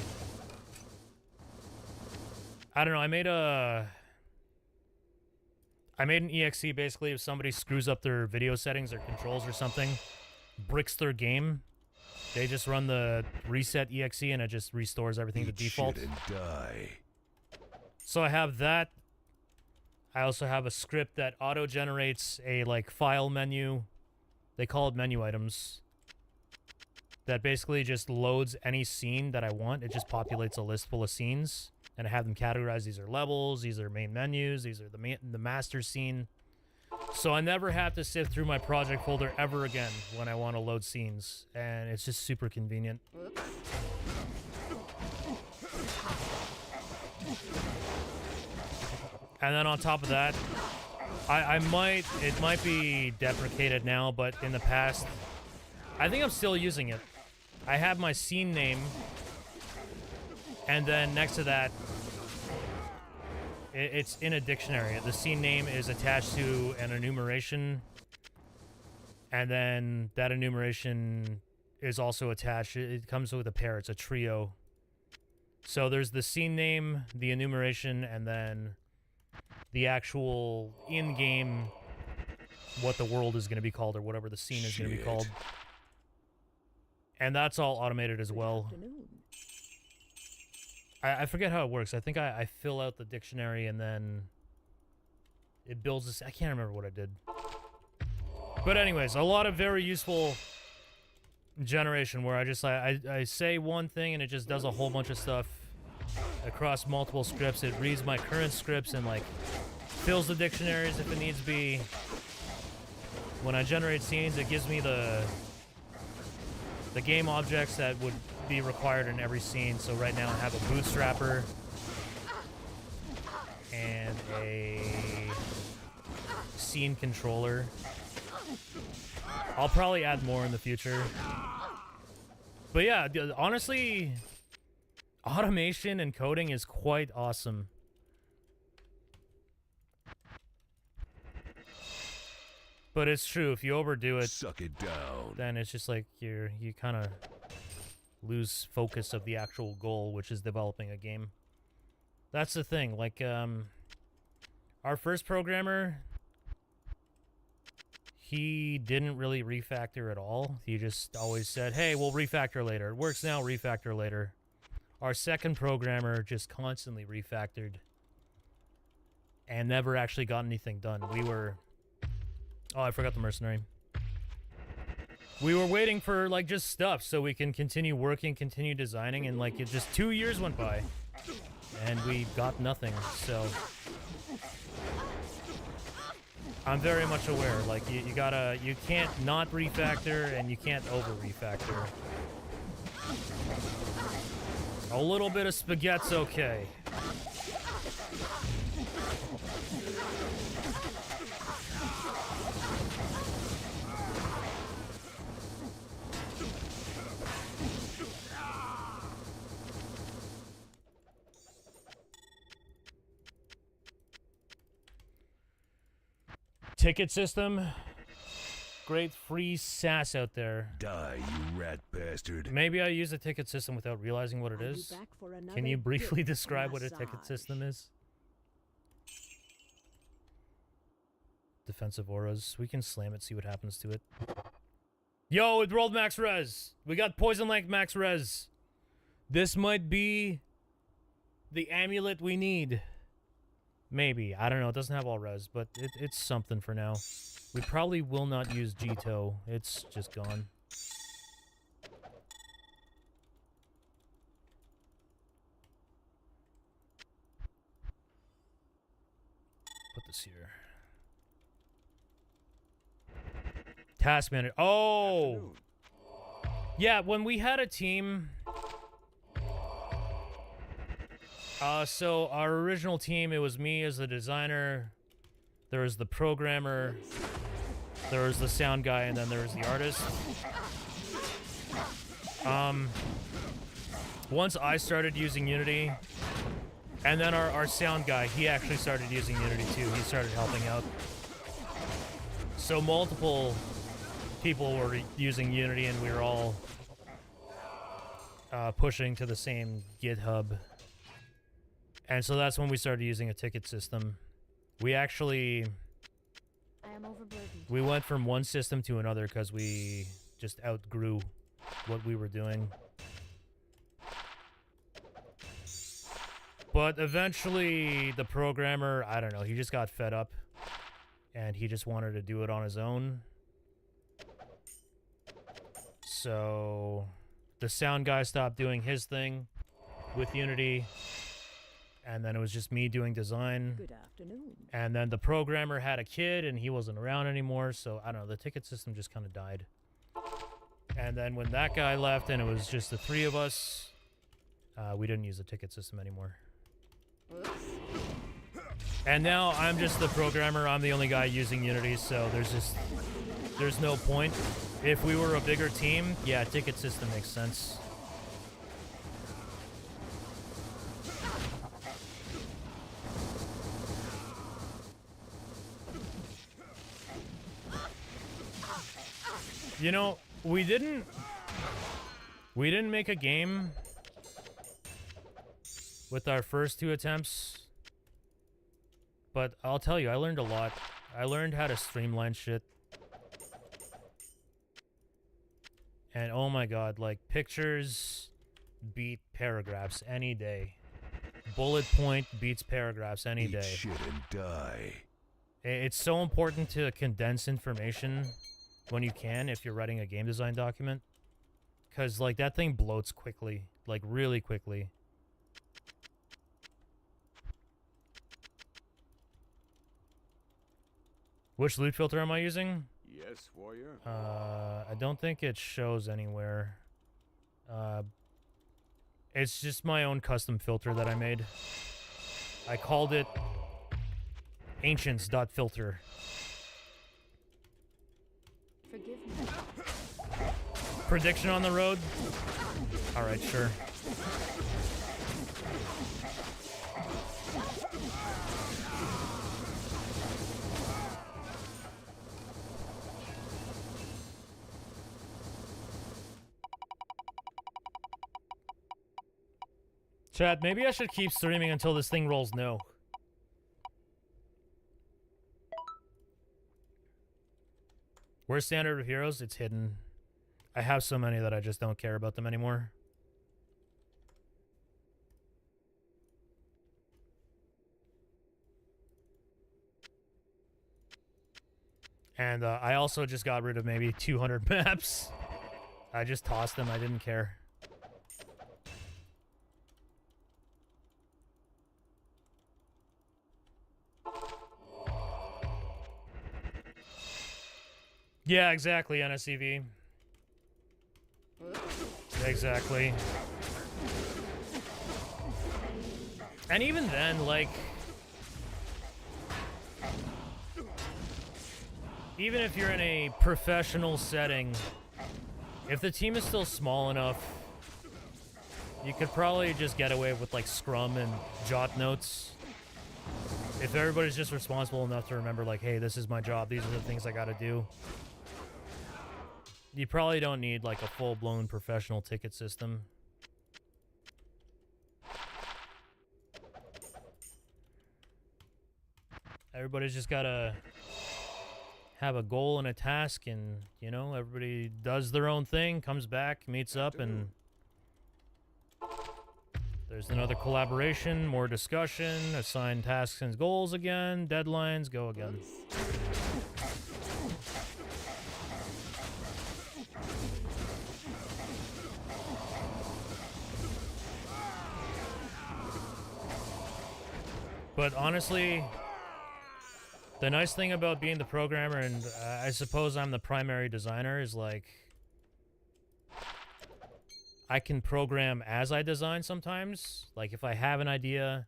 I don't know, I made an EXE basically if somebody screws up their video settings or controls or something, bricks their game. They just run the reset EXE and it just restores everything to Eat default. shit and die. So I have that. I also have a script that auto-generates a like file menu. They call it menu items. That basically just loads any scene that I want. It just populates a list full of scenes. And I have them categorized. These are levels, these are main menus, these are the master scene. So I never have to sift through my project folder ever again when I want to load scenes. And it's just super convenient. Whoops. And then on top of that, it might be deprecated now, but in the past, I think I'm still using it. I have my scene name, and then next to that, it's in a dictionary. The scene name is attached to an enumeration, and then that enumeration is also attached. It comes with a pair. It's a trio. So there's the scene name, the enumeration, and then the actual in-game what the world is going to be called or whatever the scene is going to be called. And that's all automated as well. Afternoon. I forget how it works. I think I fill out the dictionary and then it builds this. I can't remember what I did. But anyways, a lot of very useful generation where I say one thing and it just does a whole bunch of stuff across multiple scripts. It reads my current scripts and like fills the dictionaries if it needs to be. When I generate scenes, it gives me the game objects that would be required in every scene. So right now I have a bootstrapper and a scene controller. I'll probably add more in the future. But yeah, honestly, automation and coding is quite awesome. But it's true, if you overdo it, Suck it down. then it's just like you kind of lose focus of the actual goal, which is developing a game. That's the thing. Like, our first programmer, he didn't really refactor at all. He just always said, hey, we'll refactor later. It works now, refactor later. Our second programmer just constantly refactored and never actually got anything done. We were... Oh, I forgot the mercenary. We were waiting for, like, just stuff so we can continue working, continue designing, and, like, it just 2 years went by. And we got nothing, so... I'm very much aware, like, you can't not refactor, and you can't over-refactor. A little bit of spaghetti's okay. Ticket system. Great free sass out there. Die, you rat bastard. Maybe I use a ticket system without realizing what it Are you is. back for Can another you briefly dick describe what a ticket massage? system is? Defensive auras. We can slam it, see what happens to it. Yo, it rolled max res. We got poison length max res. This might be the amulet we need. Maybe. I don't know. It doesn't have all res, but it's something for now. We probably will not use Jito. It's just gone. Put this here. Task manager. Oh! Afternoon. Yeah, when we had a team... so our original team, it was me as the designer, there was the programmer, there was the sound guy, and then there was the artist. Once I started using Unity, and then our sound guy, he actually started using Unity too. He started helping out. So multiple people were using Unity, and we were all pushing to the same GitHub. And so that's when we started using a ticket system. We actually... I am overburdened. We went from one system to another because we just outgrew what we were doing. But eventually, the programmer, I don't know, he just got fed up. And he just wanted to do it on his own. So, the sound guy stopped doing his thing with Unity. And then it was just me doing design. Good afternoon. And then the programmer had a kid, and he wasn't around anymore, so I don't know, the ticket system just kind of died. And then when that guy left and it was just the three of us, we didn't use the ticket system anymore. Oops. And now I'm just the programmer, I'm the only guy using Unity, so there's no point. If we were a bigger team, yeah, ticket system makes sense. You know, we didn't make a game with our first two attempts, but I'll tell you, I learned a lot. I learned how to streamline shit. And oh my god, like, pictures beat paragraphs any day. Bullet point beats paragraphs any Eat day. shit and die. It's so important to condense information when you can, if you're writing a game design document. Because, like, that thing bloats quickly. Like, really quickly. Which loot filter am I using? Yes, warrior. I don't think it shows anywhere. It's just my own custom filter that I made. I called it ancients.filter. Forgive me. Prediction on the road? Alright, sure. Chat, maybe I should keep streaming until this thing rolls no. Where's Standard of Heroes? It's hidden. I have so many that I just don't care about them anymore. And I also just got rid of maybe 200 maps. I just tossed them. I didn't care. Yeah, exactly, NSCV. Oops. Exactly. And even then, like, even if you're in a professional setting, if the team is still small enough, you could probably just get away with, like, scrum and jot notes. If everybody's just responsible enough to remember, like, hey, this is my job, these are the things I gotta do. You probably don't need, like, a full-blown professional ticket system. Everybody's just gotta have a goal and a task, and, you know, everybody does their own thing, comes back, meets up, and there's another collaboration, more discussion, assign tasks and goals again, deadlines, go again. But honestly, the nice thing about being the programmer, and I suppose I'm the primary designer, is like I can program as I design sometimes. Like if I have an idea,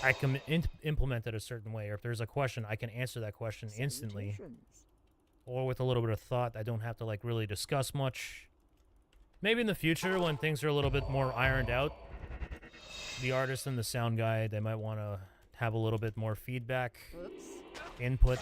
I can implement it a certain way. Or if there's a question, I can answer that question instantly. Or with a little bit of thought, I don't have to like really discuss much. Maybe in the future when things are a little bit more ironed out, the artist and the sound guy, they might want to have a little bit more feedback, input.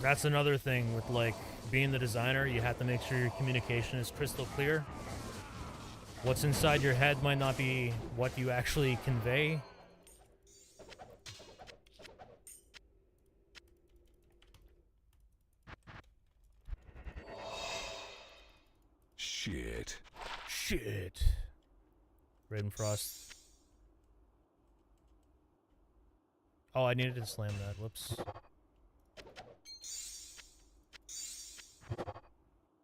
That's another thing with like being the designer, you have to make sure your communication is crystal clear. What's inside your head might not be what you actually convey. Shit. Shit. Ravenfrost. Oh, I needed to slam that. Whoops.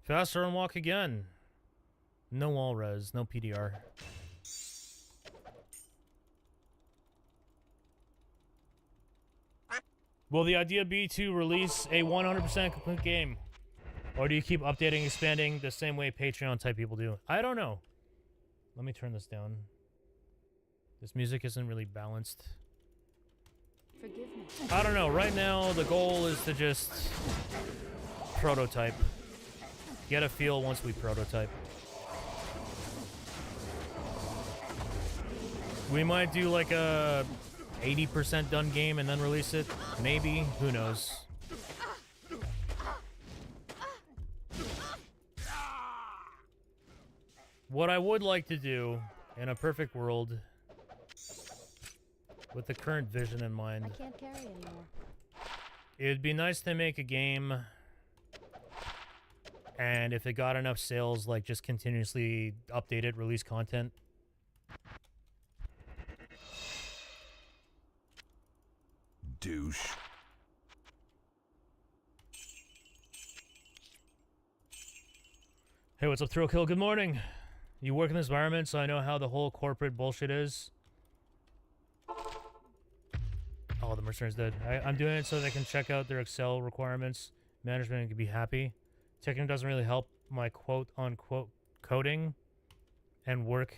Faster and walk again. No wall res, no PDR. Will the idea be to release a 100% complete game? Or do you keep updating, expanding the same way Patreon type people do? I don't know. Let me turn this down. This music isn't really balanced. Forgive me. I don't know. Right now, the goal is to just prototype. Get a feel once we prototype. We might do like a 80% done game and then release it. Maybe. Who knows? What I would like to do in a perfect world, with the current vision in mind, I can't carry anymore. it'd be nice to make a game, and if it got enough sales, like just continuously update it, release content. Douche. Hey, what's up, Thrill Kill? Good morning. You work in this environment, so I know how the whole corporate bullshit is. Oh, the mercenary's dead. I'm doing it so they can check out their Excel requirements. Management can be happy. Checking doesn't really help my quote-unquote coding and work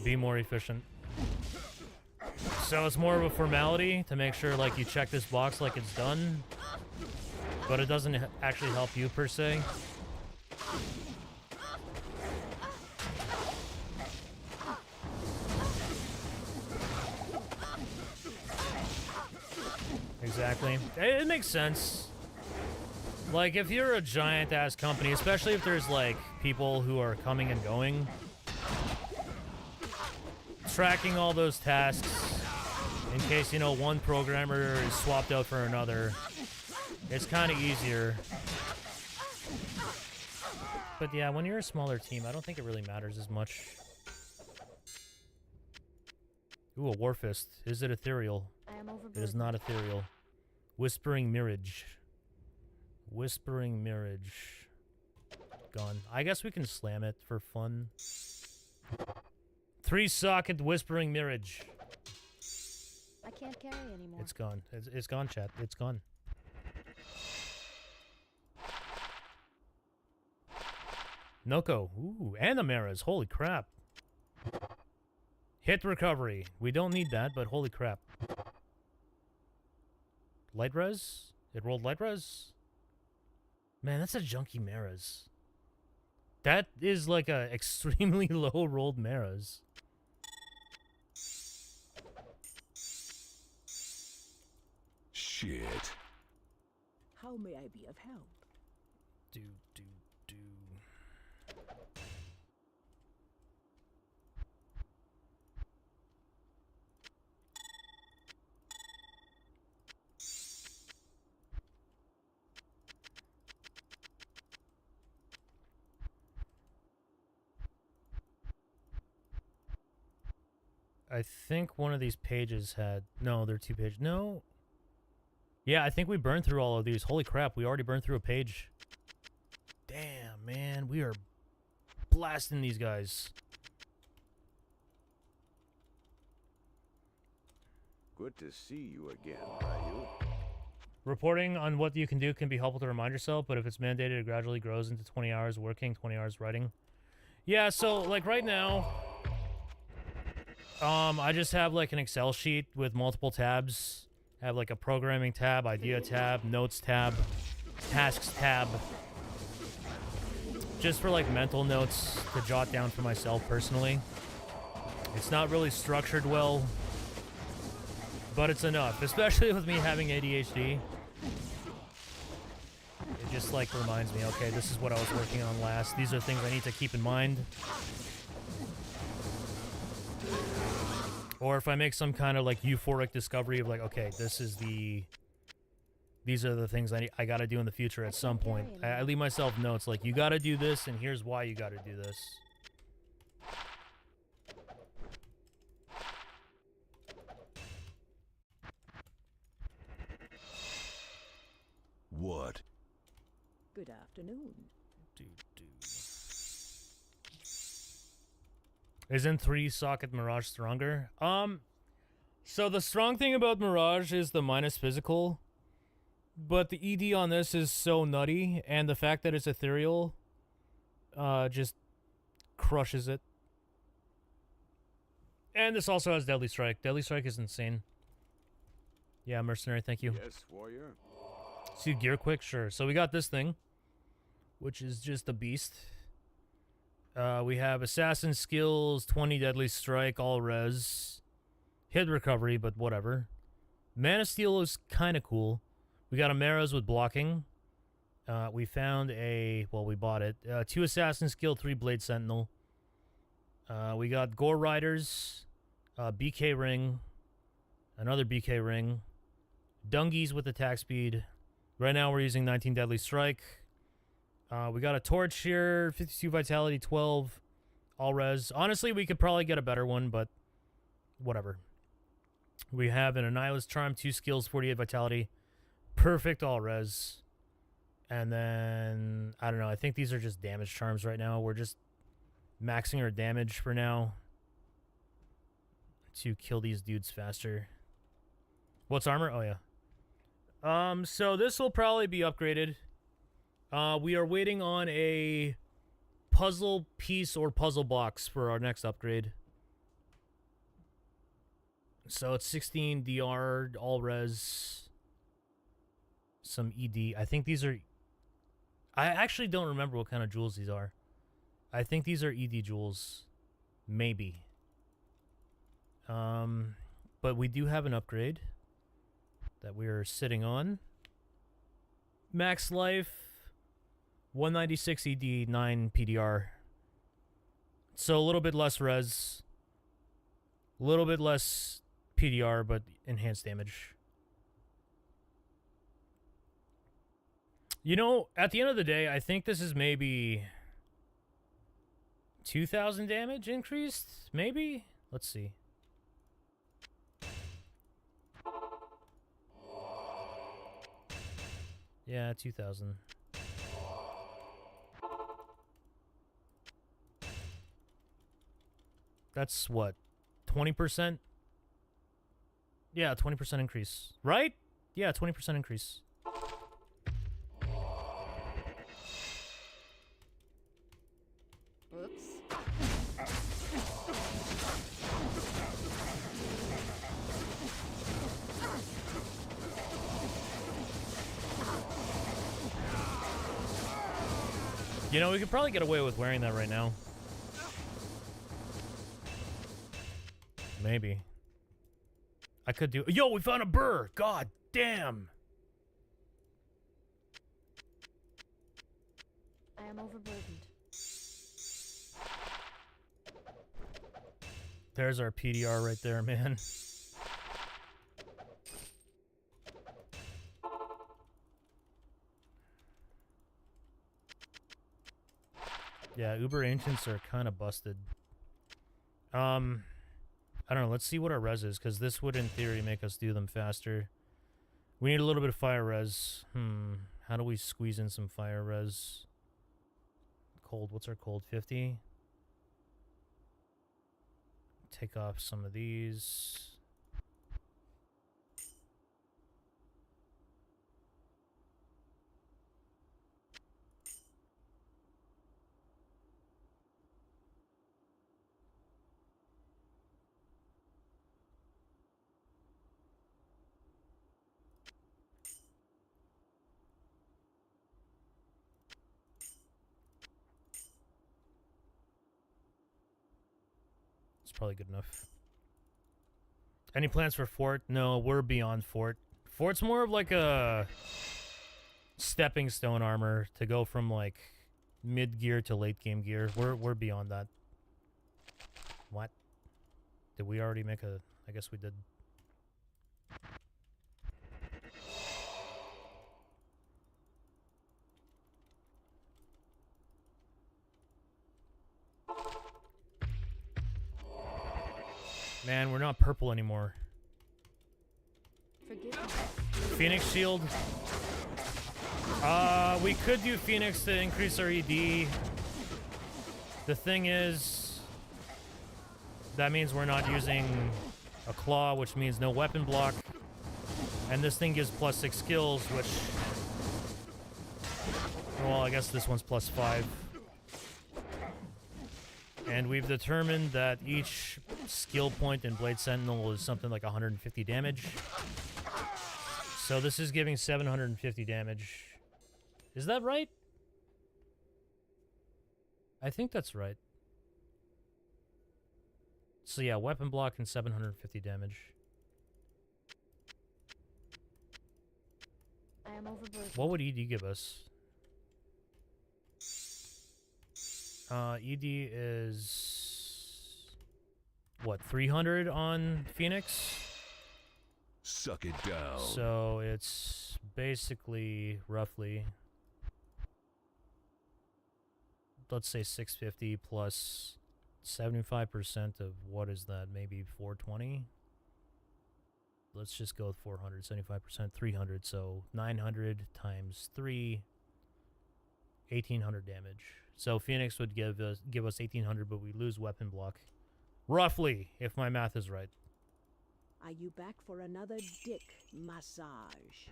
be more efficient. So it's more of a formality to make sure, like, you check this box like it's done, but it doesn't actually help you per se. Exactly. It makes sense. Like, if you're a giant-ass company, especially if there's, like, people who are coming and going, tracking all those tasks in case, you know, one programmer is swapped out for another, it's kind of easier. But yeah, when you're a smaller team, I don't think it really matters as much. Ooh, a Warfist. Is it ethereal? I am It overburdened. is not ethereal. Whispering Mirage. Whispering Mirage. Gone. I guess we can slam it for fun. 3-socket Whispering Mirage. I can't carry anymore. It's gone. It's gone, chat. It's gone. Noko. Ooh, and the Maras. Holy crap. Hit recovery. We don't need that, but holy crap. Light res? It rolled light res? Man, that's a junky Maras. That is like a extremely low rolled Maras. Shit. How may I be of help? Do. I think one of these pages had... No, they're 2 pages. No. Yeah, I think we burned through all of these. Holy crap, we already burned through a page. Damn, man. We are blasting these guys. Good to see you again, Ryu. Reporting on what you can do can be helpful to remind yourself, but if it's mandated, it gradually grows into 20 hours working, 20 hours writing. Yeah, so, like, right now... I just have like an Excel sheet with multiple tabs. I have like a programming tab, idea tab, notes tab, tasks tab. Just for like mental notes to jot down for myself personally. It's not really structured well, but it's enough, especially with me having ADHD. It just like reminds me, okay, this is what I was working on last. These are things I need to keep in mind. Or if I make some kind of like euphoric discovery of like, okay, these are the things I gotta do in the future at some point. I leave myself notes like, you gotta do this and here's why you gotta do this. What? Good afternoon. Isn't 3-socket Mirage stronger? So the strong thing about Mirage is the minus physical, but the ED on this is so nutty, and the fact that it's ethereal, just crushes it. And this also has Deadly Strike. Deadly Strike is insane. Yeah, Mercenary, thank you. Yes, warrior. See, gear quick, sure. So we got this thing, which is just a beast. We have Assassin Skills, 20 Deadly Strike, all res. Hit recovery, but whatever. Mana Steel is kind of cool. We got a Maras with blocking. We found a... Well, we bought it. 2 Assassin Skill, 3 Blade Sentinel. We got Gore Riders, BK Ring, another BK Ring. Dungies with attack speed. Right now we're using 19 Deadly Strike. We got a Torch here, 52 Vitality, 12, all res. Honestly, we could probably get a better one, but whatever. We have an Annihilus Charm, 2 skills, 48 Vitality, perfect all res. And then, I don't know, I think these are just damage charms right now. We're just maxing our damage for now to kill these dudes faster. What's armor? Oh, yeah. So this will probably be upgraded. We are waiting on a puzzle piece or puzzle box for our next upgrade. So it's 16 DR, all res, some ED. I think these are... I actually don't remember what kind of jewels these are. I think these are ED jewels. Maybe. But we do have an upgrade that we're sitting on. Max life. 196 ED, 9 PDR. So a little bit less res. A little bit less PDR, but enhanced damage. You know, at the end of the day, I think this is maybe 2,000 damage increased? Maybe? Let's see. Yeah, 2,000. That's what? 20%? Yeah, 20% increase. Right? Yeah, 20% increase. You know, we could probably get away with wearing that right now. Maybe. I could do... Yo, we found a burr! God damn! I am overburdened. There's our PDR right there, man. Yeah, Uber Ancients are kind of busted. I don't know. Let's see what our res is, because this would, in theory, make us do them faster. We need a little bit of fire res. How do we squeeze in some fire res? Cold. What's our cold? 50? Take off some of these. It's probably good enough. Any plans for Fort? No, we're beyond Fort. Fort's more of like a stepping stone armor to go from like mid gear to late game gear. We're beyond that. What? Did we already make a... I guess we did. Man, we're not purple anymore. Forgive me. Phoenix Shield. We could do Phoenix to increase our ED. The thing is, that means we're not using a claw, which means no weapon block. And this thing gives +6 skills, which... Well, I guess this one's +5. And we've determined that each skill point in Blade Sentinel is something like 150 damage. So this is giving 750 damage. Is that right? I think that's right. So yeah, weapon block and 750 damage. I am overburdened. What would ED give us? ED is... what, 300 on Phoenix? Suck it down. So it's basically roughly, let's say 650 plus 75% of what is that? Maybe 420? Let's just go with 400. 75%, 300. So 900 times 3, 1800 damage. So Phoenix would give us 1800, but we lose weapon block. Roughly, if my math is right. Are you back for another dick massage?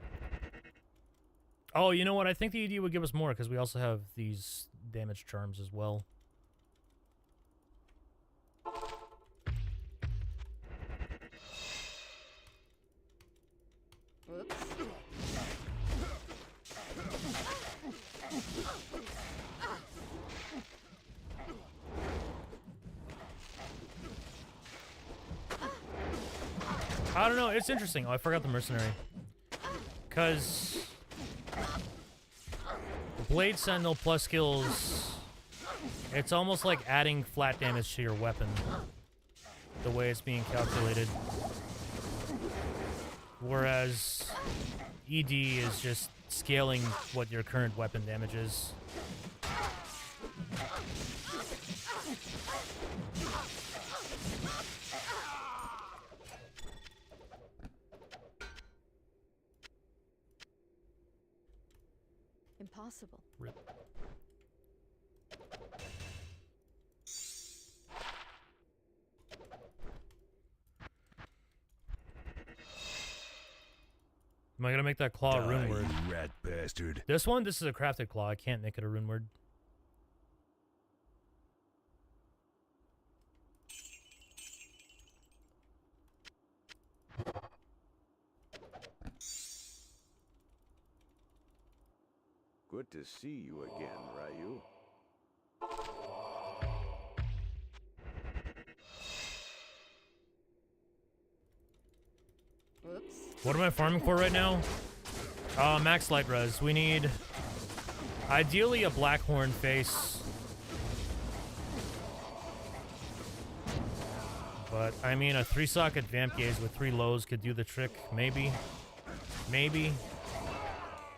Oh, you know what? I think the ED would give us more because we also have these damage charms as well. Oops. I don't know. It's interesting. Oh, I forgot the mercenary. Because Blade Sentinel plus skills, it's almost like adding flat damage to your weapon, the way it's being calculated. Whereas ED is just scaling what your current weapon damage is. Impossible. Rip. Am I gonna make that claw a rune word? You rat bastard. This one, this is a crafted claw. I can't make it a rune word. Good to see you again, Ryu. What am I farming for right now? Max light res. We need ideally a Blackhorn face. But I mean a 3-socket vamp gaze with 3 lows could do the trick. Maybe. Maybe.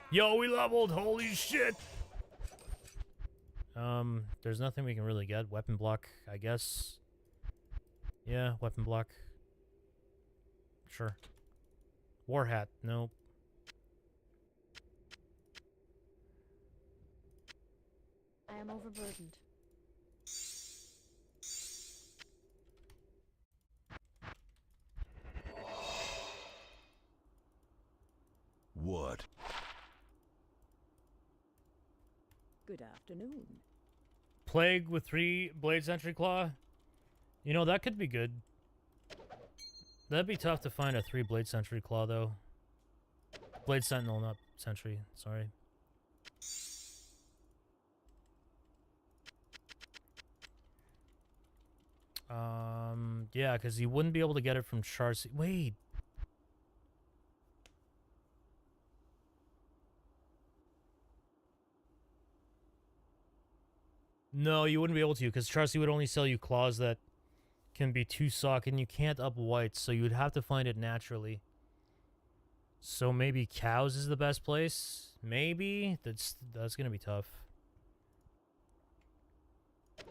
Yo, we leveled! Holy shit! There's nothing we can really get. Weapon block, I guess. Yeah, weapon block. Sure. War hat, nope. I am overburdened. What? Good afternoon. Plague with 3 Blade Sentry Claw? You know, that could be good. That'd be tough to find a 3 Blade Sentry Claw, though. Blade Sentinel, not Sentry. Sorry. Yeah, because you wouldn't be able to get it from Charcy. Wait. No, you wouldn't be able to, because Charcy would only sell you claws that can be 2-sock, and you can't up whites, so you'd have to find it naturally. So maybe cows is the best place? Maybe? That's gonna be tough. I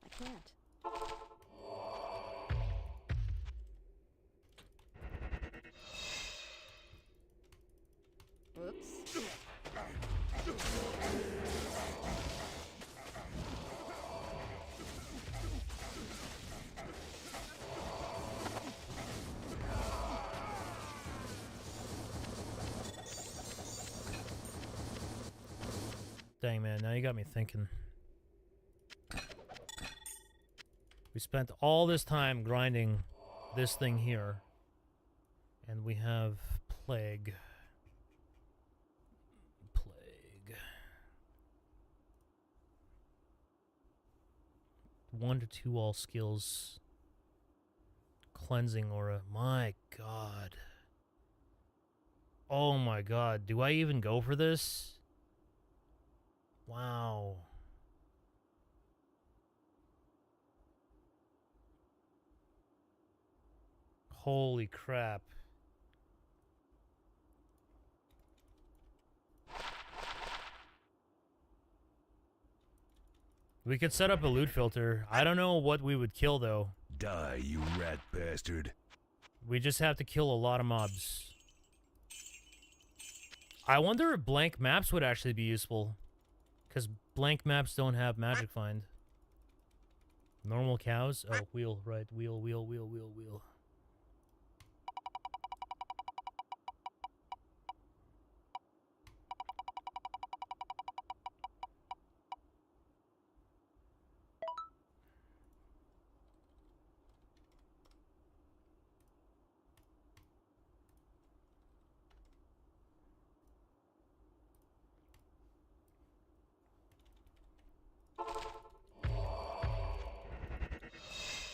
can't. Oops. Dang, man, now you got me thinking. We spent all this time grinding this thing here. And we have Plague. Plague. 1 to 2 all skills. Cleansing aura. My god. Oh my god. Do I even go for this? Wow. Holy crap. We could set up a loot filter. I don't know what we would kill, though. Die, you rat bastard. We just have to kill a lot of mobs. I wonder if blank maps would actually be useful. Because blank maps don't have magic find. Normal cows? Oh, wheel, right. Wheel, wheel, wheel, wheel, wheel.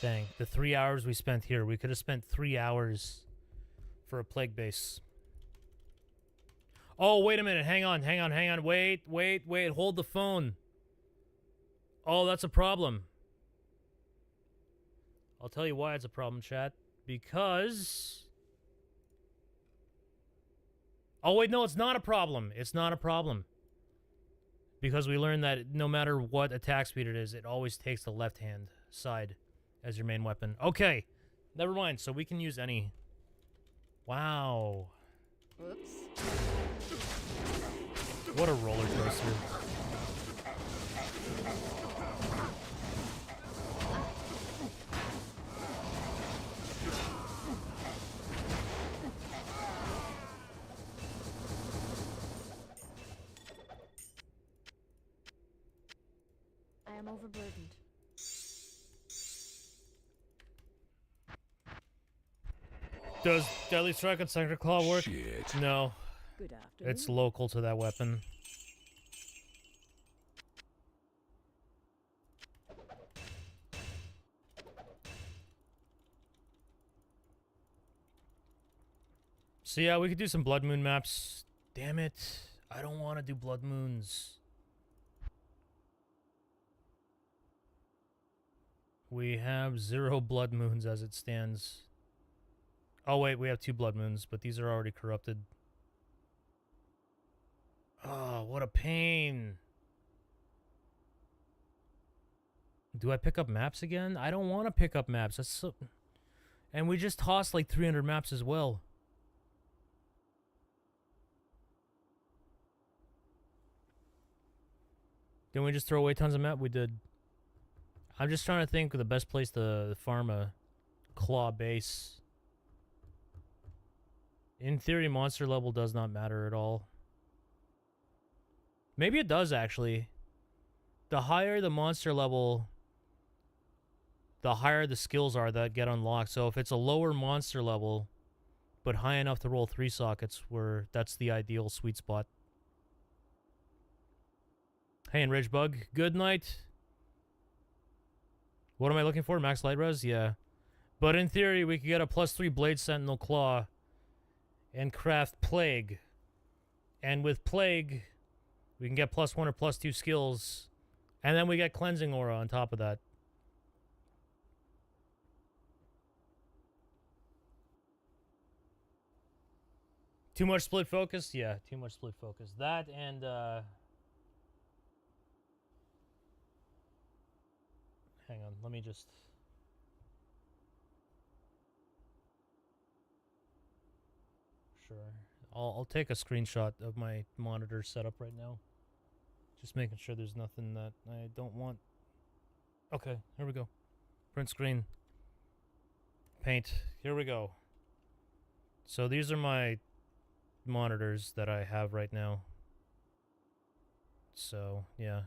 Dang, the 3 hours we spent here. We could have spent 3 hours for a plague base. Oh, wait a minute. Hang on, hang on, hang on. Wait, wait, wait. Hold the phone. Oh, that's a problem. I'll tell you why it's a problem, chat. Because... Oh, wait, no, it's not a problem. It's not a problem. Because we learned that no matter what attack speed it is, it always takes the left-hand side as your main weapon. Okay, never mind. So we can use any. Wow. Oops. What a roller coaster. I am overburdened. Does Deadly Strike and Sector Claw work? Shit. No. Good afternoon. It's local to that weapon. So yeah, we could do some Blood Moon maps. Damn it. I don't want to do Blood Moons. We have 0 Blood Moons as it stands. Oh wait, we have 2 Blood Moons, but these are already corrupted. Oh, what a pain. Do I pick up maps again? I don't want to pick up maps. That's so... And we just tossed like 300 maps as well. Didn't we just throw away tons of map? We did. I'm just trying to think of the best place to farm a claw base. In theory, monster level does not matter at all. Maybe it does, actually. The higher the monster level, the higher the skills are that get unlocked. So if it's a lower monster level, but high enough to roll 3 sockets, that's the ideal sweet spot. Hey, and Ridgebug, good night. What am I looking for? Max light res? Yeah. But in theory, we could get a +3 Blade Sentinel Claw and craft Plague. And with Plague, we can get +1 or +2 skills. And then we get Cleansing Aura on top of that. Too much split focus? Yeah, too much split focus. That and, hang on, let me just... Sure. I'll take a screenshot of my monitor setup right now. Just making sure there's nothing that I don't want. Okay, here we go. Print screen. Paint. Here we go. So these are my monitors that I have right now. So, yeah.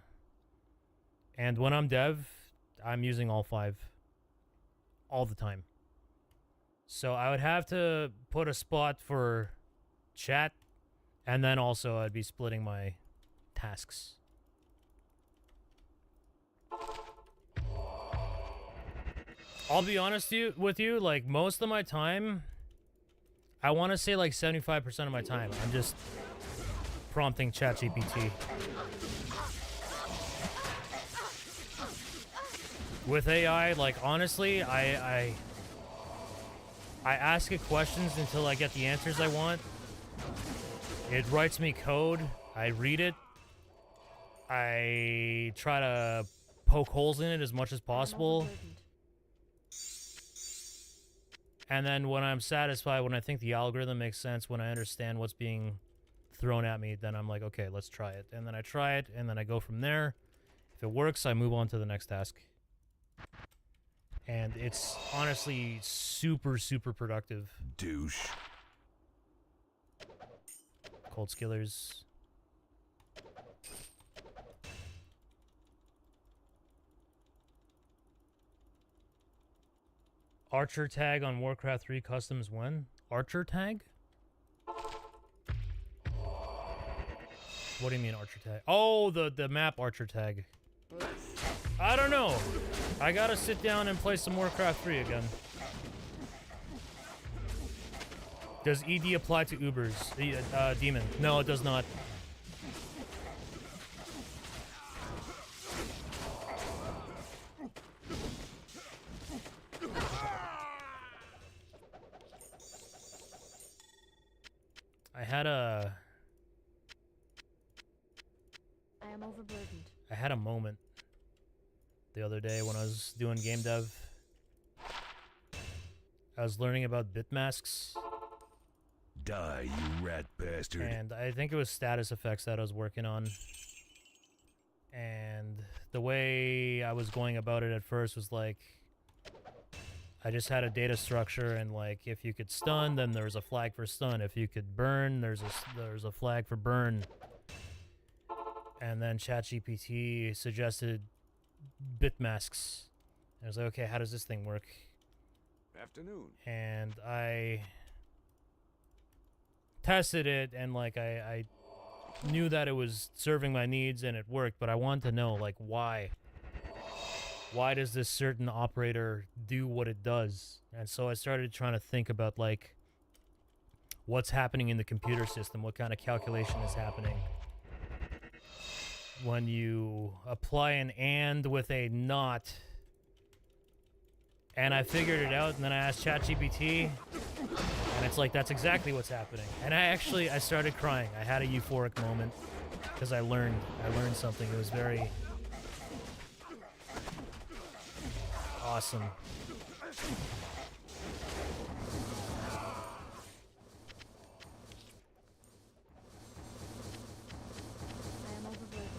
And when I'm dev, I'm using all 5. All the time. So I would have to put a spot for chat, and then also I'd be splitting my tasks. I'll be honest with you, like most of my time, I want to say like 75% of my time, I'm just prompting ChatGPT. With AI, like honestly, I ask it questions until I get the answers I want. It writes me code. I read it. I try to poke holes in it as much as possible. And then when I'm satisfied, when I think the algorithm makes sense, when I understand what's being thrown at me, then I'm like, okay, let's try it. And then I try it, and then I go from there. If it works, I move on to the next task. And it's honestly super, super productive. Douche. Cold Skillers. Archer tag on Warcraft 3 customs when? Archer tag? What do you mean Archer tag? Oh, the map Archer tag. I don't know. I gotta sit down and play some Warcraft 3 again. Does ED apply to Ubers? Demon. No, it does not. I am overburdened. I had a moment the other day when I was doing game dev. I was learning about bit masks. Die, you rat bastard. And I think it was status effects that I was working on. And the way I was going about it at first was like, I just had a data structure, and like if you could stun, then there was a flag for stun. If you could burn, there's a flag for burn. And then ChatGPT suggested bit masks. And I was like, okay, how does this thing work? Afternoon. And I tested it, and like I knew that it was serving my needs and it worked, but I wanted to know like why does this certain operator do what it does? And so I started trying to think about like what's happening in the computer system, what kind of calculation is happening when you apply an and with a not. And I figured it out, and then I asked ChatGPT, and it's like, that's exactly what's happening. And I started crying. I had a euphoric moment because I learned something. It was very awesome. I am overburdened.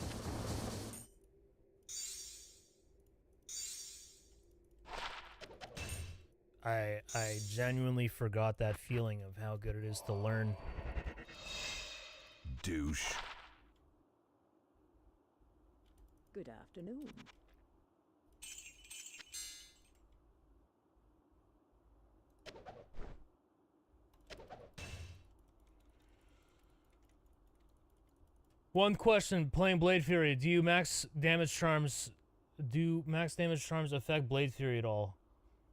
I genuinely forgot that feeling of how good it is to learn. Douche. Good afternoon. One question, playing Blade Fury, do max damage charms affect Blade Fury at all?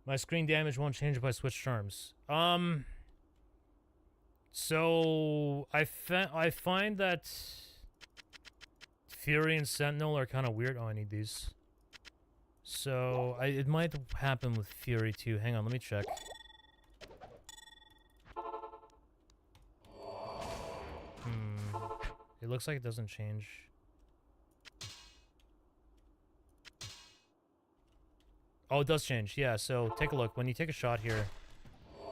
My screen damage won't change if I switch charms. So I find that Fury and Sentinel are kind of weird. Oh, I need these. So it might happen with Fury too. Hang on, let me check. It looks like it doesn't change. Oh, it does change. Yeah, so take a look. When you take a shot here,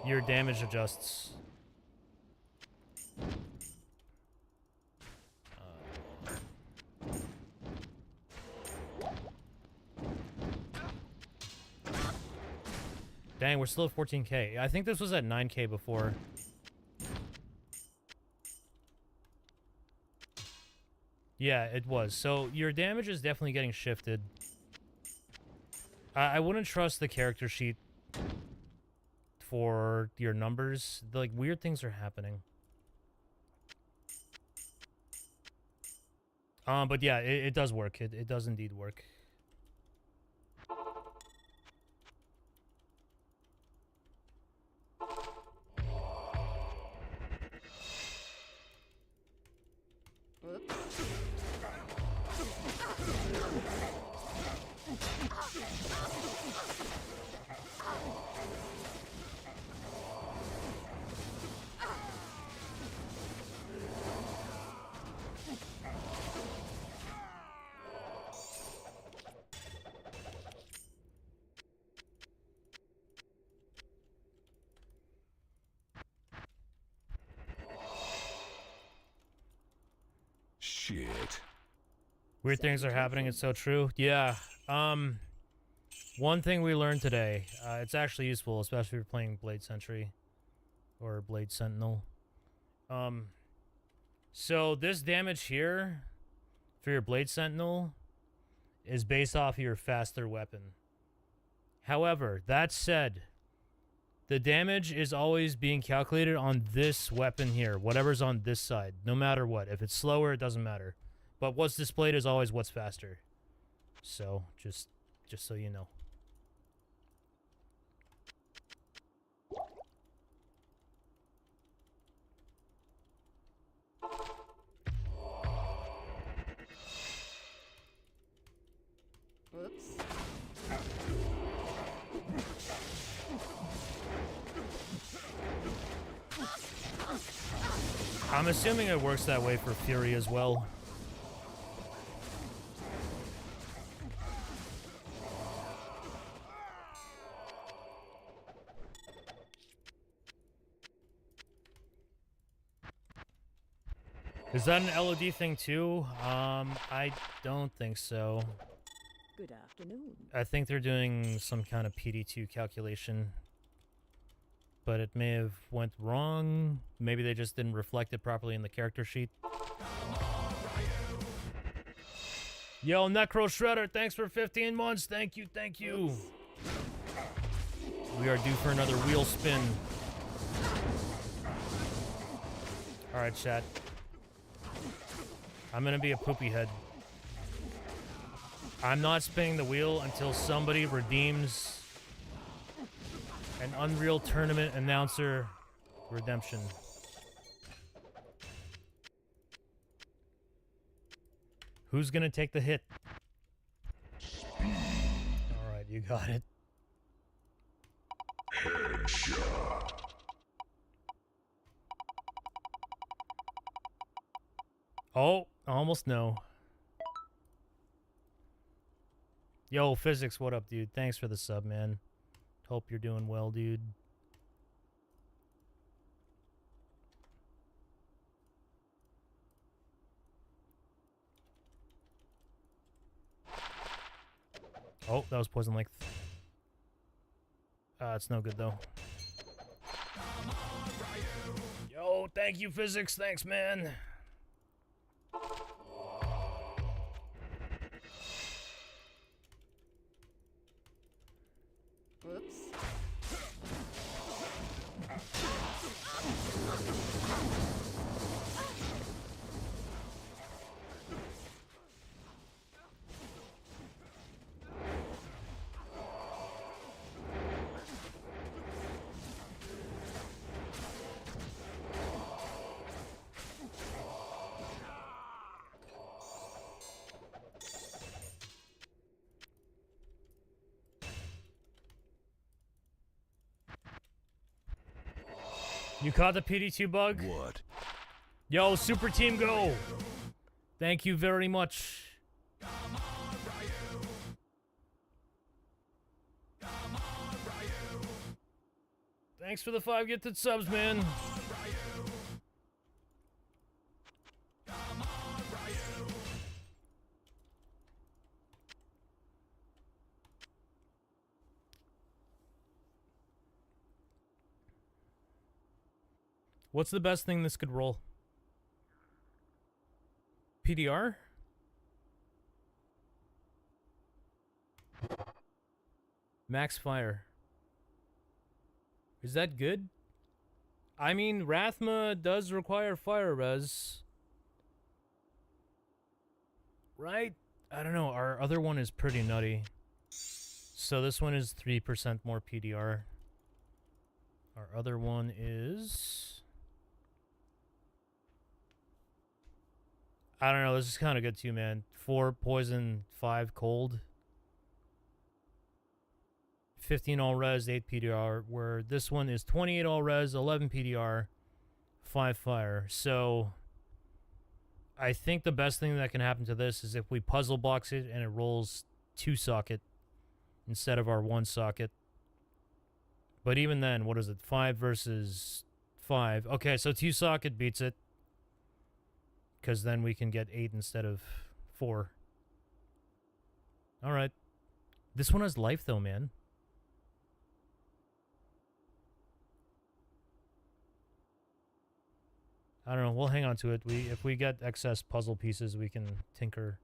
your damage adjusts. Dang, we're still at 14k. I think this was at 9k before. Yeah, it was. So your damage is definitely getting shifted. I wouldn't trust the character sheet for your numbers. Like, weird things are happening. But yeah, it does work. It does indeed work. Shit. Weird things are happening. It's so true. Yeah. One thing we learned today, it's actually useful, especially if you're playing Blade Sentry or Blade Sentinel. So this damage here for your Blade Sentinel is based off your faster weapon. However, that said, the damage is always being calculated on this weapon here, whatever's on this side, no matter what. If it's slower, it doesn't matter. But what's displayed is always what's faster. So, just so you know. Oops. I'm assuming it works that way for Fury as well. Is that an LOD thing too? I don't think so. Good afternoon. I think they're doing some kind of PD2 calculation. But it may have went wrong. Maybe they just didn't reflect it properly in the character sheet. Yo, Necro Shredder, thanks for 15 months. Thank you, thank you. We are due for another wheel spin. Alright, chat. I'm gonna be a poopy head. I'm not spinning the wheel until somebody redeems an Unreal Tournament announcer redemption. Who's gonna take the hit? Alright, you got it. Oh, almost no. Yo, Physics, what up, dude? Thanks for the sub, man. Hope you're doing well, dude. Oh, that was poison length. It's no good, though. Yo, thank you, Physics. Thanks, man. Whoops. You caught the PD2 bug? What? Yo, Super Team Go! Thank you very much. Thanks for the 5 gifted subs, man. What's the best thing this could roll? PDR? Max fire. Is that good? I mean, Rathma does require fire res. Right? I don't know. Our other one is pretty nutty. So this one is 3% more PDR. Our other one is... I don't know. This is kind of good too, man. 4 poison, 5 cold. 15 all res, 8 PDR, where this one is 28 all res, 11 PDR, 5 fire. So I think the best thing that can happen to this is if we puzzle box it and it rolls 2 socket instead of our 1 socket. But even then, what is it? 5 versus 5. Okay, so 2 socket beats it. Because then we can get 8 instead of 4. Alright. This one has life though, man. I don't know. We'll hang on to it. If we get excess puzzle pieces, we can tinker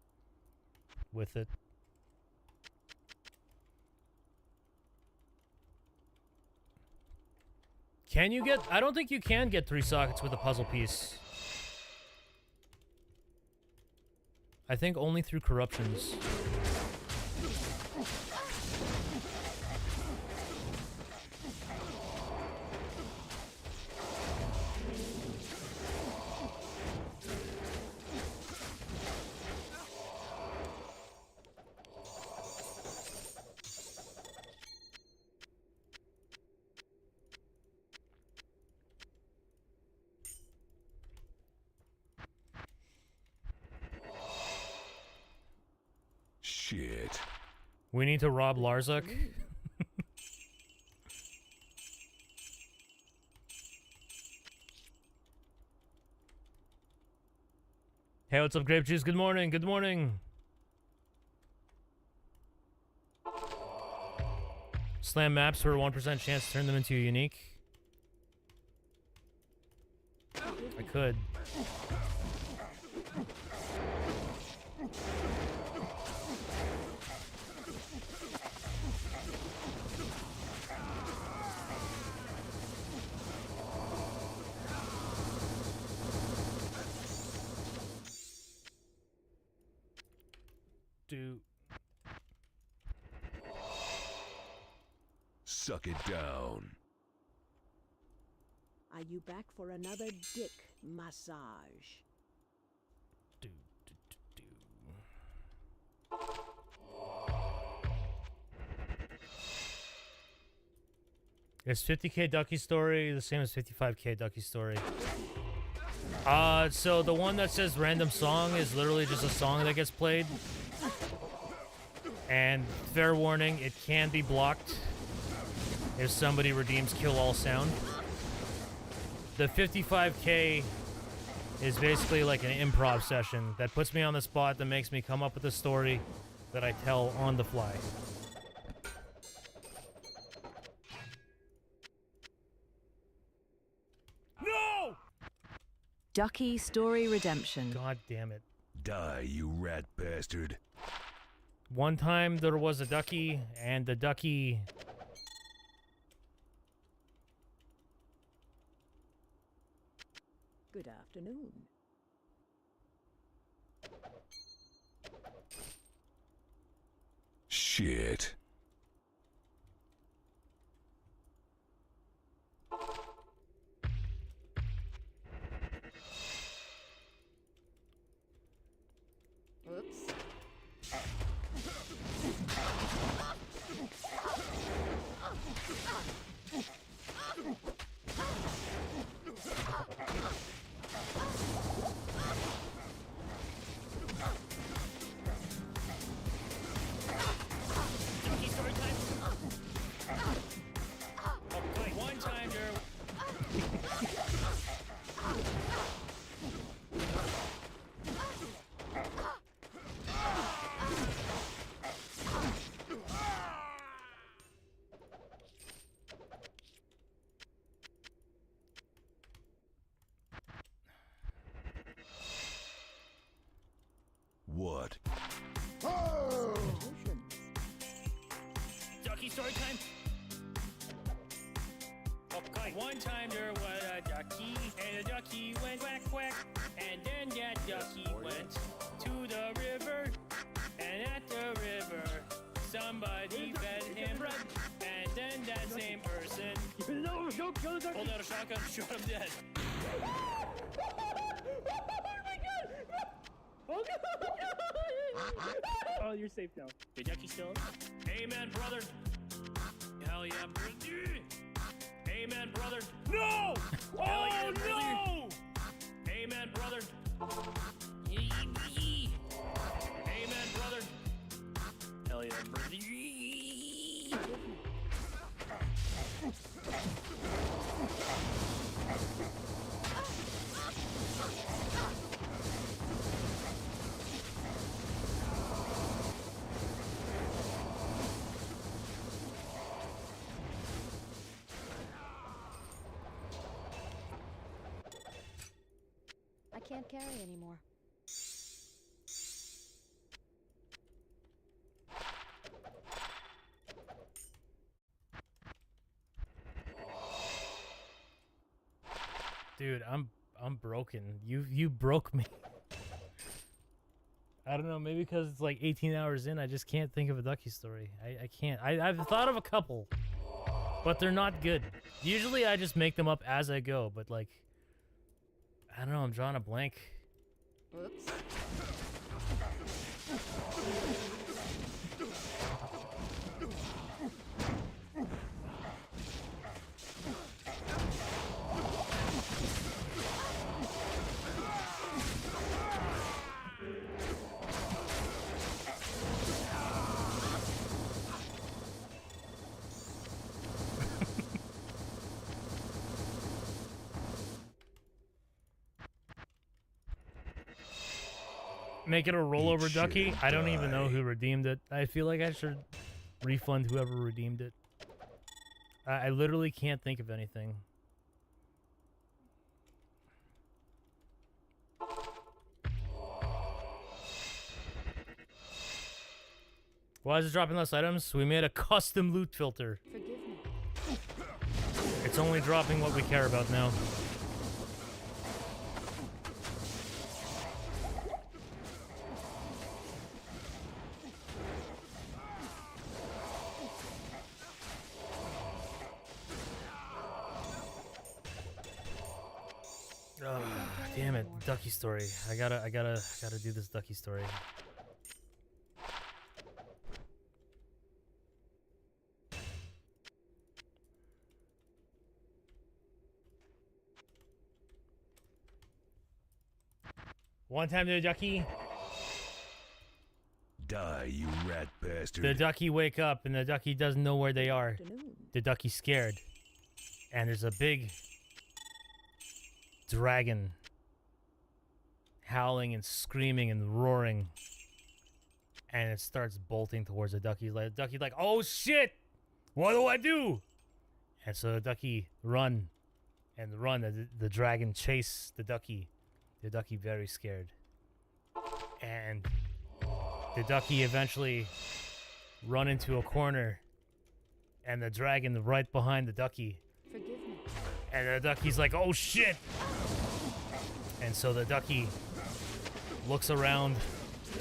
with it. Can you get... I don't think you can get 3 sockets with a puzzle piece. I think only through corruptions. Shit. We need to rob Larzuk. Hey, what's up, Grape Juice? Good morning. Good morning. Slam maps for a 1% chance to turn them into a unique. I could. Suck it down. Are you back for another dick massage? Is 50k Ducky Story the same as 55k Ducky Story? So the one that says random song is literally just a song that gets played. And fair warning, it can be blocked if somebody redeems kill all sound. The 55k is basically like an improv session that puts me on the spot, that makes me come up with a story that I tell on the fly. No! Ducky Story Redemption. God damn it. Die, you rat bastard. One time there was a ducky, and the ducky... Good afternoon. Shit. Oops. One time What? Ducky story time. Okay. One time there was a ducky, and the ducky went quack quack, and then that ducky went to the river, and at the river somebody fed him bread, and then that same person pulled out a shotgun and shot him dead. Oh, you're safe now. The ducky still? Amen, brother. Hell yeah, brother. Amen, brother. No! Oh, yeah, no! Amen, brother. Amen, brother. Hell yeah, brother. I can't carry anymore. Dude, I'm broken. You broke me. I don't know, maybe because it's like 18 hours in, I just can't think of a ducky story. I can't. I've thought of a couple, but they're not good. Usually I just make them up as I go, but like, I don't know, I'm drawing a blank. Oops. Make it a rollover ducky? I don't even know who redeemed it. I feel like I should refund whoever redeemed it. I literally can't think of anything. Why is it dropping less items? We made a custom loot filter. Forgive me. It's only dropping what we care about now. Oh, damn it, ducky story. I gotta do this ducky story. One time the ducky, Die, you rat bastard. the ducky wake up and the ducky doesn't know where they are. Afternoon. The ducky's scared. And there's a big dragon howling and screaming and roaring. And it starts bolting towards the ducky. The ducky's like, oh shit! What do I do? And so the ducky run. And the dragon chase the ducky. The ducky very scared. And the ducky eventually run into a corner. And the dragon right behind the ducky. Forgive me. And the ducky's like, oh shit! And so the ducky looks around,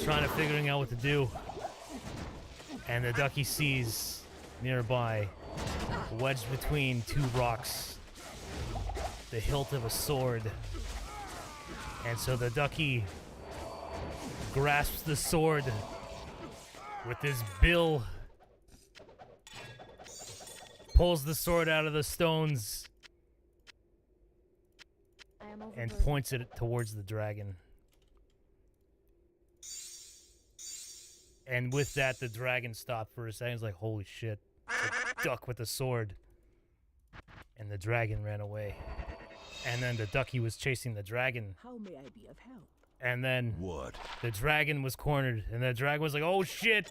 trying to figuring out what to do. And the ducky sees nearby, wedged between two rocks, the hilt of a sword. And so the ducky grasps the sword with his bill, pulls the sword out of the stones, I am and overburdened. points it towards the dragon. And with that, the dragon stopped for a second. It's like, holy shit. The duck with the sword. And the dragon ran away. And then the ducky was chasing the dragon. How may I be of help? And then What? the dragon was cornered. And the dragon was like, oh shit,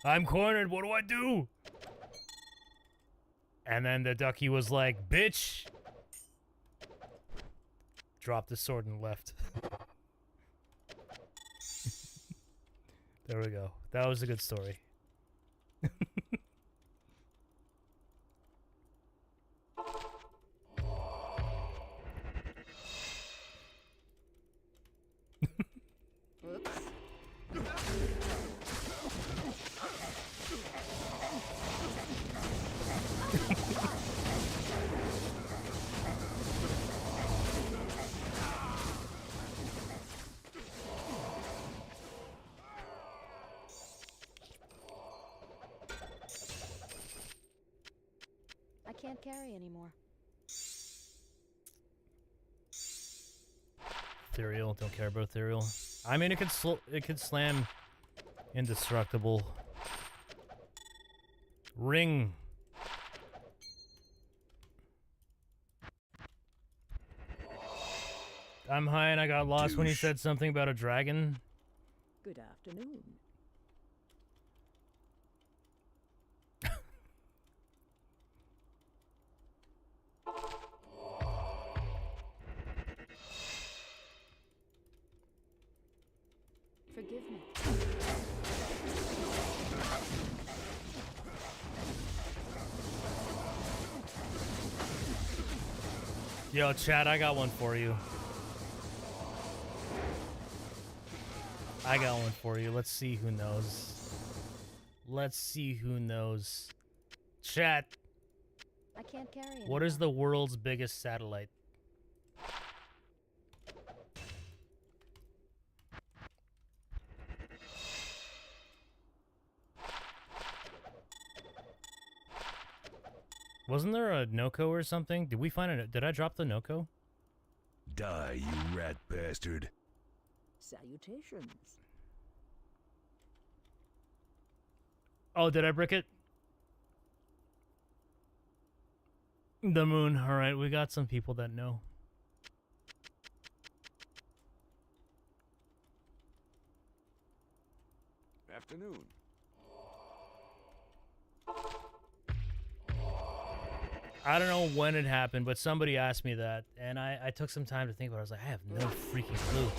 I'm cornered. What do I do? And then the ducky was like, bitch. Dropped the sword and left. There we go. That was a good story. Oops. I can't carry anymore. Ethereal, don't care about ethereal. I mean, it could slam indestructible. Ring. I'm high and I got lost when you Douche. said something about a dragon. Good afternoon. Forgive me. Yo, Chad, I got one for you. I got one for you. Let's see who knows. Let's see who knows. Chat, I can't carry anymore. what is the world's biggest satellite? Wasn't there a Noco or something? Did we find it? Did I drop the Noco? Die, you rat bastard. Salutations. Oh, did I brick it? The moon. All right, we got some people that know. Afternoon. I don't know when it happened, but somebody asked me that, and I took some time to think about it. I was like, I have no freaking clue.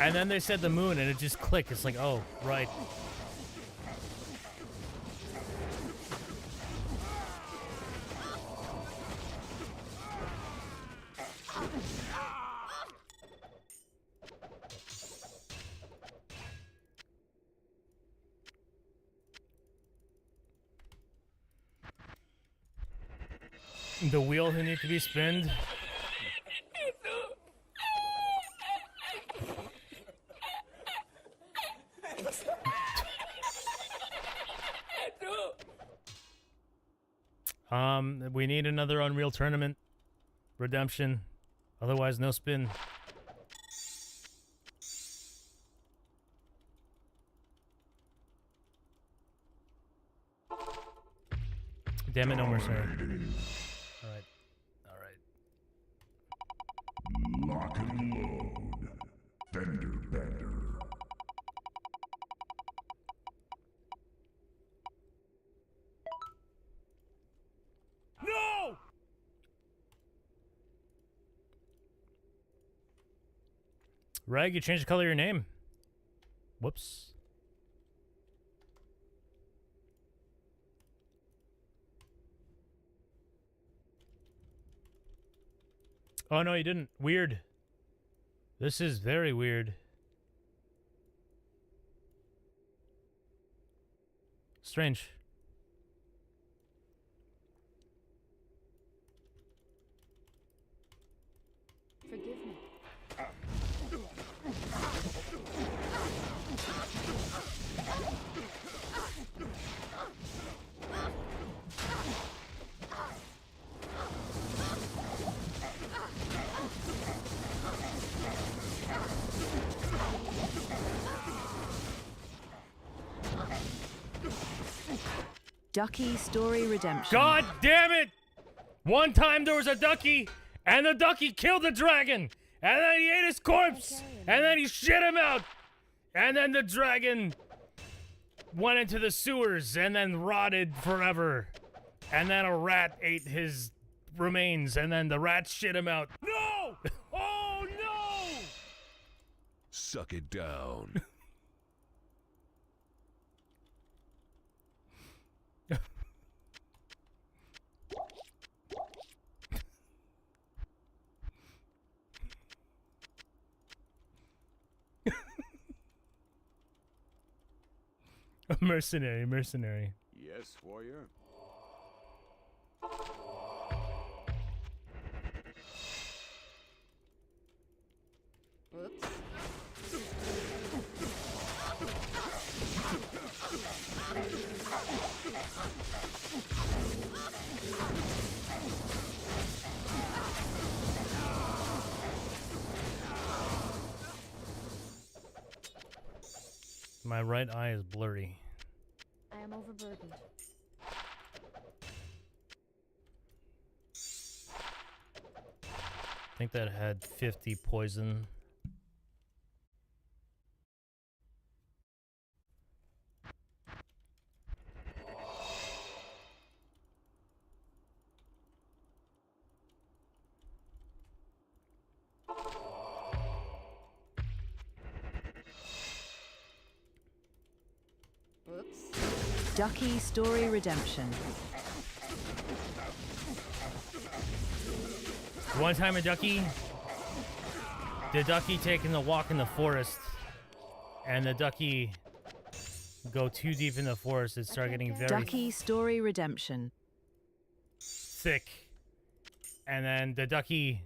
And then they said the moon, and it just clicked. It's like, oh, right. The wheel who need to be spinned. We need another Unreal Tournament redemption. Otherwise, no spin. Damn it, no mercenary. Alright. Alright. Lock and load. Fender bender. No! Rag, you changed the color of your name. Whoops. Oh, no, you didn't. Weird. This is very weird. Strange. Forgive me. Ducky Story Redemption. God damn it! One time there was a ducky, and the ducky killed the dragon, and then he ate his corpse, and then he shit him out, and then the dragon went into the sewers and then rotted forever, and then a rat ate his remains, and then the rat shit him out. No! Oh no! Suck it down. Mercenary. Yes, warrior. Oops. My right eye is blurry. I am overburdened. I think that had 50 poison. Oops. Ducky Story Redemption. One time the ducky taking a walk in the forest, and the ducky go too deep in the forest. It started getting very Ducky Story Redemption. thick, and then the ducky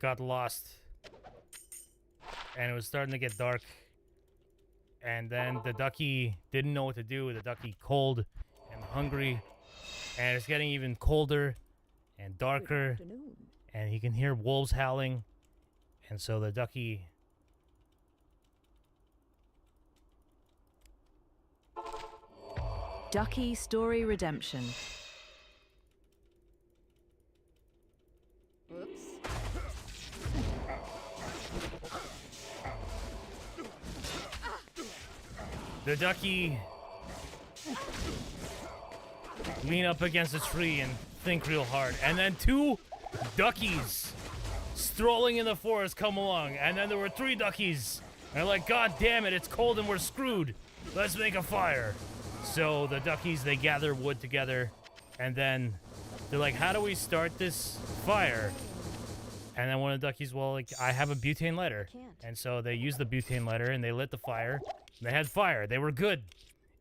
got lost, and it was starting to get dark, and then the ducky didn't know what to do. The ducky cold and hungry, and it's getting even colder and darker, Afternoon. and he can hear wolves howling, and so the ducky Ducky Story Redemption. Oops. the ducky lean up against a tree and think real hard, and then two duckies strolling in the forest come along, and then there were three duckies, and they're like, God damn it, it's cold and we're screwed, let's make a fire. So the duckies, they gather wood together, and then they're like, how do we start this fire? And then one of the duckies, well, like, I have a butane lighter. Can't. And so they used the butane lighter, and they lit the fire, and they had fire. They were good.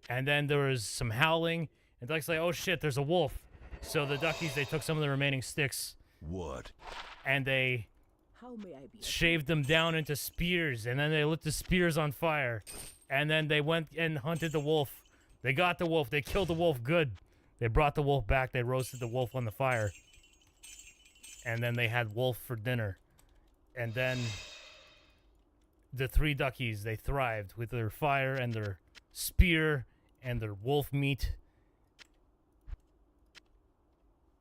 And then there was some howling, and the duckies like, oh shit, there's a wolf. So the duckies, they took some of the remaining sticks, What? and they How may I be? of shaved them down into spears, and then they lit the spears on fire. And then they went and hunted the wolf. They got the wolf. They killed the wolf good. They brought the wolf back. They roasted the wolf on the fire. And then they had wolf for dinner. And then the three duckies, they thrived with their fire and their spear and their wolf meat.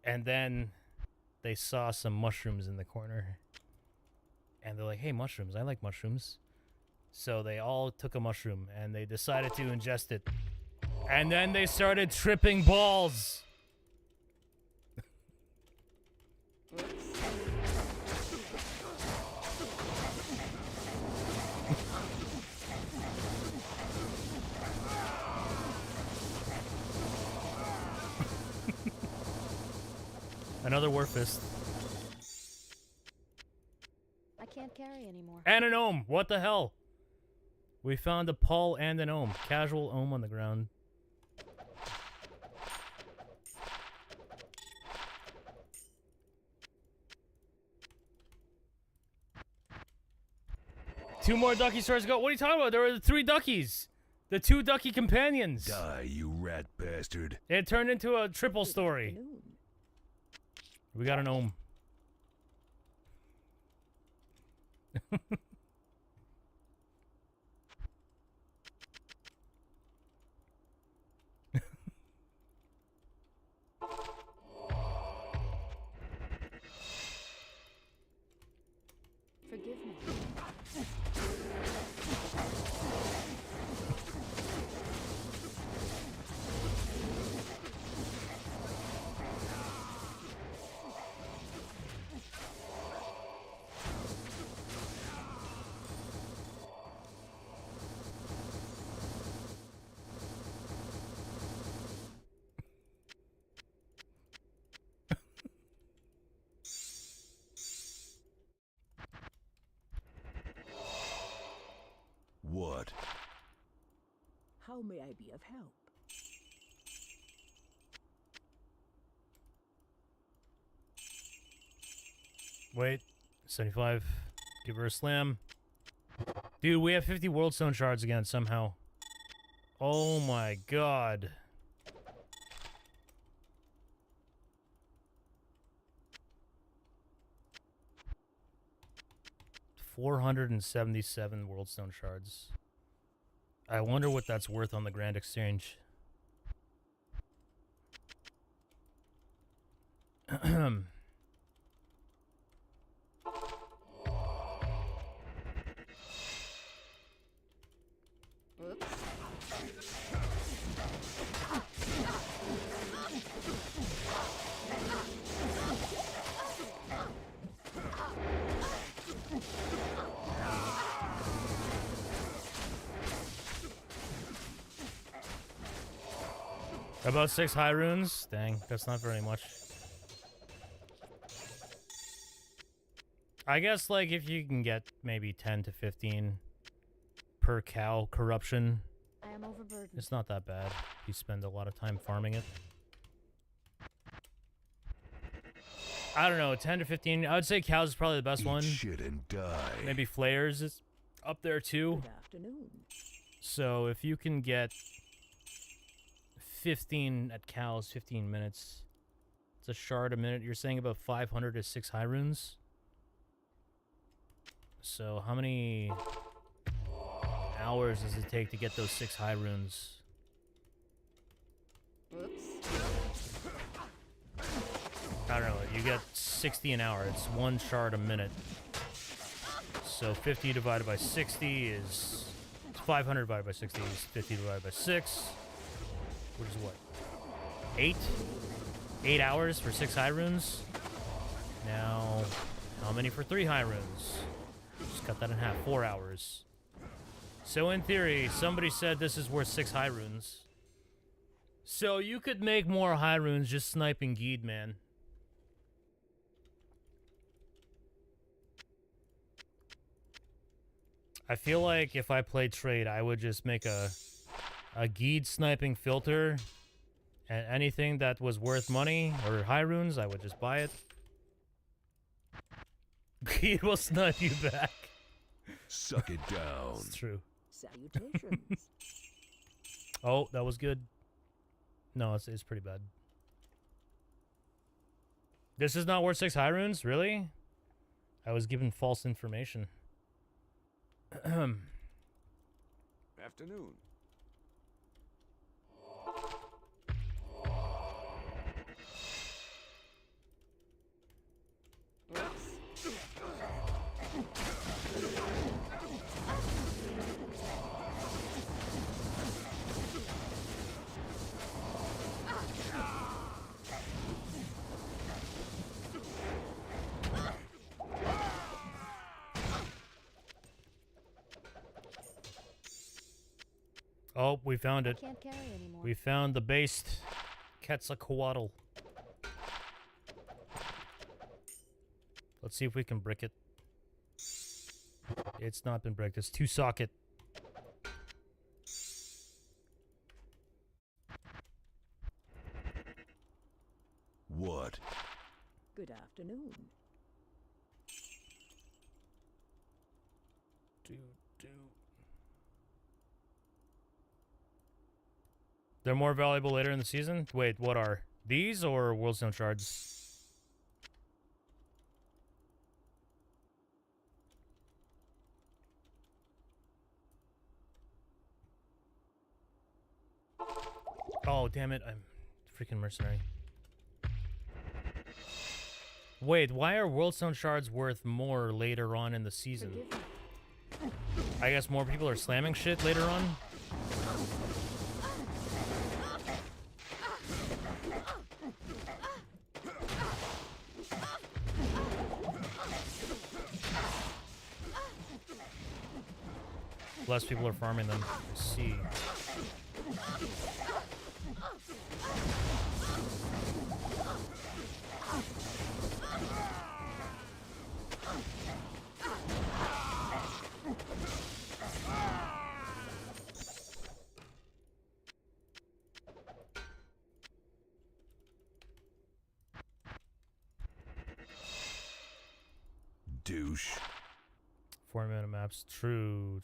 And then they saw some mushrooms in the corner. And they're like, hey, mushrooms, I like mushrooms. So they all took a mushroom and they decided to ingest it. And then they started tripping balls. Another Warfist. I can't carry anymore. And an ohm. What the hell? We found a Paul and an ohm. Casual ohm on the ground. Two more ducky stories to go. What are you talking about? There were 3 duckies. The 2 ducky companions. Die, you rat bastard. It turned into a triple story. We got an ohm. Forgive me. What? How may I be of help? Wait. 75. Give her a slam. Dude, we have 50 World Stone shards again somehow. Oh my god. $477 World Stone shards. I wonder what that's worth on the Grand Exchange. About 6 high runes? Dang, that's not very much. I guess, like, if you can get maybe 10 to 15 per cow corruption, I am overburdened. it's not that bad. You spend a lot of time farming it. I don't know, 10 to 15. I would say cows is probably the best one. Shit and die. Maybe flares is up there too. Good afternoon. So if you can get 15 at cows, 15 minutes. It's a shard a minute. You're saying about 500 to 6 high runes? So how many hours does it take to get those 6 high runes? I don't know. You get 60 an hour. It's 1 shard a minute. So 50 divided by 60 is... 500 divided by 60 is 50 divided by 6. Which is what? 8? 8 hours for 6 high runes? Now, how many for 3 high runes? Just cut that in half. 4 hours. So in theory, somebody said this is worth 6 high runes. So you could make more high runes just sniping Geed, man. I feel like if I played trade, I would just make a Geed sniping filter, and anything that was worth money or high runes, I would just buy it. Geed will snipe you back. Suck it down. It's true. Salutations. Oh, that was good. No, it's pretty bad. This is not worth 6 high runes? Really? I was given false information. Afternoon. Oh, we found I it. can't carry anymore. We found the based Quetzalcoatl. Let's see if we can brick it. It's not been bricked. It's 2-socket. What? Good afternoon. They're more valuable later in the season? Wait, what are? These or Worldstone shards? Oh, damn it. I'm freaking mercenary. Wait, why are Worldstone shards worth more later on in the season? Forgive me. I guess more people are slamming shit later on? Less people are farming them. I see. Douche. 4-mana maps. True.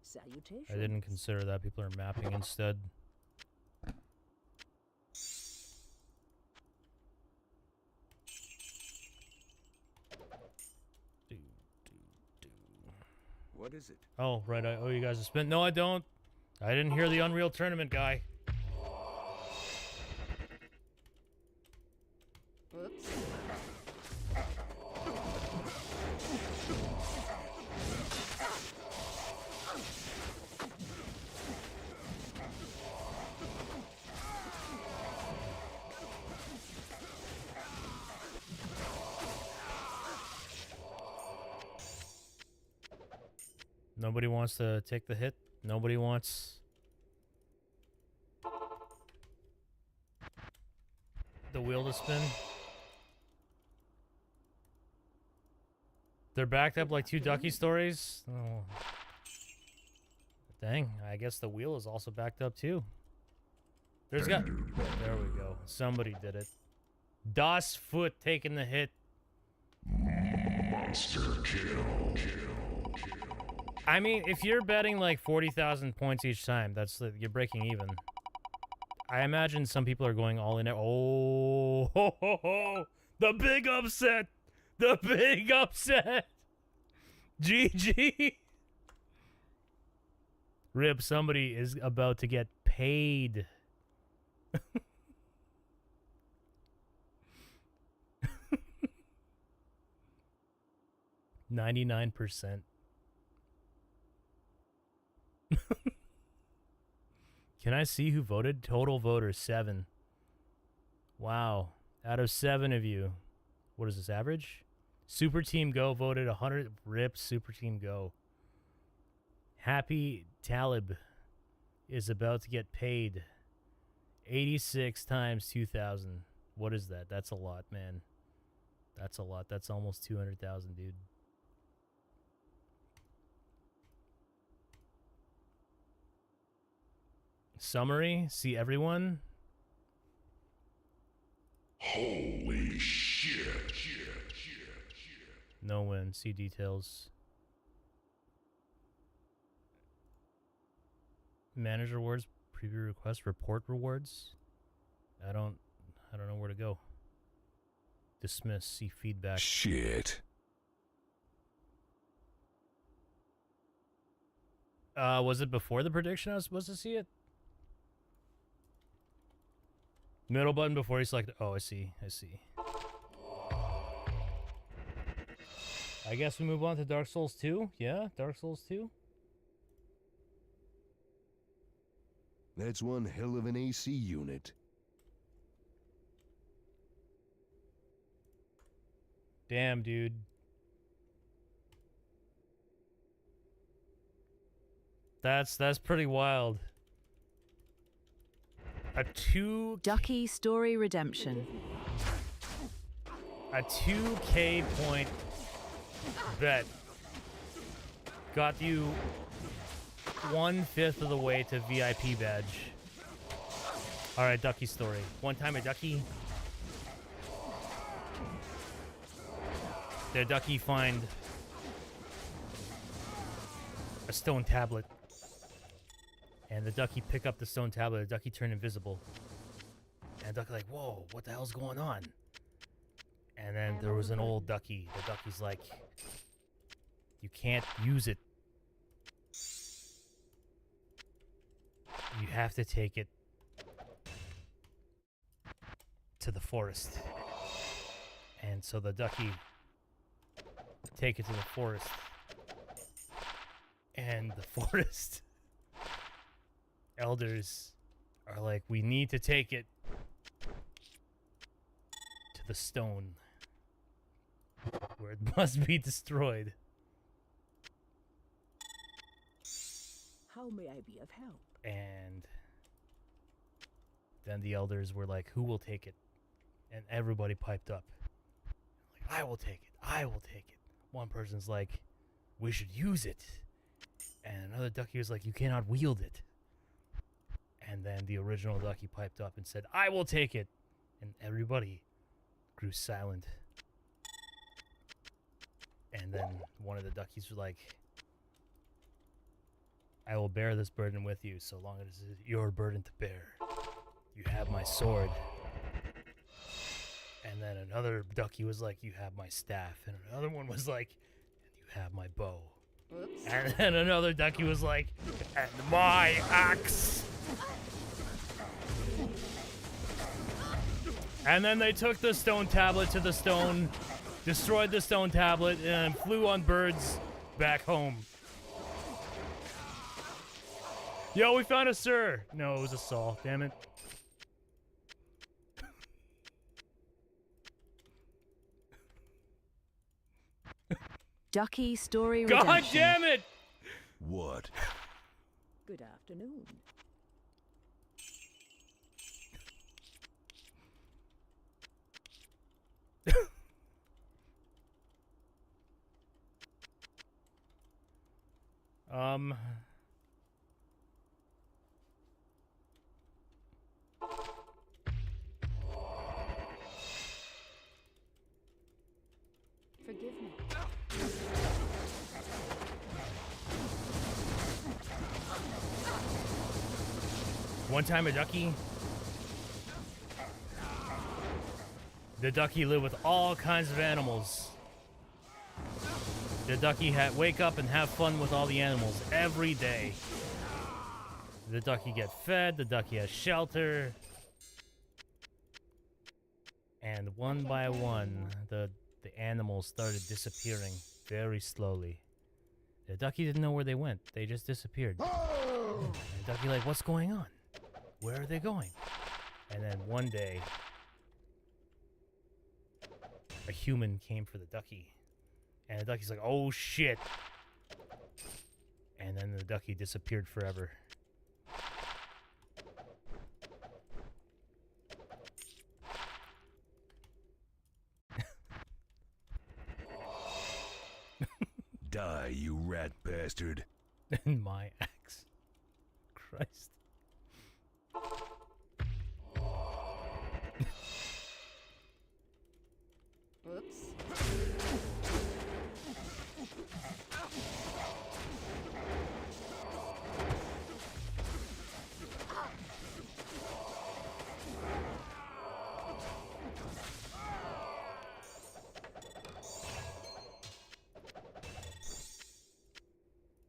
Salutations. I didn't consider that. People are mapping instead. What is it? Oh, right. I owe you guys a spin. No, I don't. I didn't hear the Unreal Tournament guy. Whoops. Nobody wants to take the hit. Nobody wants the wheel to spin. They're backed up like 2 Ducky stories. Oh. Dang, I guess the wheel is also backed up too. There's got... There we go. Somebody did it. Das Foot taking the hit. Monster kill. I mean, if you're betting like 40,000 points each time, that's you're breaking even. I imagine some people are going all in. Oh, ho, ho, ho. The big upset. The big upset. GG. Rip, somebody is about to get paid. 99%. Can I see who voted? Total voters 7. Wow. Out of 7 of you. What is this, average? Super Team Go voted 100. Rip, Super Team Go. Happy Talib is about to get paid 86 times 2,000. What is that? That's a lot, man. That's a lot. That's almost 200,000, dude. Summary, see everyone. Holy shit. No win, see details. Manage rewards, preview requests, report rewards. I don't know where to go. Dismiss, see feedback. Shit. Was it before the prediction I was supposed to see it? Middle button before you select. Oh, I see. I guess we move on to Dark Souls 2. Yeah, Dark Souls 2. That's one hell of an AC unit. Damn, dude. That's pretty wild. A 2K Ducky Story Redemption. 2K point bet got you 1/5 of the way to VIP badge. All right, Ducky story. One time a Ducky. The Ducky find a stone tablet. And the Ducky pick up the stone tablet. The Ducky turn invisible. And the Ducky like, whoa, what the hell's going on? And then there was an old Ducky. The Ducky's like, you can't use it. You have to take it to the forest. And so the Ducky take it to the forest. And the forest elders are like, we need to take it to the stone where it must be destroyed. How may I be of help? And then the elders were like, who will take it? And everybody piped up. Like, I will take it. I will take it. One person's like, we should use it. And another Ducky was like, you cannot wield it. And then the original Ducky piped up and said, I will take it. And everybody grew silent. And then one of the Duckies was like, I will bear this burden with you so long as it is your burden to bear. You have my sword. And then another Ducky was like, you have my staff. And another one was like, you have my bow. Oops. And then another Ducky was like, and my axe. And then they took the stone tablet to the stone, destroyed the stone tablet, and flew on birds back home. Yo, we found a sir. No, it was a Saul. Damn it. Ducky Story God Redemption. damn it! What? Good afternoon. Forgive me. One time a Ducky. The Ducky lived with all kinds of animals. The Ducky had wake up and have fun with all the animals every day. The Ducky get fed, the Ducky has shelter. And one by one, the animals started disappearing very slowly. The Ducky didn't know where they went. They just disappeared. And the Ducky like, what's going on? Where are they going? And then one day, a human came for the Ducky. And the Ducky's like, oh shit. And then the Ducky disappeared forever. Die, you rat bastard. And my axe. Christ. Oops.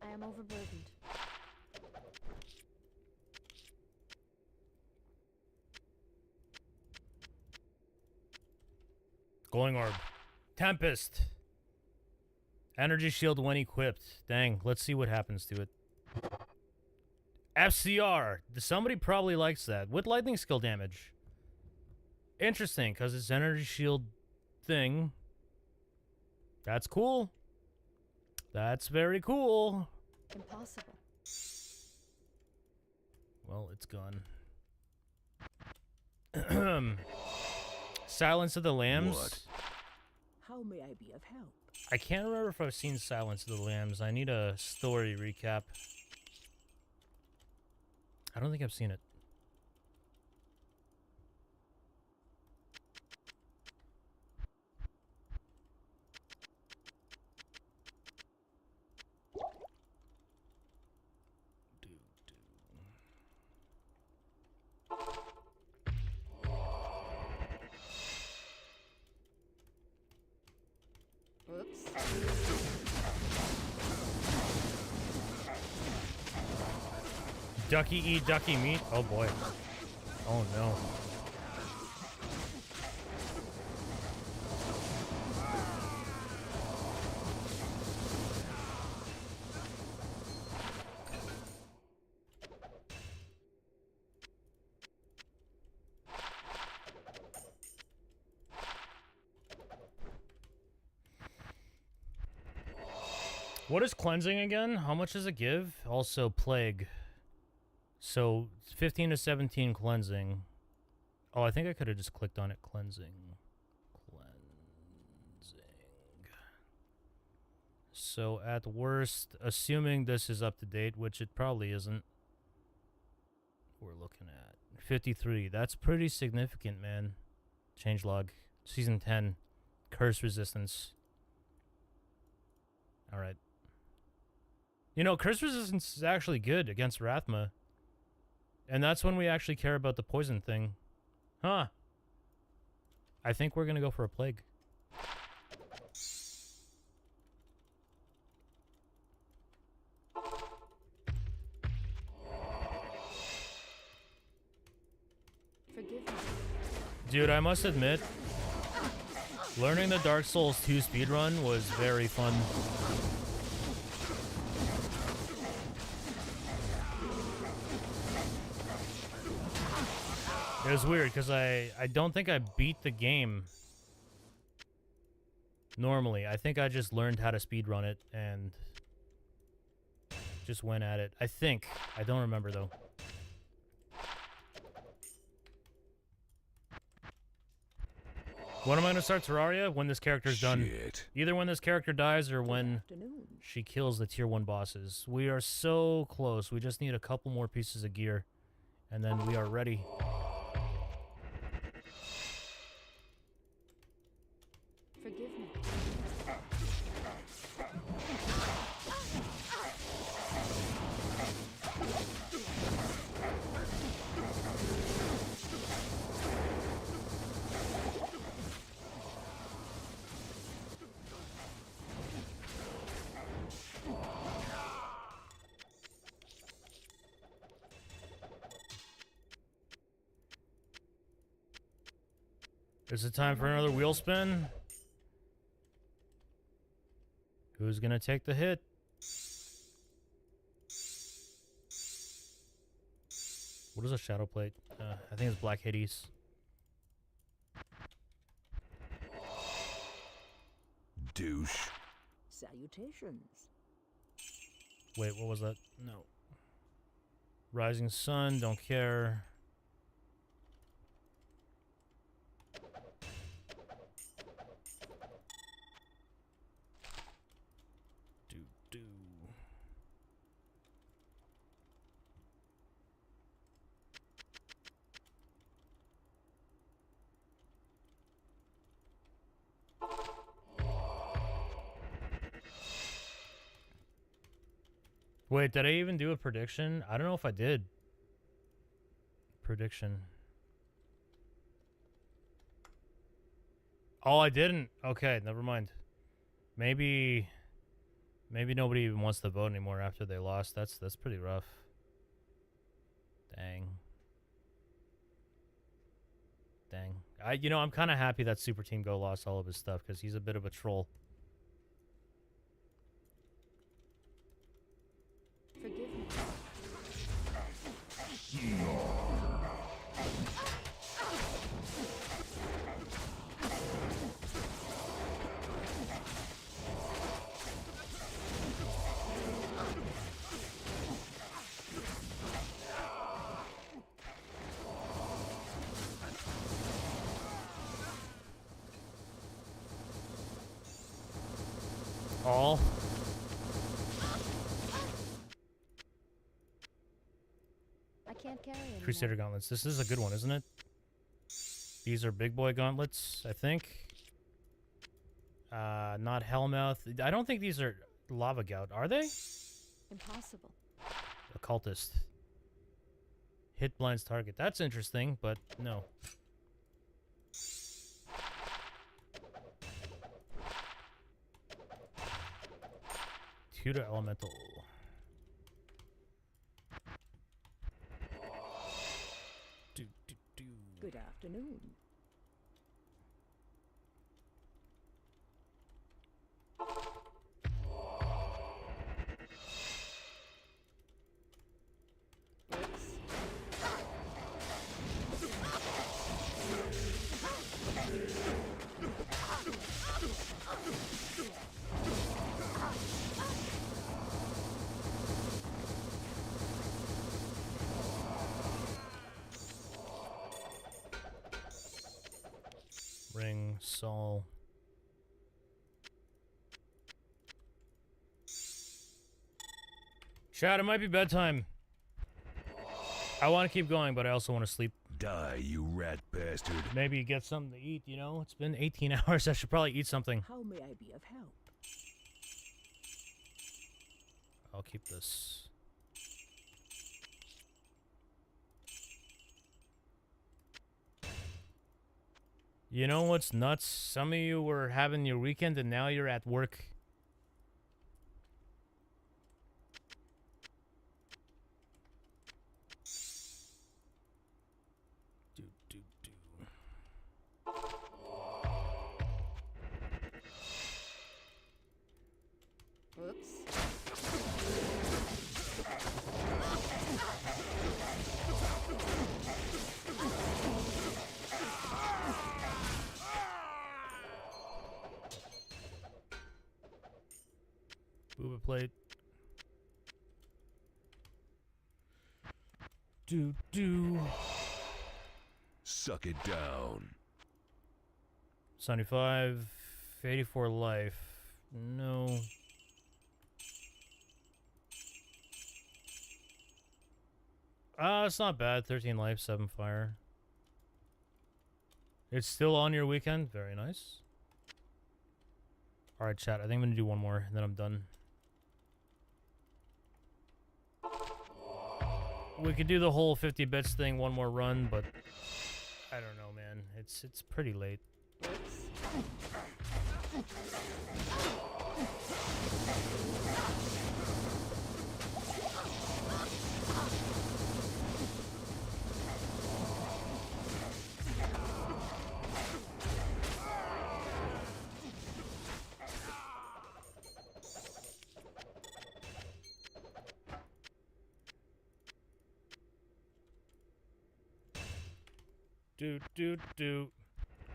I am overburdened. Glowing orb. Tempest. Energy shield when equipped. Dang, let's see what happens to it. FCR. Somebody probably likes that. With lightning skill damage. Interesting, because it's energy shield thing. That's cool. That's very cool. Impossible. Well, it's gone. Silence of the Lambs. What? How may I be of help? I can't remember if I've seen Silence of the Lambs. I need a story recap. I don't think I've seen it. Oops. Ducky eat ducky meat? Oh boy. Oh no. What is cleansing again? How much does it give? Also plague. So 15 to 17 cleansing. Oh, I think I could have just clicked on it. Cleansing. So at worst, assuming this is up to date, which it probably isn't, we're looking at 53. That's pretty significant, man. Changelog. Season 10. Curse resistance. Alright. You know, curse resistance is actually good against Rathma. And that's when we actually care about the poison thing. Huh. I think we're gonna go for a plague. Forgive me. Dude, I must admit, learning the Dark Souls 2 speedrun was very fun. It was weird because I don't think I beat the game normally. I think I just learned how to speedrun it and just went at it. I think. I don't remember though. When am I going to start Terraria? When this character's done. Shit. Either when this character dies or when Afternoon. she kills the tier 1 bosses. We are so close. We just need a couple more pieces of gear. And then we are ready. Forgive me. Is it time for another wheel spin? Who's gonna take the hit? What is a shadow plate? I think it's Black Hades. Douche. Salutations. Wait, what was that? No. Rising Sun, don't care. Do. Wait, did I even do a prediction? I don't know if I did. Prediction. Oh, I didn't. Okay, never mind. Maybe nobody even wants to vote anymore after they lost. That's pretty rough. Dang. I'm kind of happy that Super Team Go lost all of his stuff because he's a bit of a troll. Forgive me. can't carry anymore. Crusader gauntlets. This is a good one, isn't it? These are big boy gauntlets, I think. Not Hellmouth. I don't think these are Lava Gout, are they? Impossible. Occultist. Hit blinds target. That's interesting, but no. Tutor Elemental. Good afternoon. Ring, Sol. Chat, it might be bedtime. I want to keep going, but I also want to sleep. Die, you rat bastard. Maybe get something to eat, you know? It's been 18 hours. I should probably eat something. How may I be of help? I'll keep this. You know what's nuts? Some of you were having your weekend and now you're at work. Oops. Booba plate. Suck it down. 75, 84 life. No. It's not bad. 13 life, 7 fire. It's still on your weekend. Very nice. Alright, chat. I think I'm going to do one more, and then I'm done. We could do the whole 50 bits thing one more run, but I don't know, man. It's pretty late.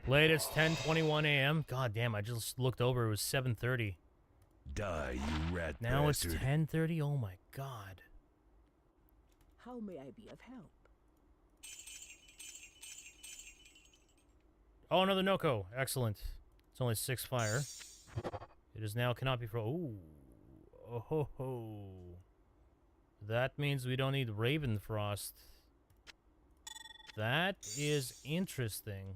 Late, it's 10:21 a.m. God damn, I just looked over. It was 7:30. Die, you rat Now bastard. it's 10:30. Oh my god. How may I be of help? Oh, another Noko. Excellent. It's only 6 fire. It is now cannot be ooh. Oh ho ho. That means we don't need Raven Frost. That is interesting.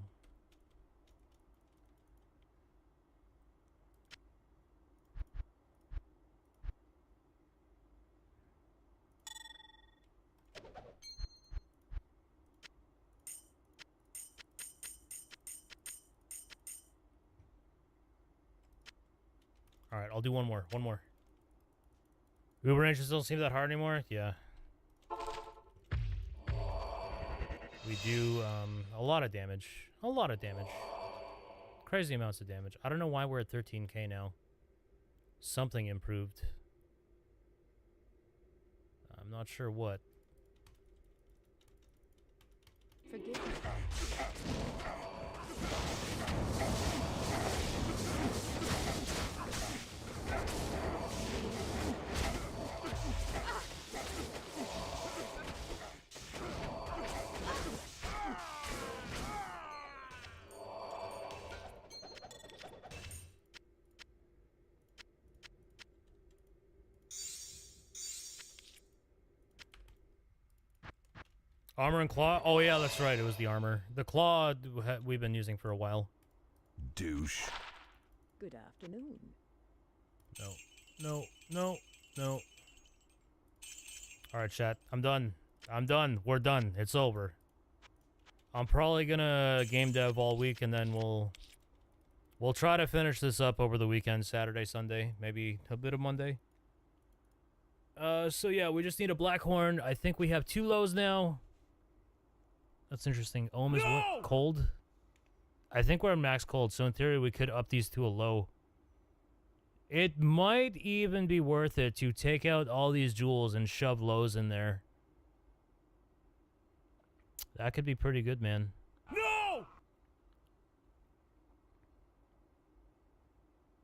All right, I'll do one more. One more. Uber engines don't seem that hard anymore. Yeah. We do a lot of damage. A lot of damage. Crazy amounts of damage. I don't know why we're at 13k now. Something improved. I'm not sure what. Forgive me. Armor and claw? Oh, yeah, that's right. It was the armor. The claw we've been using for a while. Douche. Good afternoon. No. No. No. No. Alright, chat. I'm done. I'm done. We're done. It's over. I'm probably gonna game dev all week, and then we'll try to finish this up over the weekend, Saturday, Sunday, maybe a bit of Monday. So yeah, we just need a black horn. I think we have 2 lows now. That's interesting. Ohm is what? Cold? I think we're max cold, so in theory we could up these to a low. It might even be worth it to take out all these jewels and shove lows in there. That could be pretty good, man. No!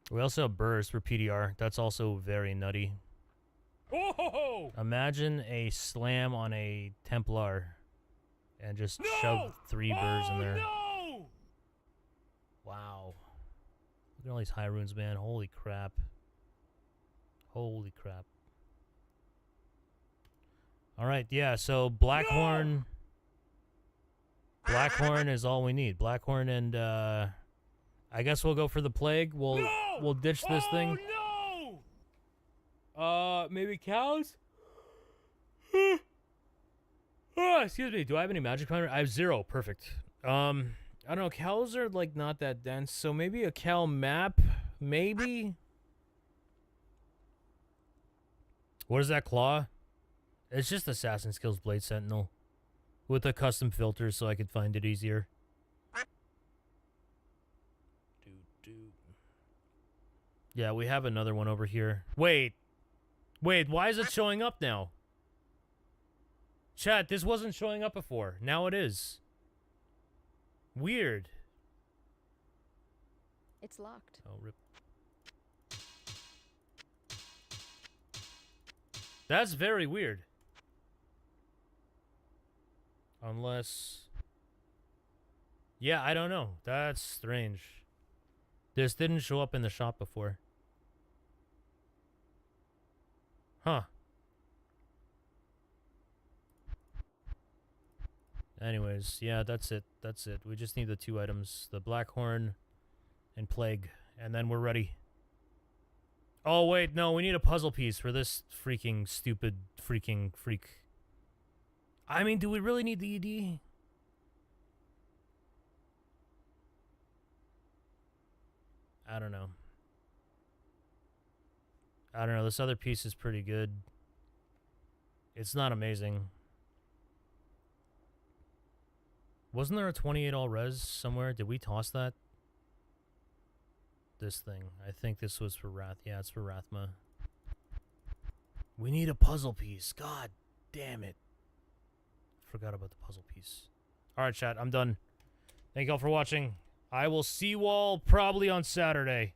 We also have burst for PDR. That's also very nutty. Oh! Imagine a slam on a Templar and just shove 3 burrs in there. No! Wow. Look at all these high runes, man. Holy crap. Holy crap. Alright, yeah, so Blackhorn. Blackhorn is all we need. Blackhorn and I guess we'll go for the plague. We'll ditch this thing. No! Maybe cows? Oh, excuse me. Do I have any magic finder? I have 0. Perfect. I don't know. Cows are like not that dense, so maybe a cow map. Maybe. What is that claw? It's just Assassin Skills Blade Sentinel with a custom filter, so I could find it easier. Yeah, we have another one over here. Wait, why is it showing up now? Chat, this wasn't showing up before. Now it is. Weird. It's locked. Oh, rip. That's very weird. Unless... Yeah, I don't know. That's strange. This didn't show up in the shop before. Huh. Anyways, yeah, that's it. That's it. We just need the 2 items. The Blackhorn and Plague. And then we're ready. Oh, wait, no. We need a puzzle piece for this freaking stupid freaking freak. I mean, do we really need the ED? I don't know. I don't know. This other piece is pretty good. It's not amazing. Wasn't there a 28 all res somewhere? Did we toss that? This thing. I think this was for Rath. Yeah, it's for Rathma. We need a puzzle piece. God damn it. Forgot about the puzzle piece. Alright, chat. I'm done. Thank y'all for watching. I will see you all probably on Saturday.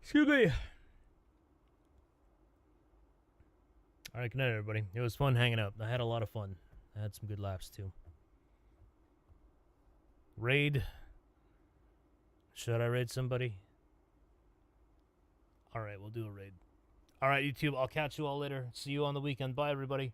Excuse me. Alright, good night, everybody. It was fun hanging out. I had a lot of fun. I had some good laughs, too. Raid. Should I raid somebody? Alright, we'll do a raid. Alright, YouTube, I'll catch you all later. See you on the weekend. Bye, everybody.